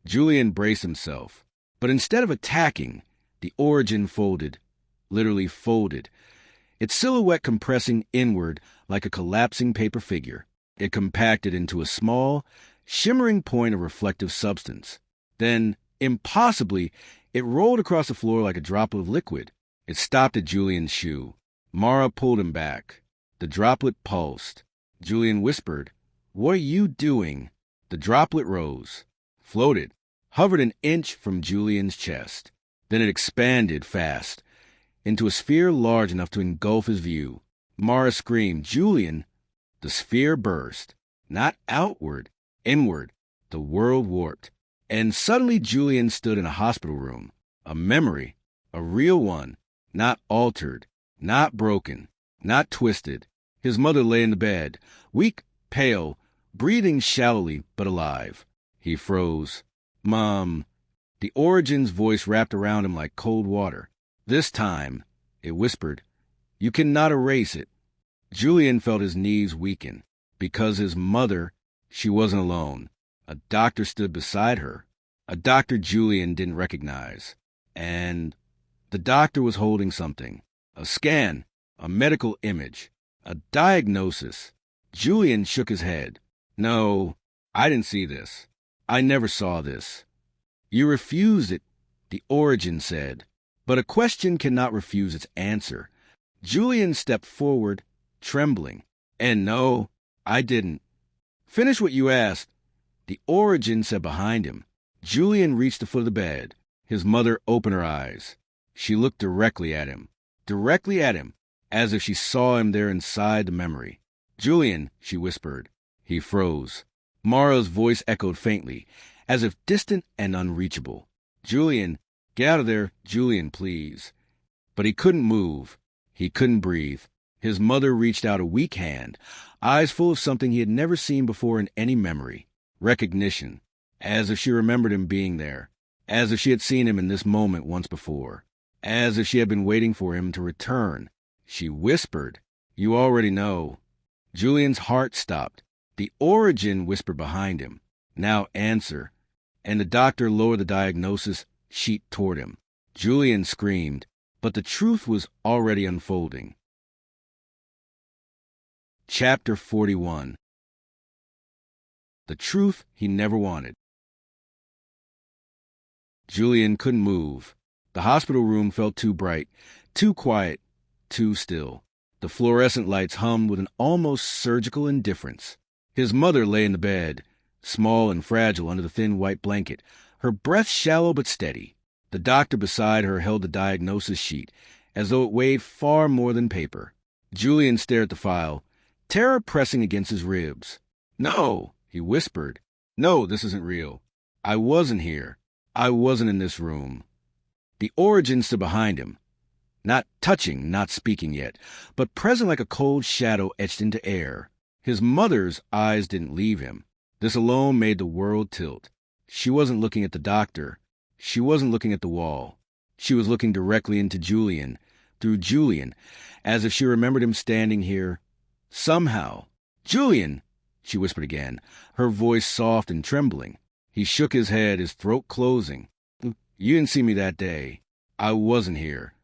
Julian braced himself. But instead of attacking, the origin folded, literally folded, its silhouette compressing inward like a collapsing paper figure. It compacted into a small, shimmering point of reflective substance. Then, impossibly, it rolled across the floor like a droplet of liquid. It stopped at Julian's shoe. Mara pulled him back. The droplet pulsed. Julian whispered, "What are you doing?" The droplet rose, floated, hovered an inch from Julian's chest. Then it expanded fast, into a sphere large enough to engulf his view. Mara screamed, "Julian!" The sphere burst. Not outward, inward. The world warped. And suddenly Julian stood in a hospital room. A memory. A real one. Not altered. Not broken. Not twisted. His mother lay in the bed, weak, pale, breathing shallowly but alive. He froze. "Mom." The Origin's voice wrapped around him like cold water. "This time," it whispered, "you cannot erase it." Julian felt his knees weaken. Because his mother, she wasn't alone. A doctor stood beside her. A doctor Julian didn't recognize. And the doctor was holding something. A scan. A medical image. A diagnosis. Julian shook his head. "No, I didn't see this. I never saw this." "You refused it," the Origin said. But a question cannot refuse its answer. Julian stepped forward, trembling. "And no, I didn't." "Finish what you asked," the Origin said behind him. Julian reached the foot of the bed. His mother opened her eyes. She looked directly at him, as if she saw him there inside the memory. "Julian," she whispered. He froze. Mara's voice echoed faintly, as if distant and unreachable. "Julian, get out of there. Julian, please." But he couldn't move. He couldn't breathe. His mother reached out a weak hand, eyes full of something he had never seen before in any memory. Recognition. As if she remembered him being there. As if she had seen him in this moment once before. As if she had been waiting for him to return. She whispered, "You already know." Julian's heart stopped. The Origin whispered behind him, "Now answer." And the doctor lowered the diagnosis sheet toward him. Julian screamed, but the truth was already unfolding. Chapter 41. The truth he never wanted. Julian couldn't move. The hospital room felt too bright, too quiet, too still. The fluorescent lights hummed with an almost surgical indifference. His mother lay in the bed, small and fragile under the thin white blanket, her breath shallow but steady. The doctor beside her held the diagnosis sheet, as though it weighed far more than paper. Julian stared at the file, terror pressing against his ribs. "No," he whispered. "No, this isn't real. I wasn't here. I wasn't in this room." The origin stood behind him, not touching, not speaking yet, but present like a cold shadow etched into air. His mother's eyes didn't leave him. This alone made the world tilt. She wasn't looking at the doctor. She wasn't looking at the wall. She was looking directly into Julian, through Julian, as if she remembered him standing here. Somehow. "Julian!" she whispered again, her voice soft and trembling. He shook his head, his throat closing. "You didn't see me that day. I wasn't here."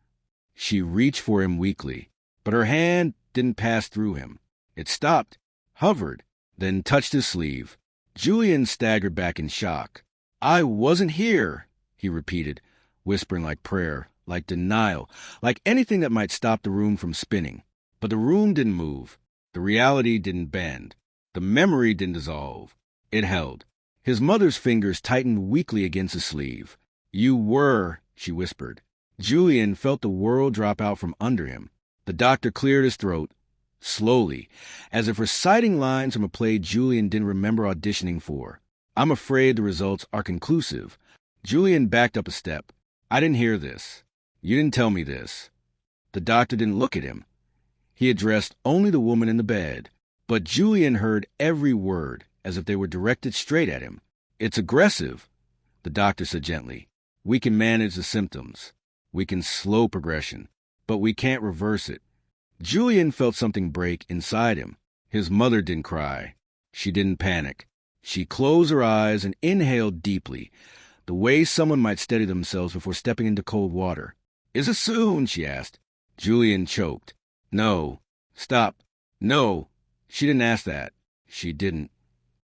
She reached for him weakly, but her hand didn't pass through him. It stopped, hovered, then touched his sleeve. Julian staggered back in shock. "I wasn't here," he repeated, whispering like prayer, like denial, like anything that might stop the room from spinning. But the room didn't move. The reality didn't bend. The memory didn't dissolve. It held. His mother's fingers tightened weakly against his sleeve. "You were," she whispered. Julian felt the world drop out from under him. The doctor cleared his throat, slowly, as if reciting lines from a play Julian didn't remember auditioning for. "I'm afraid the results are conclusive." Julian backed up a step. "I didn't hear this. You didn't tell me this." The doctor didn't look at him. He addressed only the woman in the bed, but Julian heard every word as if they were directed straight at him. "It's aggressive," the doctor said gently. "We can manage the symptoms. We can slow progression, but we can't reverse it." Julian felt something break inside him. His mother didn't cry. She didn't panic. She closed her eyes and inhaled deeply, the way someone might steady themselves before stepping into cold water. "Is it soon?" she asked. Julian choked. "No. Stop. No. She didn't ask that. She didn't.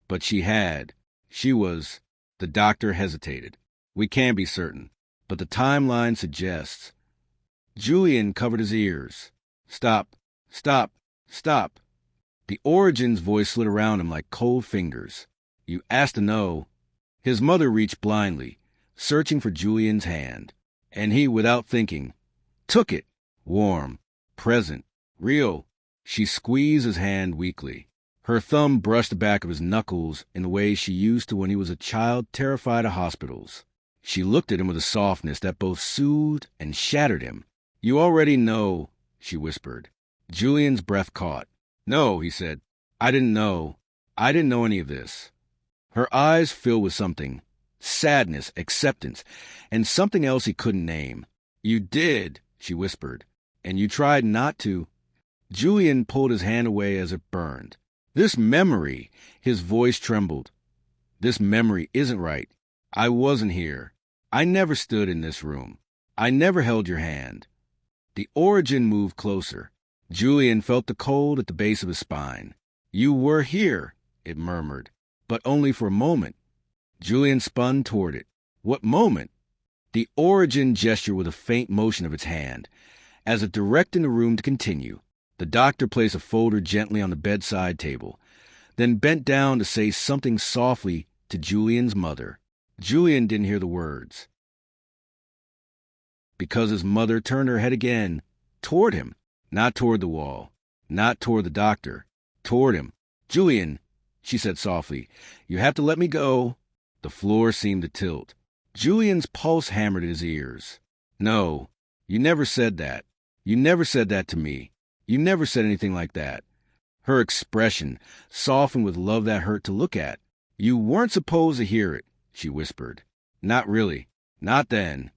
But she had. She was." The doctor hesitated. "We can't be certain, but the timeline suggests." Julian covered his ears. "Stop. Stop. Stop." The origin's voice slid around him like cold fingers. "You asked to know." His mother reached blindly, searching for Julian's hand, and he, without thinking, took it. Warm, present, real. She squeezed his hand weakly. Her thumb brushed the back of his knuckles in the way she used to when he was a child terrified of hospitals. She looked at him with a softness that both soothed and shattered him. "You already know," she whispered. Julian's breath caught. "No," he said. "I didn't know. I didn't know any of this." Her eyes filled with something. Sadness, acceptance, and something else he couldn't name. "You did," she whispered. "And you tried not to." Julian pulled his hand away as it burned. "This memory," his voice trembled. "This memory isn't right. I wasn't here. I never stood in this room. I never held your hand." The origin moved closer. Julian felt the cold at the base of his spine. "You were here," it murmured, "but only for a moment." Julian spun toward it. "What moment?" The origin gestured with a faint motion of its hand, as if directing the room to continue. The doctor placed a folder gently on the bedside table, then bent down to say something softly to Julian's mother. Julian didn't hear the words, because his mother turned her head again, toward him, not toward the wall, not toward the doctor, toward him. "Julian," she said softly, "you have to let me go." The floor seemed to tilt. Julian's pulse hammered at his ears. "No, you never said that. You never said that to me. You never said anything like that." Her expression softened with love that hurt to look at. "You weren't supposed to hear it," she whispered. "Not really. Not then."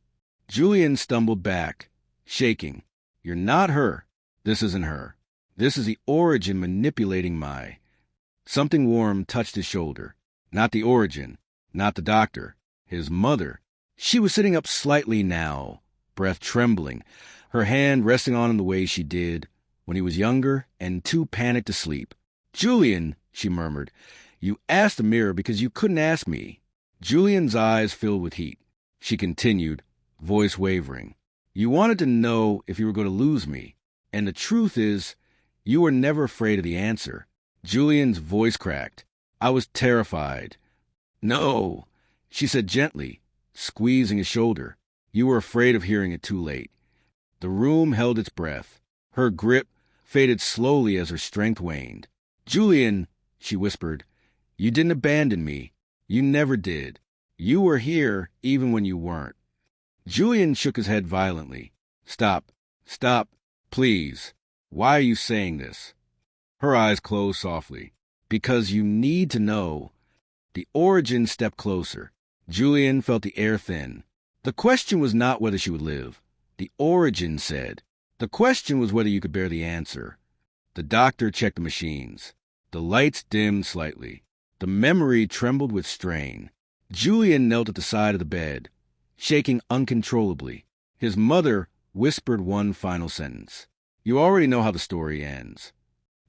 Julian stumbled back, shaking. "You're not her. This isn't her. This is the origin manipulating my..." Something warm touched his shoulder. Not the origin. Not the doctor. His mother. She was sitting up slightly now, breath trembling, her hand resting on him the way she did when he was younger and too panicked to sleep. "Julian," she murmured, "you asked the mirror because you couldn't ask me." Julian's eyes filled with heat. She continued, voice wavering. "You wanted to know if you were going to lose me. And the truth is, you were never afraid of the answer." Julian's voice cracked. "I was terrified." "No," she said gently, squeezing his shoulder. "You were afraid of hearing it too late." The room held its breath. Her grip faded slowly as her strength waned. "Julian," she whispered, "you didn't abandon me. You never did. You were here even when you weren't." Julian shook his head violently. "Stop. Stop. Please. Why are you saying this?" Her eyes closed softly. "Because you need to know." The Origin stepped closer. Julian felt the air thin. The question was not whether she would live. The Origin said. The question was whether you could bear the answer. The doctor checked the machines. The lights dimmed slightly. The memory trembled with strain. Julian knelt at the side of the bed, shaking uncontrollably. His mother whispered one final sentence. "You already know how the story ends."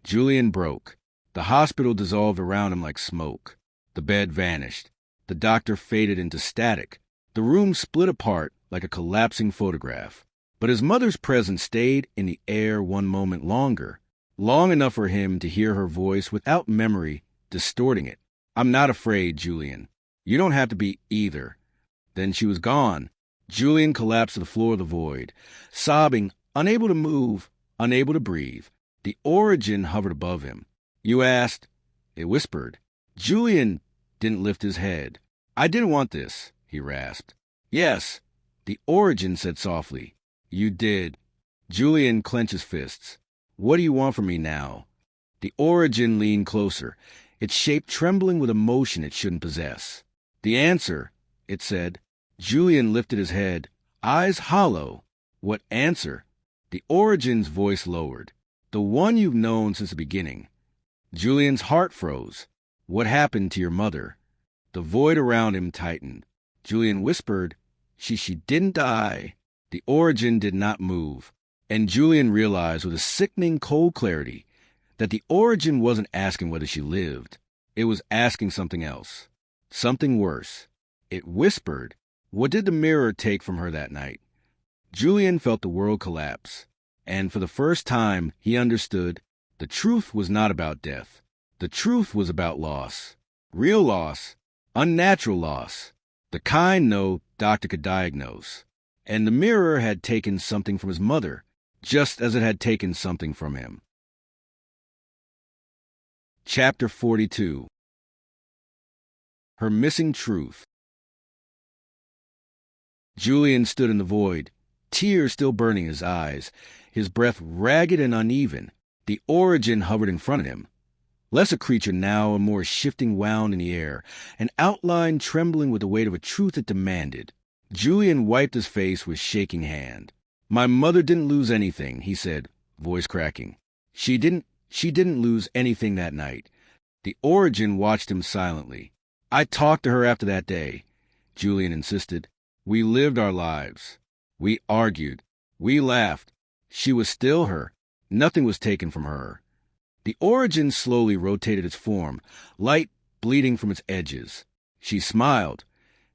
Julian broke. The hospital dissolved around him like smoke. The bed vanished. The doctor faded into static. The room split apart like a collapsing photograph. But his mother's presence stayed in the air one moment longer, long enough for him to hear her voice without memory distorting it. "I'm not afraid, Julian. You don't have to be either." Then she was gone. Julian collapsed to the floor of the void, sobbing, unable to move, unable to breathe. The Origin hovered above him. "You asked," it whispered. Julian didn't lift his head. "I didn't want this," he rasped. "Yes," the Origin said softly. "You did." Julian clenched his fists. "What do you want from me now?" The Origin leaned closer, its shape trembling with emotion it shouldn't possess. "The answer," it said. Julian lifted his head, eyes hollow. "What answer?" The Origin's voice lowered. "The one you've known since the beginning." Julian's heart froze. "What happened to your mother?" The void around him tightened. Julian whispered, She didn't die." The Origin did not move, and Julian realized with a sickening cold clarity that the Origin wasn't asking whether she lived. It was asking something else, something worse. It whispered, what did the mirror take from her that night? Julian felt the world collapse, and for the first time he understood the truth was not about death. The truth was about loss. Real loss, unnatural loss, the kind no doctor could diagnose. And the mirror had taken something from his mother, just as it had taken something from him. Chapter 42. Her Missing Truth. Julian stood in the void, tears still burning his eyes, his breath ragged and uneven. The Origin hovered in front of him. Less a creature now, a more shifting wound in the air, an outline trembling with the weight of a truth it demanded. Julian wiped his face with shaking hand. "My mother didn't lose anything," he said, voice cracking. She didn't lose anything that night." The Origin watched him silently. "I talked to her after that day," Julian insisted. "We lived our lives. We argued. We laughed. She was still her. Nothing was taken from her." The Origin slowly rotated its form, light bleeding from its edges. She smiled.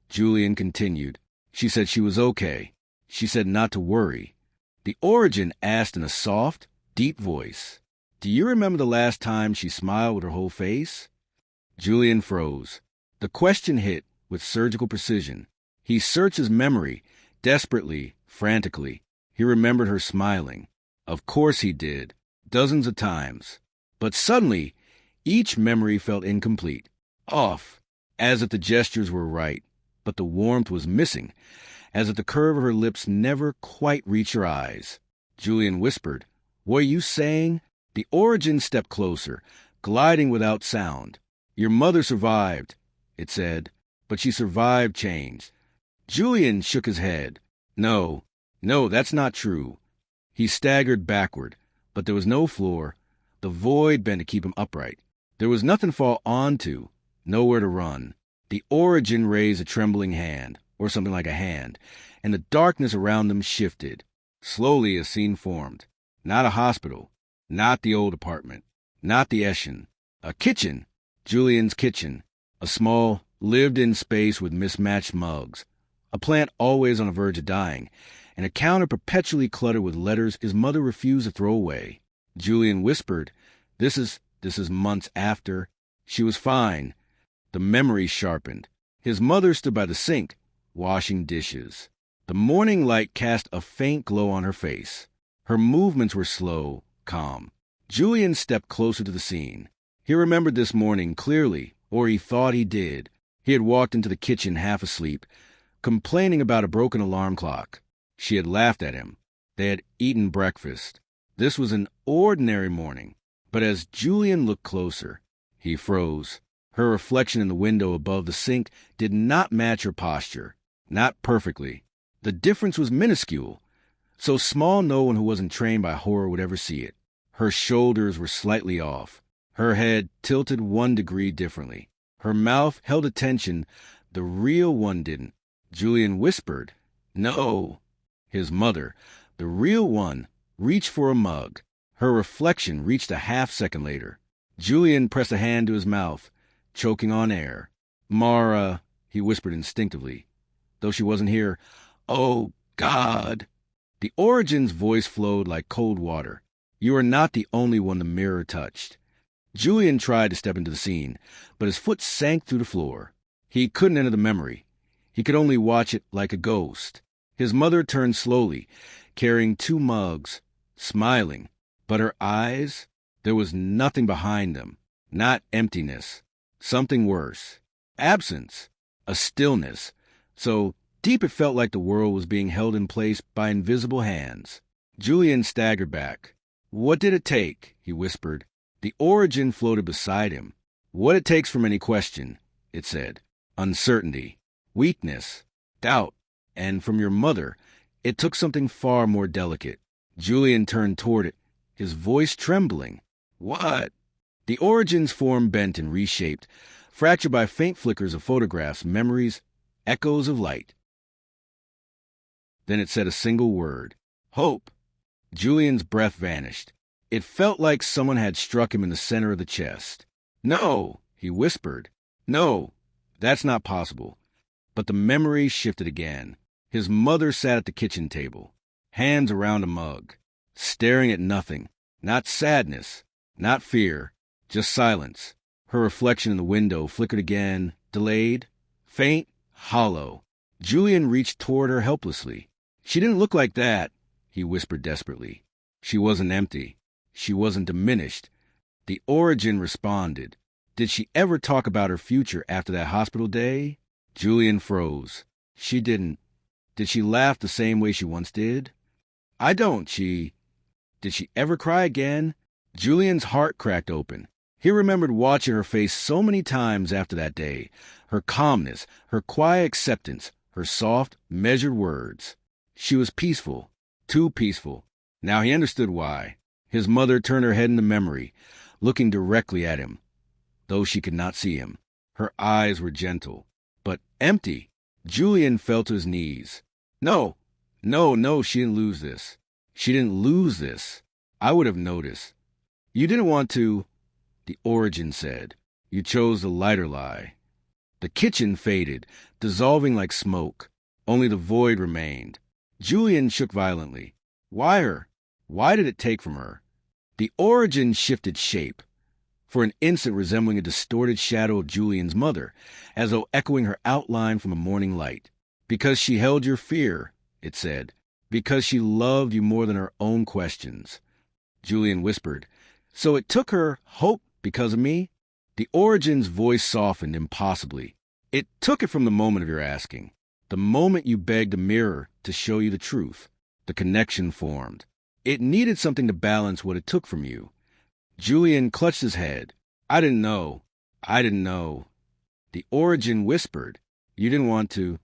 Julian continued. "She said she was okay. She said not to worry." The Origin asked in a soft, deep voice, "Do you remember the last time she smiled with her whole face?" Julian froze. The question hit with surgical precision. He searched his memory, desperately, frantically. He remembered her smiling. Of course he did, dozens of times. But suddenly, each memory felt incomplete, off, as if the gestures were right, but the warmth was missing, as if the curve of her lips never quite reached her eyes. Julian whispered, "What are you saying?" The Origin stepped closer, gliding without sound. "Your mother survived," it said, "but she survived change." Julian shook his head. No, that's not true." He staggered backward, but there was no floor. The void bent to keep him upright. There was nothing to fall onto, nowhere to run. The Origin raised a trembling hand, or something like a hand, and the darkness around them shifted. Slowly a scene formed. Not a hospital, not the old apartment, not the Eshin. A kitchen, Julian's kitchen, a small, lived-in space with mismatched mugs, a plant always on the verge of dying, and a counter perpetually cluttered with letters his mother refused to throw away. Julian whispered, This is months after. She was fine." The memory sharpened. His mother stood by the sink, washing dishes. The morning light cast a faint glow on her face. Her movements were slow, calm. Julian stepped closer to the scene. He remembered this morning clearly, or he thought he did. He had walked into the kitchen half asleep, complaining about a broken alarm clock. She had laughed at him. They had eaten breakfast. This was an ordinary morning. But as Julian looked closer, he froze. Her reflection in the window above the sink did not match her posture. Not perfectly. The difference was minuscule. So small no one who wasn't trained by horror would ever see it. Her shoulders were slightly off. Her head tilted 1 degree differently. Her mouth held a tension the real one didn't. Julian whispered, "No." His mother, the real one, reached for a mug. Her reflection reached a half-second later. Julian pressed a hand to his mouth, choking on air. "Mara," he whispered instinctively, though she wasn't here. "Oh, God." The Origin's voice flowed like cold water. "You are not the only one the mirror touched." Julian tried to step into the scene, but his foot sank through the floor. He couldn't enter the memory. He could only watch it like a ghost. His mother turned slowly, carrying 2 mugs, smiling. But her eyes, there was nothing behind them. Not emptiness. Something worse. Absence. A stillness. So deep it felt like the world was being held in place by invisible hands. Julian staggered back. "What did it take?" he whispered. The Origin floated beside him. "What it takes from any question," it said. "Uncertainty, weakness, doubt, and from your mother, it took something far more delicate." Julian turned toward it, his voice trembling. "What?" The Origin's form bent and reshaped, fractured by faint flickers of photographs, memories, echoes of light. Then it said a single word. "Hope." Julian's breath vanished. It felt like someone had struck him in the center of the chest. "No," he whispered. "No, that's not possible." But the memory shifted again. His mother sat at the kitchen table, hands around a mug, staring at nothing. Not sadness, not fear, just silence. Her reflection in the window flickered again, delayed, faint, hollow. Julian reached toward her helplessly. "She didn't look like that," he whispered desperately. She wasn't empty. She wasn't diminished. The Origin responded. Did she ever talk about her future after that hospital day? Julian froze. She didn't. Did she laugh the same way she once did? "I don't, Did she ever cry again?" Julian's heart cracked open. He remembered watching her face so many times after that day. Her calmness, her quiet acceptance, her soft, measured words. She was peaceful. Too peaceful. Now he understood why. His mother turned her head into memory, looking directly at him, though she could not see him. Her eyes were gentle, but empty. Julian fell to his knees. No, she didn't lose this. She didn't lose this. I would have noticed. You didn't want to, the Origin said. You chose the lighter lie. The kitchen faded, dissolving like smoke. Only the void remained. Julian shook violently. Why her? Why did it take from her? The Origin shifted shape, for an instant resembling a distorted shadow of Julian's mother, as though echoing her outline from a morning light. Because she held your fear, it said. Because she loved you more than her own questions. Julian whispered, So it took her hope because of me? The Origin's voice softened impossibly. It took it from the moment of your asking. The moment you begged a mirror to show you the truth. The connection formed. It needed something to balance what it took from you. Julian clutched his head. I didn't know. The Origin whispered. You didn't want to.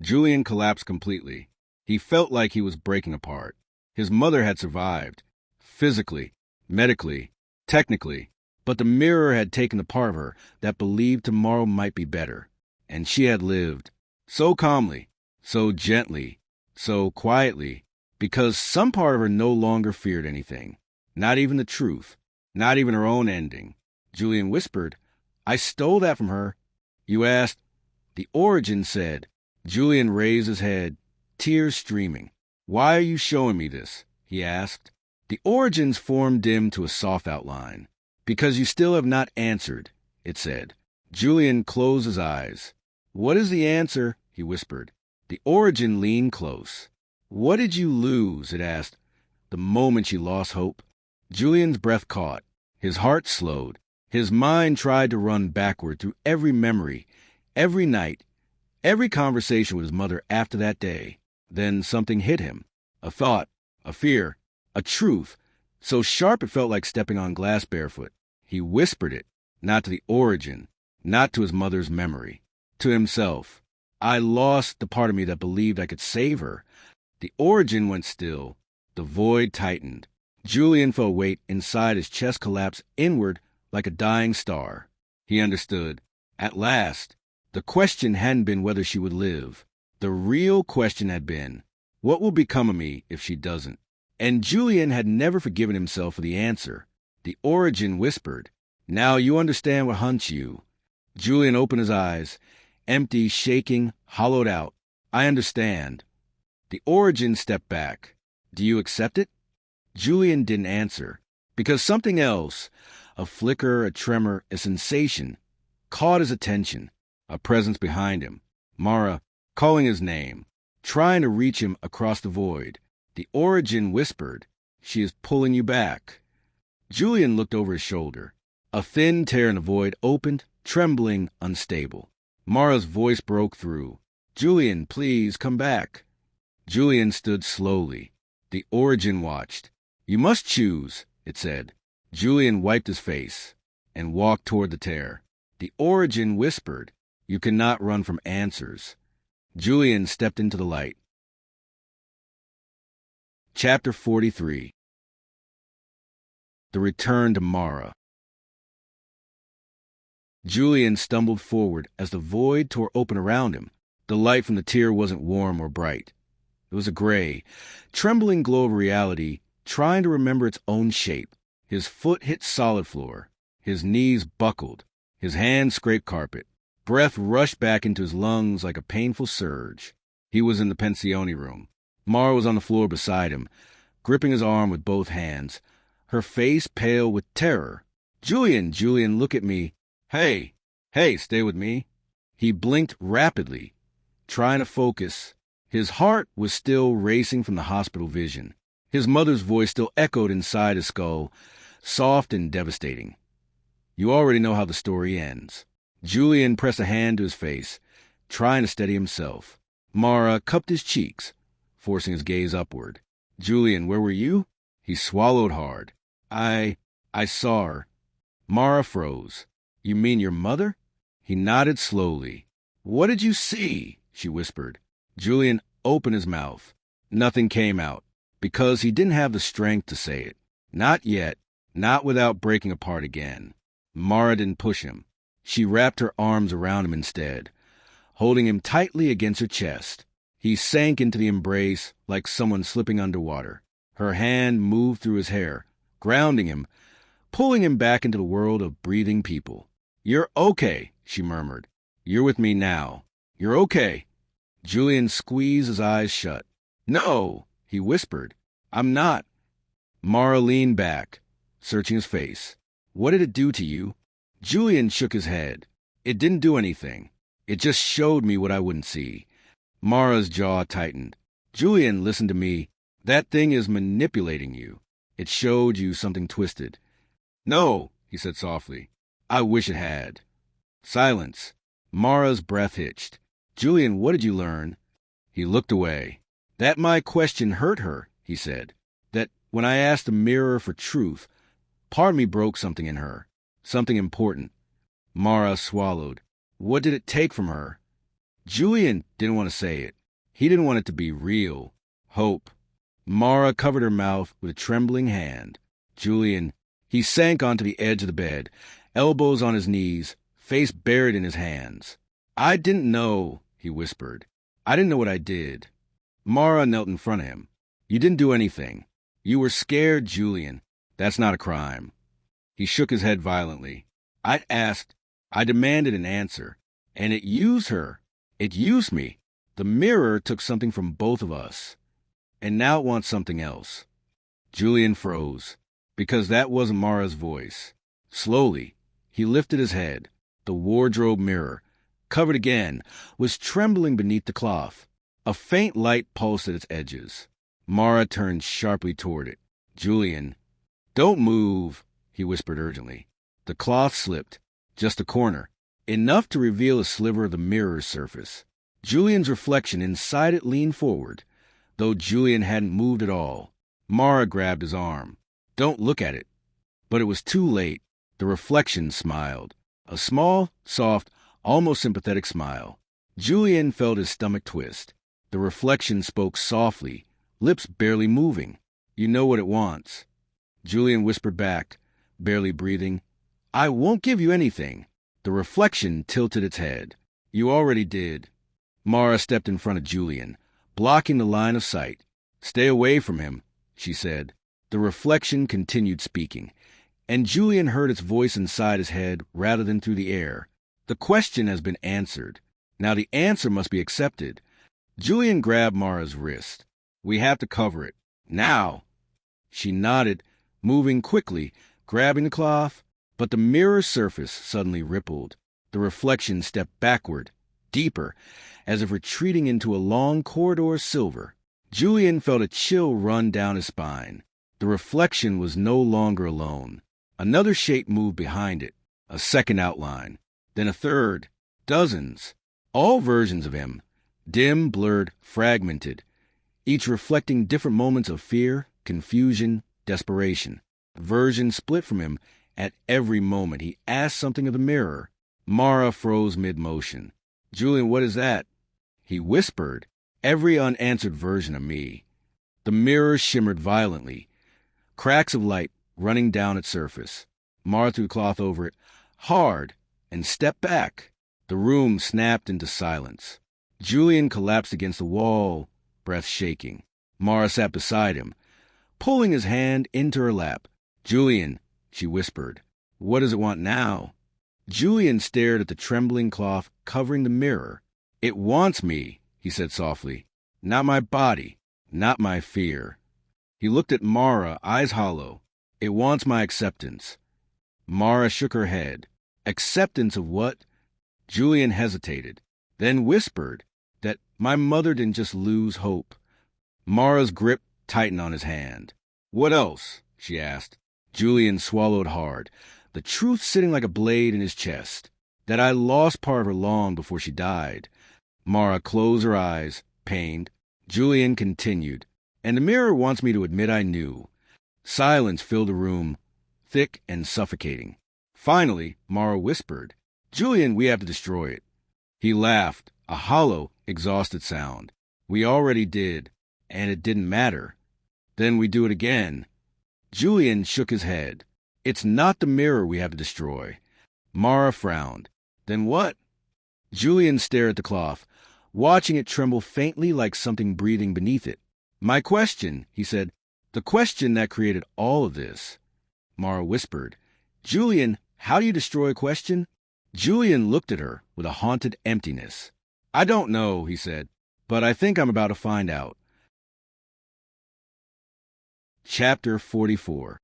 Julian collapsed completely. He felt like he was breaking apart. His mother had survived. Physically, medically, technically. But the mirror had taken the part of her that believed tomorrow might be better. And she had lived. So calmly, so gently, so quietly. Because some part of her no longer feared anything. Not even the truth. Not even her own ending. Julian whispered, I stole that from her. You asked. The Origin said. Julian raised his head, tears streaming. Why are you showing me this? He asked. The Origin's form dimmed to a soft outline. Because you still have not answered, it said. Julian closed his eyes. What is the answer? He whispered. The Origin leaned close. What did you lose? It asked. The moment you lost hope. Julian's breath caught. His heart slowed. His mind tried to run backward through every memory, every night, every conversation with his mother after that day. Then something hit him. A thought, a fear, a truth, so sharp it felt like stepping on glass barefoot. He whispered it, not to the origin, not to his mother's memory, to himself. I lost the part of me that believed I could save her. The origin went still. The void tightened. Julian felt weight inside. His chest collapsed inward like a dying star. He understood. At last. The question hadn't been whether she would live. The real question had been, what will become of me if she doesn't? And Julian had never forgiven himself for the answer. The origin whispered, now you understand what haunts you. Julian opened his eyes, empty, shaking, hollowed out. I understand. The origin stepped back. Do you accept it? Julian didn't answer, because something else, a flicker, a tremor, a sensation, caught his attention, a presence behind him. Mara, calling his name, trying to reach him across the void. The origin whispered, she is pulling you back. Julian looked over his shoulder. A thin tear in the void opened, trembling, unstable. Mara's voice broke through. Julian, please, come back. Julian stood slowly. The origin watched. You must choose, it said. Julian wiped his face and walked toward the tear. The origin whispered, you cannot run from answers. Julian stepped into the light. Chapter 43. The Return to Mara. Julian stumbled forward as the void tore open around him. The light from the tear wasn't warm or bright. It was a gray, trembling glow of reality, trying to remember its own shape. His foot hit solid floor. His knees buckled. His hands scraped carpet. Breath rushed back into his lungs like a painful surge. He was in the pensione room. Mara was on the floor beside him, gripping his arm with both hands, her face pale with terror. Julian, look at me. Hey, stay with me. He blinked rapidly, trying to focus. His heart was still racing from the hospital vision. His mother's voice still echoed inside his skull, soft and devastating. You already know how the story ends. Julian pressed a hand to his face, trying to steady himself. Mara cupped his cheeks, forcing his gaze upward. Julian, where were you? He swallowed hard. I saw her. Mara froze. You mean your mother? He nodded slowly. What did you see? She whispered. Julian opened his mouth. Nothing came out, because he didn't have the strength to say it. Not yet, not without breaking apart again. Mara didn't push him. She wrapped her arms around him instead, holding him tightly against her chest. He sank into the embrace like someone slipping underwater. Her hand moved through his hair, grounding him, pulling him back into the world of breathing people. You're okay, she murmured. You're with me now. You're okay. Julian squeezed his eyes shut. No, he whispered. I'm not. Mara leaned back, searching his face. What did it do to you? Julian shook his head. It didn't do anything. It just showed me what I wouldn't see. Mara's jaw tightened. Julian, listen to me. That thing is manipulating you. It showed you something twisted. No, he said softly. I wish it had. Silence. Mara's breath hitched. Julian, what did you learn? He looked away. That my question hurt her, he said. That when I asked the mirror for truth, part of me broke something in her. Something important. Mara swallowed. What did it take from her? Julian didn't want to say it. He didn't want it to be real. Hope. Mara covered her mouth with a trembling hand. Julian, he sank onto the edge of the bed, elbows on his knees, face buried in his hands. I didn't know, he whispered. I didn't know what I did. Mara knelt in front of him. You didn't do anything. You were scared, Julian. That's not a crime. He shook his head violently. I asked. I demanded an answer. And it used her. It used me. The mirror took something from both of us. And now it wants something else. Julian froze, because that wasn't Mara's voice. Slowly, he lifted his head. The wardrobe mirror, covered again, was trembling beneath the cloth. A faint light pulsed at its edges. Mara turned sharply toward it. Julian, Don't move, he whispered urgently. The cloth slipped, just a corner, enough to reveal a sliver of the mirror's surface. Julian's reflection inside it leaned forward, though Julian hadn't moved at all. Mara grabbed his arm. Don't look at it. But it was too late. The reflection smiled. A small, soft, almost sympathetic smile. Julian felt his stomach twist. The reflection spoke softly, lips barely moving. You know what it wants. Julian whispered back, barely breathing. I won't give you anything. The reflection tilted its head. You already did. Mara stepped in front of Julian, blocking the line of sight. Stay away from him, she said. The reflection continued speaking, and Julian heard its voice inside his head rather than through the air. The question has been answered. Now the answer must be accepted. Julian grabbed Mara's wrist. We have to cover it. Now. She nodded, moving quickly, grabbing the cloth, but the mirror's surface suddenly rippled. The reflection stepped backward, deeper, as if retreating into a long corridor of silver. Julian felt a chill run down his spine. The reflection was no longer alone. Another shape moved behind it, a second outline, then a third, dozens, all versions of him, dim, blurred, fragmented, each reflecting different moments of fear, confusion, desperation. Versions split from him at every moment. He asked something of the mirror. Mara froze mid-motion. Julian, what is that? He whispered, every unanswered version of me. The mirror shimmered violently, cracks of light running down its surface. Mara threw the cloth over it, hard, and stepped back. The room snapped into silence. Julian collapsed against the wall, breath shaking. Mara sat beside him, pulling his hand into her lap. Julian, she whispered, what does it want now? Julian stared at the trembling cloth covering the mirror. It wants me, he said softly. Not my body, not my fear. He looked at Mara, eyes hollow. It wants my acceptance. Mara shook her head. Acceptance of what? Julian hesitated, then whispered that my mother didn't just lose hope. Mara's grip tightened on his hand. What else? She asked. Julian swallowed hard, the truth sitting like a blade in his chest. That I lost part of her long before she died. Mara closed her eyes, pained. Julian continued. And the mirror wants me to admit I knew. Silence filled the room, thick and suffocating. Finally, Mara whispered, Julian, we have to destroy it. He laughed, a hollow, exhausted sound. We already did, and it didn't matter. Then we do it again. Julian shook his head. It's not the mirror we have to destroy. Mara frowned. Then what? Julian stared at the cloth, watching it tremble faintly like something breathing beneath it. My question, he said, the question that created all of this. Mara whispered, Julian, how do you destroy a question? Julian looked at her with a haunted emptiness. I don't know, he said, but I think I'm about to find out. Chapter 44.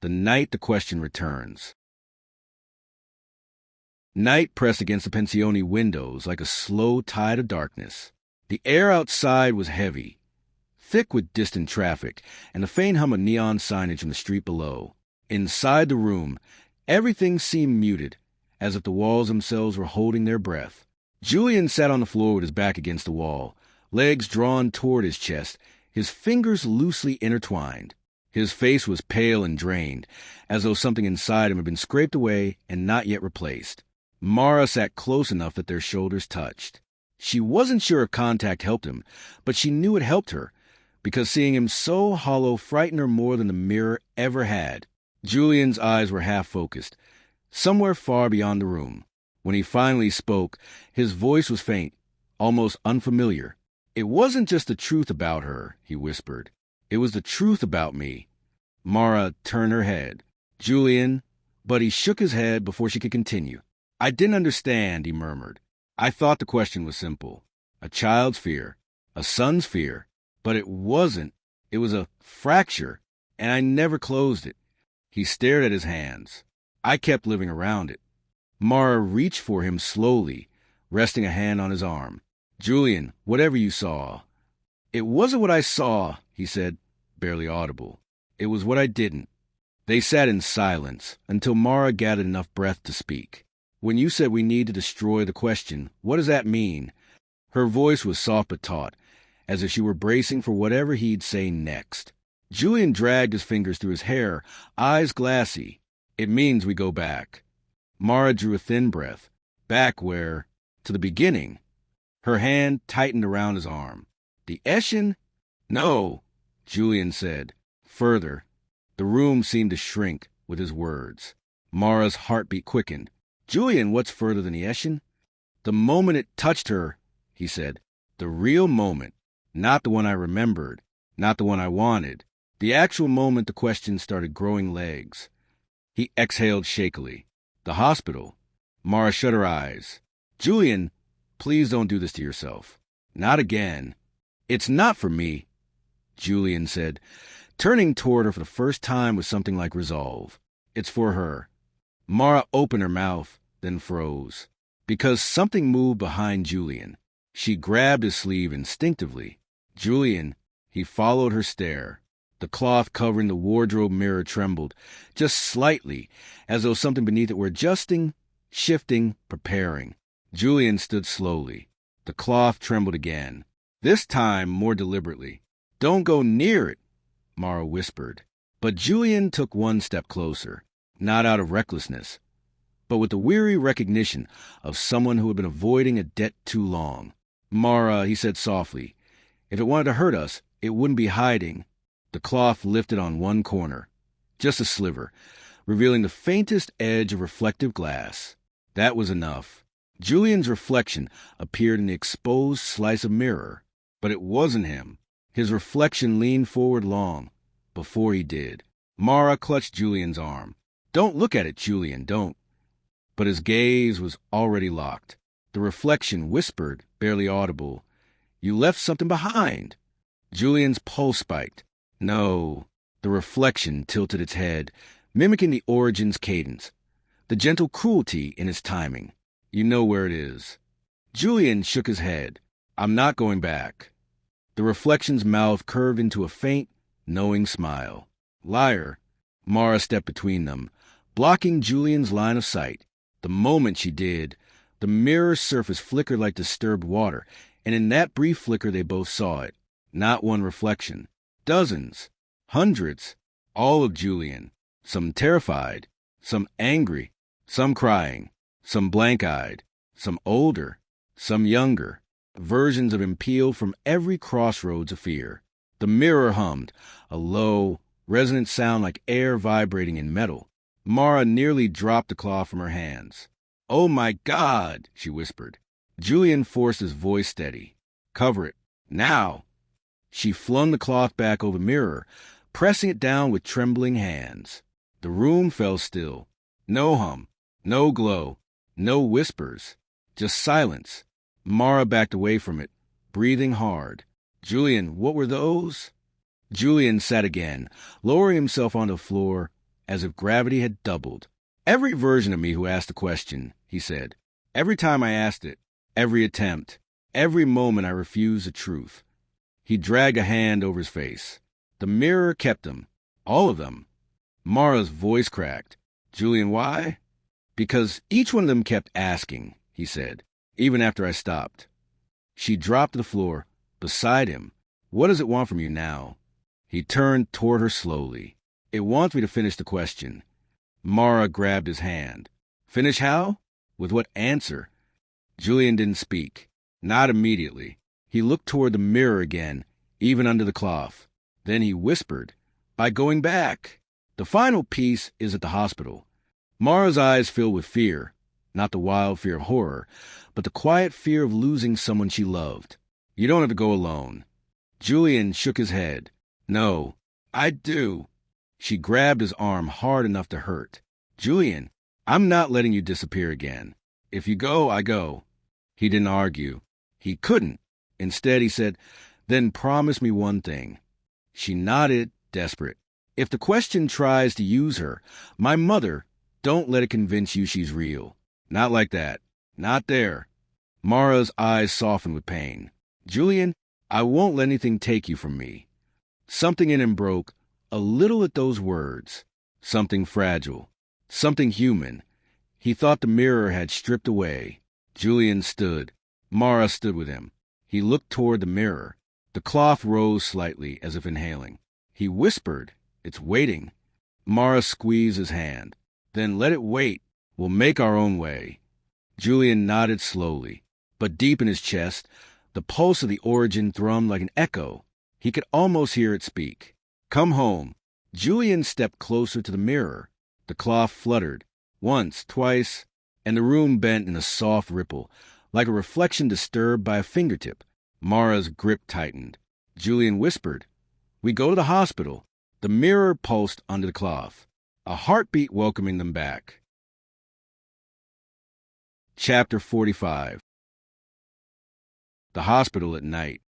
The night the question returns. Night pressed against the pensione windows like a slow tide of darkness. The air outside was heavy, thick with distant traffic and the faint hum of neon signage from the street below. Inside the room, everything seemed muted, as if the walls themselves were holding their breath. Julian sat on the floor with his back against the wall, legs drawn toward his chest, his fingers loosely intertwined. His face was pale and drained, as though something inside him had been scraped away and not yet replaced. Mara sat close enough that their shoulders touched. She wasn't sure if contact helped him, but she knew it helped her, because seeing him so hollow frightened her more than the mirror ever had. Julian's eyes were half-focused, somewhere far beyond the room. When he finally spoke, his voice was faint, almost unfamiliar. It wasn't just the truth about her, he whispered. It was the truth about me. Mara turned her head. Julian, but he shook his head before she could continue. I didn't understand, he murmured. I thought the question was simple. A child's fear, a son's fear. But it wasn't. It was a fracture, and I never closed it. He stared at his hands. I kept living around it. Mara reached for him slowly, resting a hand on his arm. Julian, whatever you saw. It wasn't what I saw, he said, barely audible. It was what I didn't. They sat in silence until Mara gathered enough breath to speak. When you said we need to destroy the question, what does that mean? Her voice was soft but taut, as if she were bracing for whatever he'd say next. Julian dragged his fingers through his hair, eyes glassy. It means we go back. Mara drew a thin breath. Back where? To the beginning. Her hand tightened around his arm. The Eshin? No, Julian said. Further. The room seemed to shrink with his words. Mara's heartbeat quickened. Julian, what's further than the Eshin? The moment it touched her, he said. The real moment. Not the one I remembered. Not the one I wanted. The actual moment the question started growing legs. He exhaled shakily. The hospital. Mara shut her eyes. Julian, please don't do this to yourself. Not again. It's not for me, Julian said, turning toward her for the first time with something like resolve. It's for her. Mara opened her mouth, then froze. Because something moved behind Julian. She grabbed his sleeve instinctively. Julian, he followed her stare. The cloth covering the wardrobe mirror trembled, just slightly, as though something beneath it were adjusting, shifting, preparing. Julian stood slowly. The cloth trembled again, this time more deliberately. Don't go near it, Mara whispered. But Julian took one step closer, not out of recklessness, but with the weary recognition of someone who had been avoiding a debt too long. Mara, he said softly, if it wanted to hurt us, it wouldn't be hiding. The cloth lifted on one corner, just a sliver, revealing the faintest edge of reflective glass. That was enough. Julian's reflection appeared in the exposed slice of mirror, but it wasn't him. His reflection leaned forward long. Before he did, Mara clutched Julian's arm. Don't look at it, Julian, don't. But his gaze was already locked. The reflection whispered, barely audible, You left something behind. Julian's pulse spiked. No. The reflection tilted its head, mimicking the origin's cadence, the gentle cruelty in its timing. You know where it is. Julian shook his head. I'm not going back. The reflection's mouth curved into a faint, knowing smile. Liar. Mara stepped between them, blocking Julian's line of sight. The moment she did, the mirror's surface flickered like disturbed water, and in that brief flicker they both saw it. Not one reflection. Dozens. Hundreds. All of Julian. Some terrified. Some angry. Some crying. Some blank-eyed. Some older. Some younger. Versions of him peeled from every crossroads of fear. The mirror hummed, a low, resonant sound like air vibrating in metal. Mara nearly dropped the cloth from her hands. Oh my God, she whispered. Julian forced his voice steady. Cover it. Now. She flung the cloth back over the mirror, pressing it down with trembling hands. The room fell still. No hum. No glow. No whispers. Just silence. Mara backed away from it, breathing hard. Julian, what were those? Julian sat again, lowering himself onto the floor as if gravity had doubled. Every version of me who asked the question, he said. Every time I asked it, every attempt, every moment I refused the truth. He dragged a hand over his face. The mirror kept them. All of them. Mara's voice cracked. Julian, why? Because each one of them kept asking, he said, even after I stopped. She dropped to the floor, beside him. What does it want from you now? He turned toward her slowly. It wants me to finish the question. Mara grabbed his hand. Finish how? With what answer? Julian didn't speak. Not immediately. He looked toward the mirror again, even under the cloth. Then he whispered, by going back. The final piece is at the hospital. Mara's eyes filled with fear, not the wild fear of horror, but the quiet fear of losing someone she loved. You don't have to go alone. Julian shook his head. No, I do. She grabbed his arm hard enough to hurt. Julian, I'm not letting you disappear again. If you go, I go. He didn't argue. He couldn't. Instead, he said, then promise me one thing. She nodded, desperate. If the question tries to use her, my mother, don't let it convince you she's real. Not like that. Not there. Mara's eyes softened with pain. Julian, I won't let anything take you from me. Something in him broke, a little at those words. Something fragile. Something human. He thought the mirror had stripped away. Julian stood. Mara stood with him. He looked toward the mirror. The cloth rose slightly, as if inhaling. He whispered, "It's waiting." Mara squeezed his hand. "Then let it wait. We'll make our own way." Julian nodded slowly, but deep in his chest, the pulse of the origin thrummed like an echo. He could almost hear it speak. "Come home." Julian stepped closer to the mirror. The cloth fluttered, once, twice, and the room bent in a soft ripple, like a reflection disturbed by a fingertip. Mara's grip tightened. Julian whispered, "We go to the hospital." The mirror pulsed under the cloth, a heartbeat welcoming them back. Chapter 45. The hospital at night.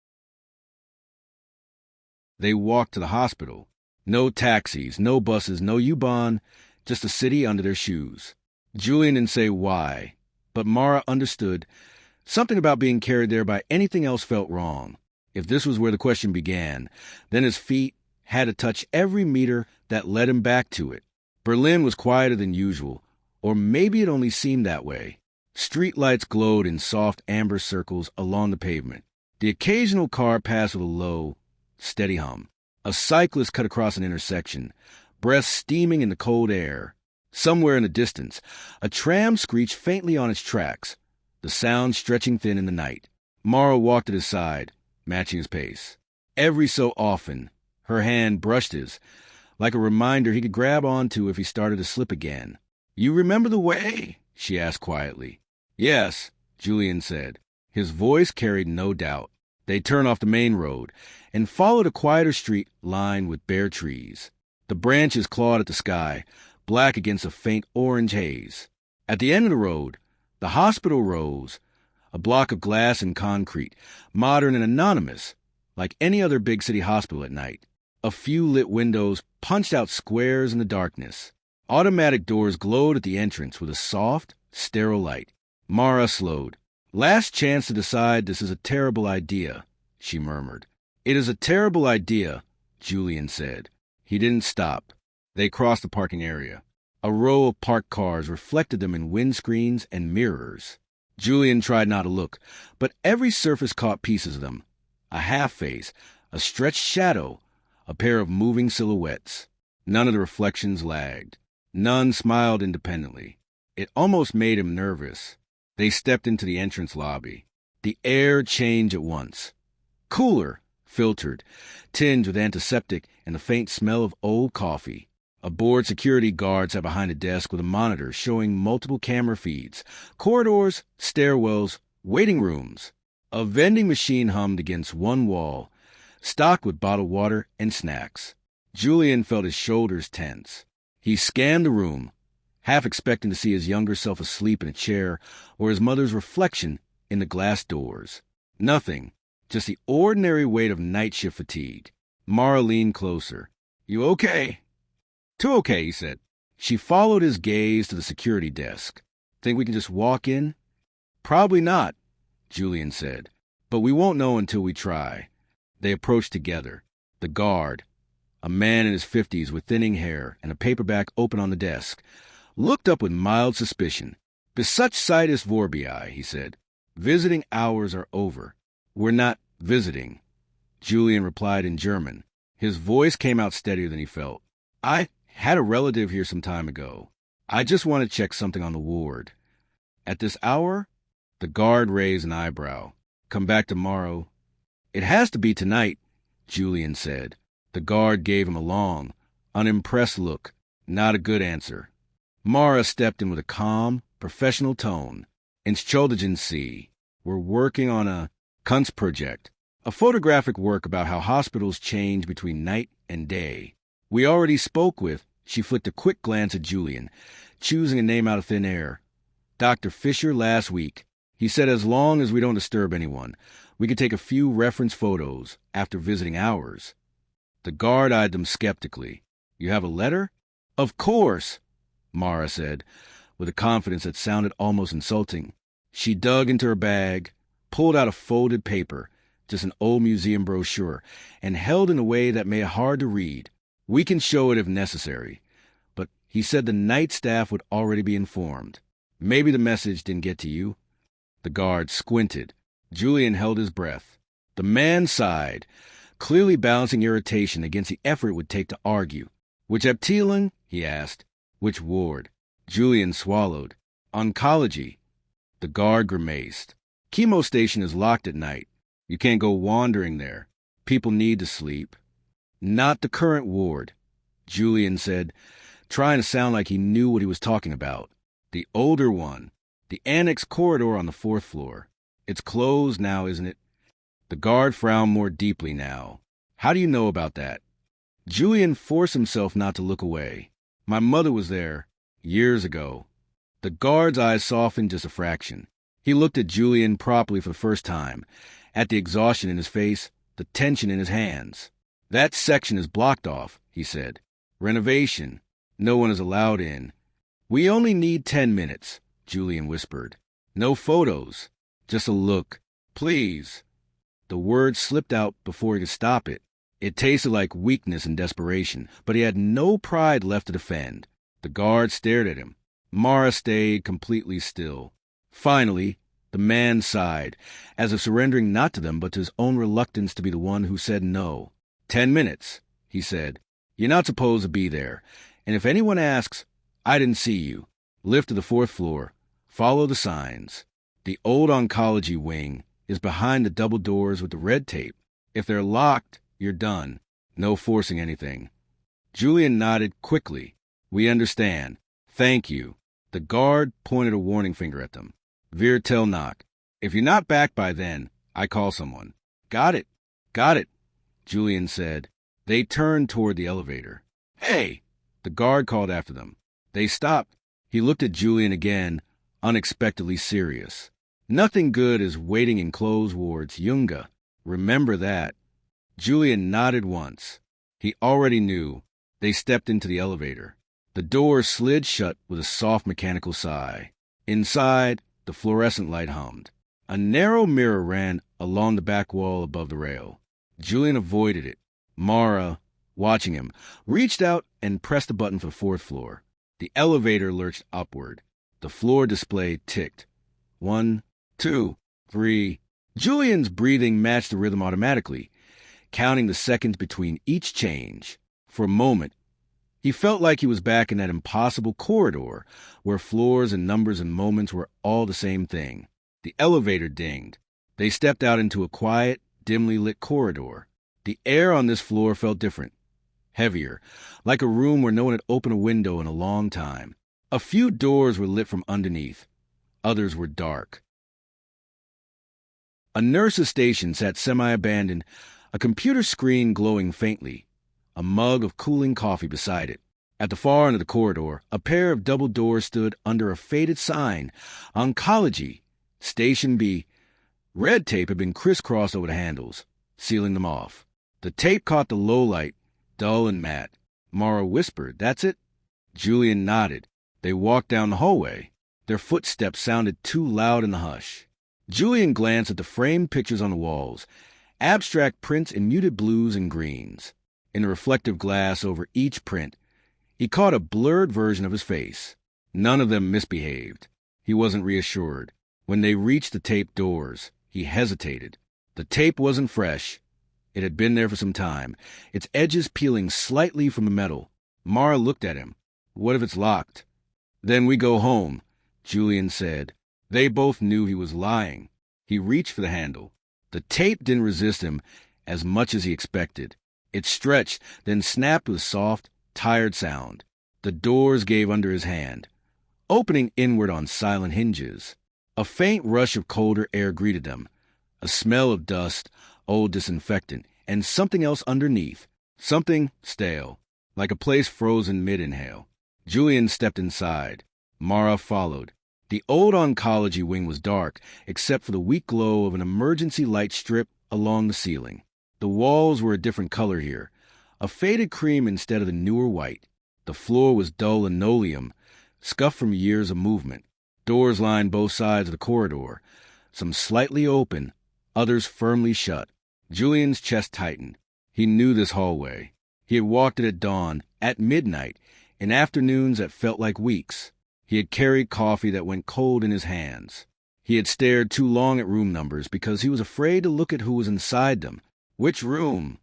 They walked to the hospital. No taxis, no buses, no U-Bahn, just a city under their shoes. Julian didn't say why, but Mara understood. Something about being carried there by anything else felt wrong. If this was where the question began, then his feet had to touch every meter that led him back to it. Berlin was quieter than usual, or maybe it only seemed that way. Street lights glowed in soft amber circles along the pavement. The occasional car passed with a low, steady hum. A cyclist cut across an intersection, breath steaming in the cold air. Somewhere in the distance, a tram screeched faintly on its tracks, the sound stretching thin in the night. Mara walked at his side, matching his pace. Every so often, her hand brushed his, like a reminder he could grab onto if he started to slip again. "You remember the way?" she asked quietly. "Yes," Julian said. His voice carried no doubt. They turned off the main road and followed a quieter street lined with bare trees. The branches clawed at the sky, black against a faint orange haze. At the end of the road, the hospital rose, a block of glass and concrete, modern and anonymous, like any other big city hospital at night. A few lit windows punched out squares in the darkness. Automatic doors glowed at the entrance with a soft, sterile light. Mara slowed. "Last chance to decide this is a terrible idea," she murmured. "It is a terrible idea," Julian said. He didn't stop. They crossed the parking area. A row of parked cars reflected them in windscreens and mirrors. Julian tried not to look, but every surface caught pieces of them. A half-face, a stretched shadow, a pair of moving silhouettes. None of the reflections lagged. None smiled independently. It almost made him nervous. They stepped into the entrance lobby. The air changed at once. Cooler, filtered, tinged with antiseptic and the faint smell of old coffee. A bored security guard sat behind a desk with a monitor showing multiple camera feeds. Corridors, stairwells, waiting rooms. A vending machine hummed against one wall, stocked with bottled water and snacks. Julian felt his shoulders tense. He scanned the room, half expecting to see his younger self asleep in a chair or his mother's reflection in the glass doors. Nothing, just the ordinary weight of night shift fatigue. Mara leaned closer. "You okay?" "Too okay," he said. She followed his gaze to the security desk. "Think we can just walk in?" "Probably not," Julian said. "But we won't know until we try." They approached together. The guard, a man in his 50s with thinning hair and a paperback open on the desk, looked up with mild suspicion. "Besuch Vorbii," he said. "Visiting hours are over." "We're not visiting," Julian replied in German. His voice came out steadier than he felt. "I had a relative here some time ago. I just want to check something on the ward." "At this hour?" The guard raised an eyebrow. "Come back tomorrow." "It has to be tonight," Julian said. The guard gave him a long, unimpressed look. Not a good answer. Mara stepped in with a calm, professional tone. "Entschuldigen Sie. We're working on a Kunstproject, a photographic work about how hospitals change between night and day. We already spoke with," she flicked a quick glance at Julian, choosing a name out of thin air, "Dr. Fisher last week. He said as long as we don't disturb anyone, we could take a few reference photos after visiting hours." The guard eyed them skeptically. "You have a letter?" "Of course," Mara said, with a confidence that sounded almost insulting. She dug into her bag, pulled out a folded paper, just an old museum brochure, and held in a way that made it hard to read. We can show it if necessary. But he said the night staff would already be informed. Maybe the message didn't get to you. The guard squinted. Julian held his breath. The man sighed, clearly balancing irritation against the effort it would take to argue. Which Abteilung? He asked. Which ward? Julian swallowed. Oncology. The guard grimaced. Chemo station is locked at night. You can't go wandering there. People need to sleep. Not the current ward, Julian said, trying to sound like he knew what he was talking about. The older one. The annex corridor on the 4th floor. It's closed now, isn't it? The guard frowned more deeply now. How do you know about that? Julian forced himself not to look away. My mother was there, years ago. The guard's eyes softened just a fraction. He looked at Julian properly for the first time, at the exhaustion in his face, the tension in his hands. That section is blocked off, he said. Renovation. No one is allowed in. We only need 10 minutes, Julian whispered. No photos. Just a look. Please. The word slipped out before he could stop it. It tasted like weakness and desperation, but he had no pride left to defend. The guard stared at him. Mara stayed completely still. Finally, the man sighed, as if surrendering not to them but to his own reluctance to be the one who said no. 10 minutes, he said. You're not supposed to be there. And if anyone asks, I didn't see you. Lift to the 4th floor. Follow the signs. The old oncology wing is behind the double doors with the red tape. If they're locked, you're done. No forcing anything. Julian nodded quickly. We understand. Thank you. The guard pointed a warning finger at them. Veer tel knock. If you're not back by then, I call someone. Got it. Got it, Julian said. They turned toward the elevator. Hey! The guard called after them. They stopped. He looked at Julian again, unexpectedly serious. Nothing good is waiting in closed wards, Junga. Remember that. Julian nodded once. He already knew. They stepped into the elevator. The door slid shut with a soft mechanical sigh. Inside, the fluorescent light hummed. A narrow mirror ran along the back wall above the rail. Julian avoided it. Mara, watching him, reached out and pressed a button for the 4th floor. The elevator lurched upward. The floor display ticked. 1, 2, 3. Julian's breathing matched the rhythm automatically, counting the seconds between each change. For a moment, he felt like he was back in that impossible corridor where floors and numbers and moments were all the same thing. The elevator dinged. They stepped out into a quiet, dimly lit corridor. The air on this floor felt different, heavier, like a room where no one had opened a window in a long time. A few doors were lit from underneath. Others were dark. A nurse's station sat semi-abandoned, a computer screen glowing faintly, a mug of cooling coffee beside it. At the far end of the corridor, a pair of double doors stood under a faded sign, Oncology, Station B. Red tape had been crisscrossed over the handles, sealing them off. The tape caught the low light, dull and matte. Mara whispered, That's it? Julian nodded. They walked down the hallway. Their footsteps sounded too loud in the hush. Julian glanced at the framed pictures on the walls, abstract prints in muted blues and greens. In the reflective glass over each print, he caught a blurred version of his face. None of them misbehaved. He wasn't reassured. When they reached the tape doors, he hesitated. The tape wasn't fresh. It had been there for some time, its edges peeling slightly from the metal. Mara looked at him. What if it's locked? Then we go home, Julian said. They both knew he was lying. He reached for the handle. The tape didn't resist him as much as he expected. It stretched, then snapped with a soft, tired sound. The doors gave under his hand, opening inward on silent hinges. A faint rush of colder air greeted them, a smell of dust, old disinfectant, and something else underneath, something stale, like a place frozen mid-inhale. Julian stepped inside. Mara followed. The old oncology wing was dark, except for the weak glow of an emergency light strip along the ceiling. The walls were a different color here, a faded cream instead of the newer white. The floor was dull linoleum, scuffed from years of movement. Doors lined both sides of the corridor, some slightly open, others firmly shut. Julian's chest tightened. He knew this hallway. He had walked it at dawn, at midnight, in afternoons that felt like weeks. He had carried coffee that went cold in his hands. He had stared too long at room numbers because he was afraid to look at who was inside them. "Which room?"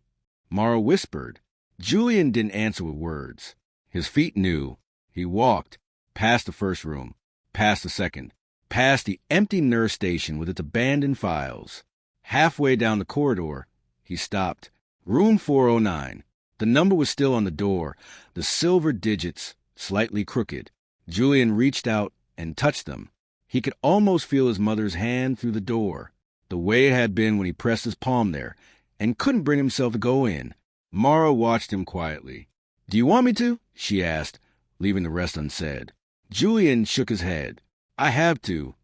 Mara whispered. Julian didn't answer with words. His feet knew. He walked, past the first room, past the second, past the empty nurse station with its abandoned files. Halfway down the corridor, he stopped. Room 409. The number was still on the door, the silver digits slightly crooked. Julian reached out and touched them. He could almost feel his mother's hand through the door, the way it had been when he pressed his palm there, and couldn't bring himself to go in. Mara watched him quietly. "Do you want me to?" she asked, leaving the rest unsaid. Julian shook his head. "I have to."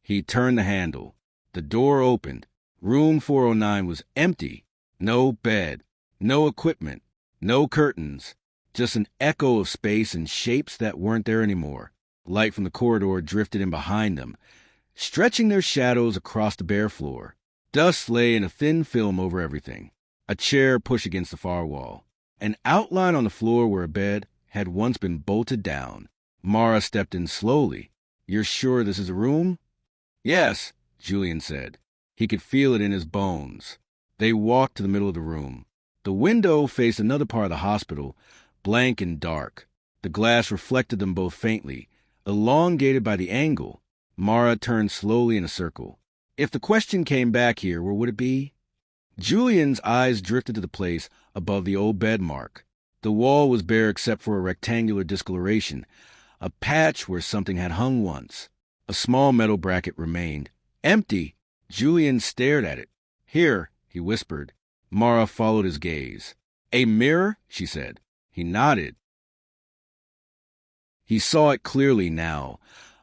He turned the handle. The door opened. Room 409 was empty. No bed, no equipment, no curtains, just an echo of space and shapes that weren't there anymore. Light from the corridor drifted in behind them, stretching their shadows across the bare floor. Dust lay in a thin film over everything. A chair pushed against the far wall. An outline on the floor where a bed had once been bolted down. Mara stepped in slowly. "You're sure this is a room?" "Yes," Julian said. He could feel it in his bones. They walked to the middle of the room. The window faced another part of the hospital, blank and dark. The glass reflected them both faintly, elongated by the angle. Mara turned slowly in a circle. If the question came back here, where would it be? Julian's eyes drifted to the place above the old bed mark. The wall was bare except for a rectangular discoloration, a patch where something had hung once. A small metal bracket remained. Empty! Julian stared at it. "Here," he whispered. Mara followed his gaze. "A mirror?" she said. He nodded. He saw it clearly now,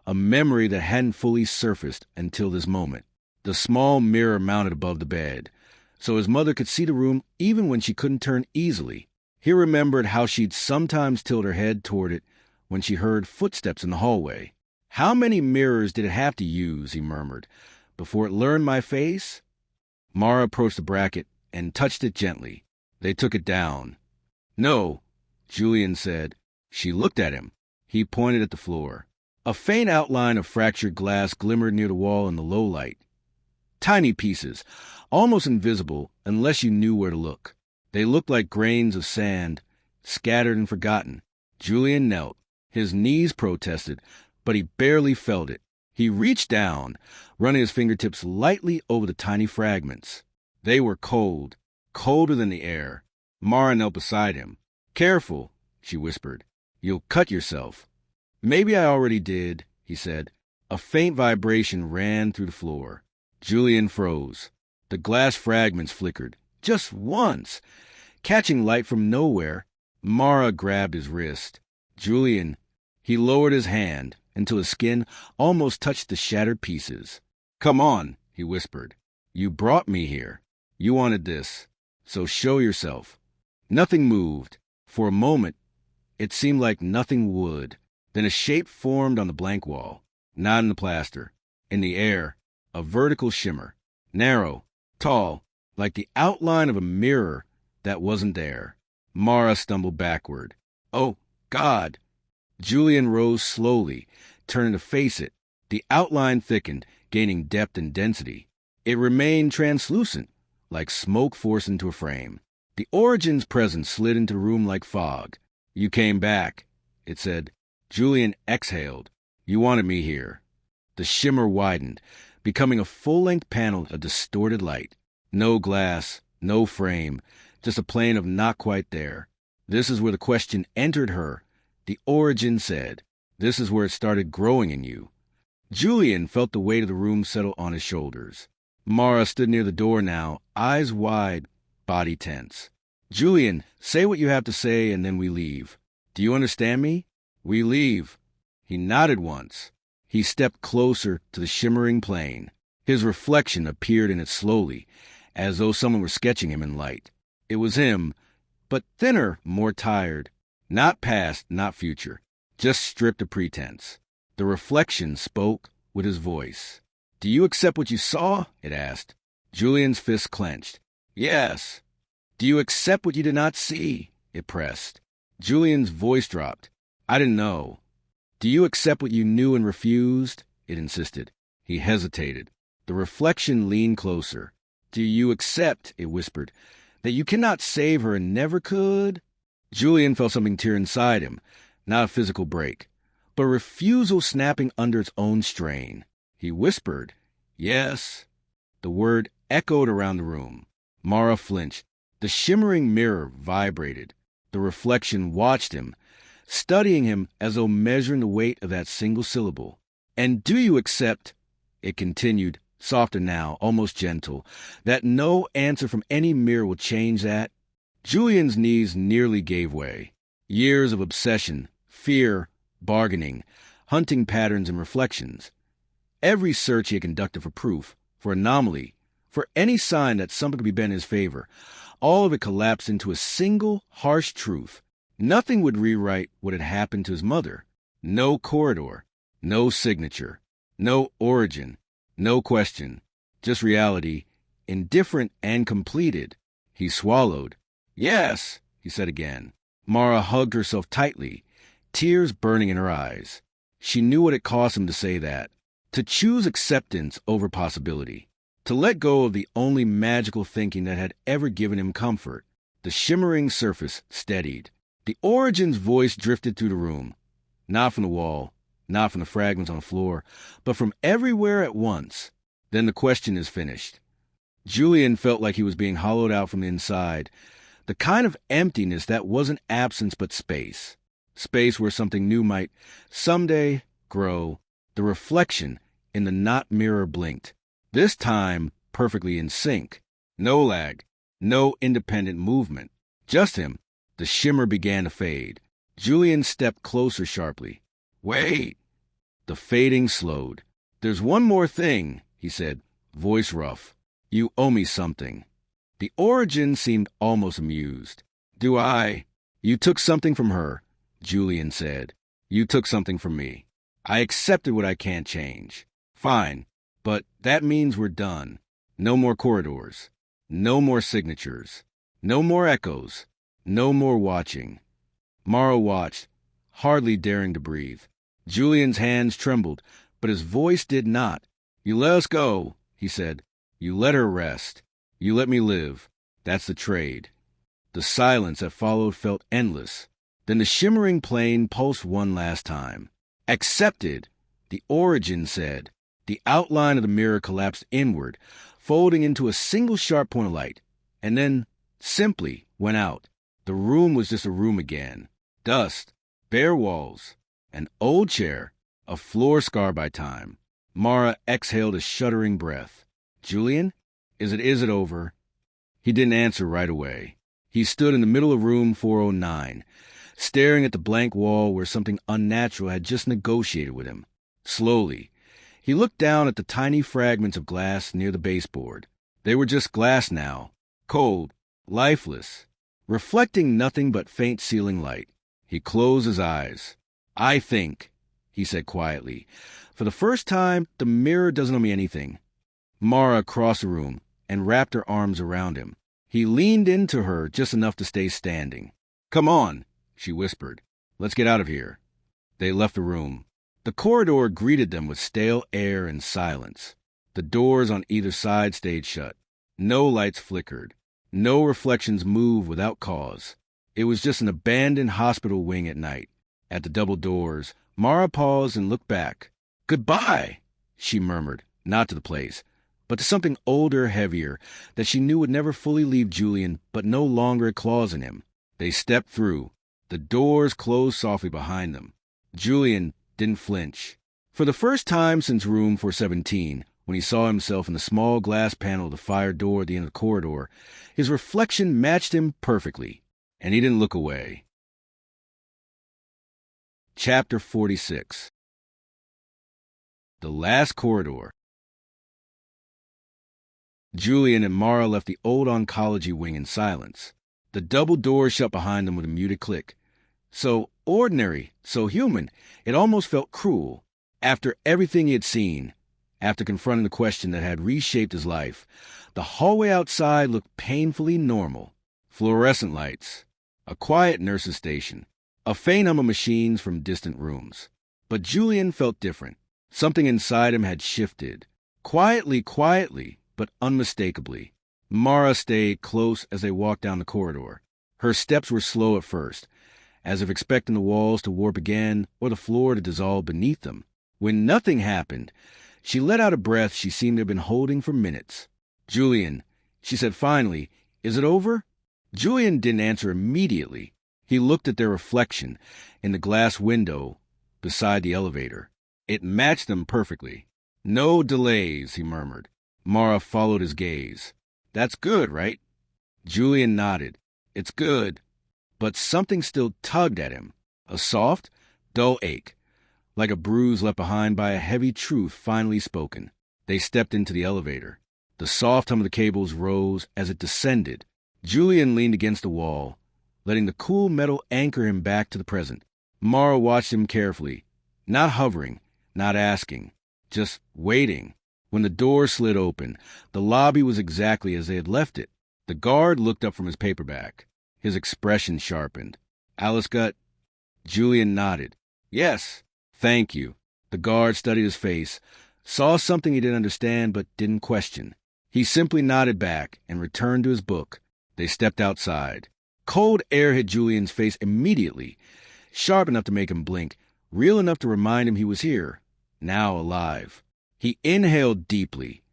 a memory that hadn't fully surfaced until this moment. The small mirror mounted above the bed, so his mother could see the room even when she couldn't turn easily. He remembered how she'd sometimes tilt her head toward it when she heard footsteps in the hallway. "How many mirrors did it have to use," he murmured, "before it learned my face?" Mara approached the bracket and touched it gently. They took it down. "No," Julian said. She looked at him. He pointed at the floor. A faint outline of fractured glass glimmered near the wall in the low light. Tiny pieces, almost invisible unless you knew where to look. They looked like grains of sand, scattered and forgotten. Julian knelt. His knees protested, but he barely felt it. He reached down, running his fingertips lightly over the tiny fragments. They were cold, colder than the air. Mara knelt beside him. "Careful," she whispered. "You'll cut yourself." "Maybe I already did," he said. A faint vibration ran through the floor. Julian froze. The glass fragments flickered. Just once. Catching light from nowhere, Mara grabbed his wrist. "Julian." He lowered his hand until his skin almost touched the shattered pieces. "Come on," he whispered. "You brought me here. You wanted this. So show yourself." Nothing moved. For a moment, it seemed like nothing would. Then a shape formed on the blank wall. Not in the plaster. In the air. A vertical shimmer. Narrow. Tall. Like the outline of a mirror that wasn't there. Mara stumbled backward. "Oh, God!" Julian rose slowly, turning to face it. The outline thickened, gaining depth and density. It remained translucent, like smoke forced into a frame. The Origin's presence slid into the room like fog. "You came back," it said. Julian exhaled. "You wanted me here." The shimmer widened, becoming a full-length panel of distorted light. No glass, no frame, just a plane of not quite there. This is where the question entered her. The Origin said, "This is where it started growing in you." Julian felt the weight of the room settle on his shoulders. Mara stood near the door now, eyes wide, body tense. "Julian, say what you have to say and then we leave. Do you understand me? We leave." He nodded once. He stepped closer to the shimmering plane. His reflection appeared in it slowly, as though someone were sketching him in light. It was him, but thinner, more tired. Not past, not future, just stripped of pretense. The reflection spoke with his voice. "Do you accept what you saw?" it asked. Julian's fist clenched. "Yes." "Do you accept what you did not see?" it pressed. Julian's voice dropped. I didn't know. Do you accept what you knew and refused? It insisted. He hesitated. The reflection leaned closer. Do you accept, it whispered, that you cannot save her and never could? Julian felt something tear inside him, not a physical break, but refusal snapping under its own strain. He whispered, yes. The word echoed around the room. Mara flinched. The shimmering mirror vibrated. The reflection watched him, studying him as though measuring the weight of that single syllable. And do you accept, it continued, softer now, almost gentle, that no answer from any mirror will change that? Julian's knees nearly gave way. Years of obsession, fear, bargaining, hunting patterns and reflections. Every search he had conducted for proof, for anomaly, for any sign that something could be bent in his favor, all of it collapsed into a single, harsh truth. Nothing would rewrite what had happened to his mother. No corridor, no signature, no origin, no question, just reality, indifferent and completed. He swallowed. Yes, he said again. Mara hugged herself tightly, tears burning in her eyes. She knew what it cost him to say that, to choose acceptance over possibility, to let go of the only magical thinking that had ever given him comfort. The shimmering surface steadied. The Origin's voice drifted through the room, not from the wall, not from the fragments on the floor, but from everywhere at once. Then the question is finished. Julian felt like he was being hollowed out from the inside, the kind of emptiness that wasn't absence but space. Space where something new might someday grow. The reflection in the not mirror blinked, this time perfectly in sync. No lag, no independent movement, just him. The shimmer began to fade. Julian stepped closer sharply. Wait! The fading slowed. There's one more thing, he said, voice rough. You owe me something. The Origin seemed almost amused. Do I? You took something from her, Julian said. You took something from me. I accepted what I can't change. Fine, but that means we're done. No more corridors. No more signatures. No more echoes. No more watching. Mara watched, hardly daring to breathe. Julian's hands trembled, but his voice did not. You let us go, he said. You let her rest. You let me live. That's the trade. The silence that followed felt endless. Then the shimmering plane pulsed one last time. Accepted, the Origin said. The outline of the mirror collapsed inward, folding into a single sharp point of light, and then simply went out. The room was just a room again. Dust, bare walls, an old chair, a floor scarred by time. Mara exhaled a shuddering breath. Julian, is it over? He didn't answer right away. He stood in the middle of room 409, staring at the blank wall where something unnatural had just negotiated with him. Slowly, he looked down at the tiny fragments of glass near the baseboard. They were just glass now, cold, lifeless, reflecting nothing but faint ceiling light. He closed his eyes. I think, he said quietly, for the first time, the mirror doesn't owe me anything. Mara crossed the room and wrapped her arms around him. He leaned into her just enough to stay standing. Come on, she whispered. Let's get out of here. They left the room. The corridor greeted them with stale air and silence. The doors on either side stayed shut. No lights flickered. No reflections moved without cause. It was just an abandoned hospital wing at night. At the double doors, Mara paused and looked back. Goodbye, she murmured, not to the place, but to something older, heavier, that she knew would never fully leave Julian, but no longer had claws in him. They stepped through. The doors closed softly behind them. Julian didn't flinch. For the first time since room 417, when he saw himself in the small glass panel of the fire door at the end of the corridor, his reflection matched him perfectly, and he didn't look away. Chapter 46. The Last Corridor. Julian and Mara left the old oncology wing in silence. The double door shut behind them with a muted click. So ordinary, so human, it almost felt cruel. After everything he had seen, after confronting the question that had reshaped his life, the hallway outside looked painfully normal. Fluorescent lights, a quiet nurse's station, a faint hum of machines from distant rooms. But Julian felt different. Something inside him had shifted. Quietly, but unmistakably. Mara stayed close as they walked down the corridor. Her steps were slow at first, as if expecting the walls to warp again or the floor to dissolve beneath them. When nothing happened, she let out a breath she seemed to have been holding for minutes. "Julian," she said finally, "is it over?" Julian didn't answer immediately. He looked at their reflection in the glass window beside the elevator. It matched them perfectly. "No delays," he murmured. Mara followed his gaze. "That's good, right?" Julian nodded. "It's good." But something still tugged at him. A soft, dull ache, like a bruise left behind by a heavy truth finally spoken. They stepped into the elevator. The soft hum of the cables rose as it descended. Julian leaned against the wall, letting the cool metal anchor him back to the present. Mara watched him carefully, not hovering, not asking, just waiting. When the door slid open, the lobby was exactly as they had left it. The guard looked up from his paperback. His expression sharpened. "Alice got—" Julian nodded. "Yes, thank you." The guard studied his face, saw something he didn't understand but didn't question. He simply nodded back and returned to his book. They stepped outside. Cold air hit Julian's face immediately, sharp enough to make him blink, real enough to remind him he was here, now alive. He inhaled deeply,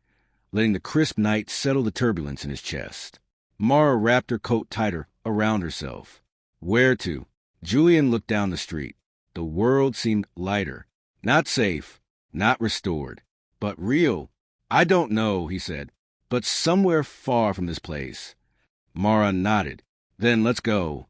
letting the crisp night settle the turbulence in his chest. Mara wrapped her coat tighter around herself. "Where to?" Julian looked down the street. The world seemed lighter. Not safe, not restored, but real. "I don't know," he said, "but somewhere far from this place." Mara nodded. "Then let's go."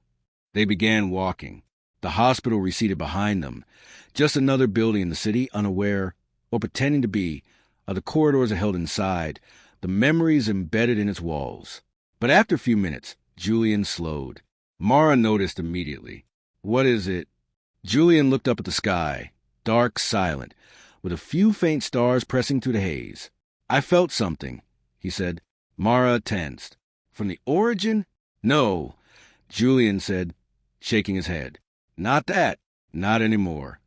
They began walking. The hospital receded behind them. Just another building in the city, unaware, or pretending to be, of the corridors it held inside, the memories embedded in its walls. But after a few minutes, Julian slowed. Mara noticed immediately. "What is it?" Julian looked up at the sky, dark, silent, with a few faint stars pressing through the haze. "I felt something," he said. Mara tensed. "From the origin?" "No," Julian said, shaking his head. "Not that. Not anymore."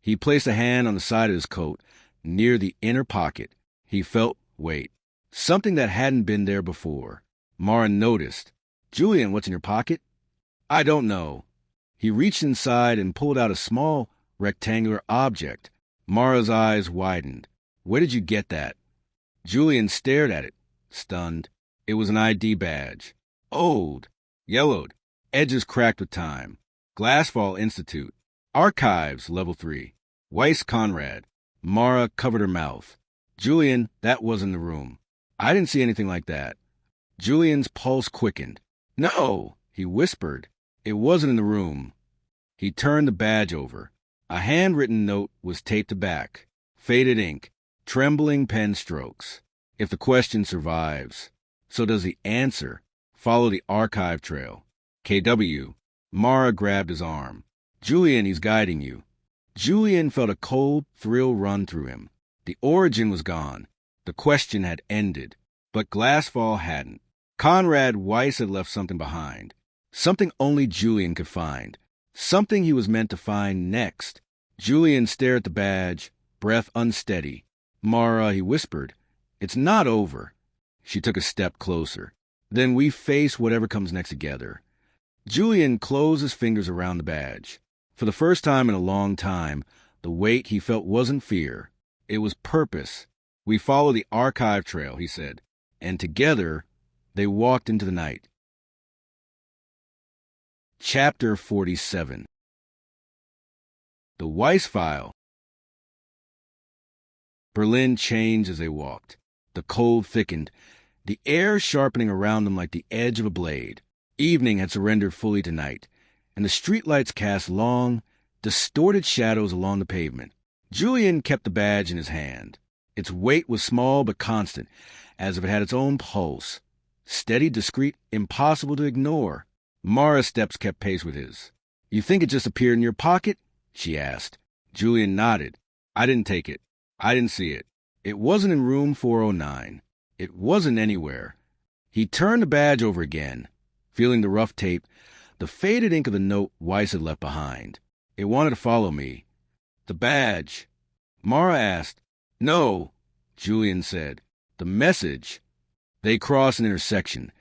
He placed a hand on the side of his coat, near the inner pocket. He felt weight. Something that hadn't been there before. Mara noticed. "Julian, what's in your pocket?" "I don't know." He reached inside and pulled out a small, rectangular object. Mara's eyes widened. "Where did you get that?" Julian stared at it, stunned. It was an ID badge. Old, yellowed, edges cracked with time. Glasfall Institute. Archives, Level 3. Weiss Conrad. Mara covered her mouth. "Julian, that wasn't the room. I didn't see anything like that." Julian's pulse quickened. "No," he whispered. "It wasn't in the room." He turned the badge over. A handwritten note was taped to back. Faded ink. Trembling pen strokes. If the question survives, so does the answer. Follow the archive trail. KW. Mara grabbed his arm. "Julian, he's guiding you." Julian felt a cold thrill run through him. The origin was gone. The question had ended. But Glasfall hadn't. Conrad Weiss had left something behind. Something only Julian could find. Something he was meant to find next. Julian stared at the badge, breath unsteady. "Mara," he whispered, "it's not over." She took a step closer. "Then we face whatever comes next together." Julian closed his fingers around the badge. For the first time in a long time, the weight he felt wasn't fear. It was purpose. "We follow the archive trail," he said, and together they walked into the night. Chapter 47. The Weiss File. Berlin changed as they walked. The cold thickened, the air sharpening around them like the edge of a blade. Evening had surrendered fully to night, and the streetlights cast long, distorted shadows along the pavement. Julian kept the badge in his hand. Its weight was small but constant, as if it had its own pulse. Steady, discreet, impossible to ignore. Mara's steps kept pace with his. "You think it just appeared in your pocket?" she asked. Julian nodded. "I didn't take it. I didn't see it. It wasn't in room 409. It wasn't anywhere." He turned the badge over again, feeling the rough tape, the faded ink of the note Weiss had left behind. It wanted to follow me. The badge. Mara asked. No, Julian said. The message. They crossed an intersection.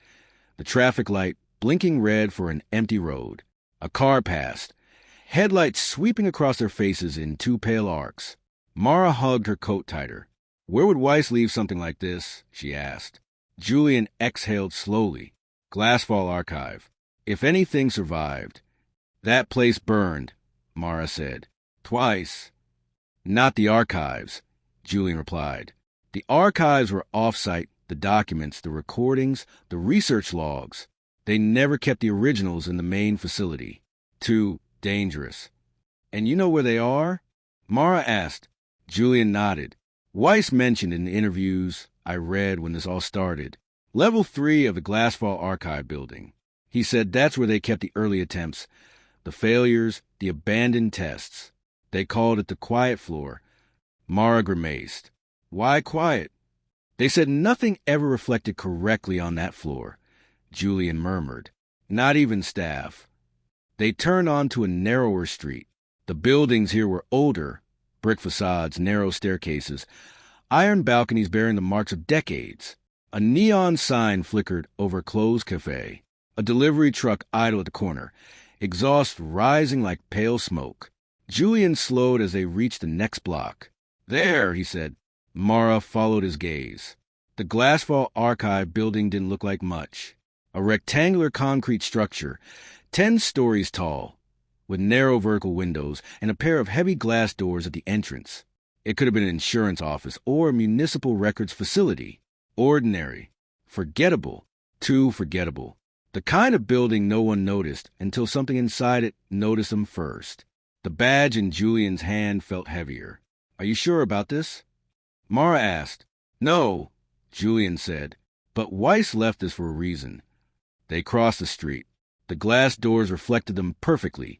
The traffic light blinking red for an empty road. A car passed, headlights sweeping across their faces in two pale arcs. Mara hugged her coat tighter. Where would Weiss leave something like this? She asked. Julian exhaled slowly. Glasfall archive. If anything survived. That place burned, Mara said. Twice. Not the archives, Julian replied. The archives were off-site, the documents, the recordings, the research logs. They never kept the originals in the main facility. Too dangerous. And you know where they are? Mara asked. Julian nodded. Weiss mentioned in the interviews I read when this all started. Level 3 of the Glasfall archive building. He said that's where they kept the early attempts, the failures, the abandoned tests. They called it the quiet floor. Mara grimaced. Why quiet? They said nothing ever reflected correctly on that floor. Julian murmured. Not even staff. They turned onto a narrower street. The buildings here were older, brick facades, narrow staircases, iron balconies bearing the marks of decades. A neon sign flickered over a closed cafe. A delivery truck idled at the corner, exhaust rising like pale smoke. Julian slowed as they reached the next block. There, he said. Mara followed his gaze. The Glasfall archive building didn't look like much. A rectangular concrete structure, 10 stories tall, with narrow vertical windows and a pair of heavy glass doors at the entrance. It could have been an insurance office or a municipal records facility. Ordinary. Forgettable. Too forgettable. The kind of building no one noticed until something inside it noticed them first. The badge in Julian's hand felt heavier. Are you sure about this? Mara asked. No, Julian said. But Weiss left this for a reason. They crossed the street. The glass doors reflected them perfectly.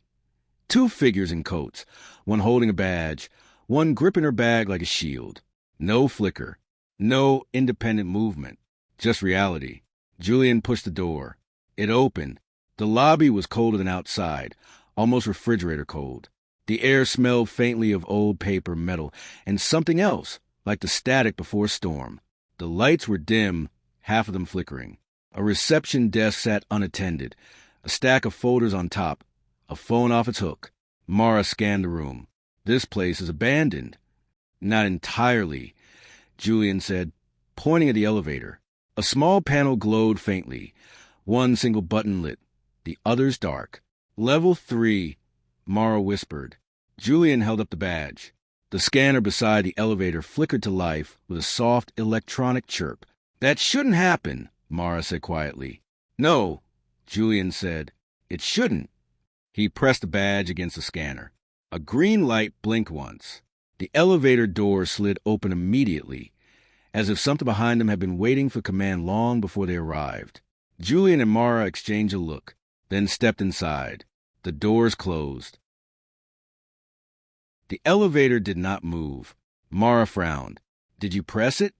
2 figures in coats, one holding a badge, one gripping her bag like a shield. No flicker. No independent movement. Just reality. Julian pushed the door. It opened. The lobby was colder than outside, almost refrigerator cold. The air smelled faintly of old paper, metal, and something else, like the static before a storm. The lights were dim, half of them flickering. A reception desk sat unattended, a stack of folders on top, a phone off its hook. Mara scanned the room. This place is abandoned. Not entirely, Julian said, pointing at the elevator. A small panel glowed faintly, one single button lit, the others dark. Level 3, Mara whispered. Julian held up the badge. The scanner beside the elevator flickered to life with a soft electronic chirp. That shouldn't happen, Mara said quietly. No, Julian said. It shouldn't. He pressed the badge against the scanner. A green light blinked once. The elevator door slid open immediately, as if something behind them had been waiting for command long before they arrived. Julian and Mara exchanged a look, then stepped inside. The doors closed. The elevator did not move. Mara frowned. Did you press it?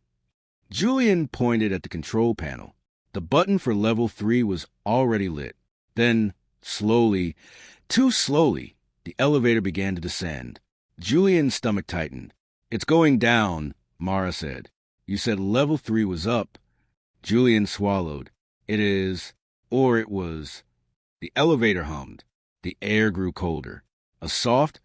Julian pointed at the control panel. The button for level 3 was already lit. Then, slowly, too slowly, the elevator began to descend. Julian's stomach tightened. It's going down, Mara said. You said level 3 was up. Julian swallowed. It is, or it was. The elevator hummed. The air grew colder. A soft,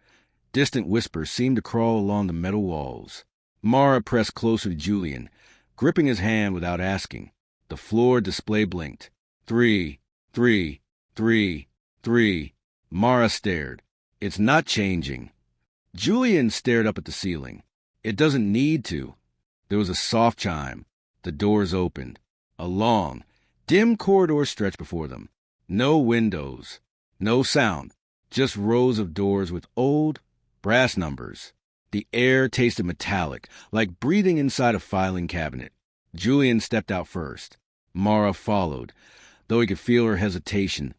distant whisper seemed to crawl along the metal walls. Mara pressed closer to Julian, gripping his hand without asking. The floor display blinked. 3, 3, 3, 3. Mara stared. It's not changing. Julian stared up at the ceiling. It doesn't need to. There was a soft chime. The doors opened. A long, dim corridor stretched before them. No windows. No sound. Just rows of doors with old, brass numbers. The air tasted metallic, like breathing inside a filing cabinet. Julian stepped out first. Mara followed, though he could feel her hesitation,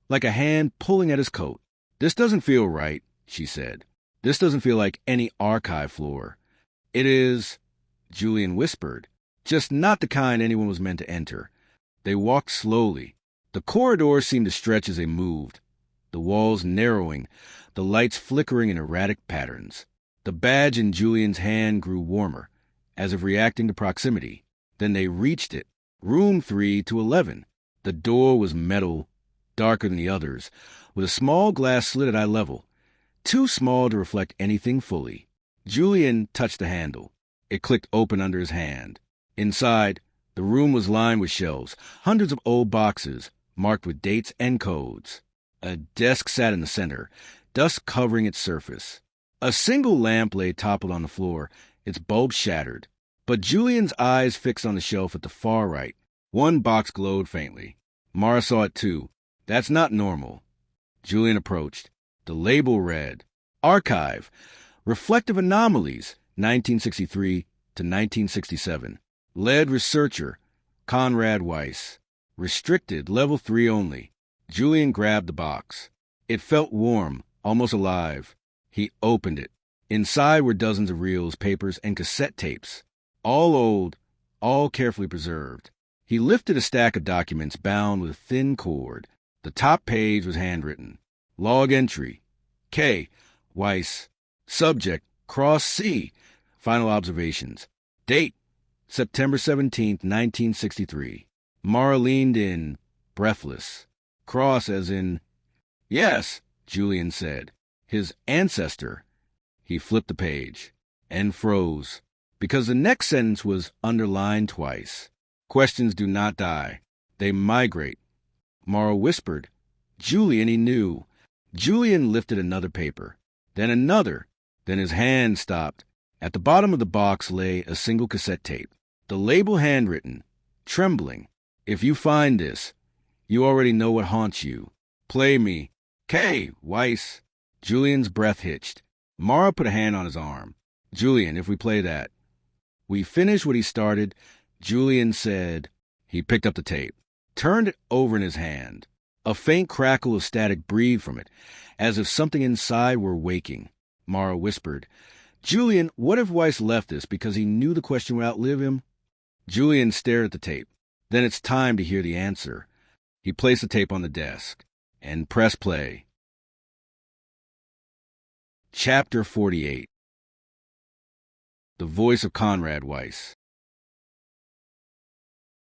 like a hand pulling at his coat. This doesn't feel right, she said. This doesn't feel like any archive floor. It is, Julian whispered, just not the kind anyone was meant to enter. They walked slowly. The corridor seemed to stretch as they moved, the walls narrowing, the lights flickering in erratic patterns. The badge in Julian's hand grew warmer, as if reacting to proximity. Then they reached it. Room 3-11. The door was metal, darker than the others, with a small glass slit at eye level, too small to reflect anything fully. Julian touched the handle. It clicked open under his hand. Inside, the room was lined with shelves, hundreds of old boxes, marked with dates and codes. A desk sat in the center, dust covering its surface. A single lamp lay toppled on the floor, its bulb shattered. But Julian's eyes fixed on the shelf at the far right. One box glowed faintly. Mara saw it too. That's not normal. Julian approached. The label read, Archive, Reflective Anomalies, 1963 to 1967. Lead Researcher, Conrad Weiss. Restricted, Level 3 only. Julian grabbed the box. It felt warm, almost alive. He opened it. Inside were dozens of reels, papers, and cassette tapes. All old, all carefully preserved. He lifted a stack of documents bound with a thin cord. The top page was handwritten. Log entry. K. Weiss. Subject. Cross C. Final observations. Date. September 17th, 1963. Mara leaned in, breathless. Cross as in, yes, Julian said. His ancestor. He flipped the page and froze, because the next sentence was underlined twice. Questions do not die. They migrate. Mara whispered. Julian, he knew. Julian lifted another paper, then another. Then his hand stopped. At the bottom of the box lay a single cassette tape. The label handwritten, trembling. If you find this, you already know what haunts you. Play me. K. Weiss. Julian's breath hitched. Mara put a hand on his arm. Julian, if we play that. We finished what he started. Julian said. He picked up the tape, turned it over in his hand. A faint crackle of static breathed from it, as if something inside were waking. Mara whispered, Julian, what if Weiss left this because he knew the question would outlive him? Julian stared at the tape. Then it's time to hear the answer. He placed the tape on the desk and pressed play. Chapter 48. The voice of Conrad Weiss.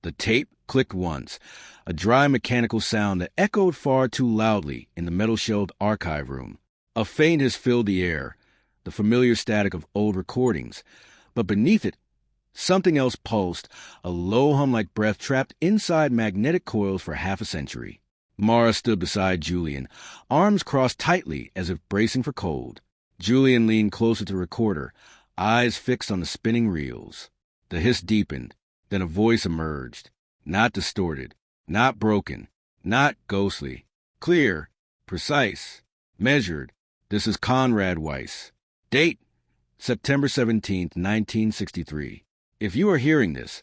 The tape clicked once, a dry mechanical sound that echoed far too loudly in the metal-shelved archive room. A faintness filled the air, the familiar static of old recordings, but beneath it, something else pulsed, a low hum like breath trapped inside magnetic coils for half a century. Mara stood beside Julian, arms crossed tightly as if bracing for cold. Julian leaned closer to the recorder, eyes fixed on the spinning reels. The hiss deepened, then a voice emerged, not distorted, not broken, not ghostly. Clear, precise, measured. This is Conrad Weiss. Date, September 17th, 1963. If you are hearing this,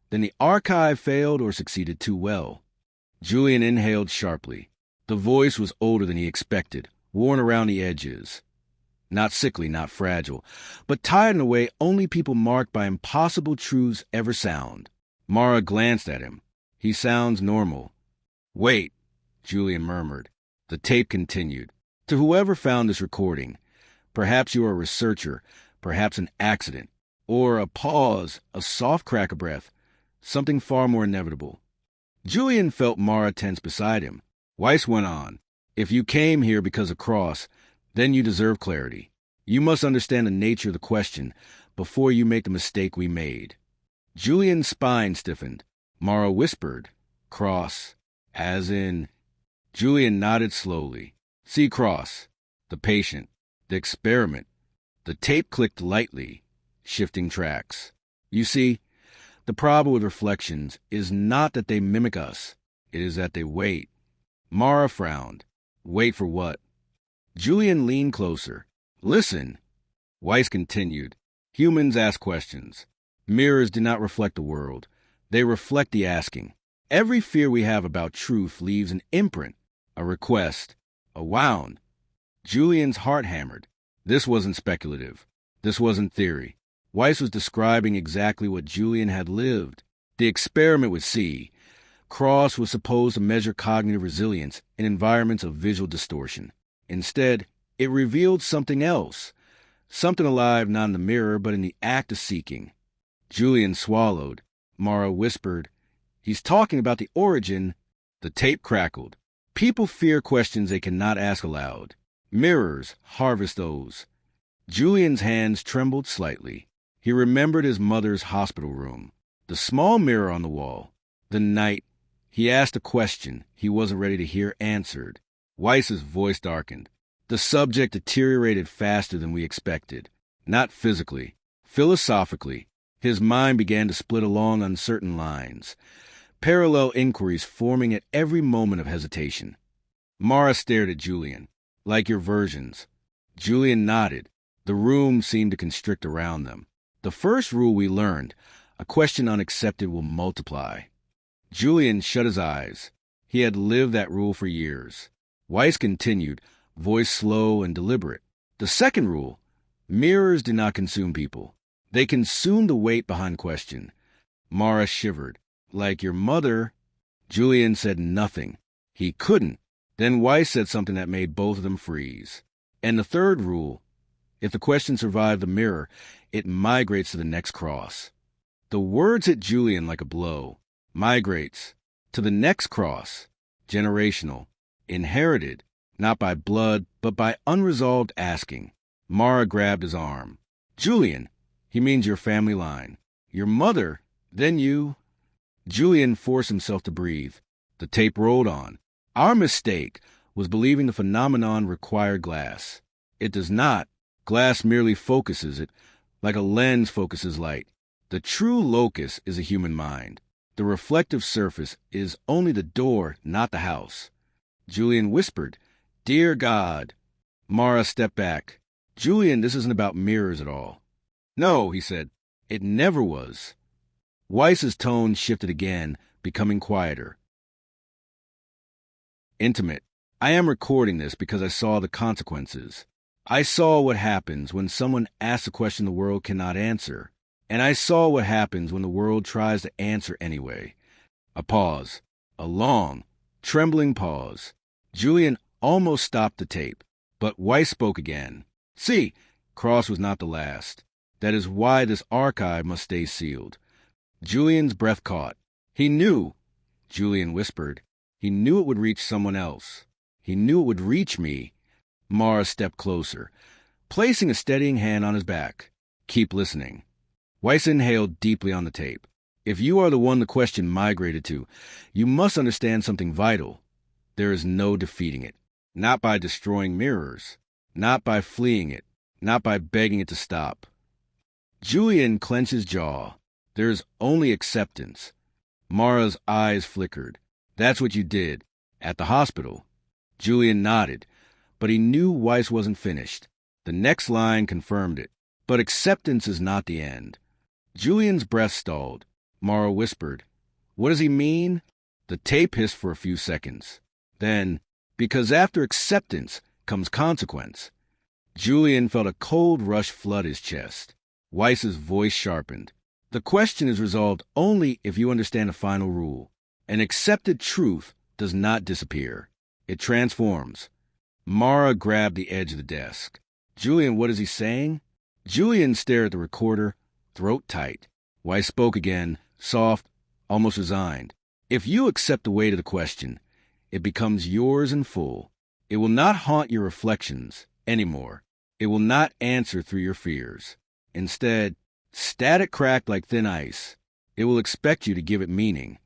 then the archive failed or succeeded too well. Julian inhaled sharply. The voice was older than he expected, worn around the edges. Not sickly, not fragile, but tired in a way only people marked by impossible truths ever sound. Mara glanced at him. He sounds normal. Wait, Julian murmured. The tape continued. To whoever found this recording, perhaps you are a researcher, perhaps an accident, or a pause, a soft crack of breath, something far more inevitable. Julian felt Mara tense beside him. Weiss went on. If you came here because of Cross, then you deserve clarity. You must understand the nature of the question before you make the mistake we made. Julian's spine stiffened. Mara whispered, Cross, as in... Julian nodded slowly. See Cross, the patient, the experiment. The tape clicked lightly, shifting tracks. You see, the problem with reflections is not that they mimic us. It is that they wait. Mara frowned. Wait for what? Julian leaned closer. Listen. Weiss continued. Humans ask questions. Mirrors do not reflect the world. They reflect the asking. Every fear we have about truth leaves an imprint, a request, a wound. Julian's heart hammered. This wasn't speculative. This wasn't theory. Weiss was describing exactly what Julian had lived. The experiment with C. Cross was supposed to measure cognitive resilience in environments of visual distortion. Instead, it revealed something else, something alive not in the mirror but in the act of seeking. Julian swallowed. Mara whispered, "He's talking about the origin." The tape crackled. People fear questions they cannot ask aloud. Mirrors harvest those. Julian's hands trembled slightly. He remembered his mother's hospital room, the small mirror on the wall. The night he asked a question he wasn't ready to hear answered. Weiss's voice darkened. The subject deteriorated faster than we expected. Not physically, philosophically. His mind began to split along uncertain lines, parallel inquiries forming at every moment of hesitation. Mara stared at Julian. "Like your versions." Julian nodded. The room seemed to constrict around them. "The first rule we learned, a question unaccepted will multiply." Julian shut his eyes. He had lived that rule for years. Weiss continued, voice slow and deliberate. "The second rule, mirrors do not consume people. They consume the weight behind question." Mara shivered. "Like your mother." Julian said nothing. He couldn't. Then Weiss said something that made both of them freeze. "And the third rule, if the question survived the mirror, it migrates to the next cross." The words hit Julian like a blow. Migrates. To the next cross. Generational. Inherited. Not by blood, but by unresolved asking. Mara grabbed his arm. "Julian, he means your family line. Your mother, then you." Julian forced himself to breathe. The tape rolled on. "Our mistake was believing the phenomenon required glass. It does not. Glass merely focuses it, like a lens focuses light. The true locus is a human mind. The reflective surface is only the door, not the house." Julian whispered, "Dear God." Mara stepped back. "Julian, this isn't about mirrors at all." "No," he said. "It never was." Weiss's tone shifted again, becoming quieter. Intimate. I am recording this because I saw the consequences. I saw what happens when someone asks a question the world cannot answer. And I saw what happens when the world tries to answer anyway. A pause. A long, trembling pause. Julian almost stopped the tape, but Weiss spoke again. "See, Cross was not the last. That is why this archive must stay sealed." Julian's breath caught. He knew, Julian whispered. He knew it would reach someone else. He knew it would reach me. Mara stepped closer, placing a steadying hand on his back. "Keep listening." Weiss inhaled deeply on the tape. "If you are the one the question migrated to, you must understand something vital. There is no defeating it. Not by destroying mirrors. Not by fleeing it. Not by begging it to stop." Julian clenched his jaw. "There is only acceptance." Mara's eyes flickered. "That's what you did. At the hospital." Julian nodded, but he knew Weiss wasn't finished. The next line confirmed it. "But acceptance is not the end." Julian's breath stalled. Mara whispered, "What does he mean?" The tape hissed for a few seconds. Then, "Because after acceptance comes consequence." Julian felt a cold rush flood his chest. Weiss's voice sharpened. "The question is resolved only if you understand the final rule. An accepted truth does not disappear. It transforms." Mara grabbed the edge of the desk. "Julian, what is he saying?" Julian stared at the recorder, throat tight. Weiss spoke again, soft, almost resigned. "If you accept the weight of the question, it becomes yours in full. It will not haunt your reflections anymore. It will not answer through your fears. Instead, static cracked like thin ice. It will expect you to give it meaning."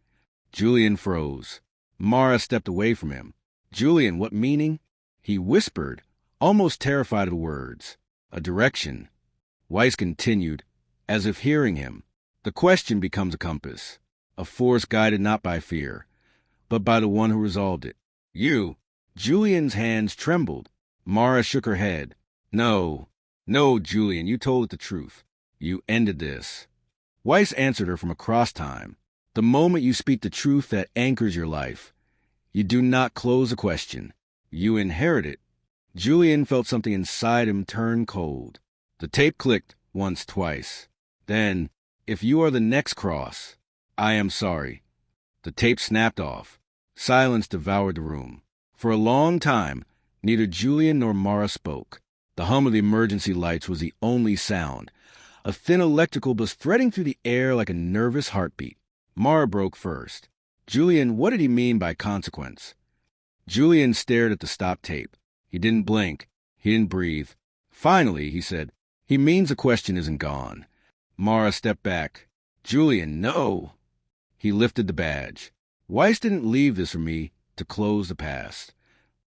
Julian froze. Mara stepped away from him. "Julian, what meaning?" He whispered, almost terrified of the words. "A direction." Weiss continued, as if hearing him. "The question becomes a compass, a force guided not by fear, but by the one who resolved it. You." Julian's hands trembled. Mara shook her head. "No, no, Julian, you told it the truth. You ended this." Weiss answered her from across time. "The moment you speak the truth that anchors your life, you do not close the question. You inherit it." Julian felt something inside him turn cold. The tape clicked once, twice. Then, "If you are the next cross, I am sorry." The tape snapped off. Silence devoured the room. For a long time, neither Julian nor Mara spoke. The hum of the emergency lights was the only sound. A thin electrical buzz threading through the air like a nervous heartbeat. Mara broke first. "Julian, what did he mean by consequence?" Julian stared at the stopped tape. He didn't blink. He didn't breathe. Finally, he said, "He means the question isn't gone." Mara stepped back. "Julian, no." He lifted the badge. "Weiss didn't leave this for me to close the past."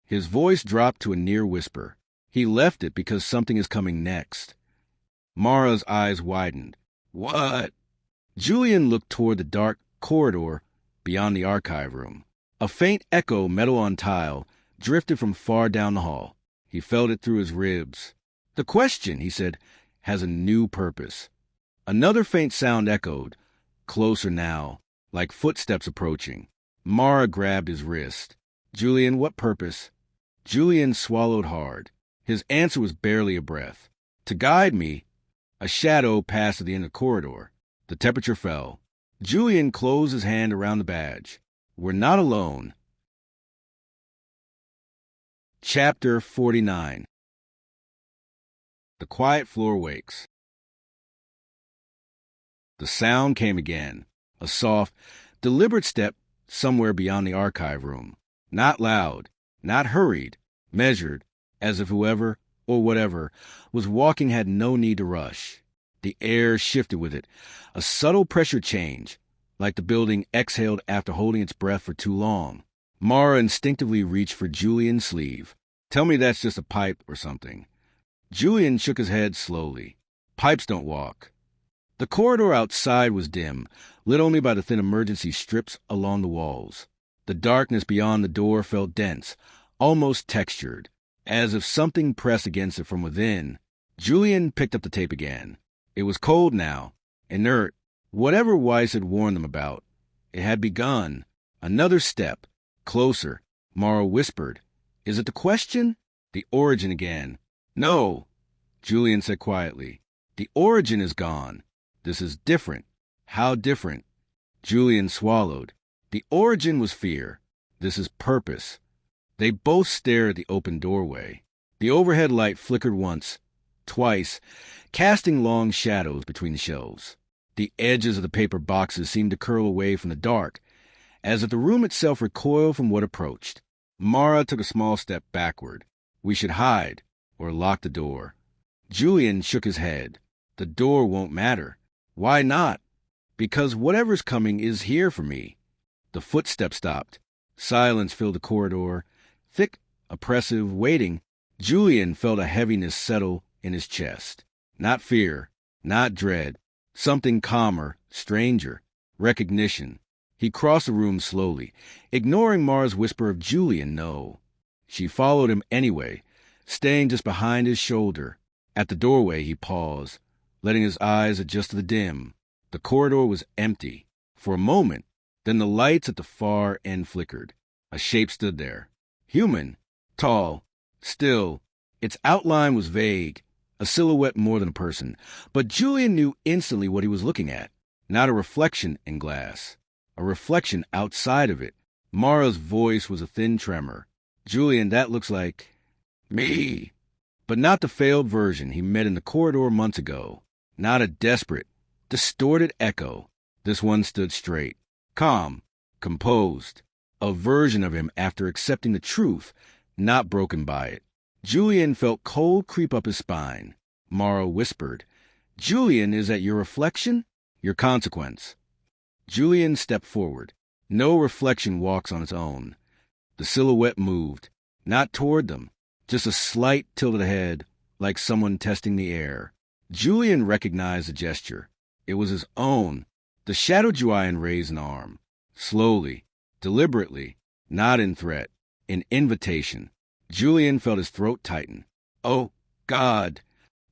His voice dropped to a near whisper. "He left it because something is coming next." Mara's eyes widened. "What?" Julian looked toward the dark corridor beyond the archive room. A faint echo, metal on tile, drifted from far down the hall. He felt it through his ribs. "The question," he said, "has a new purpose." Another faint sound echoed, closer now, like footsteps approaching. Mara grabbed his wrist. "Julian, what purpose?" Julian swallowed hard. His answer was barely a breath. "To guide me." A shadow passed at the end of the corridor. The temperature fell. Julian closed his hand around the badge. "We're not alone." Chapter 49. The quiet floor wakes. The sound came again, a soft, deliberate step somewhere beyond the archive room. Not loud, not hurried, measured, as if whoever, or whatever, was walking had no need to rush. The air shifted with it, a subtle pressure change, like the building exhaled after holding its breath for too long. Mara instinctively reached for Julian's sleeve. "Tell me that's just a pipe or something." Julian shook his head slowly. "Pipes don't walk." The corridor outside was dim, lit only by the thin emergency strips along the walls. The darkness beyond the door felt dense, almost textured, as if something pressed against it from within. Julian picked up the tape again. It was cold now, inert, whatever Weiss had warned them about. It had begun. Another step. Closer. Mara whispered, "Is it the question?" "The origin again." "No," Julian said quietly. "The origin is gone. This is different." "How different?" Julian swallowed. "The origin was fear. This is purpose." They both stared at the open doorway. The overhead light flickered once, twice, casting long shadows between the shelves. The edges of the paper boxes seemed to curl away from the dark, as if the room itself recoiled from what approached. Mara took a small step backward. "We should hide, or lock the door." Julian shook his head. "The door won't matter." "Why not?" "Because whatever's coming is here for me." The footsteps stopped. Silence filled the corridor, thick, oppressive, waiting. Julian felt a heaviness settle in his chest. Not fear, not dread. Something calmer, stranger. Recognition. He crossed the room slowly, ignoring Mara's whisper of "Julian, no." She followed him anyway, staying just behind his shoulder. At the doorway, he paused, letting his eyes adjust to the dim. The corridor was empty. For a moment, then the lights at the far end flickered. A shape stood there. Human. Tall. Still. Its outline was vague. A silhouette more than a person. But Julian knew instantly what he was looking at. Not a reflection in glass. A reflection outside of it. Mara's voice was a thin tremor. "Julian, that looks like me." But not the failed version he met in the corridor months ago. Not a desperate, distorted echo. This one stood straight, calm, composed. A version of him after accepting the truth, not broken by it. Julian felt cold creep up his spine. Mara whispered, "Julian, is that your reflection? Your consequence?" Julian stepped forward. No reflection walks on its own. The silhouette moved, not toward them, just a slight tilt of the head, like someone testing the air. Julian recognized the gesture. It was his own. The shadow Julian raised an arm. Slowly, deliberately, not in threat, in invitation. Julian felt his throat tighten. "Oh, God!"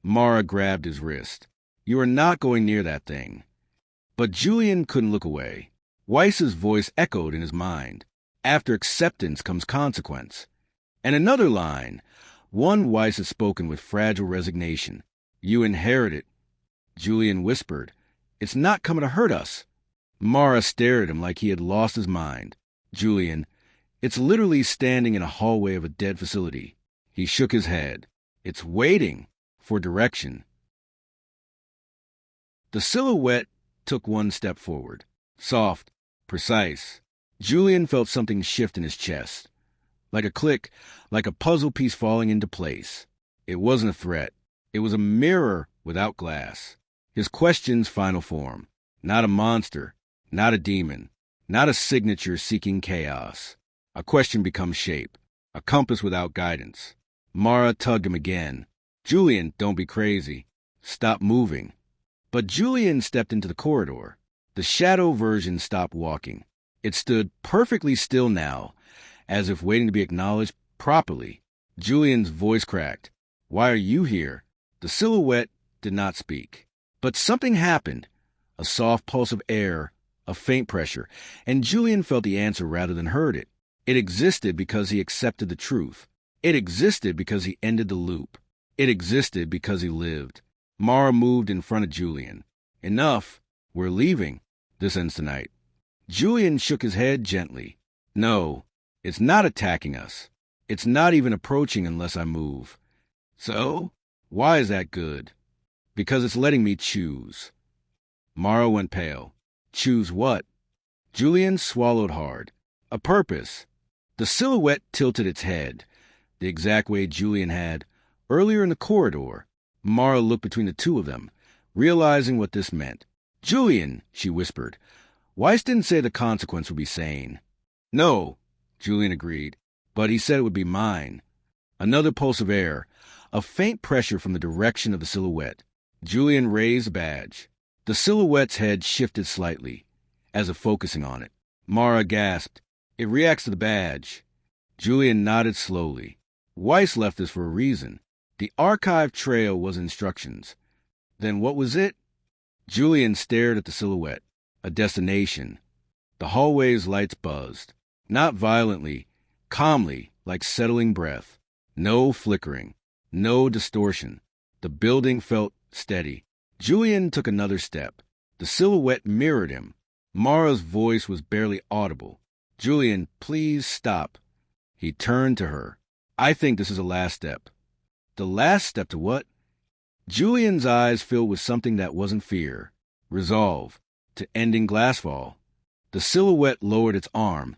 Mara grabbed his wrist. "You are not going near that thing." But Julian couldn't look away. Weiss's voice echoed in his mind. "After acceptance comes consequence." And another line, one Weiss had spoken with fragile resignation. "You inherit it." Julian whispered, "It's not coming to hurt us." Mara stared at him like he had lost his mind. Julian, it's literally standing in a hallway of a dead facility. He shook his head. It's waiting for direction. The silhouette took one step forward. Soft, precise. Julian felt something shift in his chest. Like a click, like a puzzle piece falling into place. It wasn't a threat. It was a mirror without glass. His question's final form. Not a monster, not a demon, not a signature seeking chaos. A question becomes shape, a compass without guidance. Mara tugged him again. Julian, don't be crazy. Stop moving. But Julian stepped into the corridor. The shadow version stopped walking. It stood perfectly still now, as if waiting to be acknowledged properly. Julian's voice cracked. Why are you here? The silhouette did not speak. But something happened. A soft pulse of air, a faint pressure, and Julian felt the answer rather than heard it. It existed because he accepted the truth. It existed because he ended the loop. It existed because he lived. Mara moved in front of Julian. Enough. We're leaving. This ends tonight. Julian shook his head gently. No, it's not attacking us. It's not even approaching unless I move. So, why is that good? Because it's letting me choose. Mara went pale. Choose what? Julian swallowed hard. A purpose. The silhouette tilted its head, the exact way Julian had. Earlier in the corridor, Mara looked between the two of them, realizing what this meant. Julian, she whispered. Weiss didn't say the consequence would be sane. No, Julian agreed, but he said it would be mine. Another pulse of air, a faint pressure from the direction of the silhouette. Julian raised the badge. The silhouette's head shifted slightly, as if focusing on it. Mara gasped. It reacts to the badge. Julian nodded slowly. Weiss left this for a reason. The archive trail was instructions. Then what was it? Julian stared at the silhouette. A destination. The hallway's lights buzzed. Not violently, calmly, like settling breath. No flickering. No distortion. The building felt steady. Julian took another step. The silhouette mirrored him. Mara's voice was barely audible. Julian, please stop. He turned to her. I think this is the last step. The last step to what? Julian's eyes filled with something that wasn't fear. Resolve. To ending Glasfall. The silhouette lowered its arm,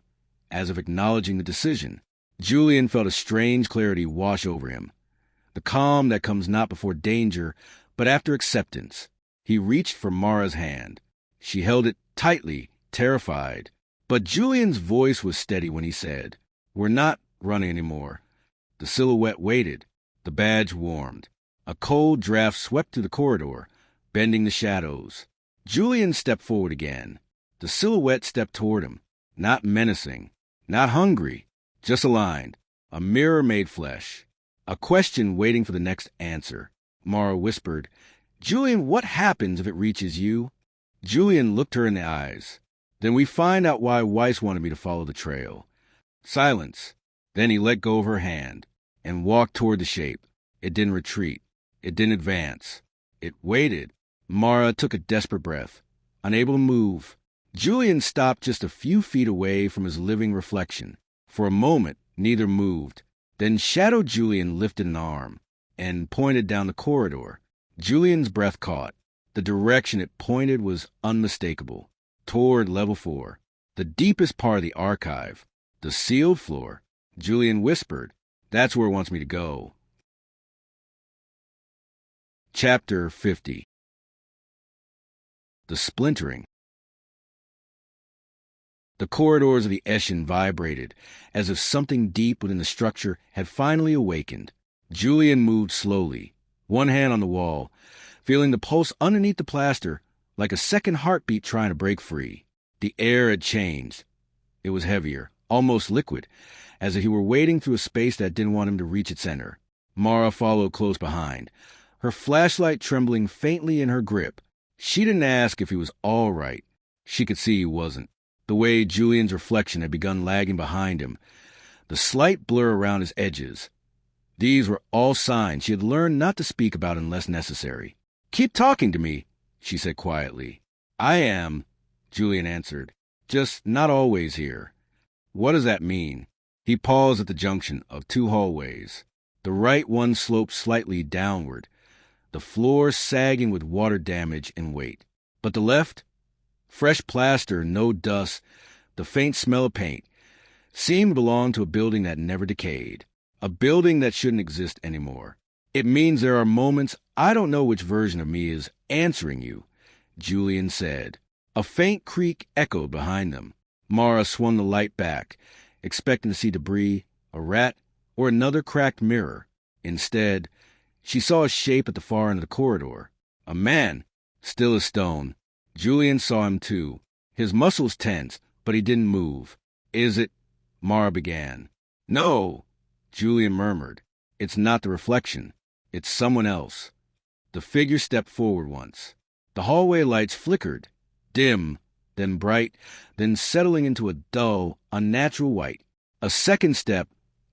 as if acknowledging the decision. Julian felt a strange clarity wash over him. The calm that comes not before danger, but after acceptance. He reached for Mara's hand. She held it tightly, terrified. But Julian's voice was steady when he said, We're not running anymore. The silhouette waited. The badge warmed. A cold draft swept through the corridor, bending the shadows. Julian stepped forward again. The silhouette stepped toward him. Not menacing. Not hungry. Just aligned. A mirror made flesh. A question waiting for the next answer. Mara whispered, Julian, what happens if it reaches you? Julian looked her in the eyes. Then we find out why Weiss wanted me to follow the trail. Silence. Then he let go of her hand and walked toward the shape. It didn't retreat. It didn't advance. It waited. Mara took a desperate breath, unable to move. Julian stopped just a few feet away from his living reflection. For a moment, neither moved. Then Shadow Julian lifted an arm and pointed down the corridor. Julian's breath caught. The direction it pointed was unmistakable. Toward level 4, the deepest part of the archive, the sealed floor. Julian whispered, That's where it wants me to go. Chapter 50. The Splintering. The corridors of the Eschen vibrated, as if something deep within the structure had finally awakened. Julian moved slowly, one hand on the wall, feeling the pulse underneath the plaster, like a second heartbeat trying to break free. The air had changed. It was heavier, almost liquid, as if he were wading through a space that didn't want him to reach its center. Mara followed close behind, her flashlight trembling faintly in her grip. She didn't ask if he was all right. She could see he wasn't. The way Julian's reflection had begun lagging behind him, the slight blur around his edges. These were all signs she had learned not to speak about unless necessary. Keep talking to me, she said quietly. I am. Julian answered. Just not always here. What does that mean? He paused at the junction of two hallways. The right one sloped slightly downward, the floor sagging with water damage and weight. But the left? Fresh plaster, no dust, the faint smell of paint, seemed to belong to a building that never decayed. A building that shouldn't exist anymore. It means there are moments I don't know which version of me is answering you, Julian said. A faint creak echoed behind them. Mara swung the light back, expecting to see debris, a rat, or another cracked mirror. Instead, she saw a shape at the far end of the corridor. A man, still as stone. Julian saw him too. His muscles tense, but he didn't move. Is it? Mara began. No, Julian murmured. It's not the reflection. It's someone else. The figure stepped forward once. The hallway lights flickered, dim, then bright, then settling into a dull, unnatural white. A second step,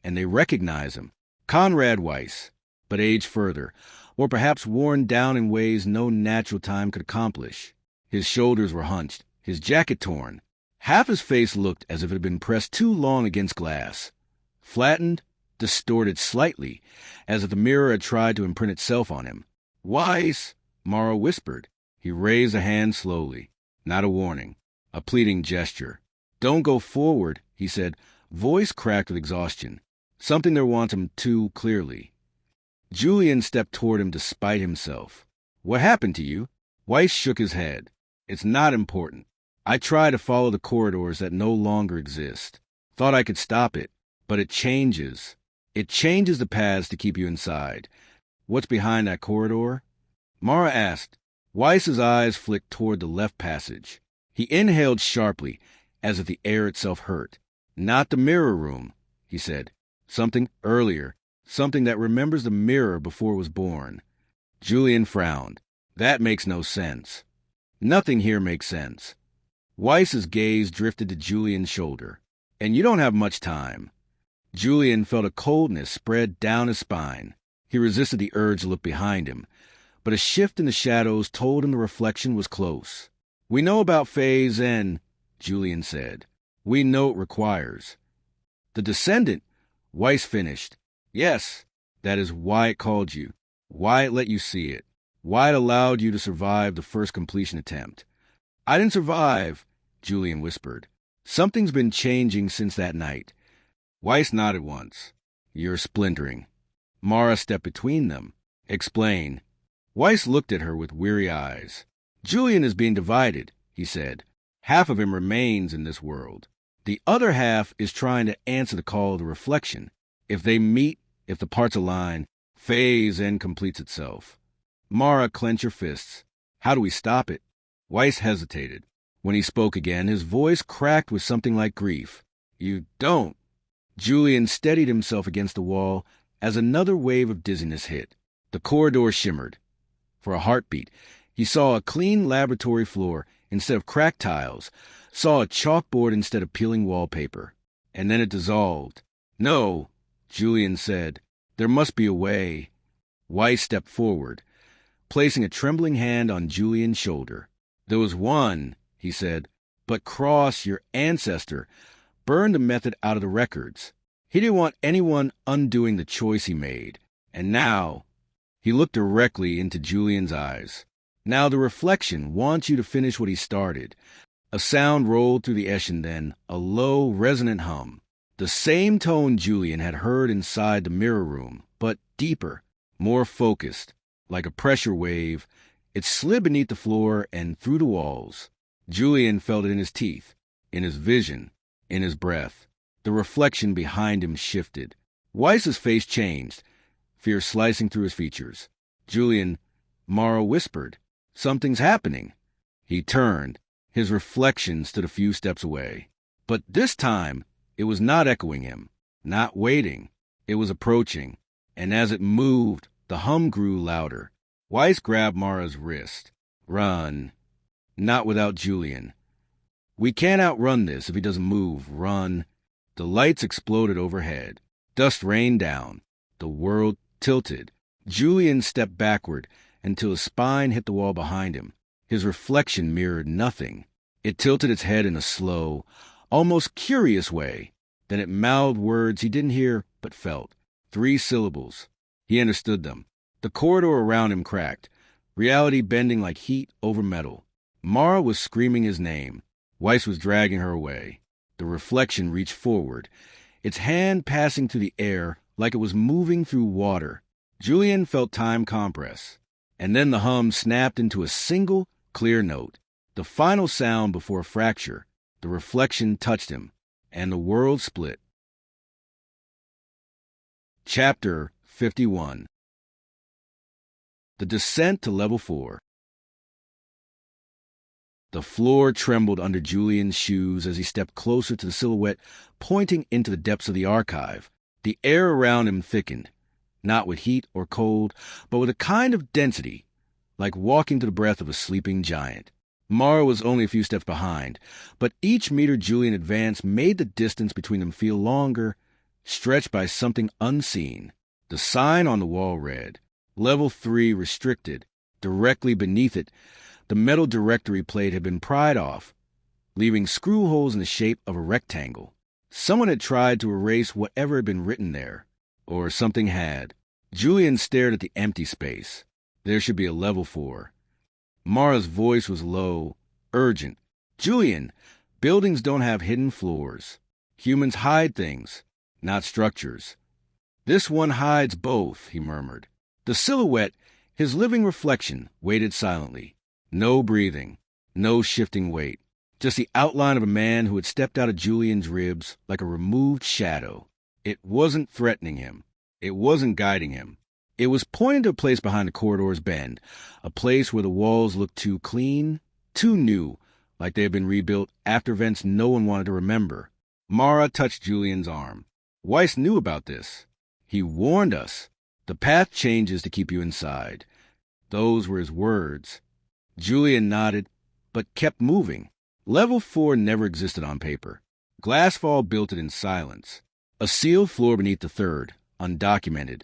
and they recognized him. Conrad Weiss, but aged further, or perhaps worn down in ways no natural time could accomplish. His shoulders were hunched, his jacket torn. Half his face looked as if it had been pressed too long against glass. Flattened, distorted slightly, as if the mirror had tried to imprint itself on him. Weiss, Mara whispered. He raised a hand slowly. Not a warning, a pleading gesture. Don't go forward, he said, voice cracked with exhaustion. Something there wants him too clearly. Julian stepped toward him despite himself. What happened to you? Weiss shook his head. It's not important. I try to follow the corridors that no longer exist. Thought I could stop it, but it changes. It changes the paths to keep you inside. What's behind that corridor? Mara asked. Weiss's eyes flicked toward the left passage. He inhaled sharply, as if the air itself hurt. Not the mirror room, he said. Something earlier, something that remembers the mirror before it was born. Julian frowned. That makes no sense. Nothing here makes sense. Weiss's gaze drifted to Julian's shoulder. And you don't have much time. Julian felt a coldness spread down his spine. He resisted the urge to look behind him, but a shift in the shadows told him the reflection was close. We know about Phase N, Julian said. We know it requires. The descendant, Weiss finished. Yes, that is why it called you, why it let you see it, why it allowed you to survive the first completion attempt. I didn't survive, Julian whispered. Something's been changing since that night. Weiss nodded once. You're splintering. Mara stepped between them. Explain. Weiss looked at her with weary eyes. Julian is being divided, he said. Half of him remains in this world. The other half is trying to answer the call of the reflection. If they meet, if the parts align, Phase N completes itself. Mara clenched her fists. How do we stop it? Weiss hesitated. When he spoke again, his voice cracked with something like grief. You don't. Julian steadied himself against the wall as another wave of dizziness hit. The corridor shimmered. For a heartbeat, he saw a clean laboratory floor instead of cracked tiles, saw a chalkboard instead of peeling wallpaper. And then it dissolved. No, Julian said. There must be a way. Weiss stepped forward, placing a trembling hand on Julian's shoulder. There was one, he said, but Cross, your ancestor, burned the method out of the records. He didn't want anyone undoing the choice he made. And now, he looked directly into Julian's eyes. Now the reflection wants you to finish what he started. A sound rolled through the Eshin then, a low, resonant hum. The same tone Julian had heard inside the mirror room, but deeper, more focused. Like a pressure wave, it slid beneath the floor and through the walls. Julian felt it in his teeth, in his vision, in his breath. The reflection behind him shifted. Weiss's face changed, fear slicing through his features. Julian, Mara whispered, something's happening. He turned. His reflection stood a few steps away. But this time, it was not echoing him, not waiting. It was approaching, and as it moved, the hum grew louder. Weiss grabbed Mara's wrist. Run. Not without Julian. We can't outrun this if he doesn't move. Run. The lights exploded overhead. Dust rained down. The world tilted. Julian stepped backward until his spine hit the wall behind him. His reflection mirrored nothing. It tilted its head in a slow, almost curious way. Then it mouthed words he didn't hear but felt. 3 syllables. He understood them. The corridor around him cracked, reality bending like heat over metal. Mara was screaming his name. Weiss was dragging her away. The reflection reached forward, its hand passing through the air like it was moving through water. Julian felt time compress, and then the hum snapped into a single, clear note. The final sound before a fracture. The reflection touched him, and the world split. Chapter 51. The Descent to Level 4. The floor trembled under Julian's shoes as he stepped closer to the silhouette pointing into the depths of the archive. The air around him thickened, not with heat or cold, but with a kind of density, like walking to the breath of a sleeping giant. Mara was only a few steps behind, but each meter Julian advanced made the distance between them feel longer, stretched by something unseen. The sign on the wall read, Level 3 Restricted. Directly beneath it, the metal directory plate had been pried off, leaving screw holes in the shape of a rectangle. Someone had tried to erase whatever had been written there, or something had. Julian stared at the empty space. There should be a Level 4. Mara's voice was low, urgent. Julian, buildings don't have hidden floors. Humans hide things, not structures. This one hides both, he murmured. The silhouette, his living reflection, waited silently. No breathing, no shifting weight. Just the outline of a man who had stepped out of Julian's ribs like a removed shadow. It wasn't threatening him. It wasn't guiding him. It was pointing to a place behind the corridor's bend, a place where the walls looked too clean, too new, like they had been rebuilt after events no one wanted to remember. Mara touched Julian's arm. Weiss knew about this. He warned us. The path changes to keep you inside. Those were his words. Julian nodded, but kept moving. Level 4 never existed on paper. Glasfall built it in silence. A sealed floor beneath the 3rd, undocumented.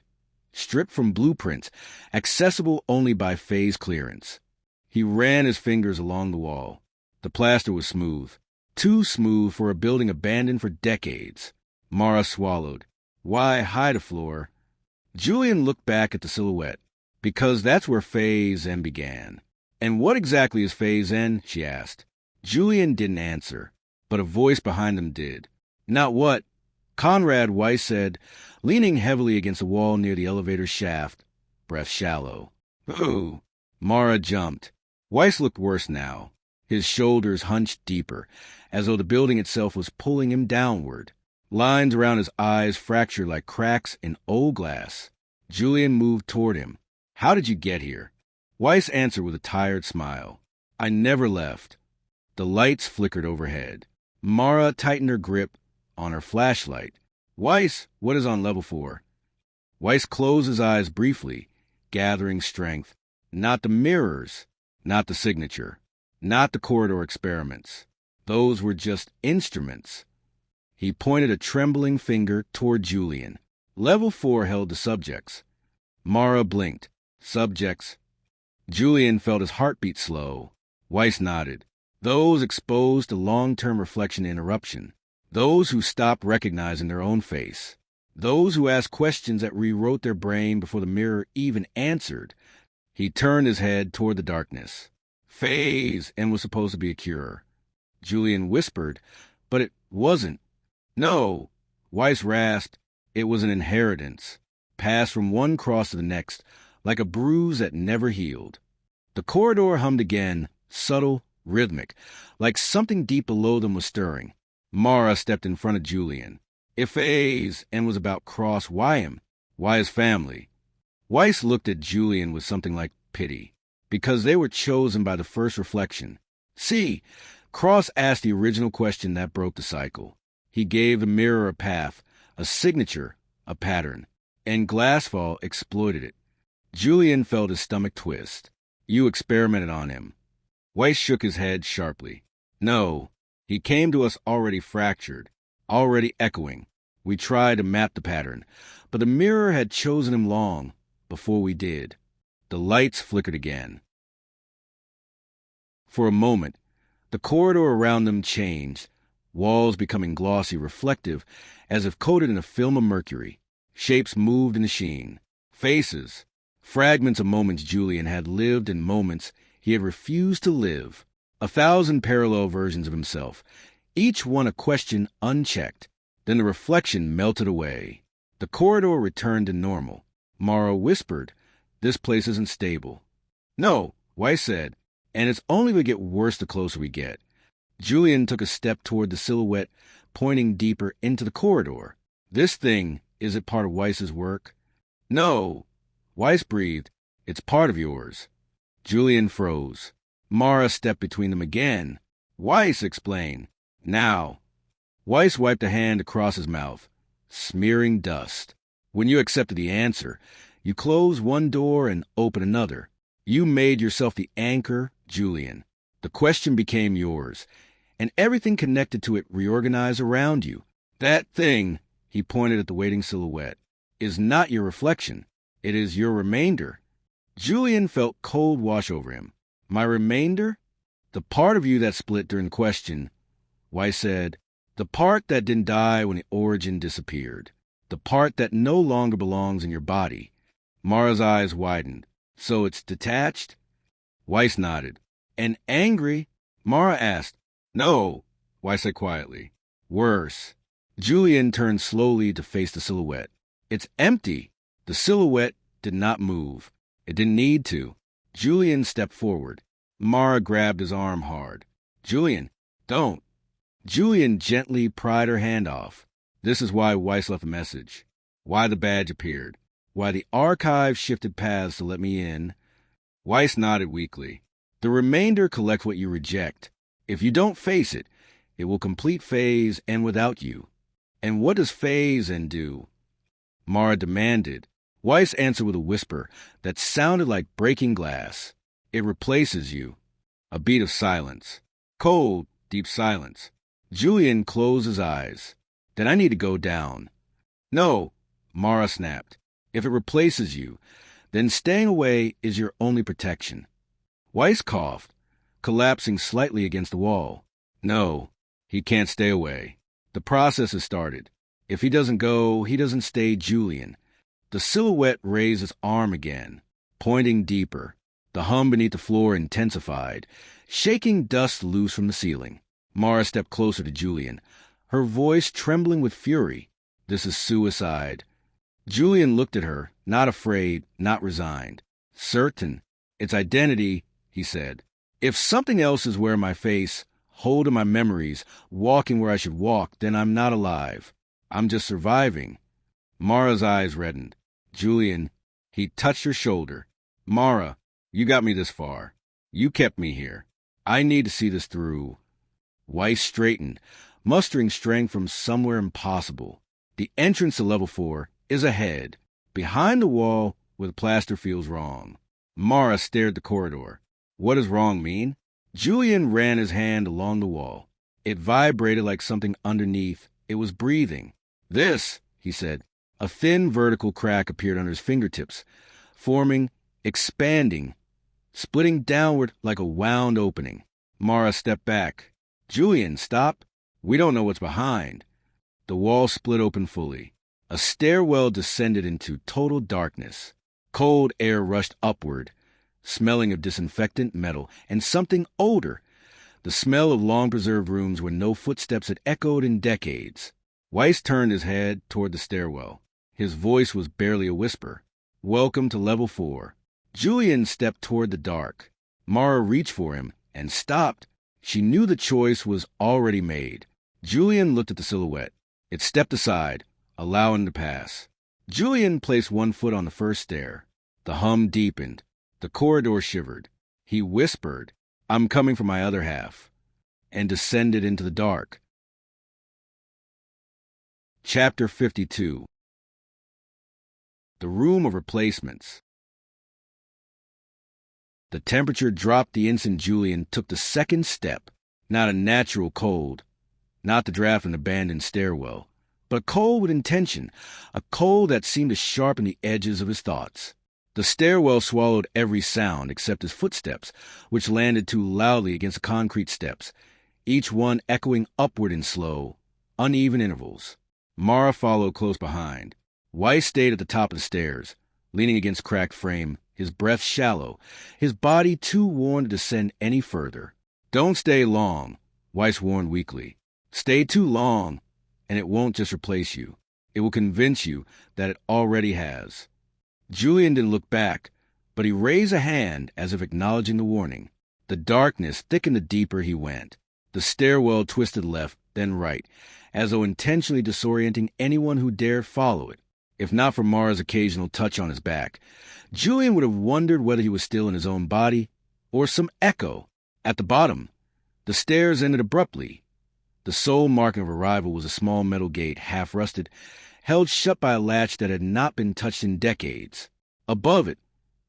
Stripped from blueprints, accessible only by phase clearance. He ran his fingers along the wall. The plaster was smooth. Too smooth for a building abandoned for decades. Mara swallowed. Why hide a floor? Julian looked back at the silhouette. Because that's where Phase N began. And what exactly is Phase N? She asked. Julian didn't answer, but a voice behind them did. Not what? Conrad, Weiss said, leaning heavily against the wall near the elevator shaft, breath shallow. Ooh! Mara jumped. Weiss looked worse now. His shoulders hunched deeper, as though the building itself was pulling him downward. Lines around his eyes fractured like cracks in old glass. Julian moved toward him. How did you get here? Weiss answered with a tired smile. I never left. The lights flickered overhead. Mara tightened her grip on her flashlight. Weiss, what is on Level 4? Weiss closed his eyes briefly, gathering strength. Not the mirrors, not the signature, not the corridor experiments. Those were just instruments. He pointed a trembling finger toward Julian. Level 4 held the subjects. Mara blinked. Subjects. Julian felt his heartbeat slow. Weiss nodded. Those exposed to long-term reflection and interruption. Those who stopped recognizing their own face. Those who asked questions that rewrote their brain before the mirror even answered. He turned his head toward the darkness. Phase N was supposed to be a cure. Julian whispered, but it wasn't. No, Weiss rasped. It was an inheritance, passed from one cross to the next, like a bruise that never healed. The corridor hummed again, subtle, rhythmic, like something deep below them was stirring. Mara stepped in front of Julian. If Phase N was about Cross, why him? Why his family? Weiss looked at Julian with something like pity, because they were chosen by the first reflection. See, Cross asked the original question that broke the cycle. He gave the mirror a path, a signature, a pattern, and Glasfall exploited it. Julian felt his stomach twist. You experimented on him. Weiss shook his head sharply. No, he came to us already fractured, already echoing. We tried to map the pattern, but the mirror had chosen him long before we did. The lights flickered again. For a moment, The corridor around them changed, walls becoming glossy, reflective, as if coated in a film of mercury. Shapes moved in the sheen. Faces, fragments of moments Julian had lived and moments he had refused to live. 1,000 parallel versions of himself, each one a question unchecked. Then the reflection melted away. The corridor returned to normal. Mara whispered, "This place isn't stable." "No," Weiss said, "and it's only going to get worse the closer we get." Julian took a step toward the silhouette, pointing deeper into the corridor. "This thing, is it part of Weiss's work?" "No," Weiss breathed. "It's part of yours." Julian froze. Mara stepped between them again. "Weiss, explain. Now." Weiss wiped a hand across his mouth, smearing dust. "When you accepted the answer, you closed one door and opened another. You made yourself the anchor, Julian. The question became yours, and everything connected to it reorganized around you. That thing," he pointed at the waiting silhouette, "is not your reflection. It is your remainder." Julian felt cold wash over him. "My remainder?" "The part of you that split during the question," Weiss said. "The part that didn't die when the origin disappeared. The part that no longer belongs in your body." Mara's eyes widened. "So it's detached?" Weiss nodded. "And angry?" Mara asked. "No," Weiss said quietly. "Worse." Julian turned slowly to face the silhouette. "It's empty." The silhouette did not move. It didn't need to. Julian stepped forward. Mara grabbed his arm hard. "Julian, don't." Julian gently pried her hand off. This is why Weiss left a message. Why the badge appeared. Why the archive shifted paths to let me in. Weiss nodded weakly. "The remainder collects what you reject. If you don't face it, it will complete phase and without you." "And what does phase and do?" Mara demanded. Weiss answered with a whisper that sounded like breaking glass. "It replaces you." A beat of silence. Cold, deep silence. Julian closed his eyes. "Then I need to go down." "No," Mara snapped. "If it replaces you, then staying away is your only protection." Weiss coughed, collapsing slightly against the wall. "No, he can't stay away. The process has started. If he doesn't go, he doesn't stay Julian." The silhouette raised its arm again, pointing deeper. The hum beneath the floor intensified, shaking dust loose from the ceiling. Mara stepped closer to Julian, her voice trembling with fury. "This is suicide." Julian looked at her, not afraid, not resigned. "Certain. Its identity," he said. "If something else is wearing my face, holding my memories, walking where I should walk, then I'm not alive. I'm just surviving." Mara's eyes reddened. "Julian," he touched her shoulder. "Mara, you got me this far. You kept me here. I need to see this through." Weiss straightened, mustering strength from somewhere impossible. "The entrance to level 4 is ahead, behind the wall where the plaster feels wrong." Mara stared the corridor. "What does wrong mean?" Julian ran his hand along the wall. It vibrated like something underneath. It was breathing. "This," he said. A thin vertical crack appeared under his fingertips, forming, expanding, splitting downward like a wound opening. Mara stepped back. "Julian, stop. We don't know what's behind." The wall split open fully. A stairwell descended into total darkness. Cold air rushed upward, smelling of disinfectant, metal, and something older, the smell of long-preserved rooms where no footsteps had echoed in decades. Weiss turned his head toward the stairwell. His voice was barely a whisper. "Welcome to level 4. Julian stepped toward the dark. Mara reached for him and stopped. She knew the choice was already made. Julian looked at the silhouette. It stepped aside, allowing to pass. Julian placed one foot on the first stair. The hum deepened. The corridor shivered. He whispered, "I'm coming for my other half," and descended into the dark. Chapter 52. The Room of Replacements. The temperature dropped the instant Julian took the second step. Not a natural cold, not the draft of an abandoned stairwell, but a cold with intention, a cold that seemed to sharpen the edges of his thoughts. The The stairwell swallowed every sound except his footsteps, which landed too loudly against the concrete steps, each one echoing upward in slow, uneven intervals. Mara followed close behind. Weiss stayed at the top of the stairs, leaning against cracked frame, his breath shallow, his body too worn to descend any further. "Don't stay long," Weiss warned weakly. "Stay too long, and it won't just replace you. It will convince you that it already has." Julian didn't look back, but he raised a hand as if acknowledging the warning. The darkness thickened the deeper he went. The stairwell twisted left, then right, as though intentionally disorienting anyone who dared follow it. If not for Mara's occasional touch on his back, Julian would have wondered whether he was still in his own body or some echo. At the bottom, the stairs ended abruptly. The sole marking of arrival was a small metal gate, half rusted, held shut by a latch that had not been touched in decades. Above it,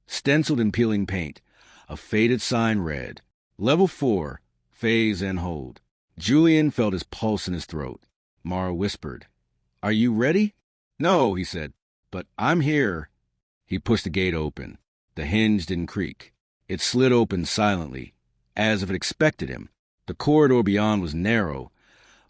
stenciled in peeling paint, a faded sign read, "Level 4, Phase and Hold." Julian felt his pulse in his throat. Mara whispered, "Are you ready?" "No," he said, "but I'm here." He pushed the gate open. The hinge didn't creak. It slid open silently, as if it expected him. The corridor beyond was narrow,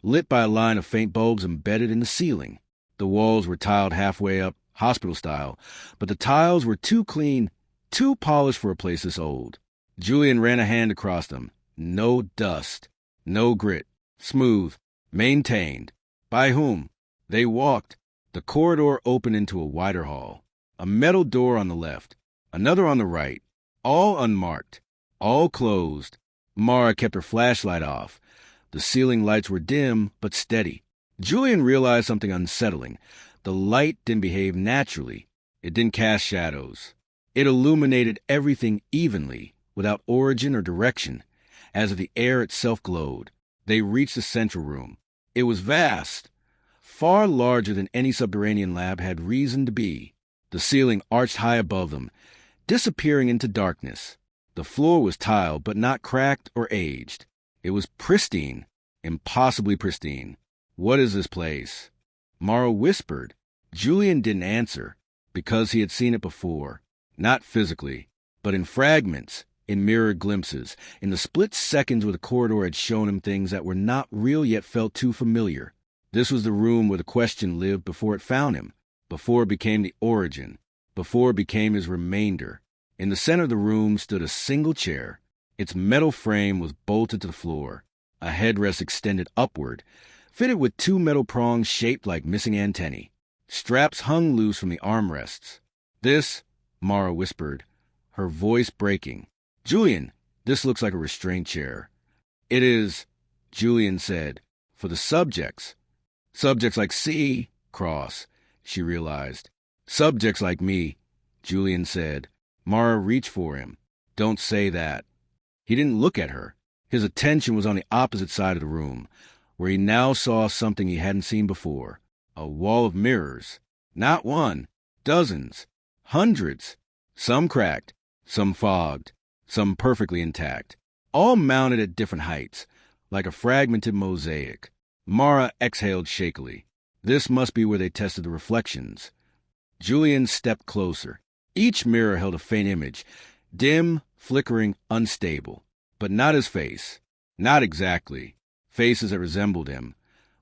lit by a line of faint bulbs embedded in the ceiling. The walls were tiled halfway up, hospital style, but the tiles were too clean, too polished for a place this old. Julian ran a hand across them. No dust, no grit, smooth, maintained. By whom? They walked. The corridor opened into a wider hall. A metal door on the left, another on the right, all unmarked, all closed. Mara kept her flashlight off. The ceiling lights were dim but steady. Julian realized something unsettling. The light didn't behave naturally. It didn't cast shadows. It illuminated everything evenly, without origin or direction, as if the air itself glowed. They reached the central room. It was vast, far larger than any subterranean lab had reason to be. The ceiling arched high above them, disappearing into darkness. The floor was tiled, but not cracked or aged. It was pristine, impossibly pristine. "What is this place?" Mara whispered. Julian didn't answer, because he had seen it before. Not physically, but in fragments, in mirrored glimpses, in the split seconds where the corridor had shown him things that were not real yet felt too familiar. This was the room where the question lived before it found him, before it became the origin, before it became his remainder. In the center of the room stood a single chair. Its metal frame was bolted to the floor. A headrest extended upward, fitted with two metal prongs shaped like missing antennae. Straps hung loose from the armrests. "This," Mara whispered, her voice breaking. "Julian, this looks like a restraint chair." "It is," Julian said, "for the subjects." "Subjects like Cross," she realized. "Subjects like me," Julian said. Mara reached for him. "Don't say that." He didn't look at her. His attention was on the opposite side of the room, where he now saw something he hadn't seen before. A wall of mirrors. Not one. Dozens. Hundreds. Some cracked. Some fogged. Some perfectly intact. All mounted at different heights, like a fragmented mosaic. Mara exhaled shakily. This must be where they tested the reflections. Julian stepped closer. Each mirror held a faint image, dim, flickering, unstable. But not his face. Not exactly. Faces that resembled him.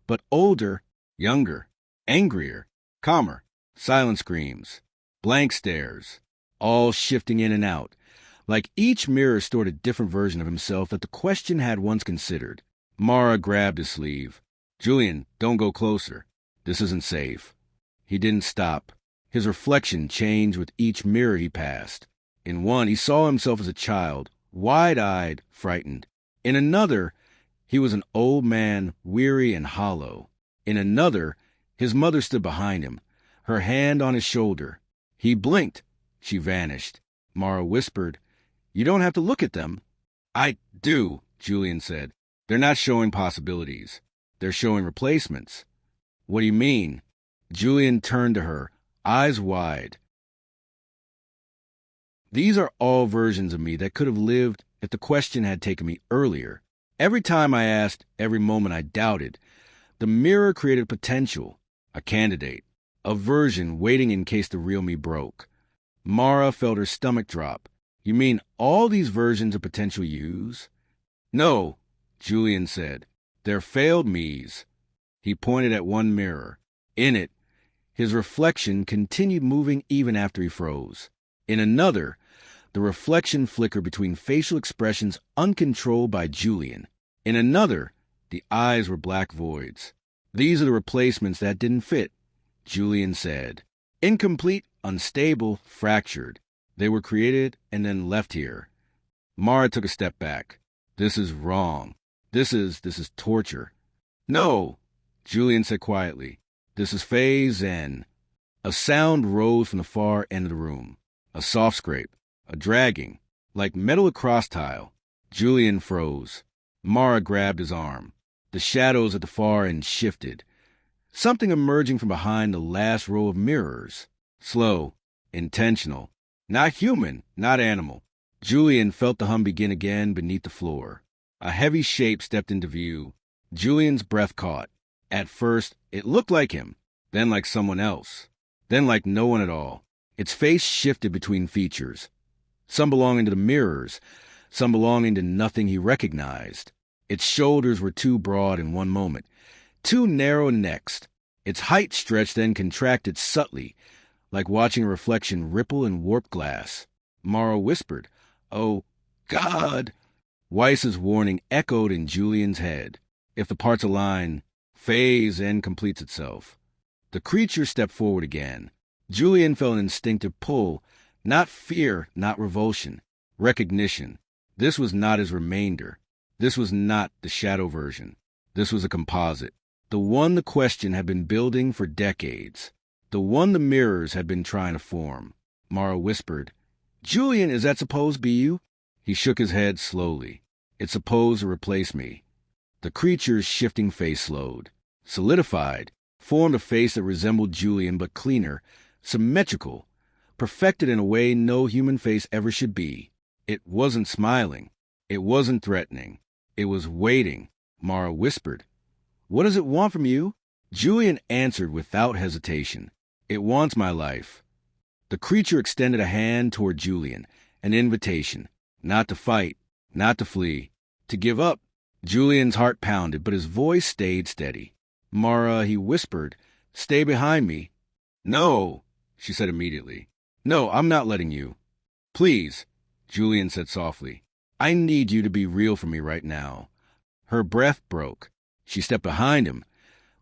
But older, younger, angrier, calmer. Silent screams. Blank stares. All shifting in and out. Like each mirror stored a different version of himself that the question had once considered. Mara grabbed his sleeve. "Julian, don't go closer. This isn't safe." He didn't stop. His reflection changed with each mirror he passed. In one, he saw himself as a child, wide-eyed, frightened. In another, he was an old man, weary and hollow. In another, his mother stood behind him, her hand on his shoulder. He blinked. She vanished. Mara whispered, "You don't have to look at them." "I do," Julian said. "They're not showing possibilities. They're showing replacements." "What do you mean?" Julian turned to her, eyes wide. "These are all versions of me that could have lived if the question had taken me earlier. Every time I asked, every moment I doubted, the mirror created potential, a candidate, a version waiting in case the real me broke. Mara felt her stomach drop. You mean all these versions of potential yous? No, Julian said. They're failed me's. He pointed at one mirror. In it, his reflection continued moving even after he froze. In another, the reflection flickered between facial expressions uncontrolled by Julian. In another, the eyes were black voids. These are the replacements that didn't fit, Julian said. Incomplete, unstable, fractured. They were created and then left here. Mara took a step back. This is wrong. This is torture. No, Julian said quietly. This is phase N. A sound rose from the far end of the room. A soft scrape. A dragging. Like metal across tile. Julian froze. Mara grabbed his arm. The shadows at the far end shifted. Something emerging from behind the last row of mirrors. Slow. Intentional. Not human. Not animal. Julian felt the hum begin again beneath the floor. A heavy shape stepped into view. Julian's breath caught. At first, it looked like him, then like someone else, then like no one at all. Its face shifted between features, some belonging to the mirrors, some belonging to nothing he recognized. Its shoulders were too broad in one moment, too narrow next. Its height stretched then contracted subtly, like watching a reflection ripple in warped glass. Mara whispered, "Oh, God!" Weiss's warning echoed in Julian's head. If the parts align, phase N completes itself. The creature stepped forward again. Julian felt an instinctive pull, not fear, not revulsion, recognition. This was not his remainder. This was not the shadow version. This was a composite. The one the question had been building for decades. The one the mirrors had been trying to form. Mara whispered, "Julian, is that supposed to be you?" He shook his head slowly. "It's supposed to replace me." The creature's shifting face slowed, solidified, formed a face that resembled Julian but cleaner, symmetrical, perfected in a way no human face ever should be. It wasn't smiling. It wasn't threatening. It was waiting. Mara whispered, "What does it want from you?" Julian answered without hesitation, "It wants my life." The creature extended a hand toward Julian, an invitation, not to fight, not to flee, to give up. Julian's heart pounded, but his voice stayed steady. "Mara," he whispered, "stay behind me." "No," she said immediately. "No, I'm not letting you." "Please," Julian said softly. "I need you to be real for me right now." Her breath broke. She stepped behind him,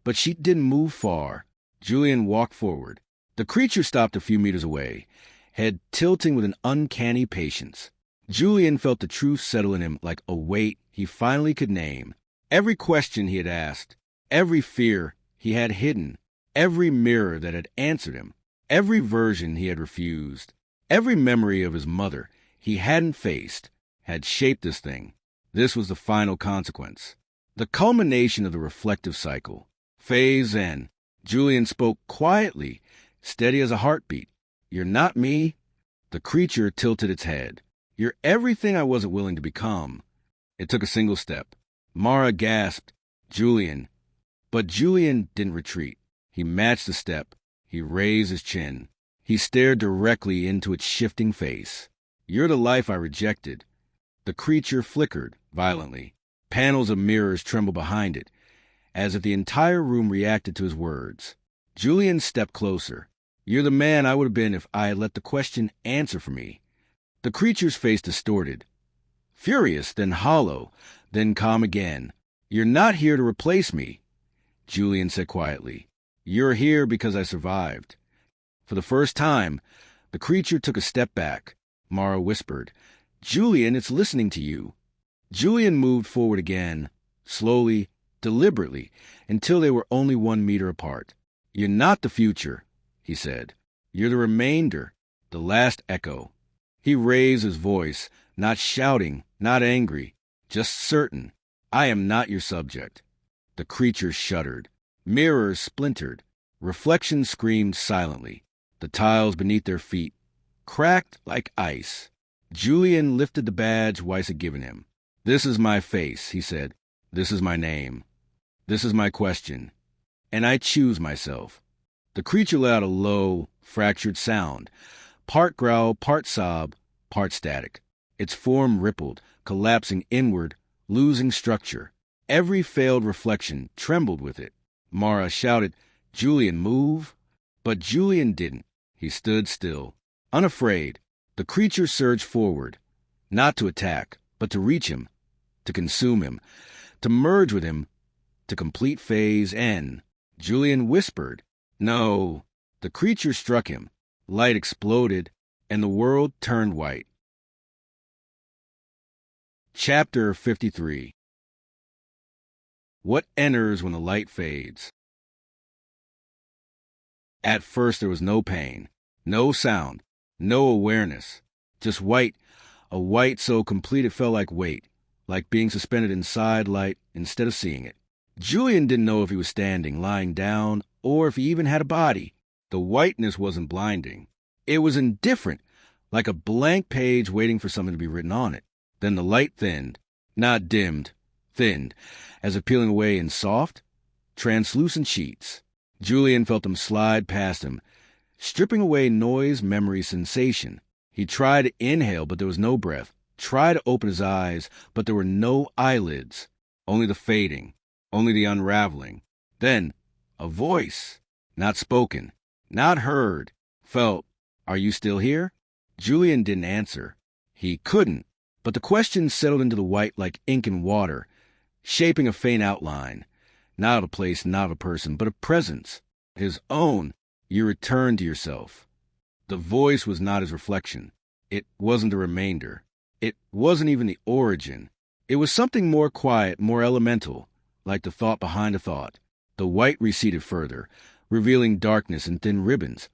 but she didn't move far. Julian walked forward. The creature stopped a few meters away, head tilting with an uncanny patience. Julian felt the truth settle in him like a weight he finally could name. Every question he had asked, every fear he had hidden, every mirror that had answered him, every version he had refused, every memory of his mother he hadn't faced, had shaped this thing. This was the final consequence. The culmination of the reflective cycle. Phase N. Julian spoke quietly, steady as a heartbeat. "You're not me." The creature tilted its head. "You're everything I wasn't willing to become." It took a single step. Mara gasped, "Julian." But Julian didn't retreat. He matched the step. He raised his chin. He stared directly into its shifting face. "You're the life I rejected." The creature flickered violently. Panels of mirrors trembled behind it, as if the entire room reacted to his words. Julian stepped closer. "You're the man I would have been if I had let the question answer for me." The creature's face distorted. Furious, then hollow, then calm again. "You're not here to replace me," Julian said quietly. "You're here because I survived." For the first time, the creature took a step back. Mara whispered, "Julian, it's listening to you." Julian moved forward again, slowly, deliberately, until they were only 1 meter apart. "You're not the future," he said. "You're the remainder, the last echo." He raised his voice, not shouting, not angry, just certain. "I am not your subject." The creature shuddered. Mirrors splintered. Reflections screamed silently. The tiles beneath their feet cracked like ice. Julian lifted the badge Weiss had given him. "This is my face," he said. "This is my name. This is my question. And I choose myself." The creature let out a low, fractured sound, Part growl, part sob, part static. Its form rippled, collapsing inward, losing structure. Every failed reflection trembled with it. Mara shouted, "Julian, move!" But Julian didn't. He stood still, unafraid. The creature surged forward, not to attack, but to reach him, to consume him, to merge with him, to complete phase N. Julian whispered, "No." The creature struck him. Light exploded, and the world turned white. Chapter 53. What enters when the light fades? At first there was no pain, no sound, no awareness. Just white, a white so complete it felt like weight, like being suspended inside light instead of seeing it. Julian didn't know if he was standing, lying down, or if he even had a body. The whiteness wasn't blinding. It was indifferent, like a blank page waiting for something to be written on it. Then the light thinned, not dimmed, thinned, as if peeling away in soft, translucent sheets. Julian felt them slide past him, stripping away noise, memory, sensation. He tried to inhale, but there was no breath. Tried to open his eyes, but there were no eyelids. Only the fading, only the unraveling. Then, a voice, not spoken, not heard, felt, "Are you still here?" Julian didn't answer. He couldn't, but the question settled into the white like ink and water, shaping a faint outline. Not a place, not a person, but a presence. His own. You returned to yourself. The voice was not his reflection. It wasn't the remainder. It wasn't even the origin. It was something more quiet, more elemental, like the thought behind a thought. The white receded further, revealing darkness and thin ribbons,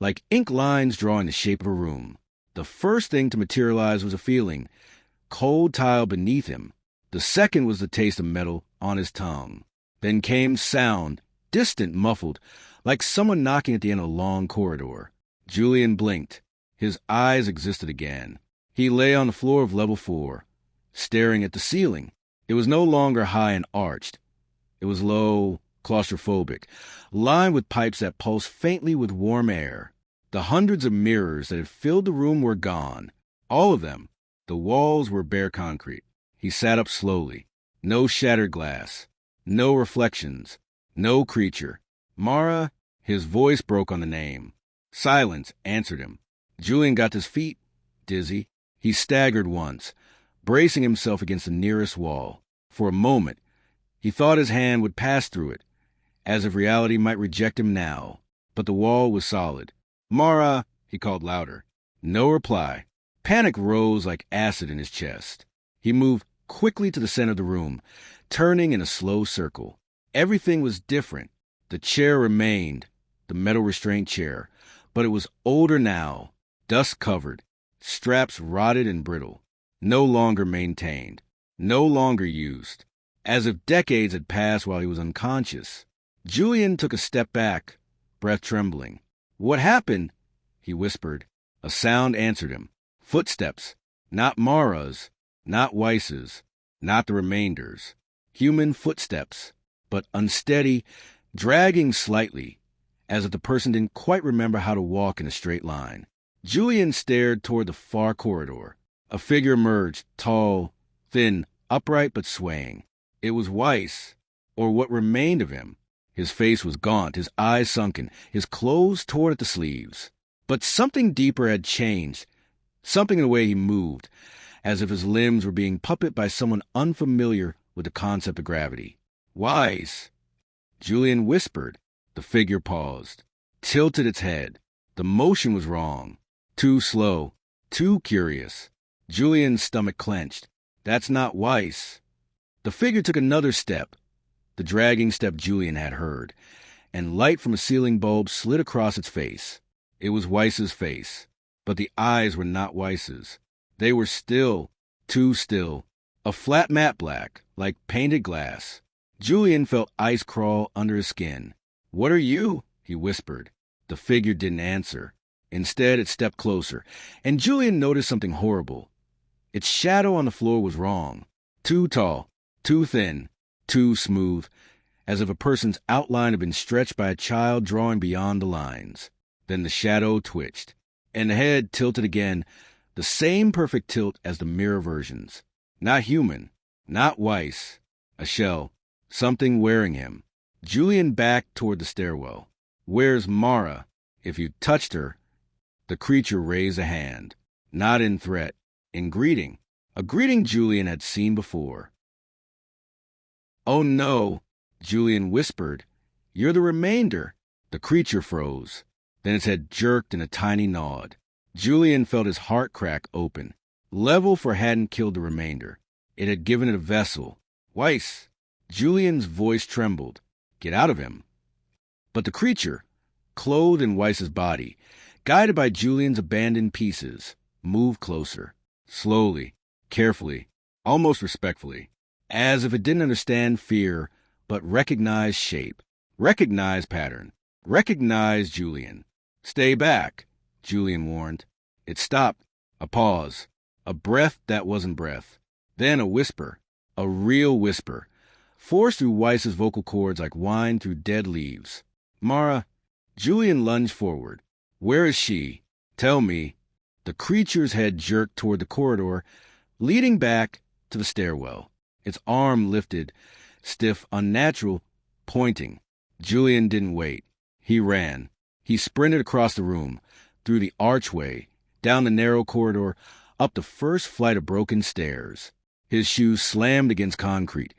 like ink lines drawing the shape of a room. The first thing to materialize was a feeling, cold tile beneath him. The second was the taste of metal on his tongue. Then came sound, distant, muffled, like someone knocking at the end of a long corridor. Julian blinked. His eyes existed again. He lay on the floor of level 4, staring at the ceiling. It was no longer high and arched. It was low, claustrophobic, lined with pipes that pulsed faintly with warm air. The hundreds of mirrors that had filled the room were gone. All of them. The walls were bare concrete. He sat up slowly. No shattered glass. No reflections. No creature. Mara, his voice broke on the name. Silence answered him. Julian got to his feet, dizzy. He staggered once, bracing himself against the nearest wall. For a moment, he thought his hand would pass through it, as if reality might reject him now. But the wall was solid. "Mara," he called louder. No reply. Panic rose like acid in his chest. He moved quickly to the center of the room, turning in a slow circle. Everything was different. The chair remained, the metal restraint chair, but it was older now, dust-covered, straps rotted and brittle, no longer maintained, no longer used, as if decades had passed while he was unconscious. Julian took a step back, breath trembling. "What happened?" he whispered. A sound answered him. Footsteps, not Mara's, not Weiss's, not the remainders. Human footsteps, but unsteady, dragging slightly, as if the person didn't quite remember how to walk in a straight line. Julian stared toward the far corridor. A figure emerged, tall, thin, upright but swaying. It was Weiss, or what remained of him. His face was gaunt, his eyes sunken, his clothes torn at the sleeves. But something deeper had changed, something in the way he moved, as if his limbs were being puppeted by someone unfamiliar with the concept of gravity. "Weiss," Julian whispered. The figure paused, tilted its head. The motion was wrong, too slow, too curious. Julian's stomach clenched. "That's not Weiss." The figure took another step, the dragging step Julian had heard, and light from a ceiling bulb slid across its face. It was Weiss's face, but the eyes were not Weiss's. They were still, too still, a flat matte black, like painted glass. Julian felt ice crawl under his skin. "What are you?" he whispered. The figure didn't answer. Instead, it stepped closer, and Julian noticed something horrible. Its shadow on the floor was wrong. Too tall, too thin, too smooth, as if a person's outline had been stretched by a child drawing beyond the lines. Then the shadow twitched. and the head tilted again, the same perfect tilt as the mirror versions. Not human, not Weiss. A shell, something wearing him. Julian backed toward the stairwell. Where's Mara? If you touched her. The creature raised a hand, not in threat, in greeting. A greeting Julian had seen before. Oh no, Julian whispered. You're the remainder. The creature froze. Then its head jerked in a tiny nod. Julian felt his heart crack open. Level hadn't killed the remainder. It had given it a vessel. Weiss. Julian's voice trembled. Get out of him. But the creature, clothed in Weiss's body, guided by Julian's abandoned pieces, moved closer. Slowly, carefully, almost respectfully. As if it didn't understand fear, but recognized shape, recognized pattern, recognized Julian. Stay back, Julian warned. It stopped. A pause. A breath that wasn't breath. Then a whisper. A real whisper. Forced through Weiss's vocal cords like wine through dead leaves. Mara. Julian lunged forward. Where is she? Tell me. The creature's head jerked toward the corridor, leading back to the stairwell. Its arm lifted, stiff, unnatural, pointing. Julian didn't wait. He ran. He sprinted across the room, through the archway, down the narrow corridor, up the first flight of broken stairs. His shoes slammed against concrete,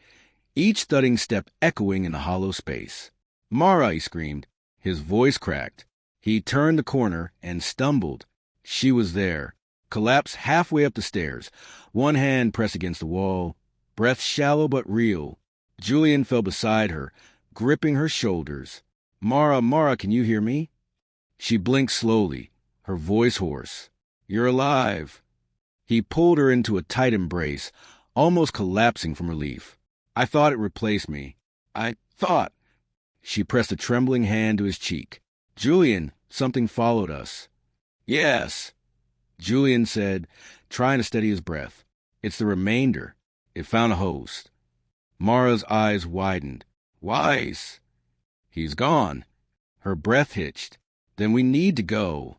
each thudding step echoing in the hollow space. Mara, he screamed. His voice cracked. He turned the corner and stumbled. She was there, collapsed halfway up the stairs, one hand pressed against the wall, breath shallow but real. Julian fell beside her, gripping her shoulders. Mara, can you hear me? She blinked slowly, her voice hoarse. You're alive. He pulled her into a tight embrace, almost collapsing from relief. I thought it replaced me. I thought. She pressed a trembling hand to his cheek. Julian, something followed us. Yes, Julian said, trying to steady his breath. It's the remainder. It found a host. Mara's eyes widened. Weiss. He's gone. Her breath hitched. Then we need to go.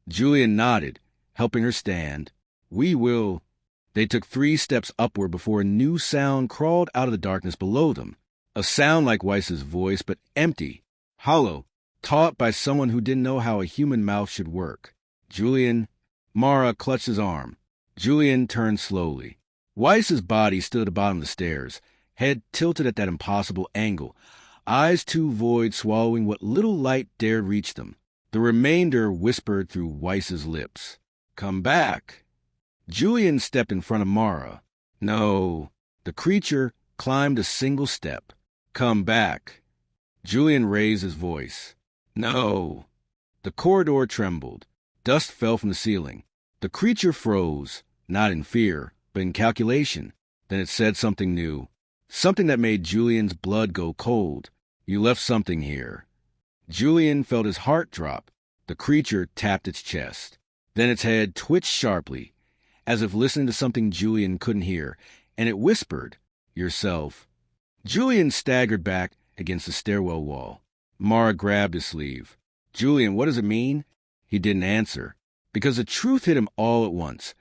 Julian nodded, helping her stand. We will. They took 3 steps upward before a new sound crawled out of the darkness below them. A sound like Weiss's voice, but empty, hollow, taught by someone who didn't know how a human mouth should work. Julian. Mara clutched his arm. Julian turned slowly. Weiss's body stood at the bottom of the stairs, head tilted at that impossible angle, eyes too void swallowing what little light dared reach them. The remainder whispered through Weiss's lips. Come back. Julian stepped in front of Mara. No. The creature climbed a single step. Come back. Julian raised his voice. No. The corridor trembled. Dust fell from the ceiling. The creature froze, not in fear, but in calculation. Then it said something new. Something that made Julian's blood go cold. You left something here. Julian felt his heart drop. The creature tapped its chest. Then its head twitched sharply, as if listening to something Julian couldn't hear, and it whispered, Yourself. Julian staggered back against the stairwell wall. Mara grabbed his sleeve. Julian, what does it mean? He didn't answer, because the truth hit him all at once.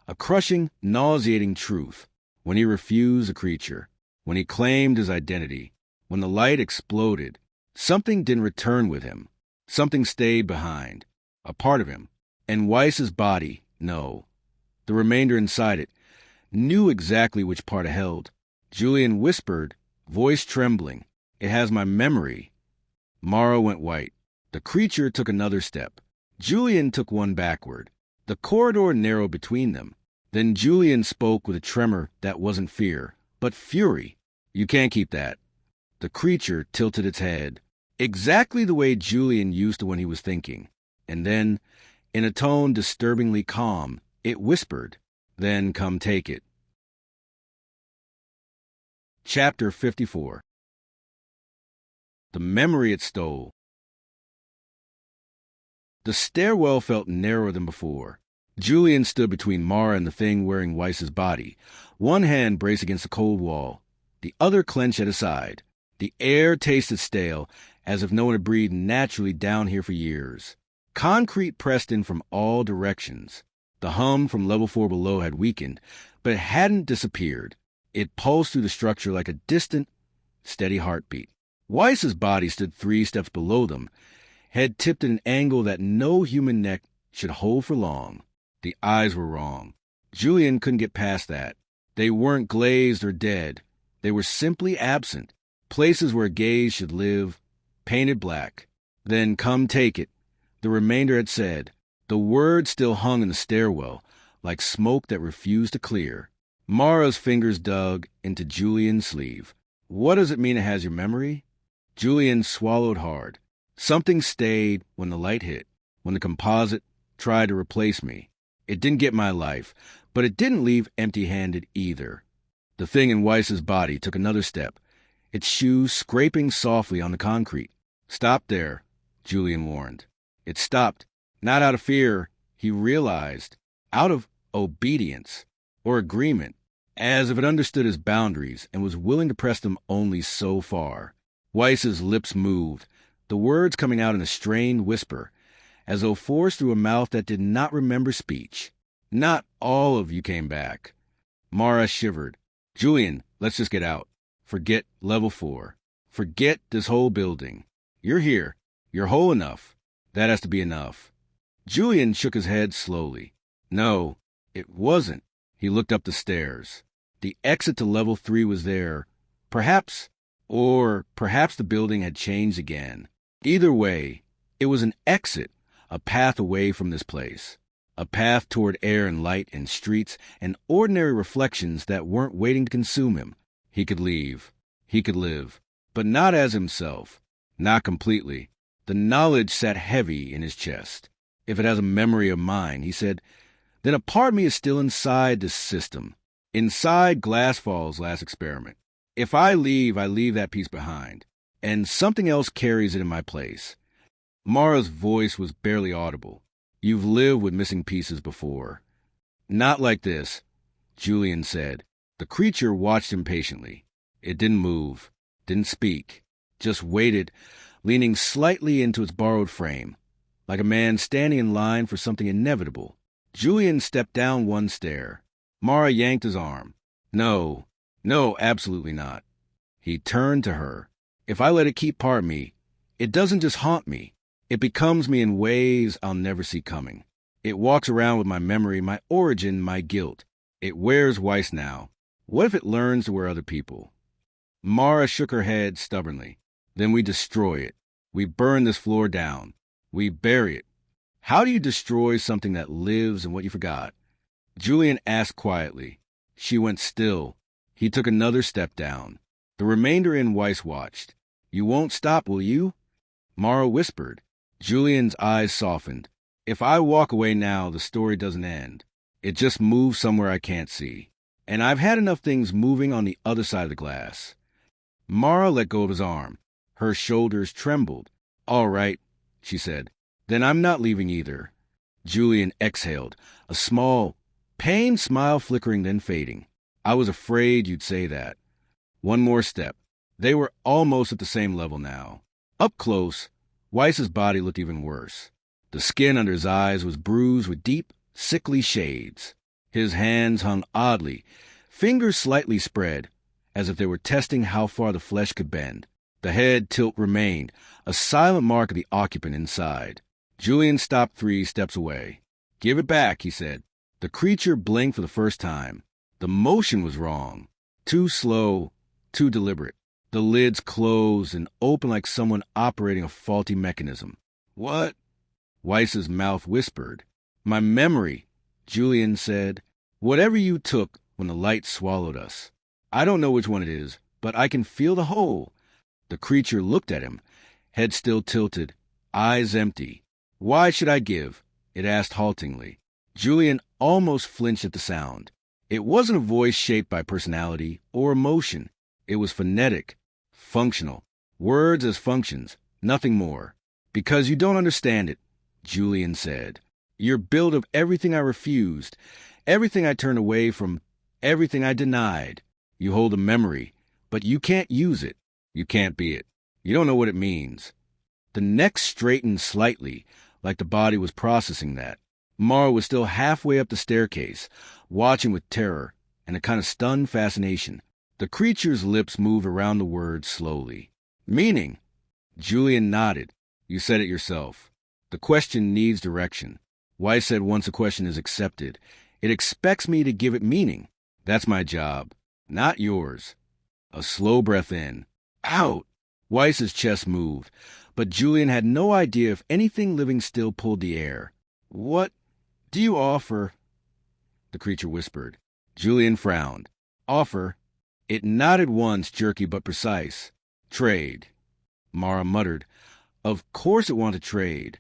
A crushing, nauseating truth. When he refused the creature, when he claimed his identity, when the light exploded, something didn't return with him. Something stayed behind, a part of him. And Weiss's body, no. The remainder inside it, knew exactly which part it held. Julian whispered, voice trembling, It has my memory. Mara went white. The creature took another step. Julian took one backward. The corridor narrowed between them. Then Julian spoke with a tremor that wasn't fear, but fury. You can't keep that. The creature tilted its head, exactly the way Julian used to when he was thinking. And then, in a tone disturbingly calm, it whispered, Then come take it. Chapter 54. The memory it stole. The stairwell felt narrower than before. Julian stood between Mara and the thing wearing Weiss's body, one hand braced against the cold wall, the other clenched at his side. The air tasted stale, as if no one had breathed naturally down here for years. Concrete pressed in from all directions. The hum from level 4 below had weakened, but it hadn't disappeared. It pulsed through the structure like a distant, steady heartbeat. Weiss's body stood 3 steps below them, head tipped at an angle that no human neck should hold for long. The eyes were wrong. Julian couldn't get past that. They weren't glazed or dead. They were simply absent, places where a gaze should live, painted black. Then come take it, the remainder had said. The words still hung in the stairwell, like smoke that refused to clear. Mara's fingers dug into Julian's sleeve. What does it mean it has your memory? Julian swallowed hard. Something stayed when the light hit, when the composite tried to replace me. It didn't get my life, but it didn't leave empty-handed either. The thing in Weiss's body took another step, its shoes scraping softly on the concrete. Stop there, Julian warned. It stopped, not out of fear, he realized, out of obedience or agreement, as if it understood his boundaries and was willing to press them only so far. Weiss's lips moved, the words coming out in a strained whisper, as though forced through a mouth that did not remember speech. Not all of you came back. Mara shivered. Julian, let's just get out. Forget level 4. Forget this whole building. You're here. You're whole enough. That has to be enough. Julian shook his head slowly. No, it wasn't. He looked up the stairs. The exit to level 3 was there. Perhaps the building had changed again. Either way, it was an exit, a path away from this place. A path toward air and light and streets and ordinary reflections that weren't waiting to consume him. He could leave. He could live. But not as himself. Not completely. The knowledge sat heavy in his chest. If it has a memory of mine, he said, then a part of me is still inside this system. Inside Glasfall's last experiment. If I leave that piece behind. And something else carries it in my place. Mara's voice was barely audible. You've lived with missing pieces before. Not like this, Julian said. The creature watched him patiently. It didn't move, didn't speak, just waited, leaning slightly into its borrowed frame, like a man standing in line for something inevitable. Julian stepped down one stair. Mara yanked his arm. No, absolutely not. He turned to her. If I let it keep part of me, it doesn't just haunt me. It becomes me in ways I'll never see coming. It walks around with my memory, my origin, my guilt. It wears Weiss now. What if it learns to wear other people? Mara shook her head stubbornly. Then we destroy it. We burn this floor down. We bury it. How do you destroy something that lives in what you forgot? Julian asked quietly. She went still. He took another step down. The remainder in Weiss watched. You won't stop, will you? Mara whispered. Julian's eyes softened. If I walk away now, the story doesn't end. It just moves somewhere I can't see. And I've had enough things moving on the other side of the glass. Mara let go of his arm. Her shoulders trembled. All right, she said. Then I'm not leaving either. Julian exhaled, a small, pained smile flickering then fading. I was afraid you'd say that. One more step. They were almost at the same level now. Up close, Weiss's body looked even worse. The skin under his eyes was bruised with deep, sickly shades. His hands hung oddly, fingers slightly spread, as if they were testing how far the flesh could bend. The head tilt remained, a silent mark of the occupant inside. Julian stopped 3 steps away. Give it back, he said. The creature blinked for the first time. The motion was wrong. Too slow, too deliberate. The lids closed and opened like someone operating a faulty mechanism. What? Weiss's mouth whispered. My memory, Julian said. Whatever you took when the light swallowed us. I don't know which one it is, but I can feel the whole. The creature looked at him, head still tilted, eyes empty. Why should I give? It asked haltingly. Julian almost flinched at the sound. It wasn't a voice shaped by personality or emotion. It was phonetic, functional. Words as functions, nothing more. Because you don't understand it, Julian said. You're built of everything I refused, everything I turned away from, everything I denied. You hold a memory, but you can't use it. You can't be it. You don't know what it means. The neck straightened slightly. like the body was processing that. Mara was still halfway up the staircase, watching with terror and a kind of stunned fascination. The creature's lips moved around the words slowly. Meaning? Julian nodded. You said it yourself. The question needs direction. Weiss said once a question is accepted, it expects me to give it meaning. That's my job, not yours. A slow breath in. Out! Weiss's chest moved, but Julian had no idea if anything living still pulled the air. What do you offer? The creature whispered. Julian frowned. Offer? It nodded once, jerky but precise. Trade. Mara muttered. Of course it wanted to trade.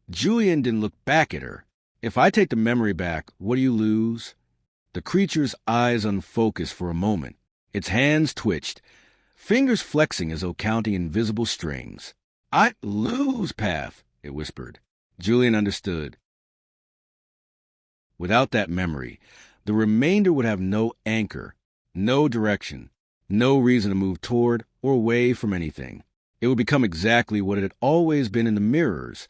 Julian didn't look back at her. If I take the memory back, what do you lose? The creature's eyes unfocused for a moment. Its hands twitched, fingers flexing as though counting invisible strings. I lose, Path, it whispered. Julian understood. Without that memory, the remainder would have no anchor, no direction, no reason to move toward or away from anything. It would become exactly what it had always been in the mirrors,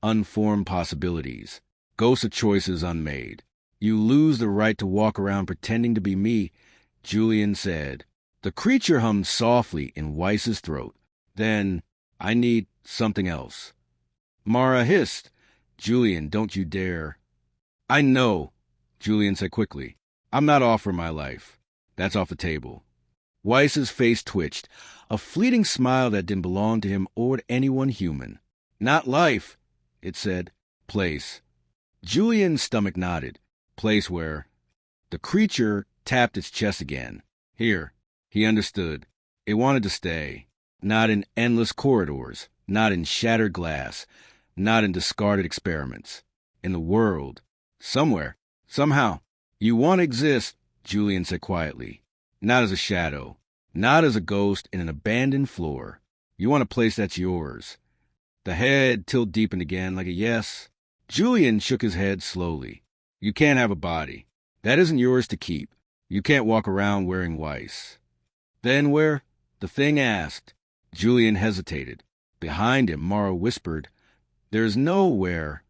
unformed possibilities, ghosts of choices unmade. You lose the right to walk around pretending to be me, Julian said. The creature hummed softly in Weiss's throat. Then, I need something else. Mara hissed. Julian, don't you dare. I know, Julian said quickly. I'm not offering my life. That's off the table. Weiss's face twitched, a fleeting smile that didn't belong to him or to anyone human. Not life, it said. Place. Julian's stomach nodded. Place where? The creature tapped its chest again. Here. He understood. It wanted to stay. Not in endless corridors, not in shattered glass, not in discarded experiments. In the world. Somewhere. Somehow. You want to exist, Julian said quietly. Not as a shadow. Not as a ghost in an abandoned floor. You want a place that's yours. The head tilt deepened again like a yes. Julian shook his head slowly. You can't have a body. That isn't yours to keep. You can't walk around wearing Weiss. Then where? The thing asked. Julian hesitated. Behind him, Mara whispered, There's nowhere.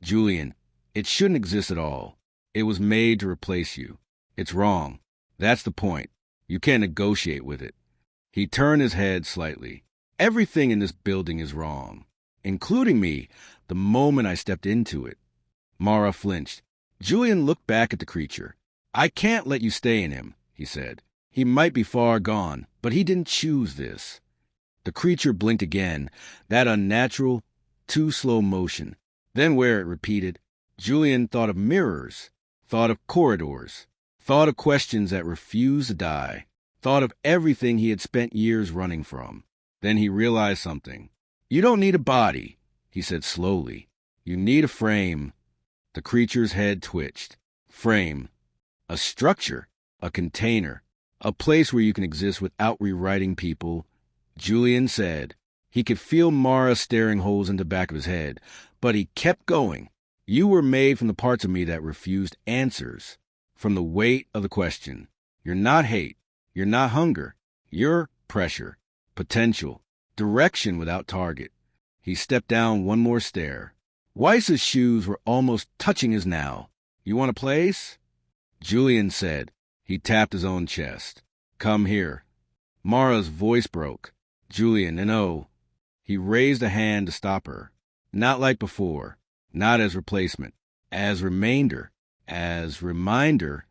Julian, it shouldn't exist at all. It was made to replace you. It's wrong. That's the point. You can't negotiate with it. He turned his head slightly. Everything in this building is wrong, including me, the moment I stepped into it. Mara flinched. Julian looked back at the creature. I can't let you stay in him, he said. He might be far gone, but he didn't choose this. The creature blinked again, that unnatural, too slow motion. Then where it repeated, Julian thought of mirrors, thought of corridors, thought of questions that refused to die, thought of everything he had spent years running from. Then he realized something. You don't need a body, he said slowly. You need a frame. The creature's head twitched. Frame. A structure. A container. A place where you can exist without rewriting people. Julian said. He could feel Mara staring holes in the back of his head, but he kept going. You were made from the parts of me that refused answers. From the weight of the question. You're not hate. You're not hunger. You're pressure. Potential. Direction without target. He stepped down one more stair. Weiss's shoes were almost touching his now. You want a place? Julian said. He tapped his own chest. Come here. Mara's voice broke. Julian, no. He raised a hand to stop her. Not like before. Not as replacement. As remainder. As reminder.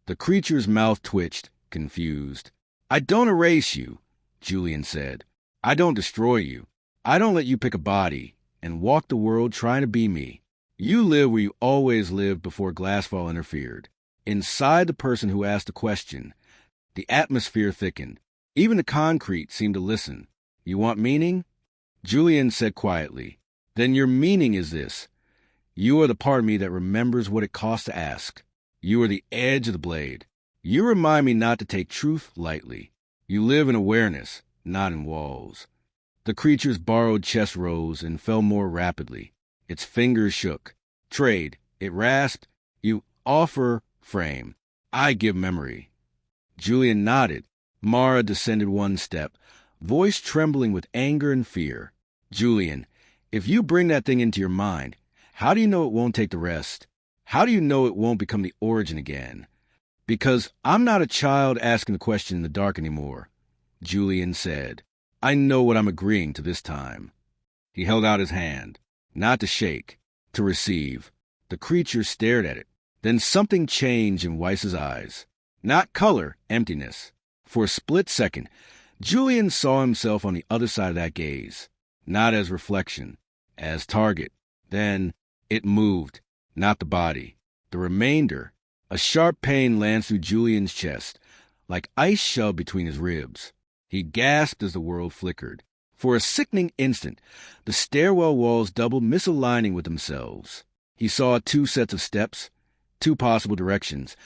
The creature's mouth twitched, confused. I don't erase you, Julian said. I don't destroy you. I don't let you pick a body and walk the world trying to be me. You live where you always lived before Glasfall interfered. Inside the person who asked the question. The atmosphere thickened. Even the concrete seemed to listen. You want meaning? Julian said quietly. Then your meaning is this. You are the part of me that remembers what it costs to ask. You are the edge of the blade. You remind me not to take truth lightly. You live in awareness, not in walls. The creature's borrowed chest rose and fell more rapidly. Its fingers shook. Trade. It rasped. You offer frame. I give memory. Julian nodded. Mara descended one step, voice trembling with anger and fear. Julian, If you bring that thing into your mind, how do you know it won't take the rest? How do you know it won't become the origin again? Because I'm not a child asking the question in the dark anymore, Julian said. I know what I'm agreeing to this time. He held out his hand, not to shake, to receive. The creature stared at it. Then something changed in Weiss's eyes. Not color, emptiness. For a split second, Julian saw himself on the other side of that gaze, not as reflection, as target. Then it moved, not the body. The remainder. A sharp pain lanced through Julian's chest, like ice shoved between his ribs. He gasped as the world flickered. For a sickening instant, the stairwell walls doubled, misaligning with themselves. He saw 2 sets of steps, 2 possible directions,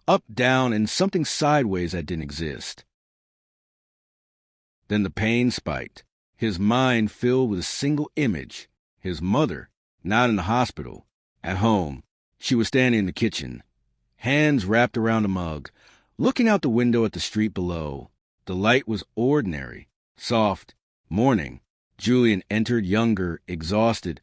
up, down, and something sideways that didn't exist. Then the pain spiked. His mind filled with a single image. His mother, not in the hospital, at home. She was standing in the kitchen, hands wrapped around a mug, looking out the window at the street below. The light was ordinary, soft, morning. Julian entered, younger, exhausted,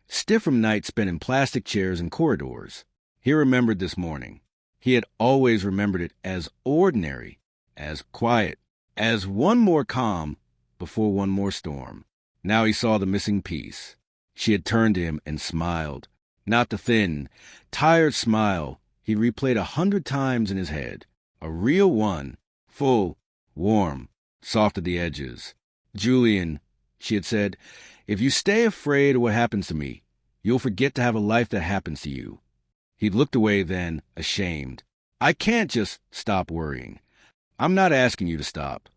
stiff from nights spent in plastic chairs and corridors. He remembered this morning. He had always remembered it as ordinary, as quiet, as one more calm before one more storm. Now he saw the missing piece. She had turned to him and smiled. Not the thin, tired smile he replayed 100 times in his head. A real one, full, warm, soft at the edges. Julian, she had said, if you stay afraid of what happens to me, you'll forget to have a life that happens to you. He looked away then, ashamed. I can't just stop worrying. I'm not asking you to stop.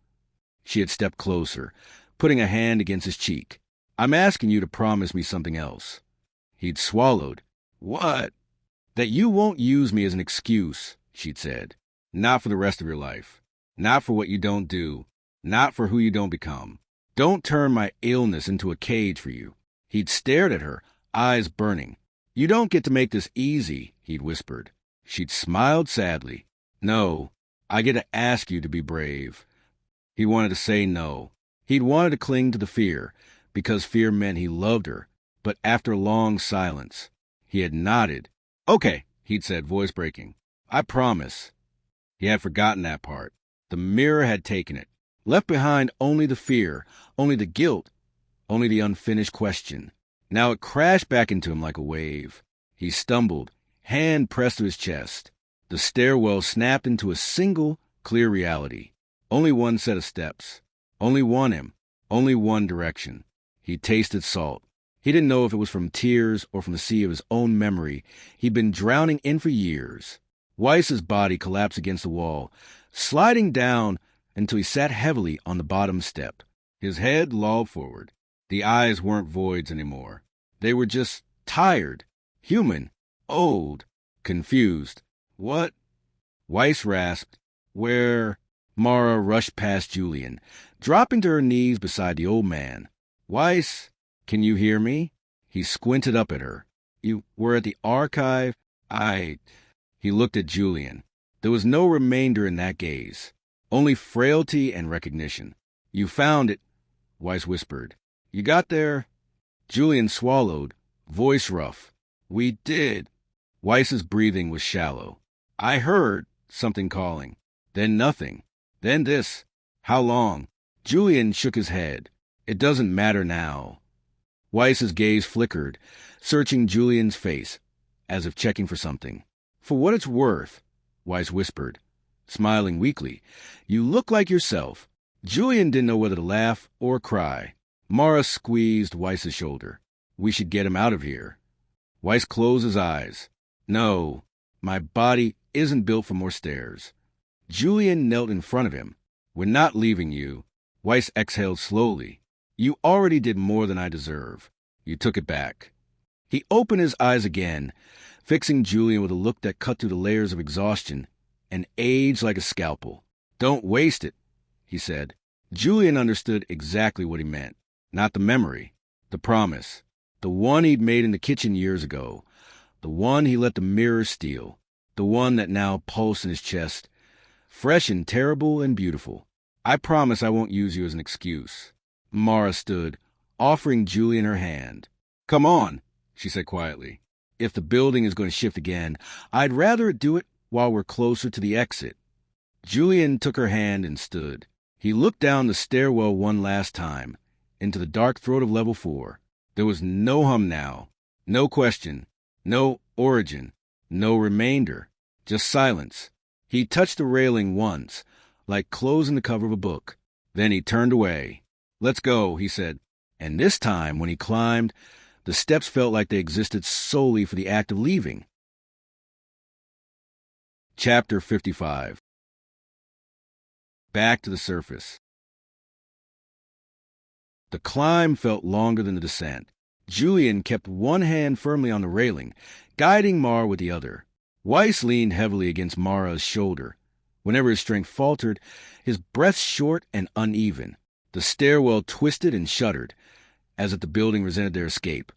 She had stepped closer, putting a hand against his cheek. I'm asking you to promise me something else. He'd swallowed. What? That you won't use me as an excuse, she'd said. Not for the rest of your life. Not for what you don't do. Not for who you don't become. Don't turn my illness into a cage for you. He'd stared at her, eyes burning. You don't get to make this easy, he'd whispered. She'd smiled sadly. No, I get to ask you to be brave. He wanted to say no. He'd wanted to cling to the fear, because fear meant he loved her. But after a long silence, he had nodded. Okay, he'd said, voice breaking. I promise. He had forgotten that part. The mirror had taken it. Left behind only the fear, only the guilt, only the unfinished question. Now it crashed back into him like a wave. He stumbled, hand pressed to his chest. The stairwell snapped into a single, clear reality. Only one set of steps. Only one him. Only one direction. He tasted salt. He didn't know if it was from tears or from the sea of his own memory he'd been drowning in for years. Weiss's body collapsed against the wall, sliding down until he sat heavily on the bottom step. His head lolled forward. The eyes weren't voids anymore. They were just tired, human, old, confused. What? Weiss rasped. Where? Mara rushed past Julian, dropping to her knees beside the old man. Weiss, can you hear me? He squinted up at her. You were at the archive? He looked at Julian. There was no remainder in that gaze, only frailty and recognition. You found it, Weiss whispered. You got there? Julian swallowed, voice rough. We did. Weiss's breathing was shallow. I heard something calling. Then nothing. Then this. How long? Julian shook his head. It doesn't matter now. Weiss's gaze flickered, searching Julian's face, as if checking for something. For what it's worth, Weiss whispered, smiling weakly, you look like yourself. Julian didn't know whether to laugh or cry. Mara squeezed Weiss's shoulder. We should get him out of here. Weiss closed his eyes. No, my body isn't built for more stairs. Julian knelt in front of him. We're not leaving you. Weiss exhaled slowly. You already did more than I deserve. You took it back. He opened his eyes again, fixing Julian with a look that cut through the layers of exhaustion and age like a scalpel. Don't waste it, he said. Julian understood exactly what he meant. Not the memory, the promise, the one he'd made in the kitchen years ago, the one he let the mirror steal, the one that now pulsed in his chest, fresh and terrible and beautiful. I promise I won't use you as an excuse. Mara stood, offering Julian her hand. Come on, she said quietly. If the building is going to shift again, I'd rather it do it while we're closer to the exit. Julian took her hand and stood. He looked down the stairwell one last time, into the dark throat of level 4. There was no hum now, no question, no origin, no remainder, just silence. He touched the railing once, like closing the cover of a book. Then he turned away. Let's go, he said. And this time, when he climbed, the steps felt like they existed solely for the act of leaving. Chapter 55. Back to the surface. The climb felt longer than the descent. Julian kept one hand firmly on the railing, guiding Mara with the other. Weiss leaned heavily against Mara's shoulder. Whenever his strength faltered, his breath short and uneven. The stairwell twisted and shuddered, as if the building resented their escape,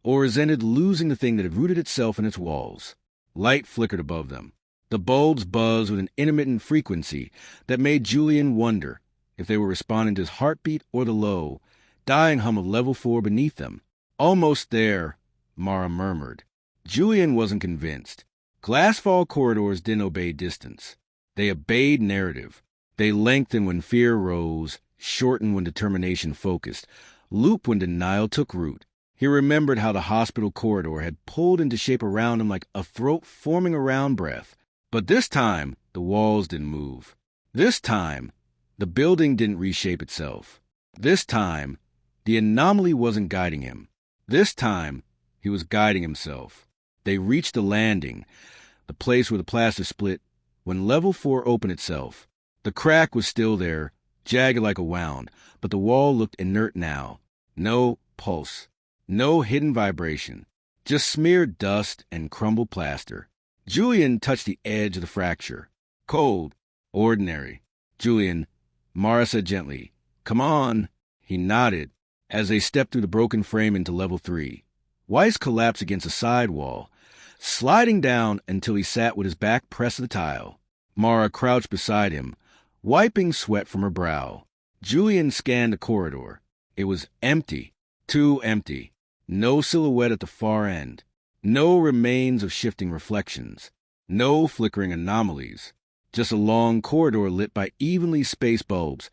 or resented losing the thing that had rooted itself in its walls. Light flickered above them. The bulbs buzzed with an intermittent frequency that made Julian wonder if they were responding to his heartbeat or the low, dying hum of level 4 beneath them. Almost there, Mara murmured. Julian wasn't convinced. Glasfall corridors didn't obey distance. They obeyed narrative. They lengthened when fear rose, shortened when determination focused, looped when denial took root. He remembered how the hospital corridor had pulled into shape around him like a throat forming around breath. But this time, the walls didn't move. This time, the building didn't reshape itself. This time, the anomaly wasn't guiding him. This time, he was guiding himself. They reached the landing, the place where the plaster split, when level 4 opened itself. The crack was still there, jagged like a wound, but the wall looked inert now. No pulse, no hidden vibration, just smeared dust and crumbled plaster. Julian touched the edge of the fracture. Cold, ordinary. Julian, Mara said gently, "Come on." He nodded as they stepped through the broken frame into level 3. Weiss collapsed against a side wall, sliding down until he sat with his back pressed to the tile. Mara crouched beside him, wiping sweat from her brow. Julian scanned the corridor. It was empty, too empty. No silhouette at the far end. No remains of shifting reflections. No flickering anomalies. Just a long corridor lit by evenly spaced bulbs,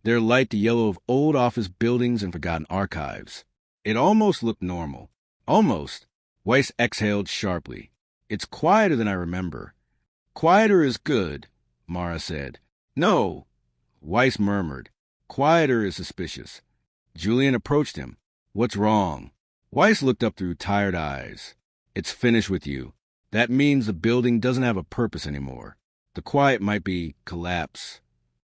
their light the yellow of old office buildings and forgotten archives. It almost looked normal. Almost. Weiss exhaled sharply. "It's quieter than I remember." "Quieter is good," Mara said. "No," Weiss murmured. "Quieter is suspicious." Julian approached him. "What's wrong?" Weiss looked up through tired eyes. "It's finished with you. That means the building doesn't have a purpose anymore. The quiet might be collapse."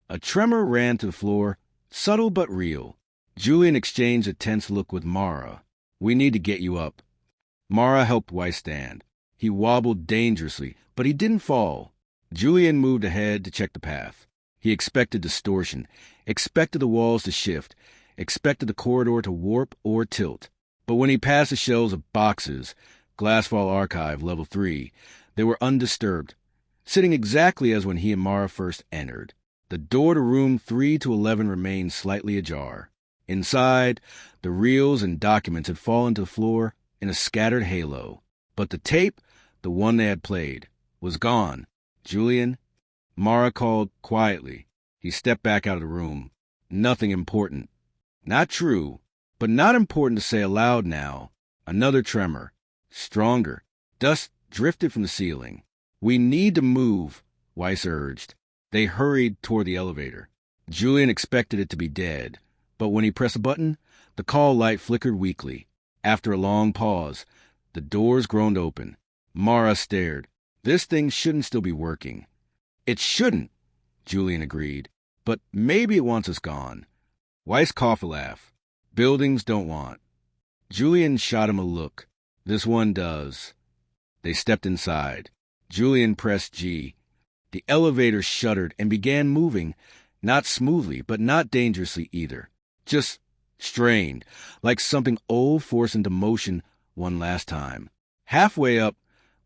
A tremor ran to the floor, subtle but real. Julian exchanged a tense look with Mara. "We need to get you up." Mara helped Weiss stand. He wobbled dangerously, but he didn't fall. Julian moved ahead to check the path. He expected distortion, expected the walls to shift, expected the corridor to warp or tilt. But when he passed the shelves of boxes, Glasfall Archive, Level 3, they were undisturbed, sitting exactly as when he and Mara first entered. The door to room 3 to 11 remained slightly ajar. Inside, the reels and documents had fallen to the floor in a scattered halo. But the tape, the one they had played, was gone. "Julian?" Mara called quietly. He stepped back out of the room. Nothing important. Not true, but not important to say aloud now. Another tremor. Stronger. Dust drifted from the ceiling. "We need to move," Weiss urged. They hurried toward the elevator. Julian expected it to be dead, but when he pressed a button, the call light flickered weakly. After a long pause, the doors groaned open. Mara stared. This thing shouldn't still be working. "It shouldn't," Julian agreed. "But maybe it wants us gone." Weiss coughed a laugh. "Buildings don't want." Julian shot him a look. "This one does." They stepped inside. Julian pressed G. The elevator shuddered and began moving, not smoothly, but not dangerously either. Just strained, like something old forced into motion one last time. Halfway up,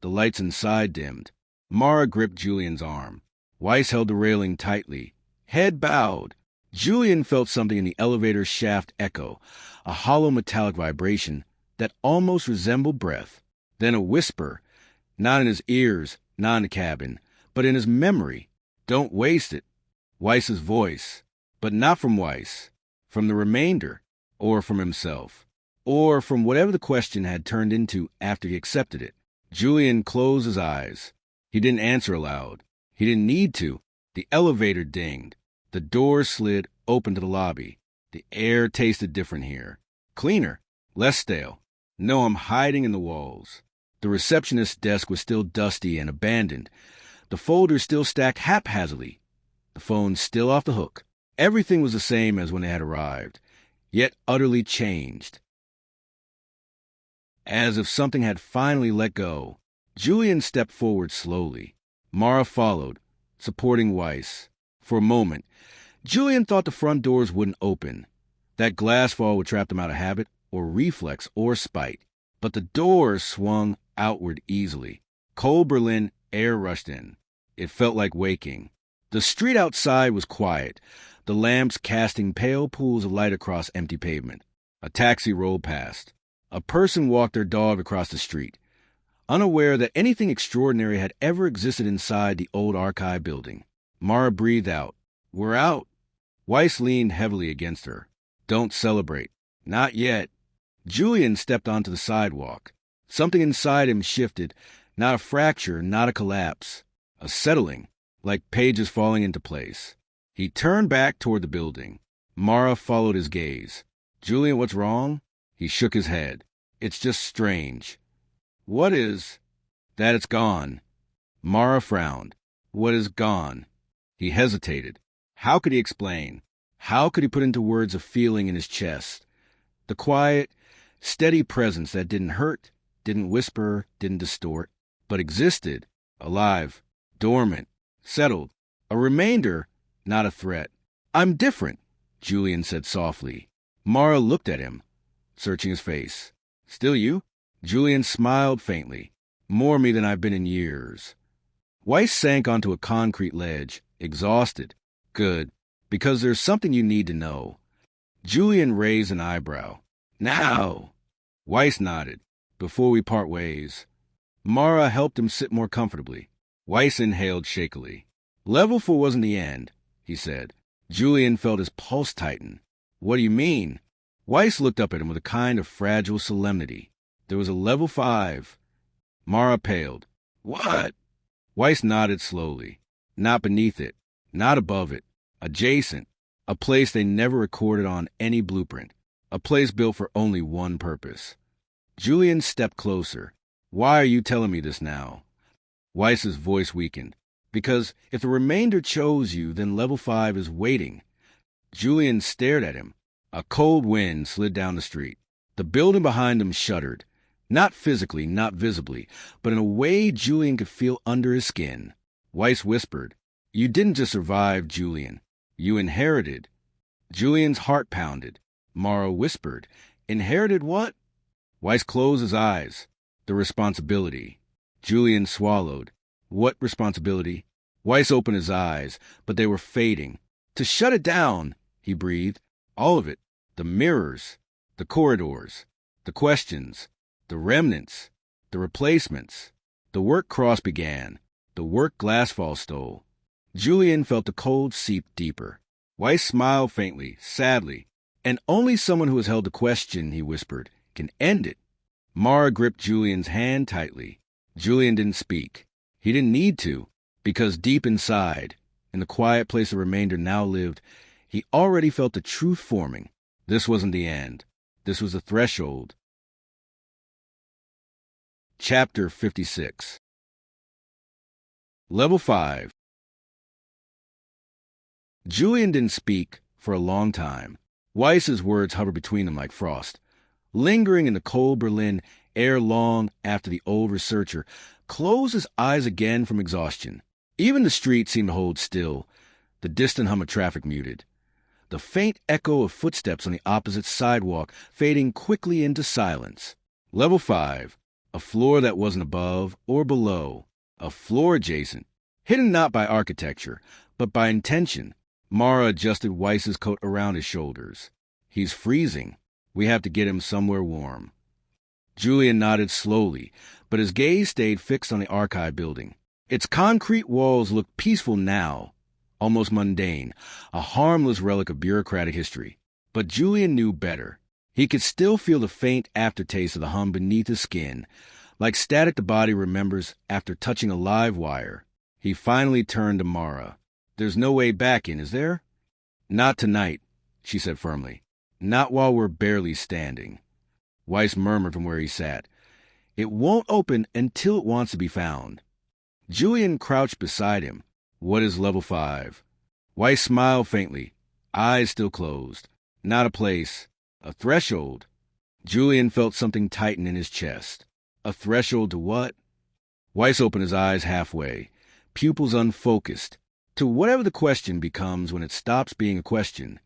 the lights inside dimmed. Mara gripped Julian's arm. Weiss held the railing tightly. Head bowed. Julian felt something in the elevator's shaft echo, a hollow metallic vibration, that almost resembled breath. Then a whisper, not in his ears, not in the cabin, but in his memory. "Don't waste it." Weiss's voice, but not from Weiss, from the remainder, or from himself, or from whatever the question had turned into after he accepted it. Julian closed his eyes. He didn't answer aloud. He didn't need to. The elevator dinged. The door slid open to the lobby. The air tasted different here. Cleaner, less stale. No, I'm hiding in the walls. The receptionist's desk was still dusty and abandoned. The folders still stacked haphazardly. The phone still off the hook. Everything was the same as when they had arrived, yet utterly changed. As if something had finally let go, Julian stepped forward slowly. Mara followed, supporting Weiss. For a moment, Julian thought the front doors wouldn't open, that Glasfall would trap them out of habit, or reflex, or spite. But the doors swung outward easily. Cold Berlin air rushed in. It felt like waking. The street outside was quiet, the lamps casting pale pools of light across empty pavement. A taxi rolled past. A person walked their dog across the street, unaware that anything extraordinary had ever existed inside the old archive building. Mara breathed out. "We're out." Weiss leaned heavily against her. "Don't celebrate." "Not yet." Julian stepped onto the sidewalk. Something inside him shifted, not a fracture, not a collapse, a settling, like pages falling into place. He turned back toward the building. Mara followed his gaze. "Julian, what's wrong?" He shook his head. "It's just strange." "What is?" "That it's gone." Mara frowned. "What is gone?" He hesitated. How could he explain? How could he put into words a feeling in his chest? The quiet, steady presence that didn't hurt, didn't whisper, didn't distort, but existed, alive, dormant, settled, a remainder, not a threat. "I'm different," Julian said softly. Mara looked at him, searching his face. "Still you?" Julian smiled faintly. "More me than I've been in years." Weiss sank onto a concrete ledge, exhausted. "Good, because there's something you need to know." Julian raised an eyebrow. "Now!" Weiss nodded. "Before we part ways." Mara helped him sit more comfortably. Weiss inhaled shakily. "Level 4 wasn't the end," he said. Julian felt his pulse tighten. "What do you mean?" Weiss looked up at him with a kind of fragile solemnity. "There was a level 5. Mara paled. "What?" Weiss nodded slowly. "Not beneath it. Not above it. Adjacent. A place they never recorded on any blueprint. A place built for only one purpose." Julian stepped closer. "Why are you telling me this now?" Weiss's voice weakened. "Because if the remainder chose you, then level 5 is waiting." Julian stared at him. A cold wind slid down the street. The building behind him shuddered. Not physically, not visibly, but in a way Julian could feel under his skin. Weiss whispered, "You didn't just survive, Julian. You inherited." Julian's heart pounded. Mara whispered, "Inherited what?" Weiss closed his eyes. "The responsibility." Julian swallowed. "What responsibility?" Weiss opened his eyes, but they were fading. "To shut it down," he breathed. "All of it. The mirrors, the corridors, the questions, the remnants, the replacements. The work Cross began, the work Glasfall stole." Julian felt the cold seep deeper. Weiss smiled faintly, sadly. "And only someone who has held the question," he whispered, "can end it." Mara gripped Julian's hand tightly. Julian didn't speak. He didn't need to, because deep inside, in the quiet place the remainder now lived, he already felt the truth forming. This wasn't the end. This was the threshold. Chapter 56. Level 5. Julian didn't speak for a long time. Weiss's words hovered between them like frost, lingering in the cold Berlin air long after the old researcher closed his eyes again from exhaustion. Even the street seemed to hold still, the distant hum of traffic muted, the faint echo of footsteps on the opposite sidewalk fading quickly into silence. Level 5, a floor that wasn't above or below, a floor adjacent, hidden not by architecture, but by intention. Mara adjusted Weiss's coat around his shoulders. "He's freezing. We have to get him somewhere warm." Julian nodded slowly, but his gaze stayed fixed on the archive building. Its concrete walls looked peaceful now, almost mundane, a harmless relic of bureaucratic history. But Julian knew better. He could still feel the faint aftertaste of the hum beneath his skin, like static the body remembers after touching a live wire. He finally turned to Mara. "There's no way back in, is there?" "Not tonight," she said firmly. "Not while we're barely standing." Weiss murmured from where he sat. "It won't open until it wants to be found." Julian crouched beside him. "What is level 5? Weiss smiled faintly, eyes still closed. "Not a place. A threshold." Julian felt something tighten in his chest. A threshold to what? Weiss opened his eyes halfway, pupils unfocused, to whatever the question becomes when it stops being a question.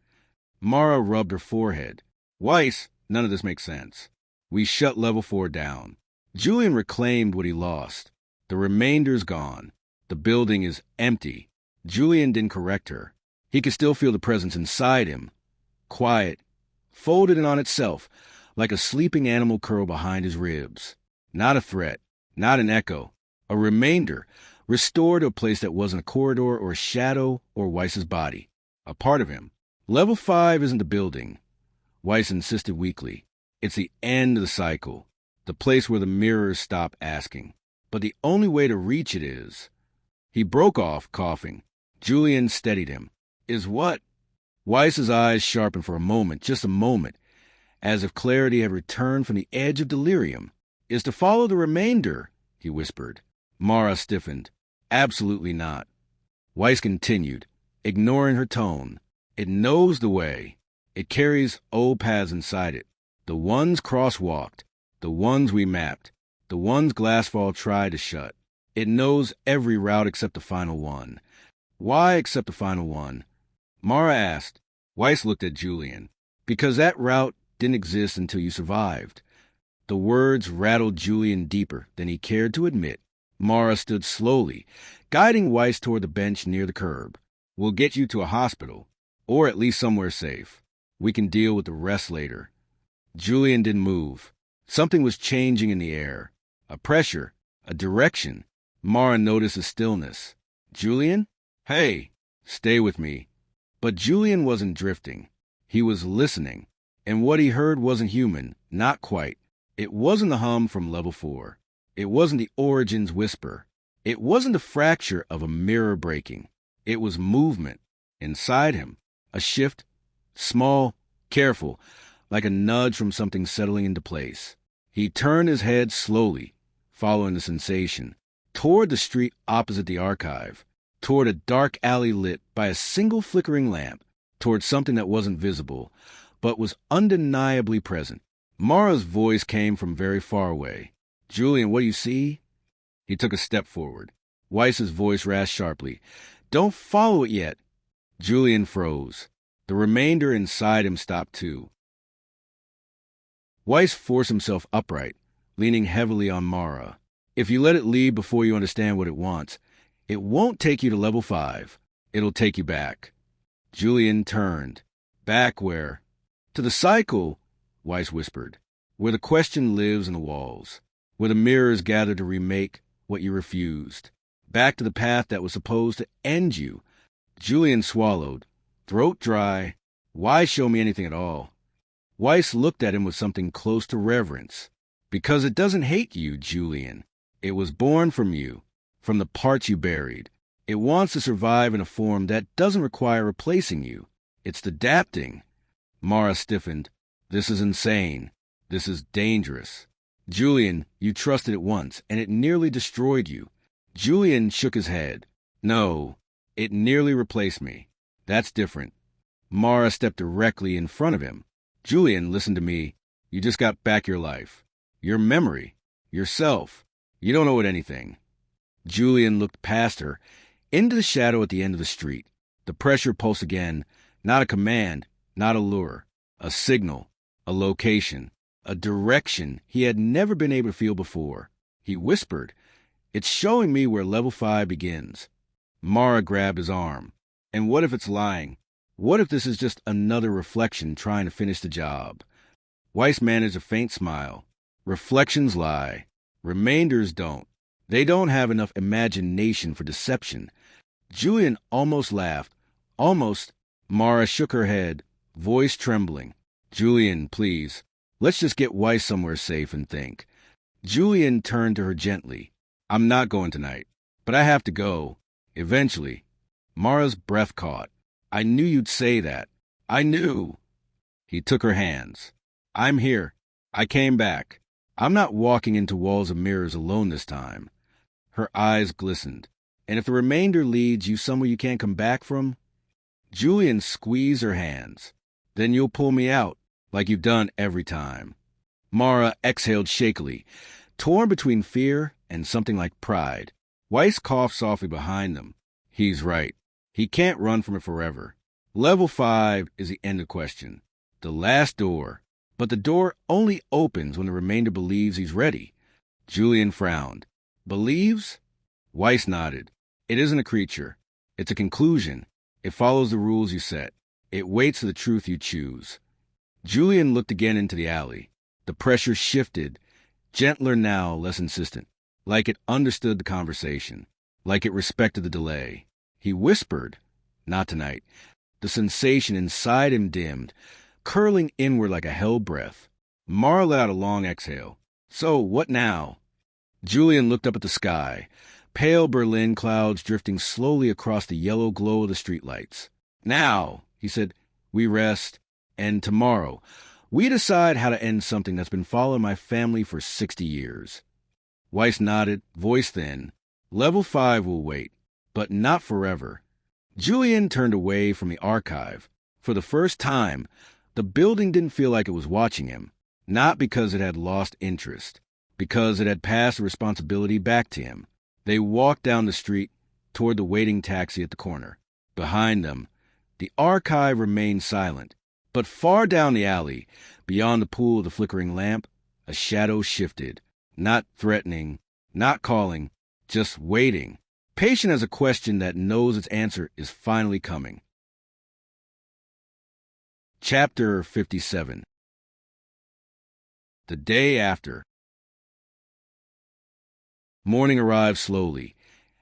Mara rubbed her forehead. "Weiss, none of this makes sense. We shut level 4 down." Julian reclaimed what he lost. The remainder's gone. The building is empty. Julian didn't correct her. He could still feel the presence inside him. Quiet, folded in on itself, like a sleeping animal curled behind his ribs. Not a threat, not an echo. A remainder, restored to a place that wasn't a corridor or a shadow or Weiss's body. A part of him. Level 5 isn't the building, Weiss insisted weakly. It's the end of the cycle, the place where the mirrors stop asking. But the only way to reach it is... He broke off, coughing. Julian steadied him. "Is what?" Weiss's eyes sharpened for a moment, just a moment, as if clarity had returned from the edge of delirium. "Is to follow the remainder," he whispered. Mara stiffened. "Absolutely not." Weiss continued, ignoring her tone. "It knows the way. It carries old paths inside it. The ones crosswalked, the ones we mapped, the ones Glasfall tried to shut. It knows every route except the final one." "Why except the final one?" Mara asked. Weiss looked at Julian. "Because that route didn't exist until you survived." The words rattled Julian deeper than he cared to admit. Mara stood slowly, guiding Weiss toward the bench near the curb. "We'll get you to a hospital, or at least somewhere safe. We can deal with the rest later." Julian didn't move. Something was changing in the air. A pressure, a direction. Mara noticed a stillness. "Julian? Hey, stay with me." But Julian wasn't drifting. He was listening. And what he heard wasn't human, not quite. It wasn't the hum from level 4. It wasn't the Origin's whisper. It wasn't the fracture of a mirror breaking. It was movement. Inside him. A shift. Small, careful, like a nudge from something settling into place. He turned his head slowly, following the sensation, toward the street opposite the archive, toward a dark alley lit by a single flickering lamp, toward something that wasn't visible, but was undeniably present. Mara's voice came from very far away. "Julian, what do you see?" He took a step forward. Weiss's voice rasped sharply. "Don't follow it yet." Julian froze. The remainder inside him stopped too. Weiss forced himself upright, leaning heavily on Mara. "If you let it leave before you understand what it wants, it won't take you to level 5. It'll take you back." Julian turned. "Back where?" "To the cycle," Weiss whispered. "Where the question lives in the walls. Where the mirrors gather to remake what you refused. Back to the path that was supposed to end you." Julian swallowed, throat dry. "Why show me anything at all?" Weiss looked at him with something close to reverence. "Because it doesn't hate you, Julian. It was born from you, from the parts you buried. It wants to survive in a form that doesn't require replacing you. It's adapting." Mara stiffened. "This is insane. This is dangerous." "Julian, you trusted it once, and it nearly destroyed you." Julian shook his head. "No, it nearly replaced me. That's different." Mara stepped directly in front of him. "Julian, listen to me. You just got back your life. Your memory. Yourself. You don't owe it anything." Julian looked past her, into the shadow at the end of the street. The pressure pulsed again. Not a command, not a lure. A signal. A location. A direction he had never been able to feel before. He whispered, "It's showing me where level 5 begins." Mara grabbed his arm. "And what if it's lying? What if this is just another reflection trying to finish the job?" Weiss managed a faint smile. Reflections lie. Remainders don't. They don't have enough imagination for deception. Julian almost laughed. Almost. Mara shook her head, voice trembling. Julian, please. Let's just get Weiss somewhere safe and think. Julian turned to her gently. I'm not going tonight, but I have to go. Eventually. Mara's breath caught. I knew you'd say that. I knew. He took her hands. I'm here. I came back. I'm not walking into walls of mirrors alone this time. Her eyes glistened. And if the remainder leads you somewhere you can't come back from? Julian squeezed her hands. Then you'll pull me out, like you've done every time. Mara exhaled shakily, torn between fear and something like pride. Weiss coughed softly behind them. He's right. He can't run from it forever. Level 5 is the end of question. The last door. But the door only opens when the remainder believes he's ready. Julian frowned. Believes? Weiss nodded. It isn't a creature. It's a conclusion. It follows the rules you set. It waits for the truth you choose. Julian looked again into the alley. The pressure shifted, gentler now, less insistent, like it understood the conversation, like it respected the delay. He whispered, not tonight. The sensation inside him dimmed, curling inward like a hell breath. Mara let out a long exhale. So, what now? Julian looked up at the sky, pale Berlin clouds drifting slowly across the yellow glow of the streetlights. Now, he said, we rest, and tomorrow, we decide how to end something that's been following my family for 60 years. Weiss nodded, voice thin. Level 5 will wait, but not forever. Julian turned away from the archive. For the first time, the building didn't feel like it was watching him, not because it had lost interest, because it had passed the responsibility back to him. They walked down the street toward the waiting taxi at the corner. Behind them, the archive remained silent, but far down the alley, beyond the pool of the flickering lamp, a shadow shifted, not threatening, not calling, just waiting, patient as a question that knows its answer is finally coming. Chapter 57. The day after. Morning arrived slowly,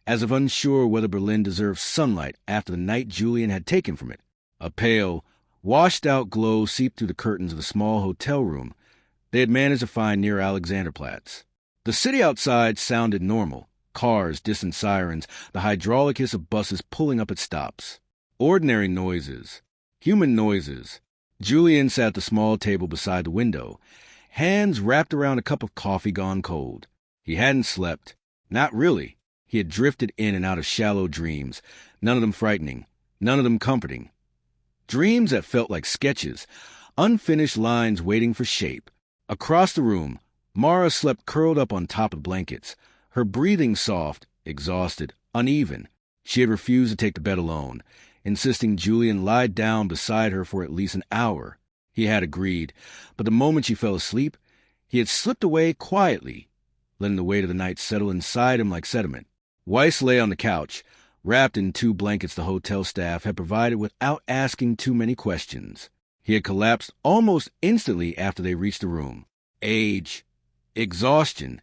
as if unsure whether Berlin deserved sunlight after the night Julian had taken from it. A pale, washed-out glow seeped through the curtains of the small hotel room they had managed to find near Alexanderplatz. The city outside sounded normal. Cars, distant sirens, the hydraulic hiss of buses pulling up at stops. Ordinary noises. Human noises. Julian sat at the small table beside the window, hands wrapped around a cup of coffee gone cold. He hadn't slept. Not really. He had drifted in and out of shallow dreams, none of them frightening, none of them comforting. Dreams that felt like sketches, unfinished lines waiting for shape. Across the room, Mara slept curled up on top of blankets, her breathing soft, exhausted, uneven. She had refused to take the bed alone, insisting Julian lie down beside her for at least an hour. He had agreed, but the moment she fell asleep, he had slipped away quietly, letting the weight of the night settle inside him like sediment. Weiss lay on the couch, wrapped in 2 blankets the hotel staff had provided without asking too many questions. He had collapsed almost instantly after they reached the room. Age, exhaustion,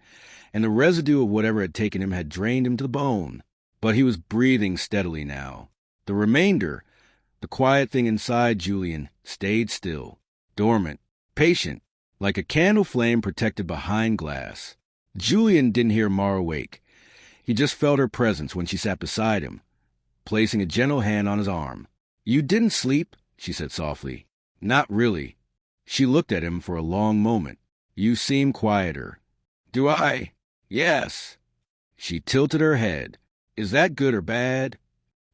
and the residue of whatever had taken him had drained him to the bone. But he was breathing steadily now. The remainder, the quiet thing inside Julian, stayed still, dormant, patient, like a candle flame protected behind glass. Julian didn't hear Mara wake. He just felt her presence when she sat beside him, placing a gentle hand on his arm. You didn't sleep, she said softly. Not really. She looked at him for a long moment. You seem quieter. Do I? Yes. She tilted her head. Is that good or bad?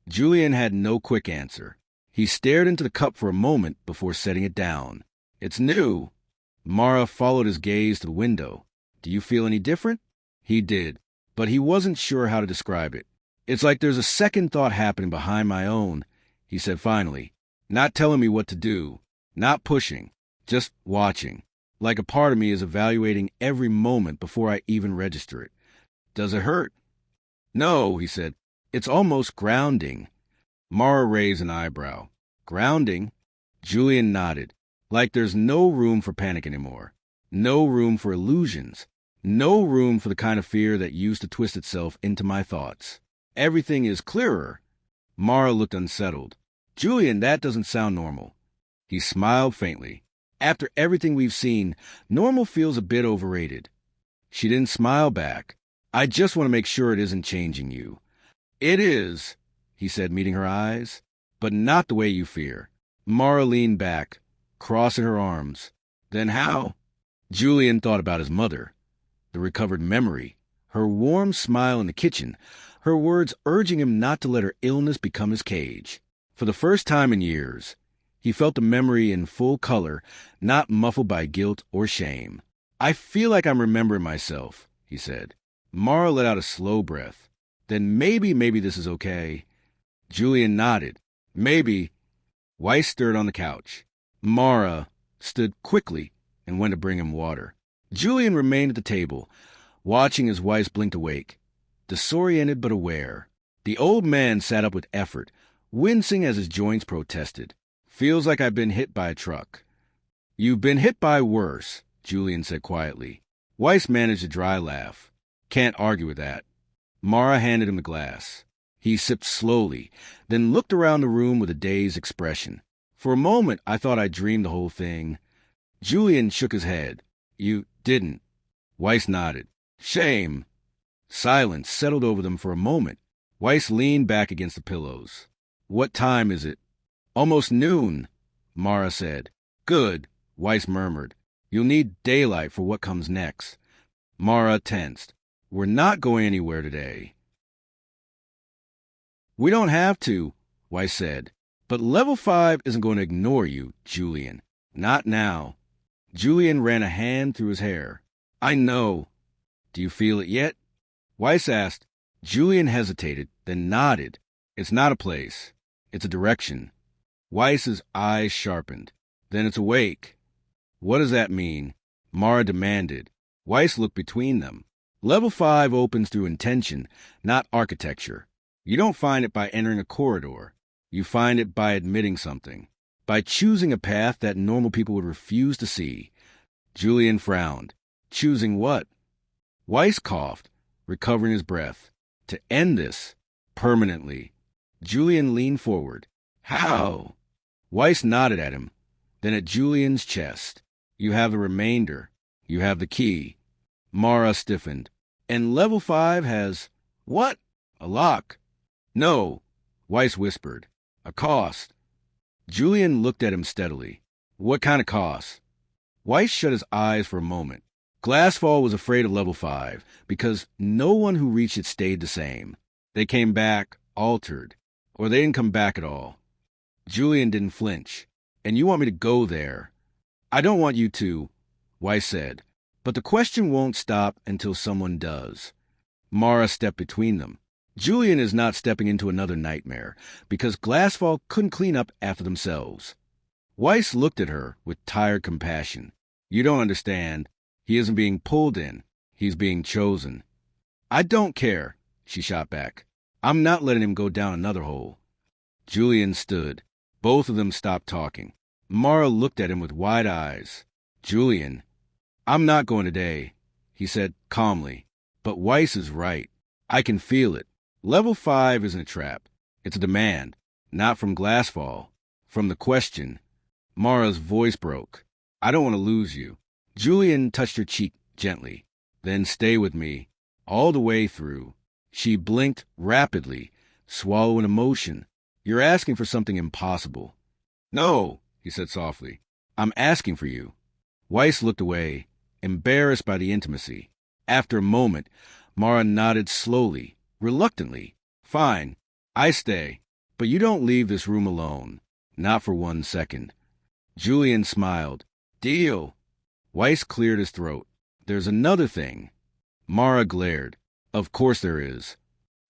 Julian had no quick answer. He stared into the cup for a moment before setting it down. It's new. Mara followed his gaze to the window. Do you feel any different? He did, but he wasn't sure how to describe it. It's like there's a second thought happening behind my own, he said finally. Not telling me what to do, not pushing, just watching. Like a part of me is evaluating every moment before I even register it. Does it hurt? No, he said. It's almost grounding. Mara raised an eyebrow. Grounding? Julian nodded. Like there's no room for panic anymore. No room for illusions. No room for the kind of fear that used to twist itself into my thoughts. Everything is clearer. Mara looked unsettled. Julian, that doesn't sound normal. He smiled faintly. After everything we've seen, normal feels a bit overrated. She didn't smile back. I just want to make sure it isn't changing you. It is, he said, meeting her eyes, but not the way you fear. Mara leaned back, crossing her arms. Then how? Julian thought about his mother, the recovered memory, her warm smile in the kitchen, her words urging him not to let her illness become his cage. For the first time in years, he felt the memory in full color, not muffled by guilt or shame. I feel like I'm remembering myself, he said. Mara let out a slow breath. Then maybe this is okay. Julian nodded. Maybe. Weiss stirred on the couch. Mara stood quickly and went to bring him water. Julian remained at the table, watching as Weiss blinked awake, disoriented but aware. The old man sat up with effort, wincing as his joints protested. Feels like I've been hit by a truck. You've been hit by worse, Julian said quietly. Weiss managed a dry laugh. Can't argue with that. Mara handed him the glass. He sipped slowly, then looked around the room with a dazed expression. For a moment, I thought I dreamed the whole thing. Julian shook his head. You didn't. Weiss nodded. Shame. Silence settled over them for a moment. Weiss leaned back against the pillows. What time is it? Almost noon, Mara said. Good, Weiss murmured. You'll need daylight for what comes next. Mara tensed. We're not going anywhere today. We don't have to, Weiss said. But Level 5 isn't going to ignore you, Julian. Not now. Julian ran a hand through his hair. I know. Do you feel it yet? Weiss asked. Julian hesitated, then nodded. It's not a place. It's a direction. Weiss's eyes sharpened. Then it's awake. What does that mean? Mara demanded. Weiss looked between them. Level 5 opens through intention, not architecture. You don't find it by entering a corridor. You find it by admitting something. By choosing a path that normal people would refuse to see. Julian frowned. Choosing what? Weiss coughed, recovering his breath. To end this. Permanently. Julian leaned forward. How? Weiss nodded at him, then at Julian's chest. You have the remainder. You have the key. Mara stiffened. And Level 5 has... What? A lock. No, Weiss whispered. A cost. Julian looked at him steadily. What kind of cost? Weiss shut his eyes for a moment. Glasfall was afraid of Level 5 because no one who reached it stayed the same. They came back, altered, or they didn't come back at all. Julian didn't flinch. And you want me to go there? I don't want you to, Weiss said. But the question won't stop until someone does. Mara stepped between them. Julian is not stepping into another nightmare, because Glasfall couldn't clean up after themselves. Weiss looked at her with tired compassion. You don't understand. He isn't being pulled in. He's being chosen. I don't care, she shot back. I'm not letting him go down another hole. Julian stood. Both of them stopped talking. Mara looked at him with wide eyes. Julian, I'm not going today, he said calmly. But Weiss is right. I can feel it. Level 5 isn't a trap. It's a demand. Not from Glasfall. From the question. Mara's voice broke. I don't want to lose you. Julian touched her cheek gently. Then stay with me. All the way through. She blinked rapidly, swallowing emotion. You're asking for something impossible. No, he said softly. I'm asking for you. Weiss looked away, embarrassed by the intimacy. After a moment, Mara nodded slowly, reluctantly. Fine, I stay. But you don't leave this room alone. Not for 1 second. Julian smiled. Deal. Weiss cleared his throat. There's another thing. Mara glared. Of course there is.